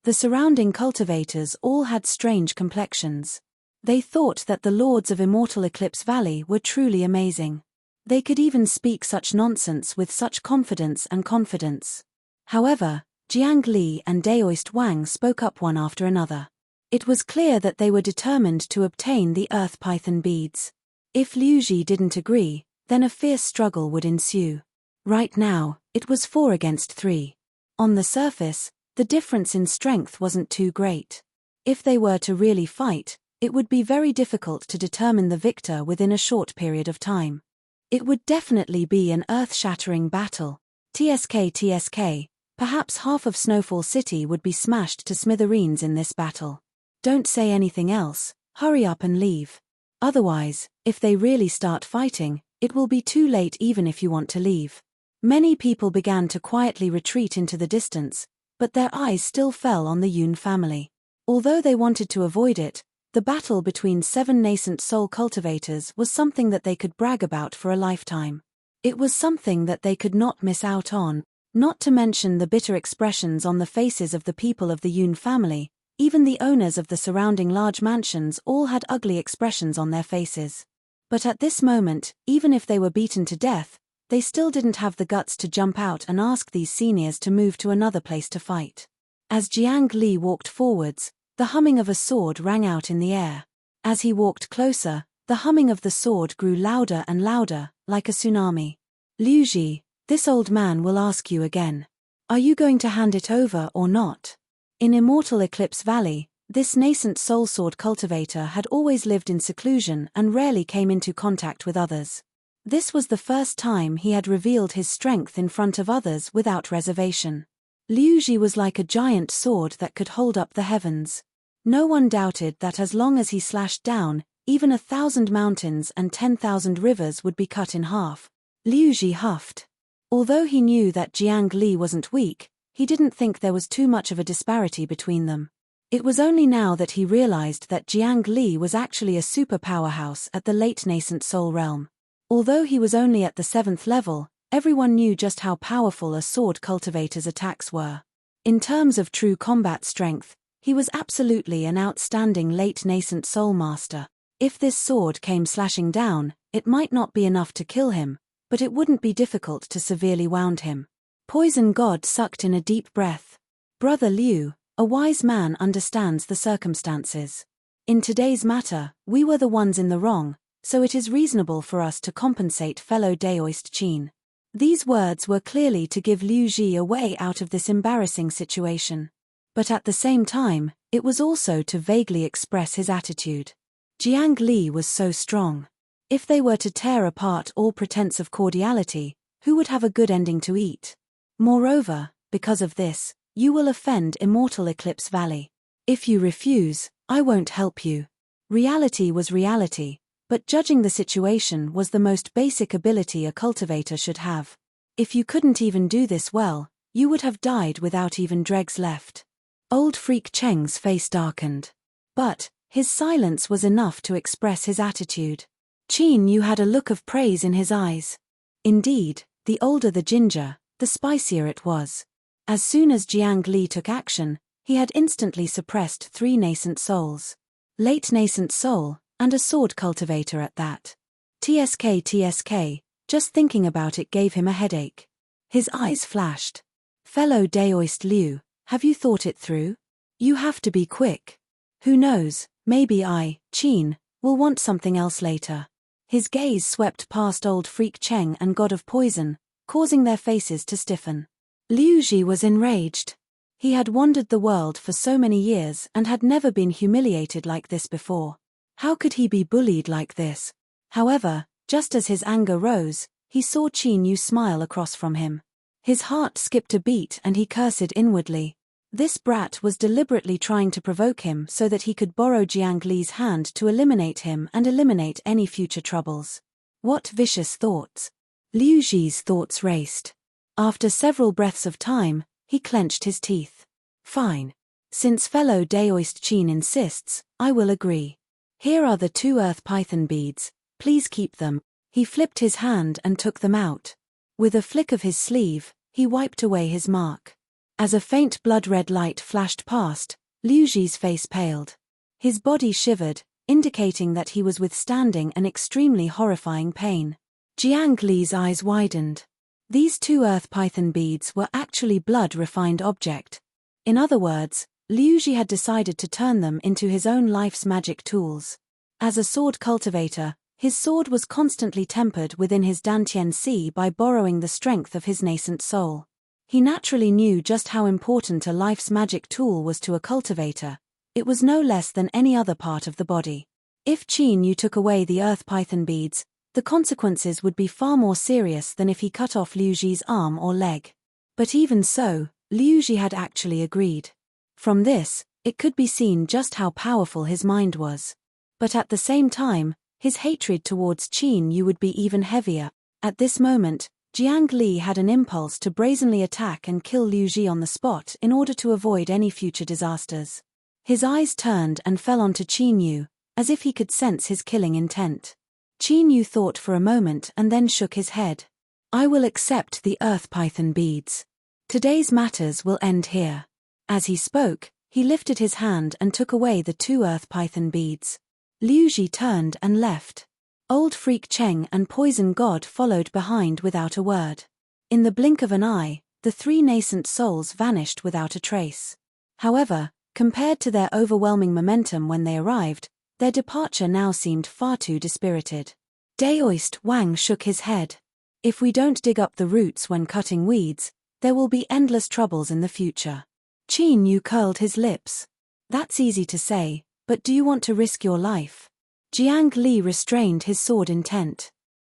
The surrounding cultivators all had strange complexions. They thought that the lords of Immortal Eclipse Valley were truly amazing. They could even speak such nonsense with such confidence and confidence. However, Jiang Li and Daoist Wang spoke up one after another. It was clear that they were determined to obtain the earth python beads. If Liu Ji didn't agree, then a fierce struggle would ensue. Right now, it was 4 against 3. On the surface, the difference in strength wasn't too great. If they were to really fight, it would be very difficult to determine the victor within a short period of time. It would definitely be an earth-shattering battle. TSK, perhaps half of Snowfall City would be smashed to smithereens in this battle. Don't say anything else, hurry up and leave. Otherwise, if they really start fighting, it will be too late even if you want to leave. Many people began to quietly retreat into the distance, but their eyes still fell on the Yun family. Although they wanted to avoid it, the battle between 7 nascent soul cultivators was something that they could brag about for a lifetime. It was something that they could not miss out on, not to mention the bitter expressions on the faces of the people of the Yun family. Even the owners of the surrounding large mansions all had ugly expressions on their faces. But at this moment, even if they were beaten to death, they still didn't have the guts to jump out and ask these seniors to move to another place to fight. As Jiang Li walked forwards, the humming of a sword rang out in the air. As he walked closer, the humming of the sword grew louder and louder, like a tsunami. Liu Ji, this old man will ask you again. Are you going to hand it over or not? In Immortal Eclipse Valley, this nascent soul sword cultivator had always lived in seclusion and rarely came into contact with others. This was the first time he had revealed his strength in front of others without reservation. Liu Ji was like a giant sword that could hold up the heavens. No one doubted that as long as he slashed down, even 1,000 mountains and 10,000 rivers would be cut in half. Liu Ji huffed. Although he knew that Jiang Li wasn't weak, he didn't think there was too much of a disparity between them. It was only now that he realized that Jiang Li was actually a super powerhouse at the late nascent soul realm. Although he was only at the 7th level, everyone knew just how powerful a sword cultivator's attacks were. In terms of true combat strength, he was absolutely an outstanding late nascent soul master. If this sword came slashing down, it might not be enough to kill him, but it wouldn't be difficult to severely wound him. Poison God sucked in a deep breath. Brother Liu, a wise man, understands the circumstances. In today's matter, we were the ones in the wrong, so it is reasonable for us to compensate fellow Daoist Qin. These words were clearly to give Liu Ji a way out of this embarrassing situation. But at the same time, it was also to vaguely express his attitude. Jiang Li was so strong. If they were to tear apart all pretense of cordiality, who would have a good ending to eat? Moreover, because of this, you will offend Immortal Eclipse Valley. If you refuse, I won't help you. Reality was reality, but judging the situation was the most basic ability a cultivator should have. If you couldn't even do this well, you would have died without even dregs left. Old Freak Cheng's face darkened. But his silence was enough to express his attitude. Qin Yu had a look of praise in his eyes. Indeed, the older the ginger, the spicier it was. As soon as Jiang Li took action, he had instantly suppressed 3 nascent souls. Late nascent soul, and a sword cultivator at that. TSK, just thinking about it gave him a headache. His eyes flashed. Fellow Daoist Liu, have you thought it through? You have to be quick. Who knows, maybe I, Qin, will want something else later. His gaze swept past Old Freak Cheng and God of Poison, causing their faces to stiffen. Liu Ji was enraged. He had wandered the world for so many years and had never been humiliated like this before. How could he be bullied like this? However, just as his anger rose, he saw Qin Yu smile across from him. His heart skipped a beat and he cursed inwardly. This brat was deliberately trying to provoke him so that he could borrow Jiang Li's hand to eliminate him and eliminate any future troubles. What vicious thoughts! Liu Ji's thoughts raced. After several breaths of time, he clenched his teeth. Fine. Since fellow Daoist Qin insists, I will agree. Here are the 2 earth python beads, please keep them. He flipped his hand and took them out. With a flick of his sleeve, he wiped away his mark. As a faint blood-red light flashed past, Liu Ji's face paled. His body shivered, indicating that he was withstanding an extremely horrifying pain. Jiang Li's eyes widened. These 2 earth python beads were actually blood-refined object. In other words, Liu Ji had decided to turn them into his own life's magic tools. As a sword cultivator, his sword was constantly tempered within his Dantian Si by borrowing the strength of his nascent soul. He naturally knew just how important a life's magic tool was to a cultivator. It was no less than any other part of the body. If Qin Yu took away the earth python beads, the consequences would be far more serious than if he cut off Liu Ji's arm or leg. But even so, Liu Ji had actually agreed. From this, it could be seen just how powerful his mind was. But at the same time, his hatred towards Qin Yu would be even heavier. At this moment, Jiang Li had an impulse to brazenly attack and kill Liu Ji on the spot in order to avoid any future disasters. His eyes turned and fell onto Qin Yu, as if he could sense his killing intent. Qin Yu thought for a moment and then shook his head. I will accept the earth python beads. Today's matters will end here. As he spoke, he lifted his hand and took away the 2 earth python beads. Liu Ji turned and left. Old Freak Cheng and Poison God followed behind without a word. In the blink of an eye, the 3 nascent souls vanished without a trace. However, compared to their overwhelming momentum when they arrived, their departure now seemed far too dispirited. Daoist Wang shook his head. If we don't dig up the roots when cutting weeds, there will be endless troubles in the future. Qin Yu curled his lips. That's easy to say, but do you want to risk your life? Jiang Li restrained his sword intent.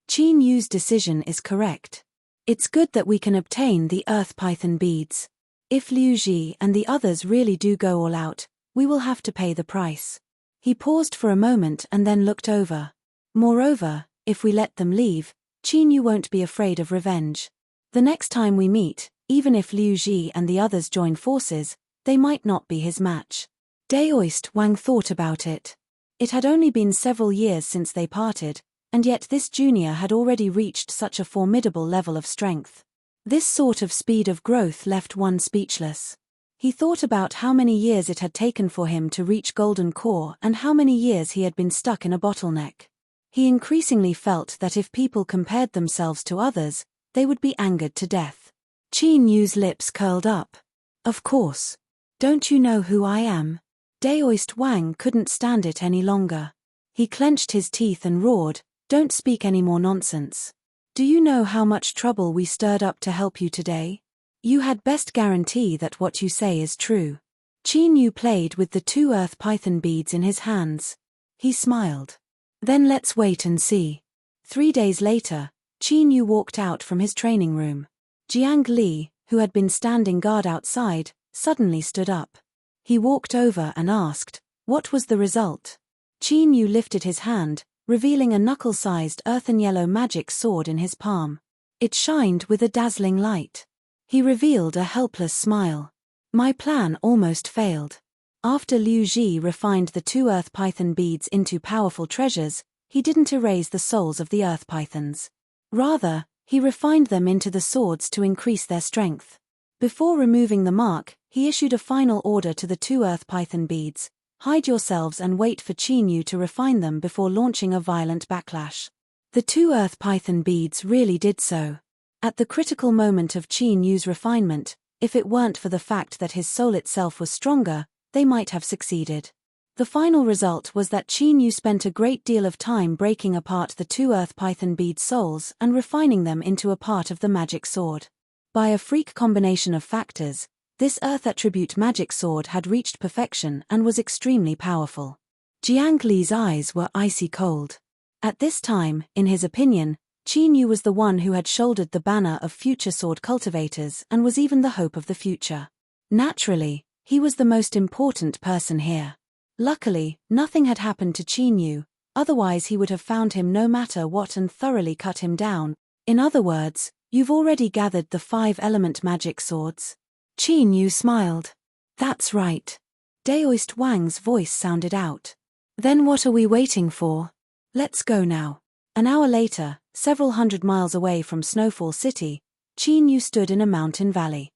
Qin Yu's decision is correct. It's good that we can obtain the earth python beads. If Liu Ji and the others really do go all out, we will have to pay the price. He paused for a moment and then looked over. Moreover, if we let them leave, Qin Yu won't be afraid of revenge. The next time we meet, even if Liu Ji and the others join forces, they might not be his match. Daoist Wang thought about it. It had only been several years since they parted, and yet this junior had already reached such a formidable level of strength. This sort of speed of growth left one speechless. He thought about how many years it had taken for him to reach Golden Core and how many years he had been stuck in a bottleneck. He increasingly felt that if people compared themselves to others, they would be angered to death. Qin Yu's lips curled up. Of course. Don't you know who I am? Daoist Wang couldn't stand it any longer. He clenched his teeth and roared, don't speak any more nonsense. Do you know how much trouble we stirred up to help you today? You had best guarantee that what you say is true. Qin Yu played with the 2 earth python beads in his hands. He smiled. Then let's wait and see. 3 days later, Qin Yu walked out from his training room. Jiang Li, who had been standing guard outside, suddenly stood up. He walked over and asked, what was the result? Qin Yu lifted his hand, revealing a knuckle-sized earthen yellow magic sword in his palm. It shined with a dazzling light. He revealed a helpless smile. My plan almost failed. After Liu Ji refined the 2 earth python beads into powerful treasures, he didn't erase the souls of the earth pythons. Rather, he refined them into the swords to increase their strength. Before removing the mark, he issued a final order to the 2 earth python beads. Hide yourselves and wait for Qin Yu to refine them before launching a violent backlash. The 2 earth python beads really did so. At the critical moment of Qin Yu's refinement, if it weren't for the fact that his soul itself was stronger, they might have succeeded. The final result was that Qin Yu spent a great deal of time breaking apart the 2 earth python bead souls and refining them into a part of the magic sword. By a freak combination of factors, this earth attribute magic sword had reached perfection and was extremely powerful. Jiang Li's eyes were icy cold. At this time, in his opinion, Qin Yu was the one who had shouldered the banner of future sword cultivators and was even the hope of the future. Naturally, he was the most important person here. Luckily, nothing had happened to Qin Yu, otherwise he would have found him no matter what and thoroughly cut him down. In other words, you've already gathered the 5-element magic swords? Qin Yu smiled. That's right. Daoist Wang's voice sounded out. Then what are we waiting for? Let's go now. An hour later, several hundred miles away from Snowfall City, Qin Yu stood in a mountain valley.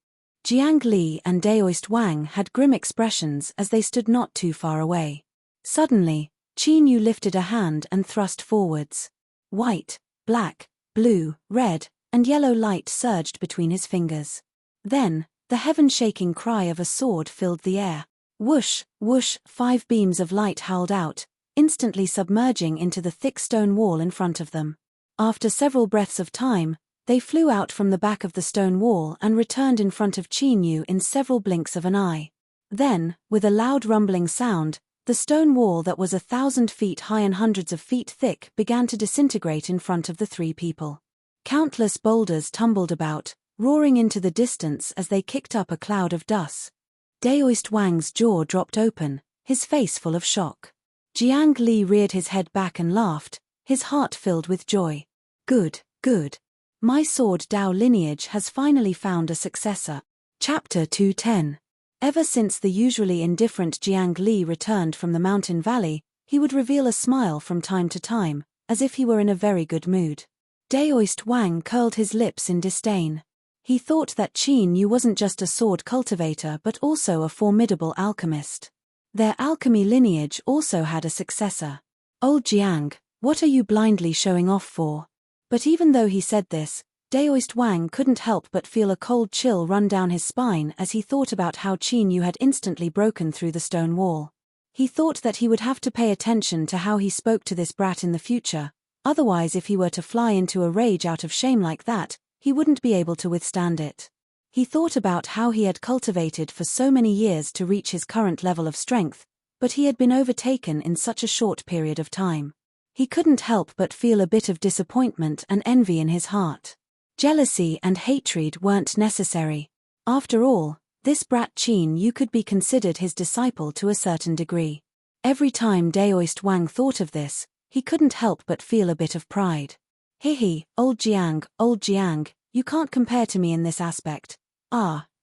Jiang Li and Daoist Wang had grim expressions as they stood not too far away. Suddenly, Qin Yu lifted a hand and thrust forwards. White, black, blue, red, and yellow light surged between his fingers. Then, the heaven-shaking cry of a sword filled the air. Whoosh, whoosh, 5 beams of light howled out, instantly submerging into the thick stone wall in front of them. After several breaths of time, they flew out from the back of the stone wall and returned in front of Qin Yu in several blinks of an eye. Then, with a loud rumbling sound, the stone wall that was 1,000 feet high and hundreds of feet thick began to disintegrate in front of the 3 people. Countless boulders tumbled about, roaring into the distance as they kicked up a cloud of dust. Daoist Wang's jaw dropped open, his face full of shock. Jiang Li reared his head back and laughed, his heart filled with joy. Good, good. My sword Dao lineage has finally found a successor. Chapter 210. Ever since the usually indifferent Jiang Li returned from the mountain valley, he would reveal a smile from time to time, as if he were in a very good mood. Daoist Wang curled his lips in disdain. He thought that Qin Yu wasn't just a sword cultivator but also a formidable alchemist. Their alchemy lineage also had a successor. Old Jiang, what are you blindly showing off for? But even though he said this, Daoist Wang couldn't help but feel a cold chill run down his spine as he thought about how Qin Yu had instantly broken through the stone wall. He thought that he would have to pay attention to how he spoke to this brat in the future, otherwise if he were to fly into a rage out of shame like that, he wouldn't be able to withstand it. He thought about how he had cultivated for so many years to reach his current level of strength, but he had been overtaken in such a short period of time. He couldn't help but feel a bit of disappointment and envy in his heart. Jealousy and hatred weren't necessary. After all, this brat Qin Yu could be considered his disciple to a certain degree. Every time Daoist Wang thought of this, he couldn't help but feel a bit of pride. Hihi, old Jiang, you can't compare to me in this aspect.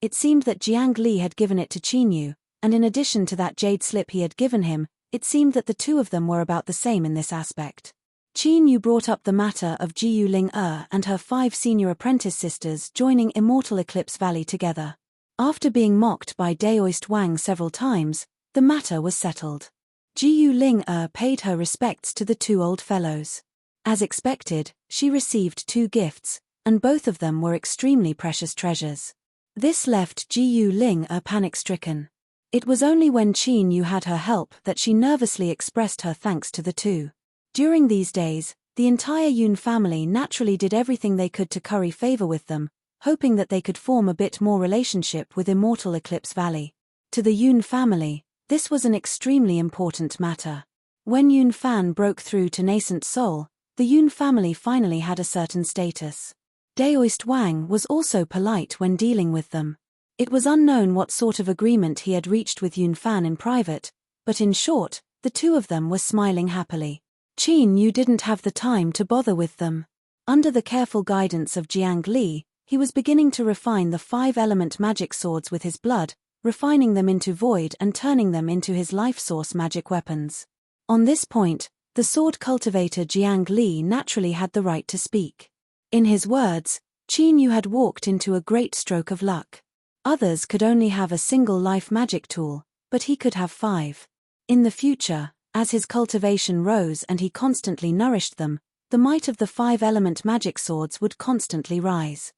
It seemed that Jiang Li had given it to Qin Yu, and in addition to that jade slip he had given him, it seemed that the 2 of them were about the same in this aspect. Qin Yu brought up the matter of Jiyu Ling and her 5 senior apprentice sisters joining Immortal Eclipse Valley together. After being mocked by Daoist Wang several times, the matter was settled. Jiyu Ling paid her respects to the 2 old fellows. As expected, she received 2 gifts, and both of them were extremely precious treasures. This left Jiyu Ling panic-stricken. It was only when Qin Yu had her help that she nervously expressed her thanks to the 2. During these days, the entire Yun family naturally did everything they could to curry favor with them, hoping that they could form a bit more relationship with Immortal Eclipse Valley. To the Yun family, this was an extremely important matter. When Yun Fan broke through to nascent soul, the Yun family finally had a certain status. Daoist Wang was also polite when dealing with them. It was unknown what sort of agreement he had reached with Yun Fan in private, but in short, the 2 of them were smiling happily. Qin Yu didn't have the time to bother with them. Under the careful guidance of Jiang Li, he was beginning to refine the 5-element magic swords with his blood, refining them into void and turning them into his life source magic weapons. On this point, the sword cultivator Jiang Li naturally had the right to speak. In his words, Qin Yu had walked into a great stroke of luck. Others could only have a single life magic tool, but he could have 5. In the future, as his cultivation rose and he constantly nourished them, the might of the 5-element magic swords would constantly rise.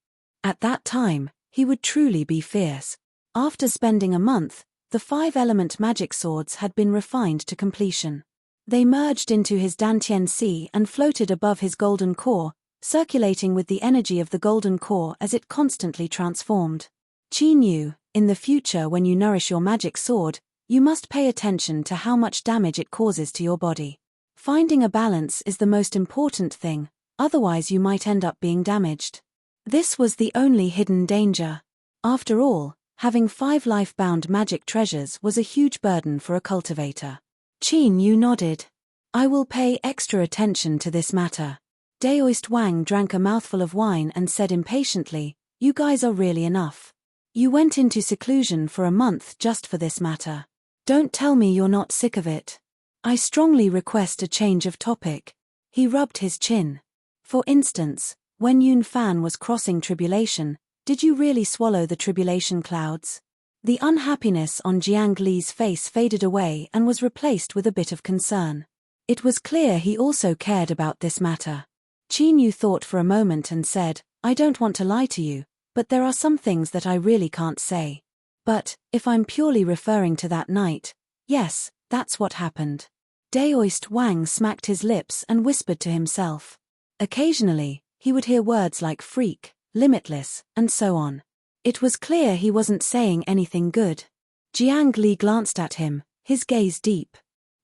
At that time, he would truly be fierce. After spending a month, the 5-element magic swords had been refined to completion. They merged into his Dantian Sea and floated above his golden core, circulating with the energy of the golden core as it constantly transformed. Qin Yu, in the future when you nourish your magic sword, you must pay attention to how much damage it causes to your body. Finding a balance is the most important thing, otherwise you might end up being damaged. This was the only hidden danger. After all, having 5 life-bound magic treasures was a huge burden for a cultivator. Qin Yu nodded. I will pay extra attention to this matter. Daoist Wang drank a mouthful of wine and said impatiently, you guys are really enough. You went into seclusion for a month just for this matter. Don't tell me you're not sick of it. I strongly request a change of topic. He rubbed his chin. For instance, when Yun Fan was crossing tribulation, did you really swallow the tribulation clouds? The unhappiness on Jiang Li's face faded away and was replaced with a bit of concern. It was clear he also cared about this matter. Qin Yu thought for a moment and said, I don't want to lie to you, but there are some things that I really can't say. But, if I'm purely referring to that night, yes, that's what happened. Daoist Wang smacked his lips and whispered to himself. Occasionally, he would hear words like freak, limitless, and so on. It was clear he wasn't saying anything good. Jiang Li glanced at him, his gaze deep.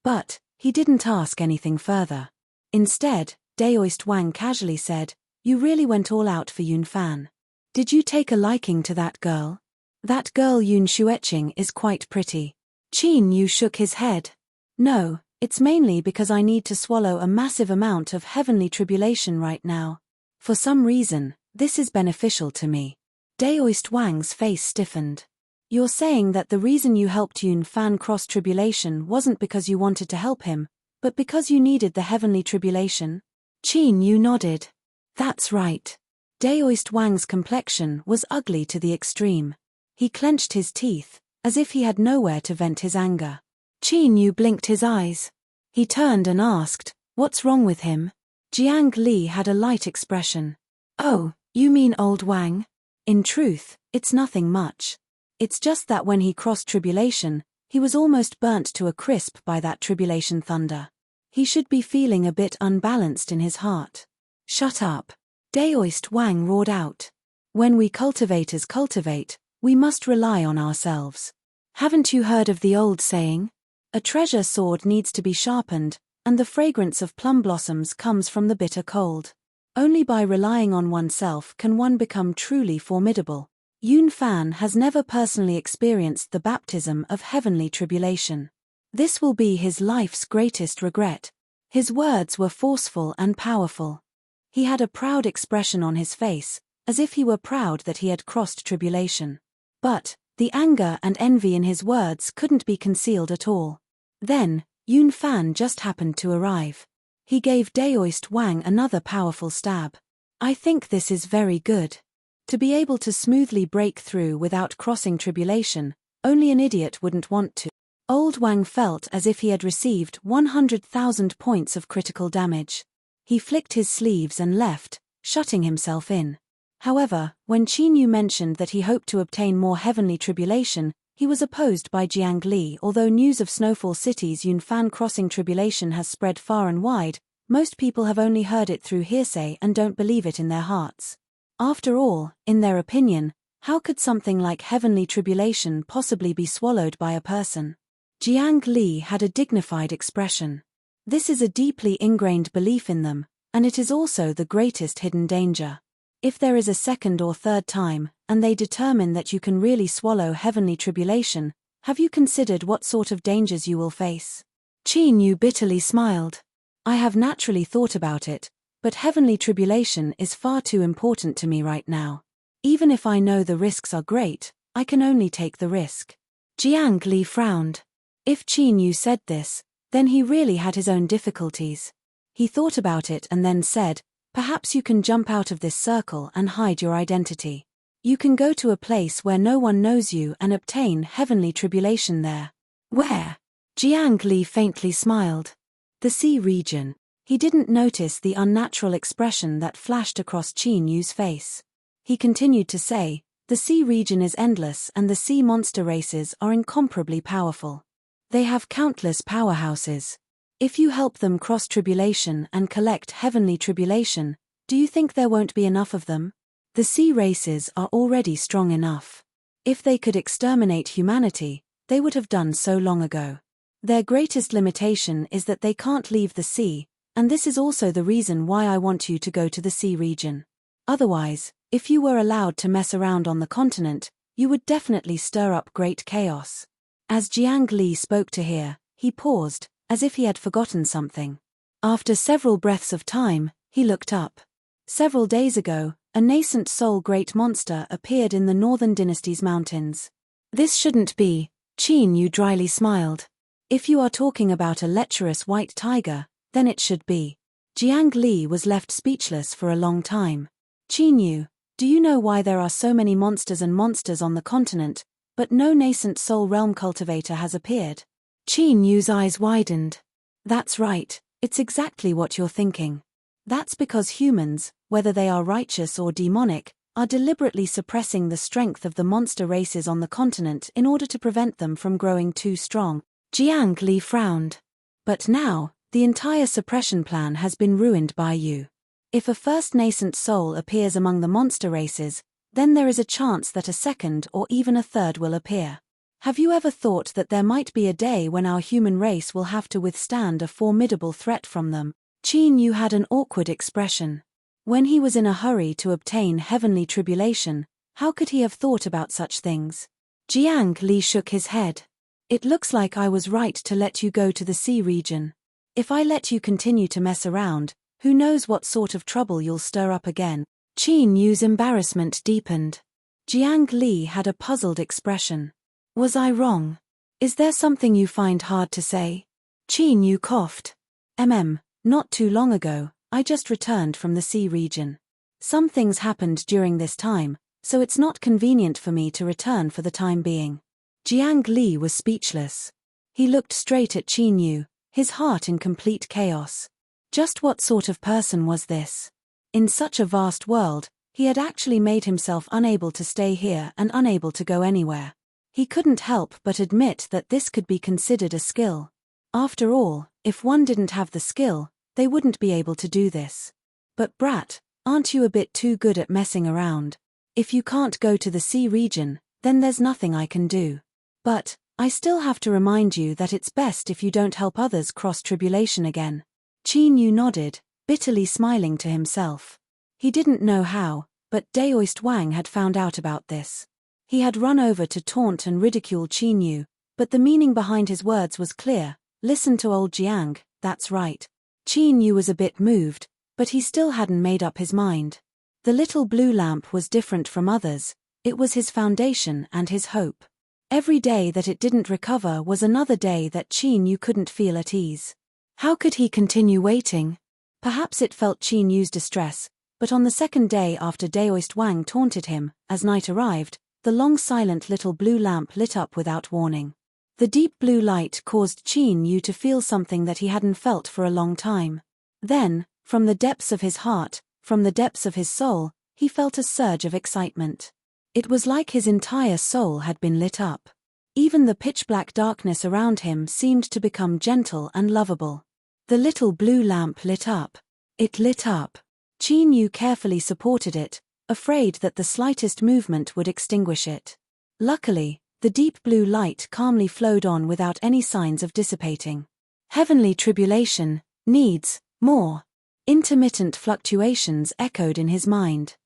But, he didn't ask anything further. Instead, Daoist Wang casually said, "You really went all out for Yun Fan. Did you take a liking to that girl? That girl Yun Xueqing is quite pretty." Qin Yu shook his head. "No, it's mainly because I need to swallow a massive amount of heavenly tribulation right now. For some reason, this is beneficial to me." Daoist Wang's face stiffened. "You're saying that the reason you helped Yun Fan cross tribulation wasn't because you wanted to help him, but because you needed the heavenly tribulation?" Qin Yu nodded. "That's right." Daoist Wang's complexion was ugly to the extreme. He clenched his teeth, as if he had nowhere to vent his anger. Qin Yu blinked his eyes. He turned and asked, "What's wrong with him?" Jiang Li had a light expression. "Oh, you mean old Wang? In truth, it's nothing much. It's just that when he crossed tribulation, he was almost burnt to a crisp by that tribulation thunder. He should be feeling a bit unbalanced in his heart." "Shut up!" Daoist Wang roared out. "When we cultivators cultivate, we must rely on ourselves. Haven't you heard of the old saying? A treasure sword needs to be sharpened, and the fragrance of plum blossoms comes from the bitter cold. Only by relying on oneself can one become truly formidable. Yun Fan has never personally experienced the baptism of heavenly tribulation. This will be his life's greatest regret." His words were forceful and powerful. He had a proud expression on his face, as if he were proud that he had crossed tribulation. But, the anger and envy in his words couldn't be concealed at all. Then, Yun Fan just happened to arrive. He gave Daoist Wang another powerful stab. "I think this is very good. To be able to smoothly break through without crossing tribulation, only an idiot wouldn't want to." Old Wang felt as if he had received 100,000 points of critical damage. He flicked his sleeves and left, shutting himself in. However, when Qin Yu mentioned that he hoped to obtain more heavenly tribulation, he was opposed by Jiang Li. Although news of Snowfall City's Yun Fan crossing tribulation has spread far and wide, most people have only heard it through hearsay and don't believe it in their hearts. After all, in their opinion, how could something like heavenly tribulation possibly be swallowed by a person? Jiang Li had a dignified expression. This is a deeply ingrained belief in them, and it is also the greatest hidden danger. If there is a second or third time, and they determine that you can really swallow heavenly tribulation, have you considered what sort of dangers you will face? Qin Yu bitterly smiled. "I have naturally thought about it, but heavenly tribulation is far too important to me right now. Even if I know the risks are great, I can only take the risk." Jiang Li frowned. If Qin Yu said this, then he really had his own difficulties. He thought about it and then said, "Perhaps you can jump out of this circle and hide your identity. You can go to a place where no one knows you and obtain heavenly tribulation there." "Where?" Jiang Li faintly smiled. "The sea region." He didn't notice the unnatural expression that flashed across Qin Yu's face. He continued to say, "The sea region is endless and the sea monster races are incomparably powerful. They have countless powerhouses. If you help them cross tribulation and collect heavenly tribulation, do you think there won't be enough of them? The sea races are already strong enough. If they could exterminate humanity, they would have done so long ago. Their greatest limitation is that they can't leave the sea, and this is also the reason why I want you to go to the sea region. Otherwise, if you were allowed to mess around on the continent, you would definitely stir up great chaos." As Jiang Li spoke to her, he paused, as if he had forgotten something. After several breaths of time, he looked up. Several days ago, a nascent soul great monster appeared in the Northern Dynasty's mountains. "This shouldn't be," Qin Yu dryly smiled. "If you are talking about a lecherous white tiger, then it should be." Jiang Li was left speechless for a long time. "Qin Yu, do you know why there are so many monsters on the continent, but no nascent soul realm cultivator has appeared?" Qin Yu's eyes widened. "That's right, it's exactly what you're thinking. That's because humans, whether they are righteous or demonic, are deliberately suppressing the strength of the monster races on the continent in order to prevent them from growing too strong. Jiang Li frowned. But now, the entire suppression plan has been ruined by you. If a first nascent soul appears among the monster races, then there is a chance that a second or even a third will appear. Have you ever thought that there might be a day when our human race will have to withstand a formidable threat from them? Qin Yu had an awkward expression. When he was in a hurry to obtain heavenly tribulation, how could he have thought about such things? Jiang Li shook his head. It looks like I was right to let you go to the sea region. If I let you continue to mess around, who knows what sort of trouble you'll stir up again? Qin Yu's embarrassment deepened. Jiang Li had a puzzled expression. Was I wrong? Is there something you find hard to say? Qin Yu coughed. Not too long ago, I just returned from the sea region. Some things happened during this time, so it's not convenient for me to return for the time being. Jiang Li was speechless. He looked straight at Qin Yu, his heart in complete chaos. Just what sort of person was this? In such a vast world, he had actually made himself unable to stay here and unable to go anywhere. He couldn't help but admit that this could be considered a skill. After all, if one didn't have the skill, they wouldn't be able to do this. But brat, aren't you a bit too good at messing around? If you can't go to the sea region, then there's nothing I can do. But, I still have to remind you that it's best if you don't help others cross tribulation again. Qin Yu nodded, bitterly smiling to himself. He didn't know how, but Daoist Wang had found out about this. He had run over to taunt and ridicule Qin Yu, but the meaning behind his words was clear. Listen to old Jiang, that's right. Qin Yu was a bit moved, but he still hadn't made up his mind. The little blue lamp was different from others. It was his foundation and his hope. Every day that it didn't recover was another day that Qin Yu couldn't feel at ease. How could he continue waiting? Perhaps it felt Qin Yu's distress, but on the second day after Daoist Wang taunted him, as night arrived, the long silent little blue lamp lit up without warning. The deep blue light caused Qin Yu to feel something that he hadn't felt for a long time. Then, from the depths of his heart, from the depths of his soul, he felt a surge of excitement. It was like his entire soul had been lit up. Even the pitch-black darkness around him seemed to become gentle and lovable. The little blue lamp lit up. It lit up. Qin Yu carefully supported it, afraid that the slightest movement would extinguish it. Luckily, the deep blue light calmly flowed on without any signs of dissipating. Heavenly tribulation needs more. Intermittent fluctuations echoed in his mind.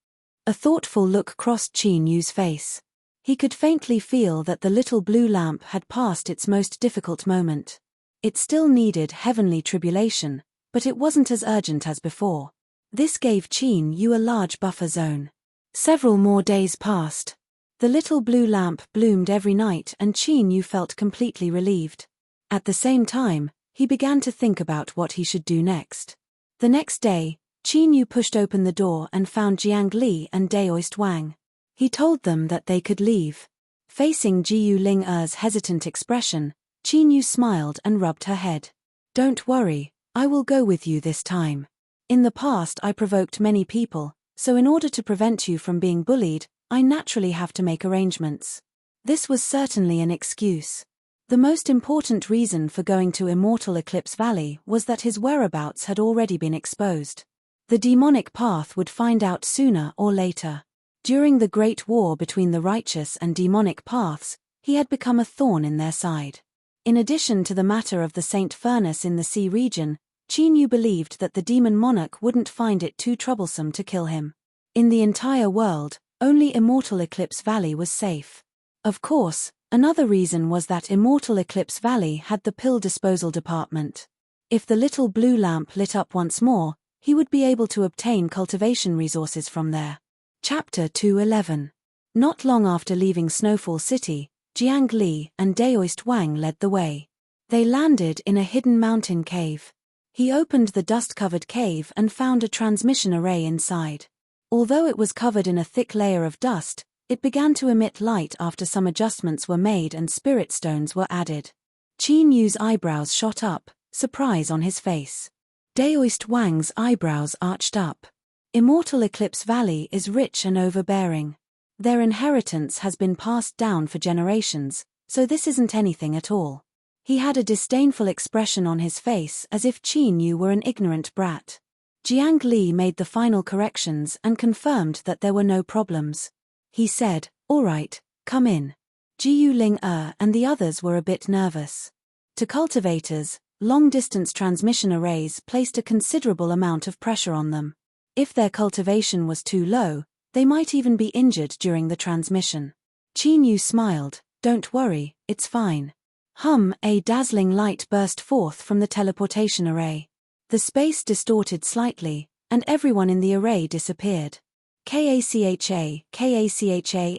A thoughtful look crossed Qin Yu's face. He could faintly feel that the little blue lamp had passed its most difficult moment. It still needed heavenly tribulation, but it wasn't as urgent as before. This gave Qin Yu a large buffer zone. Several more days passed. The little blue lamp bloomed every night and Qin Yu felt completely relieved. At the same time, he began to think about what he should do next. The next day, Qin Yu pushed open the door and found Jiang Li and Daoist Wang. He told them that they could leave. Facing Jiu Ling Er's hesitant expression, Qin Yu smiled and rubbed her head. Don't worry, I will go with you this time. In the past I provoked many people, so in order to prevent you from being bullied, I naturally have to make arrangements. This was certainly an excuse. The most important reason for going to Immortal Eclipse Valley was that his whereabouts had already been exposed. The demonic path would find out sooner or later. During the Great War between the righteous and demonic paths, he had become a thorn in their side. In addition to the matter of the Saint Furnace in the sea region, Qin Yu believed that the demon monarch wouldn't find it too troublesome to kill him. In the entire world, only Immortal Eclipse Valley was safe. Of course, another reason was that Immortal Eclipse Valley had the pill disposal department. If the little blue lamp lit up once more, he would be able to obtain cultivation resources from there. Chapter 211. Not long after leaving Snowfall City, Jiang Li and Daoist Wang led the way. They landed in a hidden mountain cave. He opened the dust-covered cave and found a transmission array inside. Although it was covered in a thick layer of dust, it began to emit light after some adjustments were made and spirit stones were added. Qin Yu's eyebrows shot up, surprise on his face. Daoist Wang's eyebrows arched up. Immortal Eclipse Valley is rich and overbearing. Their inheritance has been passed down for generations, so this isn't anything at all. He had a disdainful expression on his face as if Qin Yu were an ignorant brat. Jiang Li made the final corrections and confirmed that there were no problems. He said, "All right, come in." Jiu Ling and the others were a bit nervous. To cultivators, long-distance transmission arrays placed a considerable amount of pressure on them. If their cultivation was too low, they might even be injured during the transmission. Qin Yu smiled, "Don't worry, it's fine." A dazzling light burst forth from the teleportation array. The space distorted slightly, and everyone in the array disappeared. Kacha,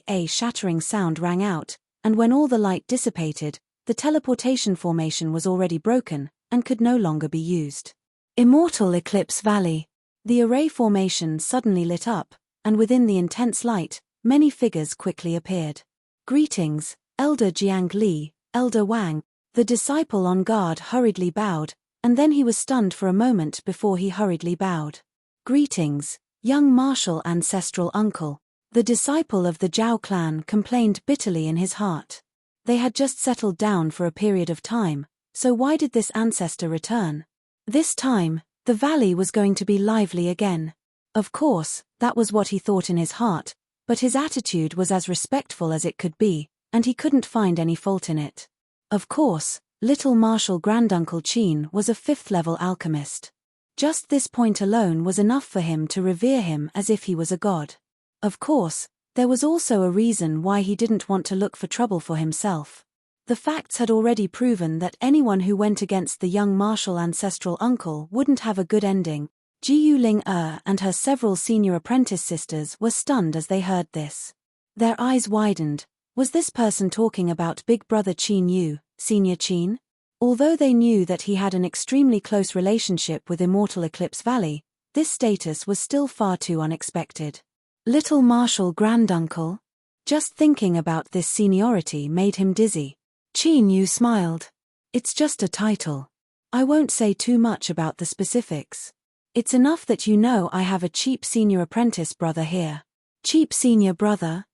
a shattering sound rang out, and when all the light dissipated, the teleportation formation was already broken, and could no longer be used. Immortal Eclipse Valley. The array formation suddenly lit up, and within the intense light, many figures quickly appeared. "Greetings, Elder Jiang Li, Elder Wang." The disciple on guard hurriedly bowed, and then he was stunned for a moment before he hurriedly bowed. "Greetings, young martial ancestral uncle." The disciple of the Zhao clan complained bitterly in his heart. They had just settled down for a period of time, so why did this ancestor return? This time, the valley was going to be lively again. Of course, that was what he thought in his heart, but his attitude was as respectful as it could be, and he couldn't find any fault in it. Of course, little martial granduncle Qin was a 5th-level alchemist. Just this point alone was enough for him to revere him as if he was a god. Of course, there was also a reason why he didn't want to look for trouble for himself. The facts had already proven that anyone who went against the young martial ancestral uncle wouldn't have a good ending. Jiu Ling and her several senior apprentice sisters were stunned as they heard this. Their eyes widened. Was this person talking about Big Brother Qin Yu, Senior Qin? Although they knew that he had an extremely close relationship with Immortal Eclipse Valley, this status was still far too unexpected. Little martial granduncle? Just thinking about this seniority made him dizzy. Qin Yu smiled. "It's just a title. I won't say too much about the specifics. It's enough that you know I have a cheap senior apprentice brother here." "Cheap senior brother?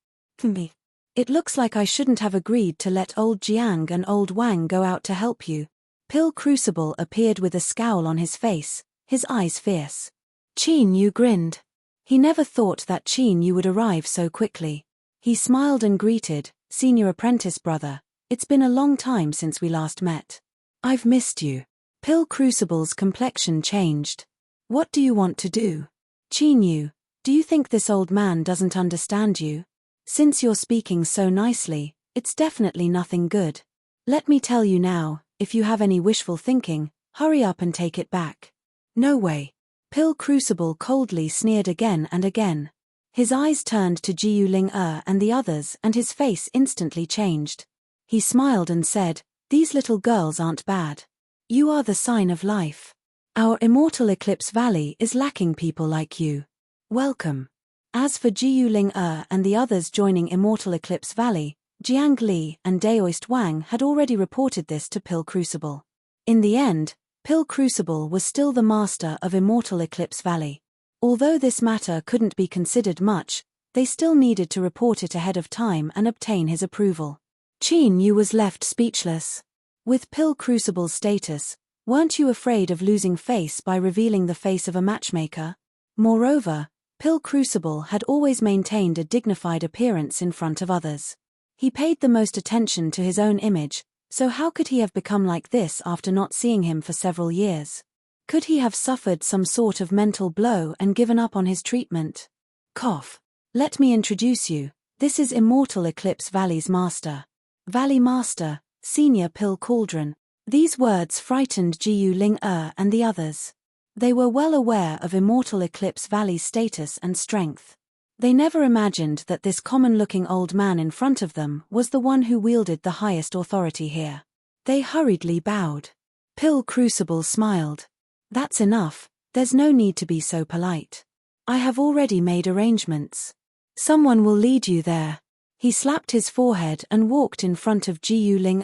Me. It looks like I shouldn't have agreed to let old Jiang and old Wang go out to help you." Pill Crucible appeared with a scowl on his face, his eyes fierce. Qin Yu grinned. He never thought that Qin Yu would arrive so quickly. He smiled and greeted, "Senior apprentice brother, it's been a long time since we last met. I've missed you." Pill Crucible's complexion changed. "What do you want to do? Qin Yu, do you think this old man doesn't understand you? Since you're speaking so nicely, it's definitely nothing good. Let me tell you now, if you have any wishful thinking, hurry up and take it back." "No way." Pill Crucible coldly sneered again and again. His eyes turned to Jiu Ling and the others and his face instantly changed. He smiled and said, "These little girls aren't bad. You are the sign of life. Our Immortal Eclipse Valley is lacking people like you. Welcome." As for Jiu Ling and the others joining Immortal Eclipse Valley, Jiang Li and Daoist Wang had already reported this to Pill Crucible. In the end, Pill Crucible was still the master of Immortal Eclipse Valley. Although this matter couldn't be considered much, they still needed to report it ahead of time and obtain his approval. Qin Yu was left speechless. With Pill Crucible's status, weren't you afraid of losing face by revealing the face of a matchmaker? Moreover, Pill Crucible had always maintained a dignified appearance in front of others. He paid the most attention to his own image, so how could he have become like this after not seeing him for several years? Could he have suffered some sort of mental blow and given up on his treatment? Cough. "Let me introduce you. This is Immortal Eclipse Valley's master. Valley Master, Senior Pill Cauldron." These words frightened Jiu Ling and the others. They were well aware of Immortal Eclipse Valley's status and strength. They never imagined that this common-looking old man in front of them was the one who wielded the highest authority here. They hurriedly bowed. Pill Crucible smiled. "That's enough, there's no need to be so polite. I have already made arrangements. Someone will lead you there." He slapped his forehead and walked in front of Jiu Ling.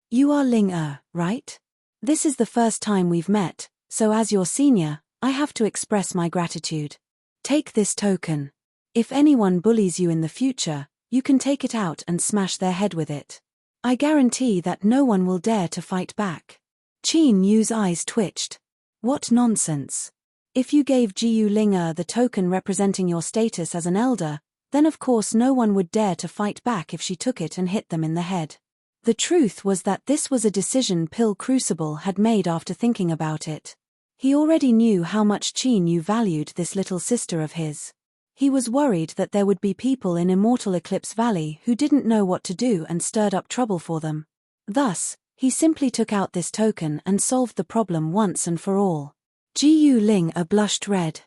"You are Ling, right? This is the first time we've met, So as your senior, I have to express my gratitude. Take this token. If anyone bullies you in the future, you can take it out and smash their head with it. I guarantee that no one will dare to fight back. Qin Yu's eyes twitched. What nonsense. If you gave Jiu Linga the token representing your status as an elder, then of course no one would dare to fight back if she took it and hit them in the head. The truth was that this was a decision Pill Crucible had made after thinking about it. He already knew how much Qin Yu valued this little sister of his. He was worried that there would be people in Immortal Eclipse Valley who didn't know what to do and stirred up trouble for them. Thus, he simply took out this token and solved the problem once and for all. Jiu Linga blushed red.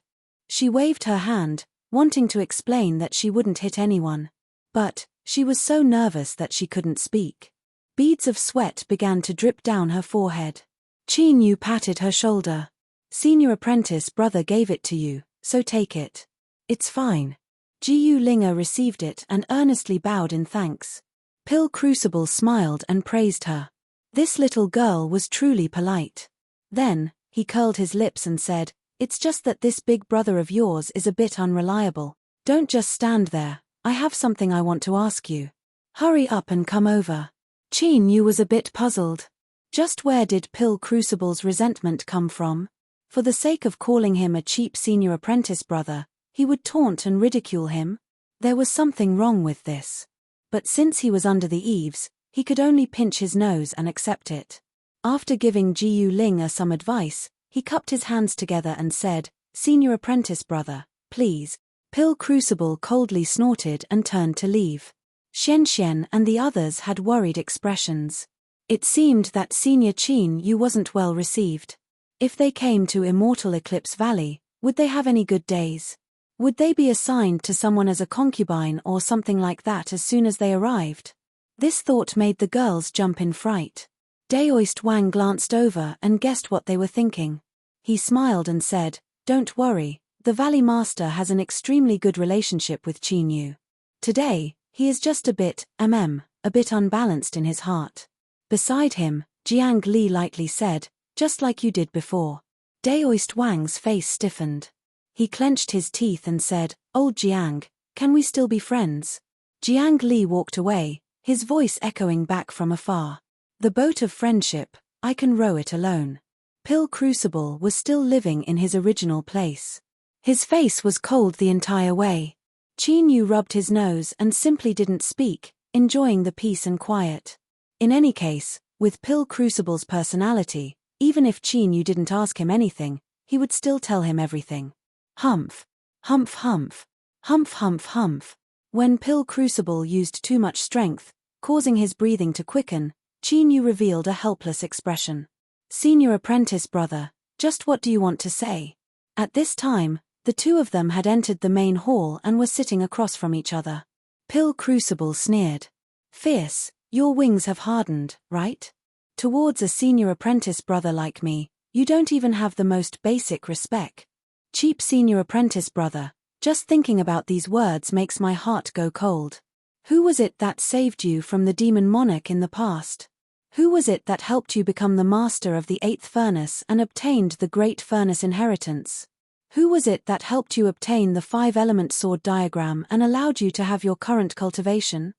She waved her hand, wanting to explain that she wouldn't hit anyone. But she was so nervous that she couldn't speak. Beads of sweat began to drip down her forehead. Qin Yu patted her shoulder. Senior apprentice brother gave it to you, so take it. It's fine. Jiu Linga received it and earnestly bowed in thanks. Pill Crucible smiled and praised her. This little girl was truly polite. Then, he curled his lips and said, "It's just that this big brother of yours is a bit unreliable. Don't just stand there, I have something I want to ask you. Hurry up and come over." Qin Yu was a bit puzzled. Just where did Pill Crucible's resentment come from? For the sake of calling him a cheap senior apprentice brother, he would taunt and ridicule him? There was something wrong with this. But since he was under the eaves, he could only pinch his nose and accept it. After giving Jiu Linga some advice, he cupped his hands together and said, "Senior apprentice brother, please." Pill Crucible coldly snorted and turned to leave. Xian and the others had worried expressions. It seemed that Senior Qin Yu wasn't well received. If they came to Immortal Eclipse Valley, would they have any good days? Would they be assigned to someone as a concubine or something like that as soon as they arrived? This thought made the girls jump in fright. Daoist Wang glanced over and guessed what they were thinking. He smiled and said, "Don't worry, the Valley Master has an extremely good relationship with Qin Yu. Today, he is just a bit unbalanced in his heart." Beside him, Jiang Li lightly said, "Just like you did before." Daoist Wang's face stiffened. He clenched his teeth and said, "Old Jiang, can we still be friends?" Jiang Li walked away, his voice echoing back from afar. "The boat of friendship, I can row it alone." Pill Crucible was still living in his original place. His face was cold the entire way. Qin Yu rubbed his nose and simply didn't speak, enjoying the peace and quiet. In any case, with Pill Crucible's personality, even if Qin Yu didn't ask him anything, he would still tell him everything. Humph. Humph humph. Humph humph humph. When Pill Crucible used too much strength, causing his breathing to quicken, Qin Yu revealed a helpless expression. "Senior apprentice brother, just what do you want to say?" At this time, the two of them had entered the main hall and were sitting across from each other. Pill Crucible sneered. "Fierce, your wings have hardened, right? Towards a senior apprentice brother like me, you don't even have the most basic respect. Cheap senior apprentice brother, just thinking about these words makes my heart go cold. Who was it that saved you from the demon monarch in the past? Who was it that helped you become the master of the 8th furnace and obtained the great furnace inheritance? Who was it that helped you obtain the 5-element sword diagram and allowed you to have your current cultivation?"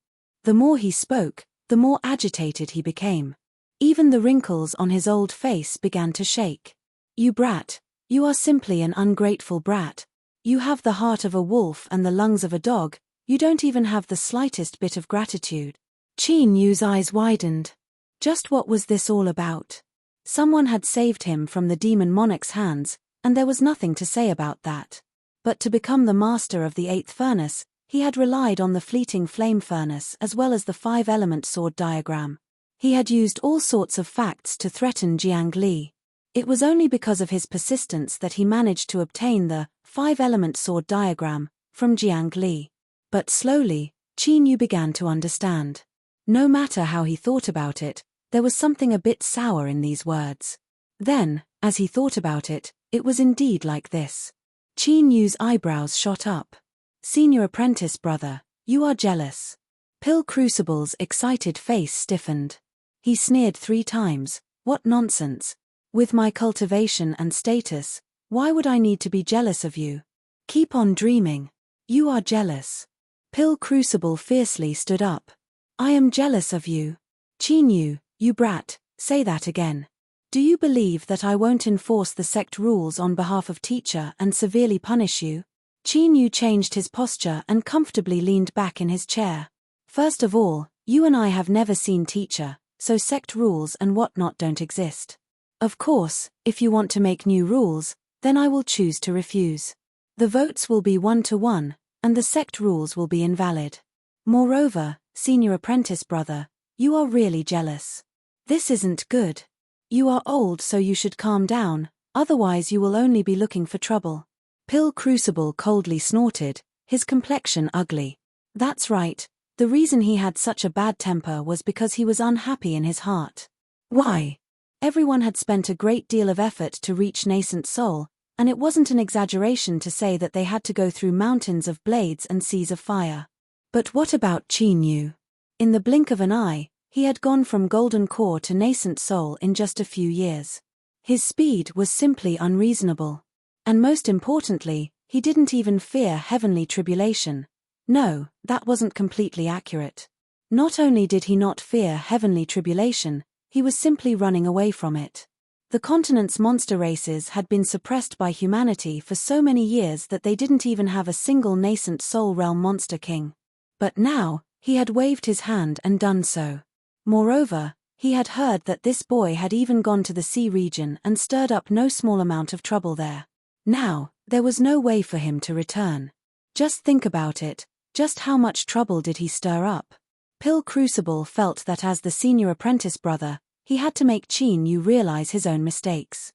The more he spoke, the more agitated he became. Even the wrinkles on his old face began to shake. "You brat, you are simply an ungrateful brat. You have the heart of a wolf and the lungs of a dog, you don't even have the slightest bit of gratitude." Qin Yu's eyes widened. Just what was this all about? Someone had saved him from the demon monarch's hands, and there was nothing to say about that. But to become the master of the 8th furnace, he had relied on the fleeting flame furnace as well as the 5-element sword diagram. He had used all sorts of facts to threaten Jiang Li. It was only because of his persistence that he managed to obtain the 5-element sword diagram from Jiang Li. But slowly, Qin Yu began to understand. No matter how he thought about it, there was something a bit sour in these words. Then, as he thought about it, it was indeed like this. Qin Yu's eyebrows shot up. "Senior apprentice brother, you are jealous." Pill Crucible's excited face stiffened. He sneered 3 times. "What nonsense. With my cultivation and status, why would I need to be jealous of you? Keep on dreaming. You are jealous. Pill Crucible fiercely stood up. I am jealous of you. Chinyu, you brat, say that again. Do you believe that I won't enforce the sect rules on behalf of teacher and severely punish you? Chinyu changed his posture and comfortably leaned back in his chair. First of all, you and I have never seen teacher, so sect rules and whatnot don't exist. Of course, if you want to make new rules, then I will choose to refuse. The votes will be 1-1, and the sect rules will be invalid. Moreover, senior apprentice brother, you are really jealous. This isn't good. You are old, so you should calm down, otherwise you will only be looking for trouble. Pill Crucible coldly snorted, his complexion ugly. That's right, the reason he had such a bad temper was because he was unhappy in his heart. Why? Everyone had spent a great deal of effort to reach nascent soul, and it wasn't an exaggeration to say that they had to go through mountains of blades and seas of fire. But what about Chinyu? In the blink of an eye, he had gone from golden core to nascent soul in just a few years. His speed was simply unreasonable. And most importantly, he didn't even fear heavenly tribulation. No, that wasn't completely accurate. Not only did he not fear heavenly tribulation, he was simply running away from it. The continent's monster races had been suppressed by humanity for so many years that they didn't even have a single nascent soul realm monster king. But now, he had waved his hand and done so. Moreover, he had heard that this boy had even gone to the sea region and stirred up no small amount of trouble there. Now, there was no way for him to return. Just think about it, just how much trouble did he stir up? Pill Crucible felt that as the senior apprentice brother, he had to make Chinyu realize his own mistakes.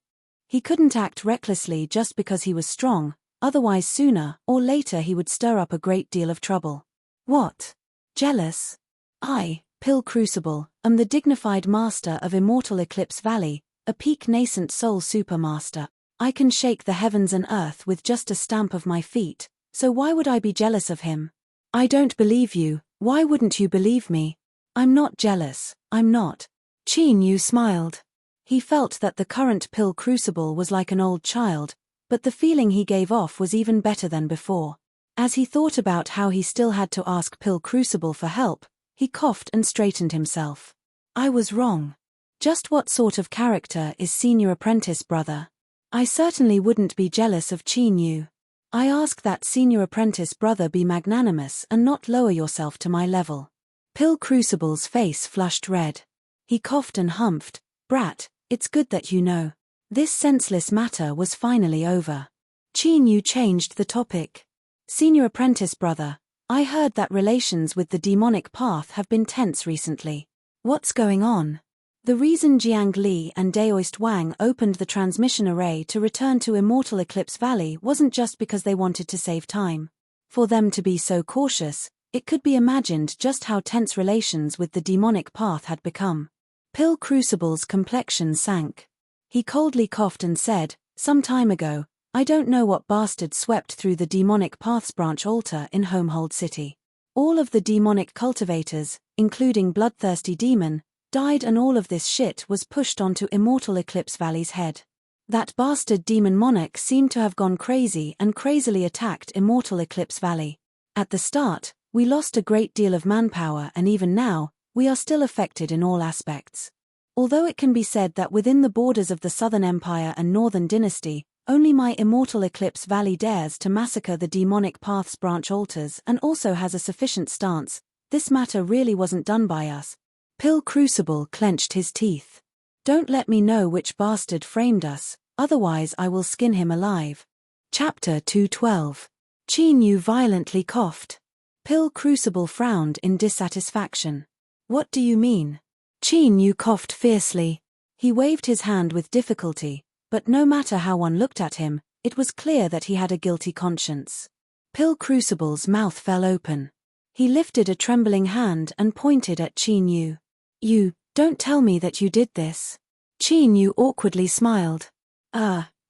He couldn't act recklessly just because he was strong, otherwise sooner or later he would stir up a great deal of trouble. What? Jealous? I, Pill Crucible, am the dignified master of Immortal Eclipse Valley, a peak nascent soul supermaster. I can shake the heavens and earth with just a stamp of my feet, so why would I be jealous of him? I don't believe you, why wouldn't you believe me? I'm not jealous, I'm not. Chinyu smiled. He felt that the current Pill Crucible was like an old child, but the feeling he gave off was even better than before. As he thought about how he still had to ask Pill Crucible for help, he coughed and straightened himself. I was wrong. Just what sort of character is senior apprentice brother? I certainly wouldn't be jealous of Chinyu. I ask that senior apprentice brother be magnanimous and not lower yourself to my level. Pill Crucible's face flushed red. He coughed and humphed. Brat, it's good that you know. This senseless matter was finally over. Chinyu changed the topic. Senior apprentice brother, I heard that relations with the demonic path have been tense recently. What's going on? The reason Jiang Li and Daoist Wang opened the transmission array to return to Immortal Eclipse Valley wasn't just because they wanted to save time. For them to be so cautious, it could be imagined just how tense relations with the demonic path had become. Pill Crucible's complexion sank. He coldly coughed and said, some time ago, I don't know what bastard swept through the demonic path's branch altar in Homehold City. All of the demonic cultivators, including Bloodthirsty Demon, died, and all of this shit was pushed onto Immortal Eclipse Valley's head. That bastard demon monarch seemed to have gone crazy and crazily attacked Immortal Eclipse Valley. At the start, we lost a great deal of manpower, and even now, we are still affected in all aspects. Although it can be said that within the borders of the Southern Empire and Northern Dynasty, only my Immortal Eclipse Valley dares to massacre the demonic path's branch altars and also has a sufficient stance, this matter really wasn't done by us. Pill Crucible clenched his teeth. Don't let me know which bastard framed us, otherwise I will skin him alive. Chapter 212. Chinyu violently coughed. Pill Crucible frowned in dissatisfaction. What do you mean? Chinyu coughed fiercely. He waved his hand with difficulty, but no matter how one looked at him, it was clear that he had a guilty conscience. Pill Crucible's mouth fell open. He lifted a trembling hand and pointed at Chinyu. You, don't tell me that you did this. Chinyu awkwardly smiled.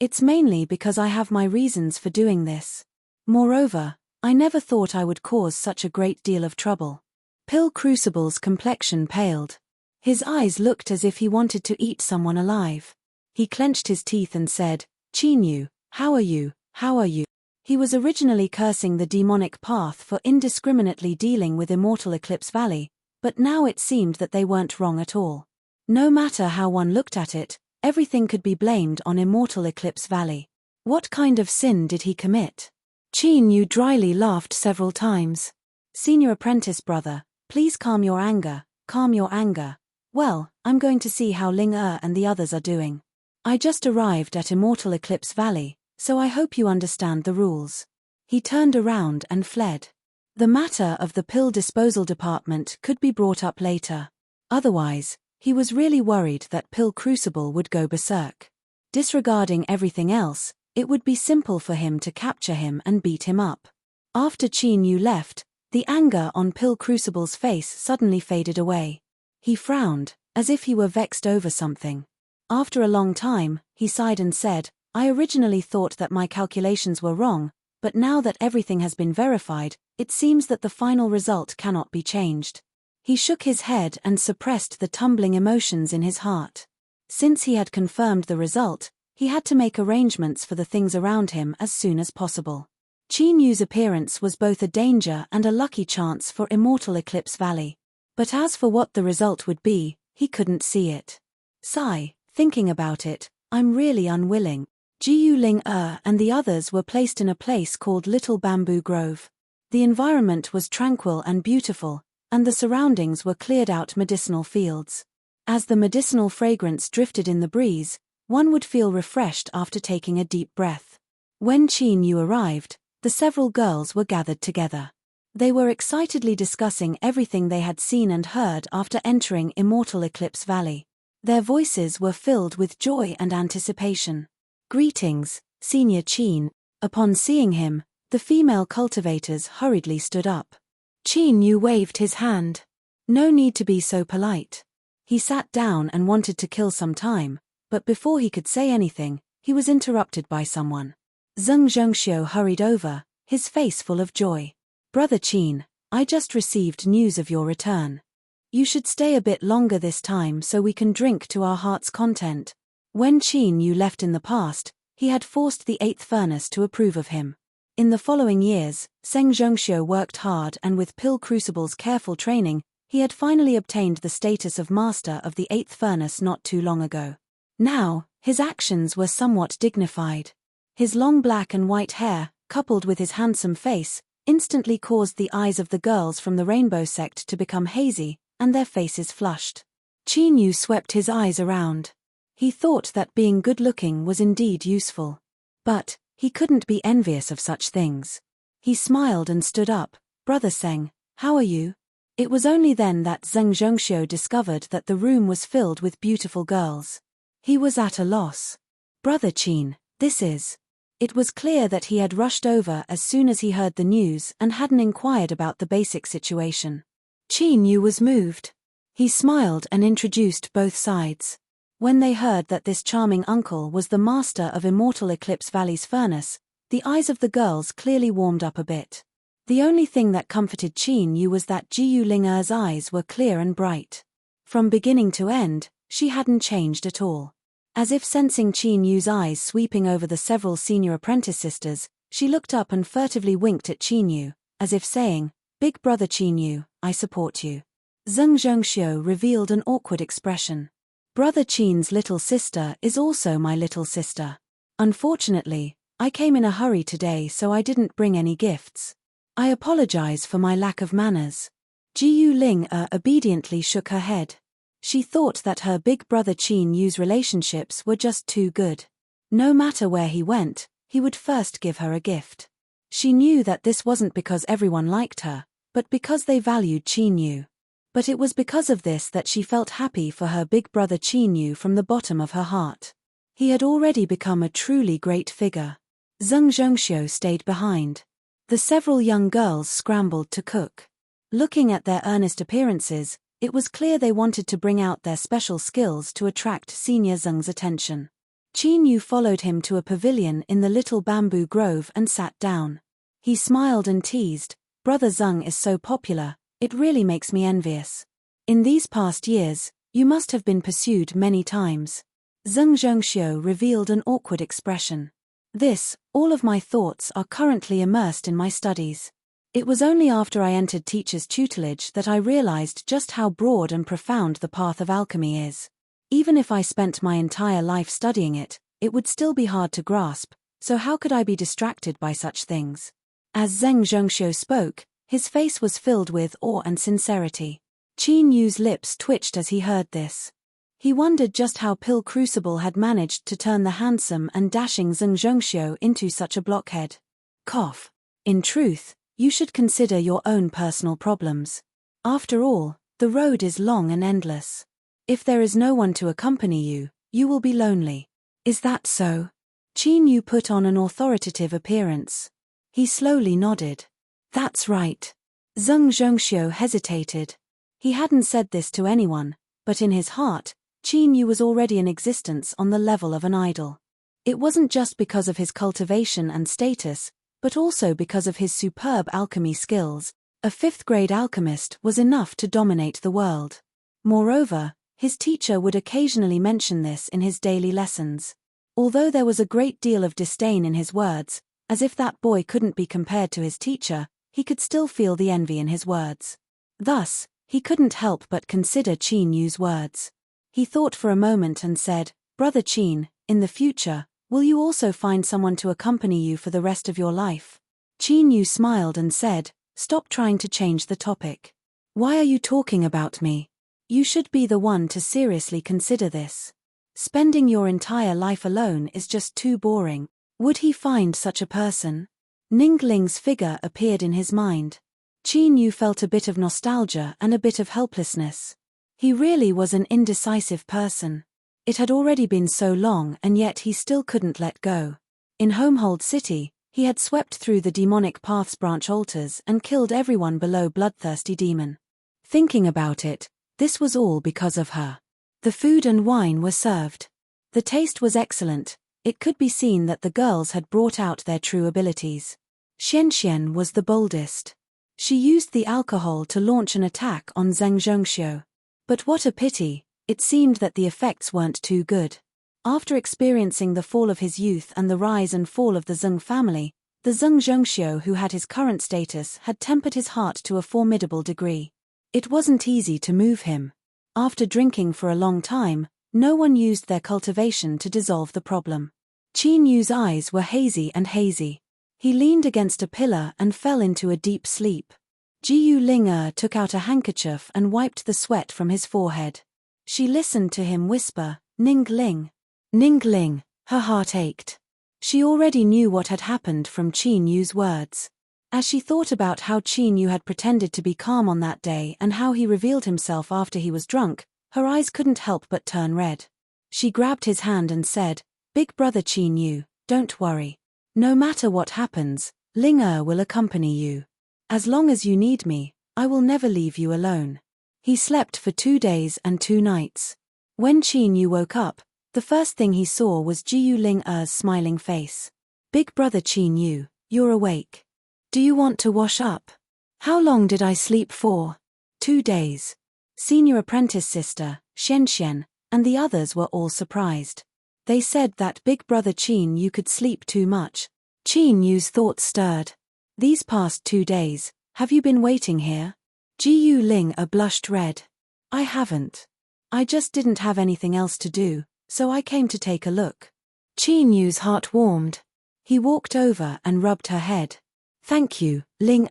It's mainly because I have my reasons for doing this. Moreover, I never thought I would cause such a great deal of trouble. Pill Crucible's complexion paled. His eyes looked as if he wanted to eat someone alive. He clenched his teeth and said, "Qin Yu, how are you, how are you?" He was originally cursing the demonic path for indiscriminately dealing with Immortal Eclipse Valley, but now it seemed that they weren't wrong at all. No matter how one looked at it, everything could be blamed on Immortal Eclipse Valley. What kind of sin did he commit? Qin Yu dryly laughed several times. "Senior apprentice brother, please calm your anger, calm your anger. Well, I'm going to see how Ling and the others are doing. I just arrived at Immortal Eclipse Valley, so I hope you understand the rules." He turned around and fled. The matter of the pill disposal department could be brought up later. Otherwise, he was really worried that Pill Crucible would go berserk. Disregarding everything else, it would be simple for him to capture him and beat him up. After Qin Yu left, the anger on Pill Crucible's face suddenly faded away. He frowned, as if he were vexed over something. After a long time, he sighed and said, "I originally thought that my calculations were wrong, but now that everything has been verified, it seems that the final result cannot be changed." He shook his head and suppressed the tumbling emotions in his heart. Since he had confirmed the result, he had to make arrangements for the things around him as soon as possible. Qin Yu's appearance was both a danger and a lucky chance for Immortal Eclipse Valley. But as for what the result would be, he couldn't see it. Sigh, thinking about it, I'm really unwilling. Jiyu Ling and the others were placed in a place called Little Bamboo Grove. The environment was tranquil and beautiful, and the surroundings were cleared out medicinal fields. As the medicinal fragrance drifted in the breeze, one would feel refreshed after taking a deep breath. When Qin Yu arrived, the several girls were gathered together. They were excitedly discussing everything they had seen and heard after entering Immortal Eclipse Valley. Their voices were filled with joy and anticipation. "Greetings, Senior Qin." Upon seeing him, the female cultivators hurriedly stood up. Qin Yu waved his hand. No need to be so polite. He sat down and wanted to kill some time, but before he could say anything, he was interrupted by someone. Zheng Zhengxiu hurried over, his face full of joy. "Brother Qin, I just received news of your return. You should stay a bit longer this time so we can drink to our heart's content." When Qin Yu left in the past, he had forced the 8th furnace to approve of him. In the following years, Zheng Zhengxiu worked hard, and with Pill Crucible's careful training, he had finally obtained the status of master of the 8th furnace not too long ago. Now, his actions were somewhat dignified. His long black and white hair, coupled with his handsome face, instantly caused the eyes of the girls from the Rainbow Sect to become hazy, and their faces flushed. Qin Yu swept his eyes around. He thought that being good-looking was indeed useful. But he couldn't be envious of such things. He smiled and stood up. "Brother Zheng, how are you?" It was only then that Zheng Zhengxiu discovered that the room was filled with beautiful girls. He was at a loss. "Brother Qin, this is..." It was clear that he had rushed over as soon as he heard the news and hadn't inquired about the basic situation. Qin Yu was moved. He smiled and introduced both sides. When they heard that this charming uncle was the master of Immortal Eclipse Valley's furnace, the eyes of the girls clearly warmed up a bit. The only thing that comforted Qin Yu was that Jiyu Ling'er's eyes were clear and bright. From beginning to end, she hadn't changed at all. As if sensing Qin Yu's eyes sweeping over the several senior apprentice sisters, she looked up and furtively winked at Qin Yu, as if saying, "Big brother Qin Yu, I support you." Zheng Zhengxiu revealed an awkward expression. "Brother Qin's little sister is also my little sister. Unfortunately, I came in a hurry today, so I didn't bring any gifts. I apologize for my lack of manners." Jiyu Ling'er obediently shook her head. She thought that her big brother Qin Yu's relationships were just too good. No matter where he went, he would first give her a gift. She knew that this wasn't because everyone liked her, but because they valued Qin Yu. But it was because of this that she felt happy for her big brother Qin Yu from the bottom of her heart. He had already become a truly great figure. Zheng Zhengxiu stayed behind. The several young girls scrambled to cook. Looking at their earnest appearances, it was clear they wanted to bring out their special skills to attract Senior Zheng's attention. Qin Yu followed him to a pavilion in the Little Bamboo Grove and sat down. He smiled and teased, "Brother Zheng is so popular, it really makes me envious. In these past years, you must have been pursued many times." Zheng Zhengxiu revealed an awkward expression. All of my thoughts are currently immersed in my studies. It was only after I entered teacher's tutelage that I realized just how broad and profound the path of alchemy is. Even if I spent my entire life studying it, it would still be hard to grasp, so how could I be distracted by such things? As Zheng Zhengxiu spoke, his face was filled with awe and sincerity. Qin Yu's lips twitched as he heard this. He wondered just how Pill Crucible had managed to turn the handsome and dashing Zheng Zhengxiu into such a blockhead. Cough. In truth, you should consider your own personal problems. After all, the road is long and endless. If there is no one to accompany you, you will be lonely. Is that so? Qin Yu put on an authoritative appearance. He slowly nodded. That's right. Zheng Zhengxiu hesitated. He hadn't said this to anyone, but in his heart, Qin Yu was already in existence on the level of an idol. It wasn't just because of his cultivation and status, but also because of his superb alchemy skills. A fifth-grade alchemist was enough to dominate the world. Moreover, his teacher would occasionally mention this in his daily lessons. Although there was a great deal of disdain in his words, as if that boy couldn't be compared to his teacher, he could still feel the envy in his words. Thus, he couldn't help but consider Qin Yu's words. He thought for a moment and said, "Brother Qin, in the future, will you also find someone to accompany you for the rest of your life?" Qin Yu smiled and said, "Stop trying to change the topic. Why are you talking about me? You should be the one to seriously consider this. Spending your entire life alone is just too boring. Would he find such a person?" Ningling's figure appeared in his mind. Qin Yu felt a bit of nostalgia and a bit of helplessness. He really was an indecisive person. It had already been so long and yet he still couldn't let go. In Homehold City, he had swept through the demonic path's branch altars and killed everyone below Bloodthirsty Demon. Thinking about it, this was all because of her. The food and wine were served. The taste was excellent. It could be seen that the girls had brought out their true abilities. Xianxian was the boldest. She used the alcohol to launch an attack on Zheng Zhengxiu. But what a pity, it seemed that the effects weren't too good. After experiencing the fall of his youth and the rise and fall of the Zheng family, the Zheng Zhengxiu who had his current status had tempered his heart to a formidable degree. It wasn't easy to move him. After drinking for a long time, no one used their cultivation to dissolve the problem. Qin Yu's eyes were hazy and hazy. He leaned against a pillar and fell into a deep sleep. Jiyu Ling took out a handkerchief and wiped the sweat from his forehead. She listened to him whisper, "Ningling." Ningling, her heart ached. She already knew what had happened from Qin Yu's words. As she thought about how Qin Yu had pretended to be calm on that day and how he revealed himself after he was drunk, her eyes couldn't help but turn red. She grabbed his hand and said, "Big brother Qin Yu, don't worry. No matter what happens, Ling will accompany you. As long as you need me, I will never leave you alone." He slept for 2 days and 2 nights. When Qin Yu woke up, the first thing he saw was Jiyu Ling smiling face. "Big brother Qin Yu, you're awake. Do you want to wash up?" "How long did I sleep for?" 2 days. Senior apprentice sister, Xianxian, and the others were all surprised. They said that Big brother Qin Yu could sleep too much. Qin Yu's thoughts stirred. "These past 2 days, have you been waiting here?" Jiyu Ling blushed red. "I haven't. I just didn't have anything else to do, so I came to take a look." Qin Yu's heart warmed. He walked over and rubbed her head. "Thank you, Ling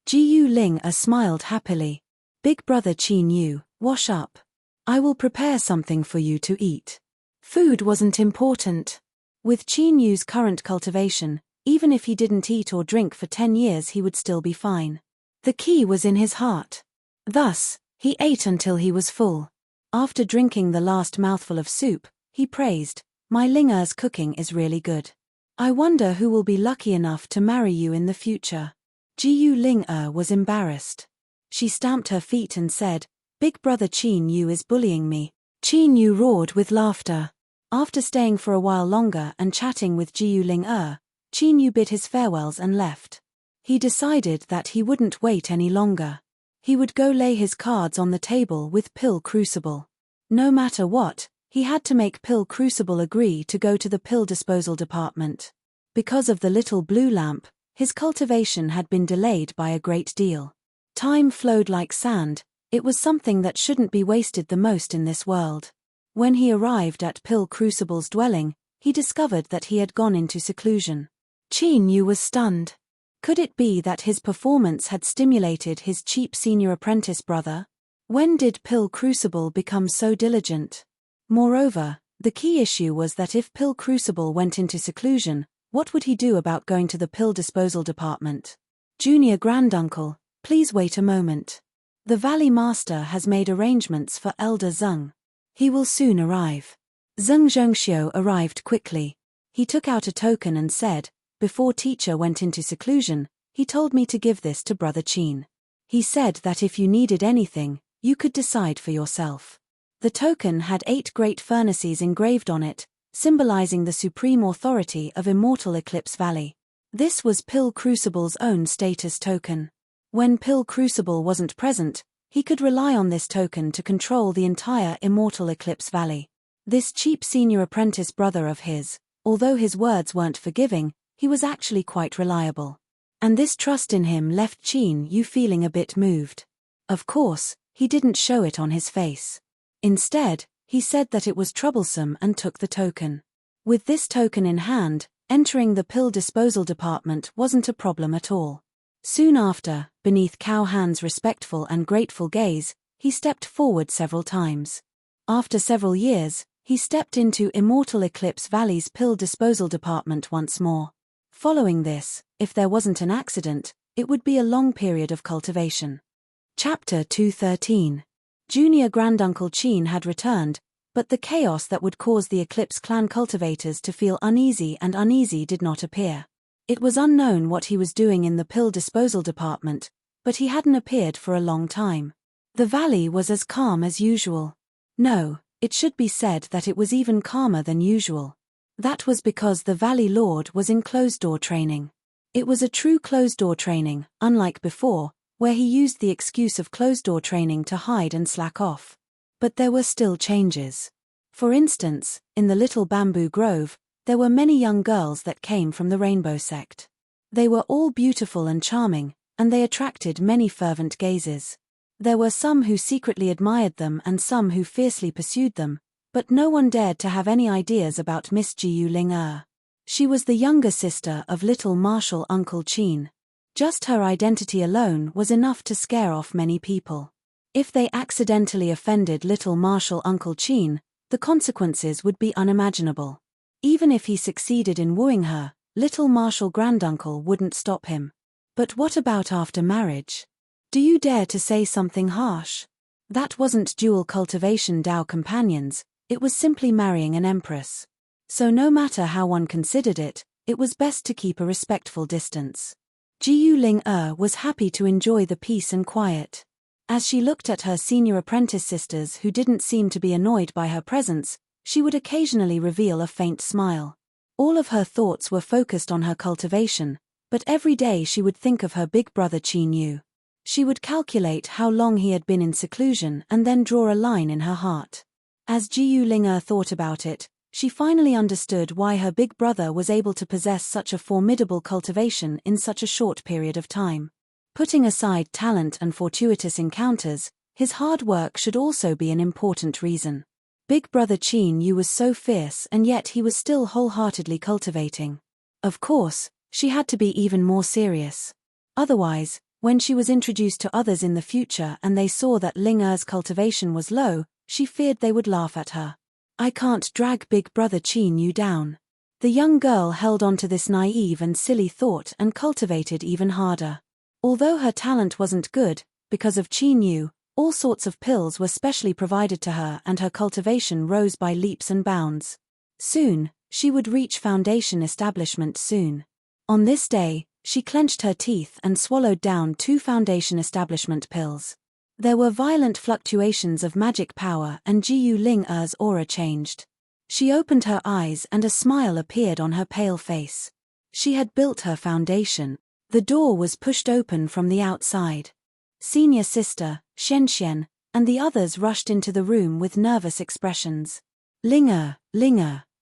Jiyu Ling smiled happily. "Big brother Qin Yu, wash up. I will prepare something for you to eat." Food wasn't important. With Qin Yu's current cultivation, even if he didn't eat or drink for 10 years he would still be fine. The key was in his heart. Thus, he ate until he was full. After drinking the last mouthful of soup, he praised, "My Linger's cooking is really good. I wonder who will be lucky enough to marry you in the future." Jiyu Ling was embarrassed. She stamped her feet and said, "Big brother Qin Yu is bullying me." Qin Yu roared with laughter. After staying for a while longer and chatting with Jiyu Ling Qin Yu bid his farewells and left. He decided that he wouldn't wait any longer. He would go lay his cards on the table with Pill Crucible. No matter what, he He had to make Pill Crucible agree to go to the pill disposal department. Because of the little blue lamp, his cultivation had been delayed by a great deal. Time flowed like sand. It was something that shouldn't be wasted the most in this world. When he arrived at Pill Crucible's dwelling, he discovered that he had gone into seclusion. Qin Yu was stunned. Could it be that his performance had stimulated his cheap senior apprentice brother? When did Pill Crucible become so diligent? Moreover, the key issue was that if Pill Crucible went into seclusion, what would he do about going to the pill disposal department? Junior granduncle, please wait a moment. The Valley Master has made arrangements for Elder Zeng. He will soon arrive. Zeng Zhengxiu arrived quickly. He took out a token and said, "Before teacher went into seclusion, he told me to give this to Brother Qin. He said that if you needed anything, you could decide for yourself." The token had 8 great furnaces engraved on it, symbolizing the supreme authority of Immortal Eclipse Valley. This was Pill Crucible's own status token. When Pill Crucible wasn't present, he could rely on this token to control the entire Immortal Eclipse Valley. This cheap senior apprentice brother of his, although his words weren't forgiving, he was actually quite reliable. And this trust in him left Qin Yu feeling a bit moved. Of course, he didn't show it on his face. Instead, he said that it was troublesome and took the token. With this token in hand, entering the pill disposal department wasn't a problem at all. Soon after, beneath Cao Han's respectful and grateful gaze, he stepped forward several times. After several years, he stepped into Immortal Eclipse Valley's pill disposal department once more. Following this, if there wasn't an accident, it would be a long period of cultivation. Chapter 213. Junior Granduncle Qin had returned, but the chaos that would cause the Eclipse clan cultivators to feel uneasy did not appear. It was unknown what he was doing in the pill disposal department, but he hadn't appeared for a long time. The valley was as calm as usual. No, it should be said that it was even calmer than usual. That was because the Valley Lord was in closed-door training. It was a true closed-door training, unlike before, where he used the excuse of closed-door training to hide and slack off. But there were still changes. For instance, in the little bamboo grove, there were many young girls that came from the Rainbow Sect. They were all beautiful and charming, and they attracted many fervent gazes. There were some who secretly admired them and some who fiercely pursued them, but no one dared to have any ideas about Miss Jiu Ling. She was the younger sister of little martial Uncle Qin. Just her identity alone was enough to scare off many people. If they accidentally offended little martial Uncle Qin, the consequences would be unimaginable. Even if he succeeded in wooing her, little martial granduncle wouldn't stop him. But what about after marriage? Do you dare to say something harsh? That wasn't dual cultivation Dao companions, it was simply marrying an empress. So no matter how one considered it, it was best to keep a respectful distance. Jiu Ling was happy to enjoy the peace and quiet. As she looked at her senior apprentice sisters who didn't seem to be annoyed by her presence, she would occasionally reveal a faint smile. All of her thoughts were focused on her cultivation, but every day she would think of her big brother Qin Yu. She would calculate how long he had been in seclusion and then draw a line in her heart. As Jiu Ling thought about it, she finally understood why her big brother was able to possess such a formidable cultivation in such a short period of time. Putting aside talent and fortuitous encounters, his hard work should also be an important reason. Big brother Qin Yu was so fierce and yet he was still wholeheartedly cultivating. Of course, she had to be even more serious. Otherwise, when she was introduced to others in the future and they saw that Ling Er's cultivation was low, she feared they would laugh at her. I can't drag big brother Qin Yu down. The young girl held on to this naive and silly thought and cultivated even harder. Although her talent wasn't good, because of Qin Yu, all sorts of pills were specially provided to her and her cultivation rose by leaps and bounds. Soon, she would reach foundation establishment soon. On this day, she clenched her teeth and swallowed down 2 foundation establishment pills. There were violent fluctuations of magic power and Jiu Ling Er's aura changed. She opened her eyes and a smile appeared on her pale face. She had built her foundation. The door was pushed open from the outside. Senior sister, Shen, and the others rushed into the room with nervous expressions. Linger,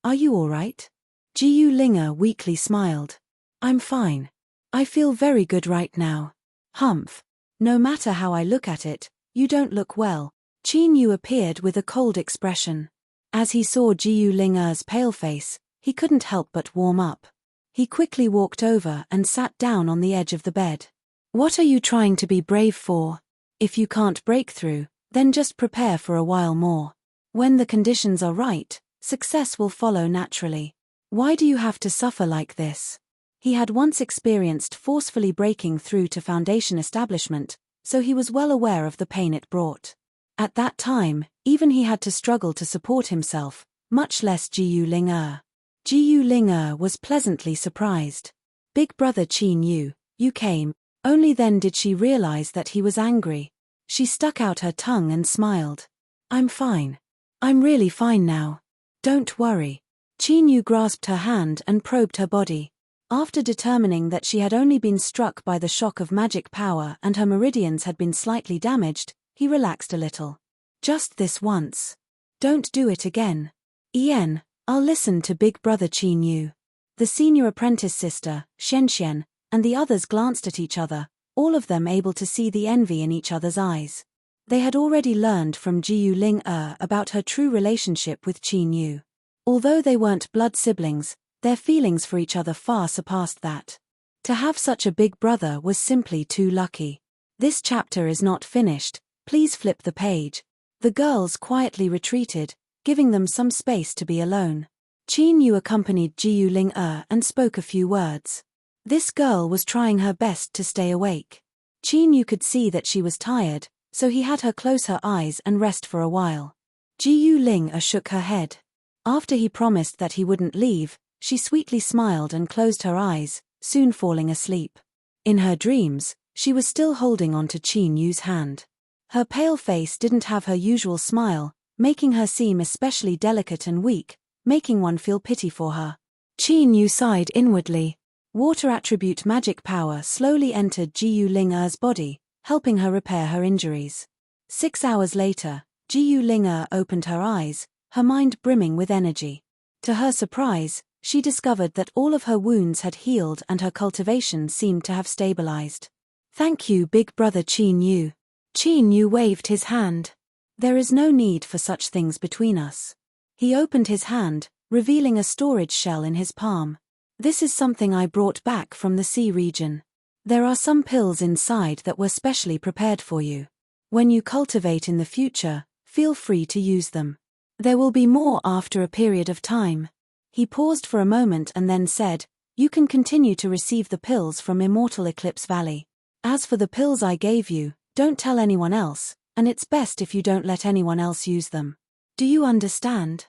are you all right? Jiyu Linger weakly smiled. I'm fine. I feel very good right now. Humph. No matter how I look at it, you don't look well. Qin Yu appeared with a cold expression. As he saw Jiyu Linger's pale face, he couldn't help but warm up. He quickly walked over and sat down on the edge of the bed. What are you trying to be brave for? If you can't break through, then just prepare for a while more. When the conditions are right, success will follow naturally. Why do you have to suffer like this? He had once experienced forcefully breaking through to foundation establishment, so he was well aware of the pain it brought. At that time, even he had to struggle to support himself, much less Jiyu Linger. Jiyu Linger was pleasantly surprised. Big brother Qin Yu, you came. Only then did she realize that he was angry. She stuck out her tongue and smiled. I'm fine. I'm really fine now. Don't worry. Qin Yu grasped her hand and probed her body. After determining that she had only been struck by the shock of magic power and her meridians had been slightly damaged, he relaxed a little. Just this once. Don't do it again. Ian, I'll listen to Big Brother Qin Yu. The senior apprentice sister, Xian, and the others glanced at each other, all of them able to see the envy in each other's eyes. They had already learned from Jiyu Linger about her true relationship with Qin Yu. Although they weren't blood siblings, their feelings for each other far surpassed that. To have such a big brother was simply too lucky. This chapter is not finished, please flip the page. The girls quietly retreated, giving them some space to be alone. Qin Yu accompanied Jiyu Linger and spoke a few words. This girl was trying her best to stay awake. Qin Yu could see that she was tired, so he had her close her eyes and rest for a while. Jiyu Linger shook her head. After he promised that he wouldn't leave, she sweetly smiled and closed her eyes, soon falling asleep. In her dreams, she was still holding on to Qin Yu's hand. Her pale face didn't have her usual smile, making her seem especially delicate and weak, making one feel pity for her. Qin Yu sighed inwardly. Water attribute magic power slowly entered Jiyu Linger's body, helping her repair her injuries. 6 hours later, Jiyu Linger opened her eyes, her mind brimming with energy. To her surprise, she discovered that all of her wounds had healed and her cultivation seemed to have stabilized. Thank you, Big Brother Qin Yu. Qin Yu waved his hand. There is no need for such things between us. He opened his hand, revealing a storage shell in his palm. This is something I brought back from the sea region. There are some pills inside that were specially prepared for you. When you cultivate in the future, feel free to use them. There will be more after a period of time. He paused for a moment and then said, you can continue to receive the pills from Immortal Eclipse Valley. As for the pills I gave you, don't tell anyone else, and it's best if you don't let anyone else use them. Do you understand?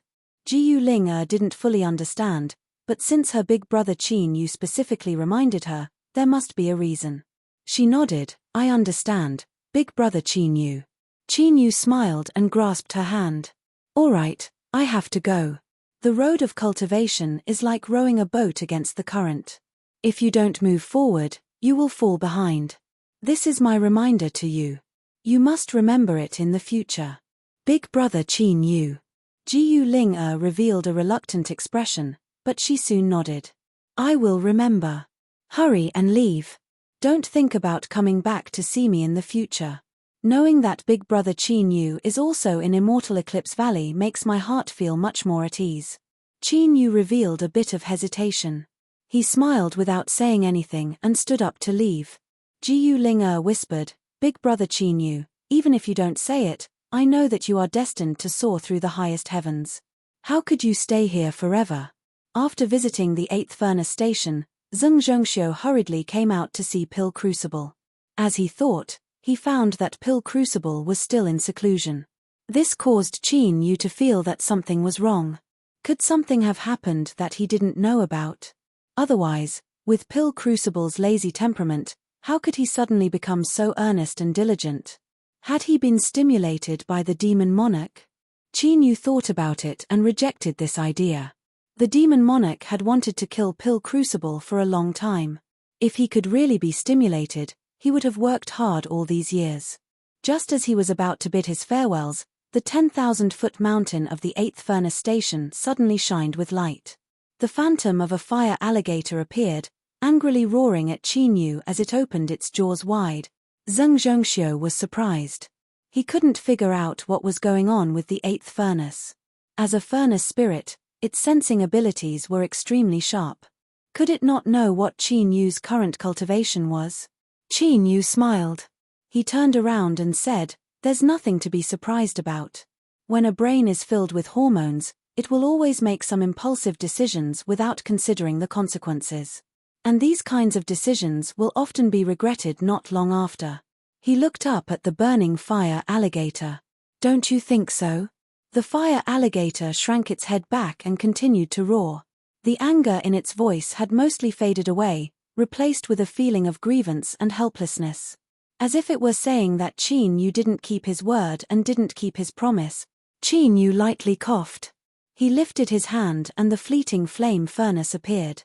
Jiyu Linger didn't fully understand, but since her big brother Qin Yu specifically reminded her, there must be a reason. She nodded, I understand, Big Brother Qin Yu. Qin Yu smiled and grasped her hand. All right, I have to go. The road of cultivation is like rowing a boat against the current. If you don't move forward, you will fall behind. This is my reminder to you. You must remember it in the future. Big Brother Qin Yu. Jiyu Linger revealed a reluctant expression, but she soon nodded. I will remember. Hurry and leave. Don't think about coming back to see me in the future. Knowing that Big Brother Qin Yu is also in Immortal Eclipse Valley makes my heart feel much more at ease. Qin Yu revealed a bit of hesitation. He smiled without saying anything and stood up to leave. Jiyu Linger whispered, Big Brother Qin Yu, even if you don't say it, I know that you are destined to soar through the highest heavens. How could you stay here forever? After visiting the 8th furnace station, Zheng Zhengxiu hurriedly came out to see Pill Crucible. As he thought, he found that Pill Crucible was still in seclusion. This caused Qin Yu to feel that something was wrong. Could something have happened that he didn't know about? Otherwise, with Pill Crucible's lazy temperament, how could he suddenly become so earnest and diligent? Had he been stimulated by the demon monarch? Qin Yu thought about it and rejected this idea. The demon monarch had wanted to kill Pill Crucible for a long time. If he could really be stimulated, he would have worked hard all these years. Just as he was about to bid his farewells, The 10,000-foot mountain of the 8th furnace station suddenly shined with light. The phantom of a fire alligator appeared, angrily roaring at Qin Yu as it opened its jaws wide. Zheng Zhongxiu was surprised. He couldn't figure out what was going on with the 8th furnace. As a furnace spirit, its sensing abilities were extremely sharp. Could it not know what Qin Yu's current cultivation was? Qin Yu smiled. He turned around and said, "There's nothing to be surprised about. When a brain is filled with hormones, it will always make some impulsive decisions without considering the consequences. And these kinds of decisions will often be regretted not long after." He looked up at the burning fire alligator. "Don't you think so?" The fire alligator shrank its head back and continued to roar. The anger in its voice had mostly faded away, replaced with a feeling of grievance and helplessness. As if it were saying that Qin Yu didn't keep his word and didn't keep his promise. Qin Yu lightly coughed. He lifted his hand and the fleeting flame furnace appeared.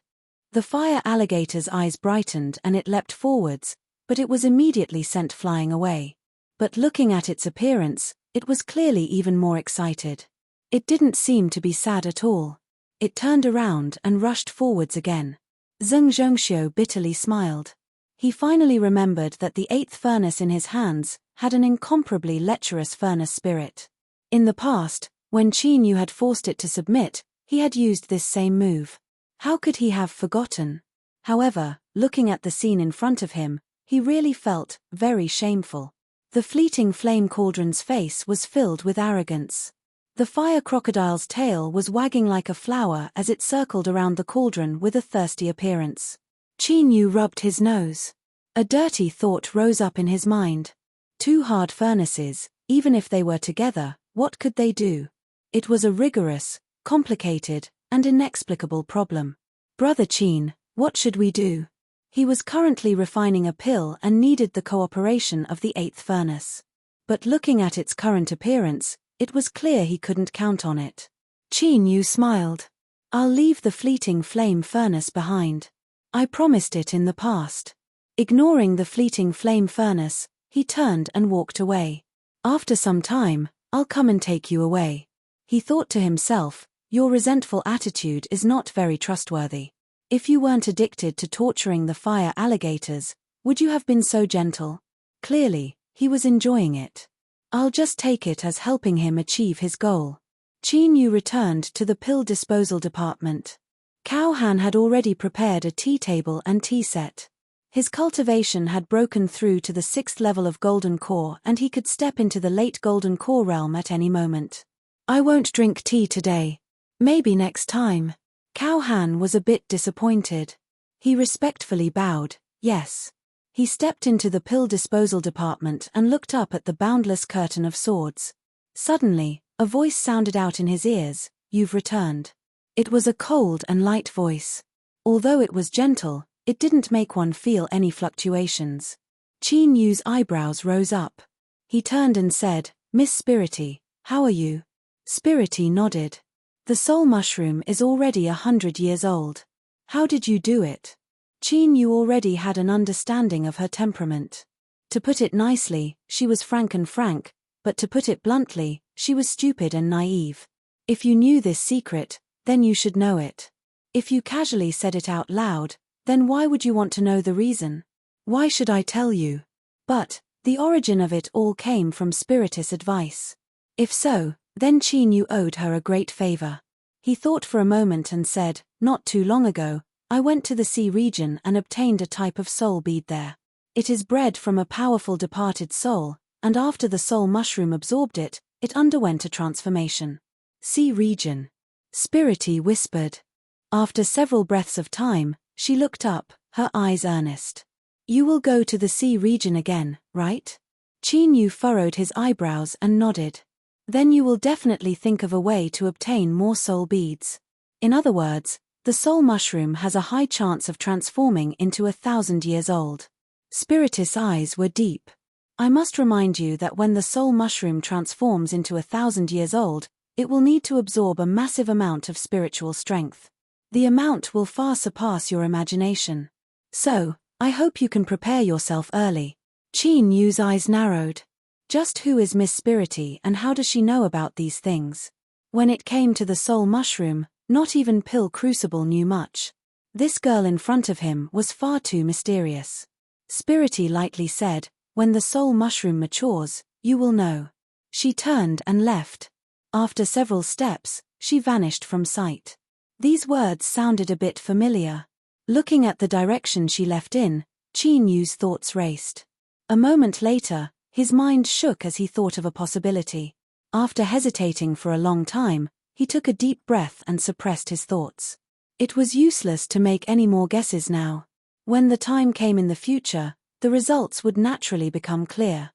The fire alligator's eyes brightened and it leapt forwards, but it was immediately sent flying away. But looking at its appearance, it was clearly even more excited. It didn't seem to be sad at all. It turned around and rushed forwards again. Zheng Zhongxiu bitterly smiled. He finally remembered that the 8th furnace in his hands had an incomparably lecherous furnace spirit. In the past, when Qin Yu had forced it to submit, he had used this same move. How could he have forgotten? However, looking at the scene in front of him, he really felt very shameful. The fleeting flame cauldron's face was filled with arrogance. The fire crocodile's tail was wagging like a flower as it circled around the cauldron with a thirsty appearance. Qin Yu rubbed his nose. A dirty thought rose up in his mind. Two hard furnaces, even if they were together, what could they do? It was a rigorous, complicated, and inexplicable problem. "Brother Qin, what should we do?" He was currently refining a pill and needed the cooperation of the 8th furnace. But looking at its current appearance, it was clear he couldn't count on it. Qin Yu smiled. "I'll leave the fleeting flame furnace behind. I promised it in the past." Ignoring the fleeting flame furnace, he turned and walked away. "After some time, I'll come and take you away." He thought to himself, "Your resentful attitude is not very trustworthy. If you weren't addicted to torturing the fire alligators, would you have been so gentle?" Clearly, he was enjoying it. "I'll just take it as helping him achieve his goal." Qin Yu returned to the pill disposal department. Cao Han had already prepared a tea table and tea set. His cultivation had broken through to the 6th level of Golden Core and he could step into the late Golden Core realm at any moment. "I won't drink tea today. Maybe next time." Cao Han was a bit disappointed. He respectfully bowed, yes. He stepped into the pill disposal department and looked up at the boundless curtain of swords. Suddenly, a voice sounded out in his ears, "You've returned." It was a cold and light voice. Although it was gentle, it didn't make one feel any fluctuations. Qin Yu's eyebrows rose up. He turned and said, "Miss Spirity, how are you?" Spirity nodded. "The soul mushroom is already 100 years old. How did you do it?" Qin Yu already had an understanding of her temperament. To put it nicely, she was frank, but to put it bluntly, she was stupid and naive. If you knew this secret, then you should know it. If you casually said it out loud, then why would you want to know the reason? Why should I tell you? But the origin of it all came from Spiritist advice. If so, then Qin Yu owed her a great favor. He thought for a moment and said, "Not too long ago, I went to the sea region and obtained a type of soul bead there. It is bred from a powerful departed soul, and after the soul mushroom absorbed it, it underwent a transformation." Sea region. Spirity whispered. After several breaths of time, she looked up, her eyes earnest. "You will go to the sea region again, right?" Qin Yu furrowed his eyebrows and nodded. "Then you will definitely think of a way to obtain more soul beads. In other words, the soul mushroom has a high chance of transforming into 1,000 years old." Spiritist's eyes were deep. "I must remind you that when the soul mushroom transforms into 1,000 years old, it will need to absorb a massive amount of spiritual strength. The amount will far surpass your imagination. So, I hope you can prepare yourself early." Qin Yu's eyes narrowed. Just who is Miss Spirity and how does she know about these things? When it came to the soul mushroom, not even Pill Crucible knew much. This girl in front of him was far too mysterious. Spirity lightly said, "When the soul mushroom matures, you will know." She turned and left. After several steps, she vanished from sight. These words sounded a bit familiar. Looking at the direction she left in, Qin Yu's thoughts raced. A moment later, his mind shook as he thought of a possibility. After hesitating for a long time, he took a deep breath and suppressed his thoughts. It was useless to make any more guesses now. When the time came in the future, the results would naturally become clear.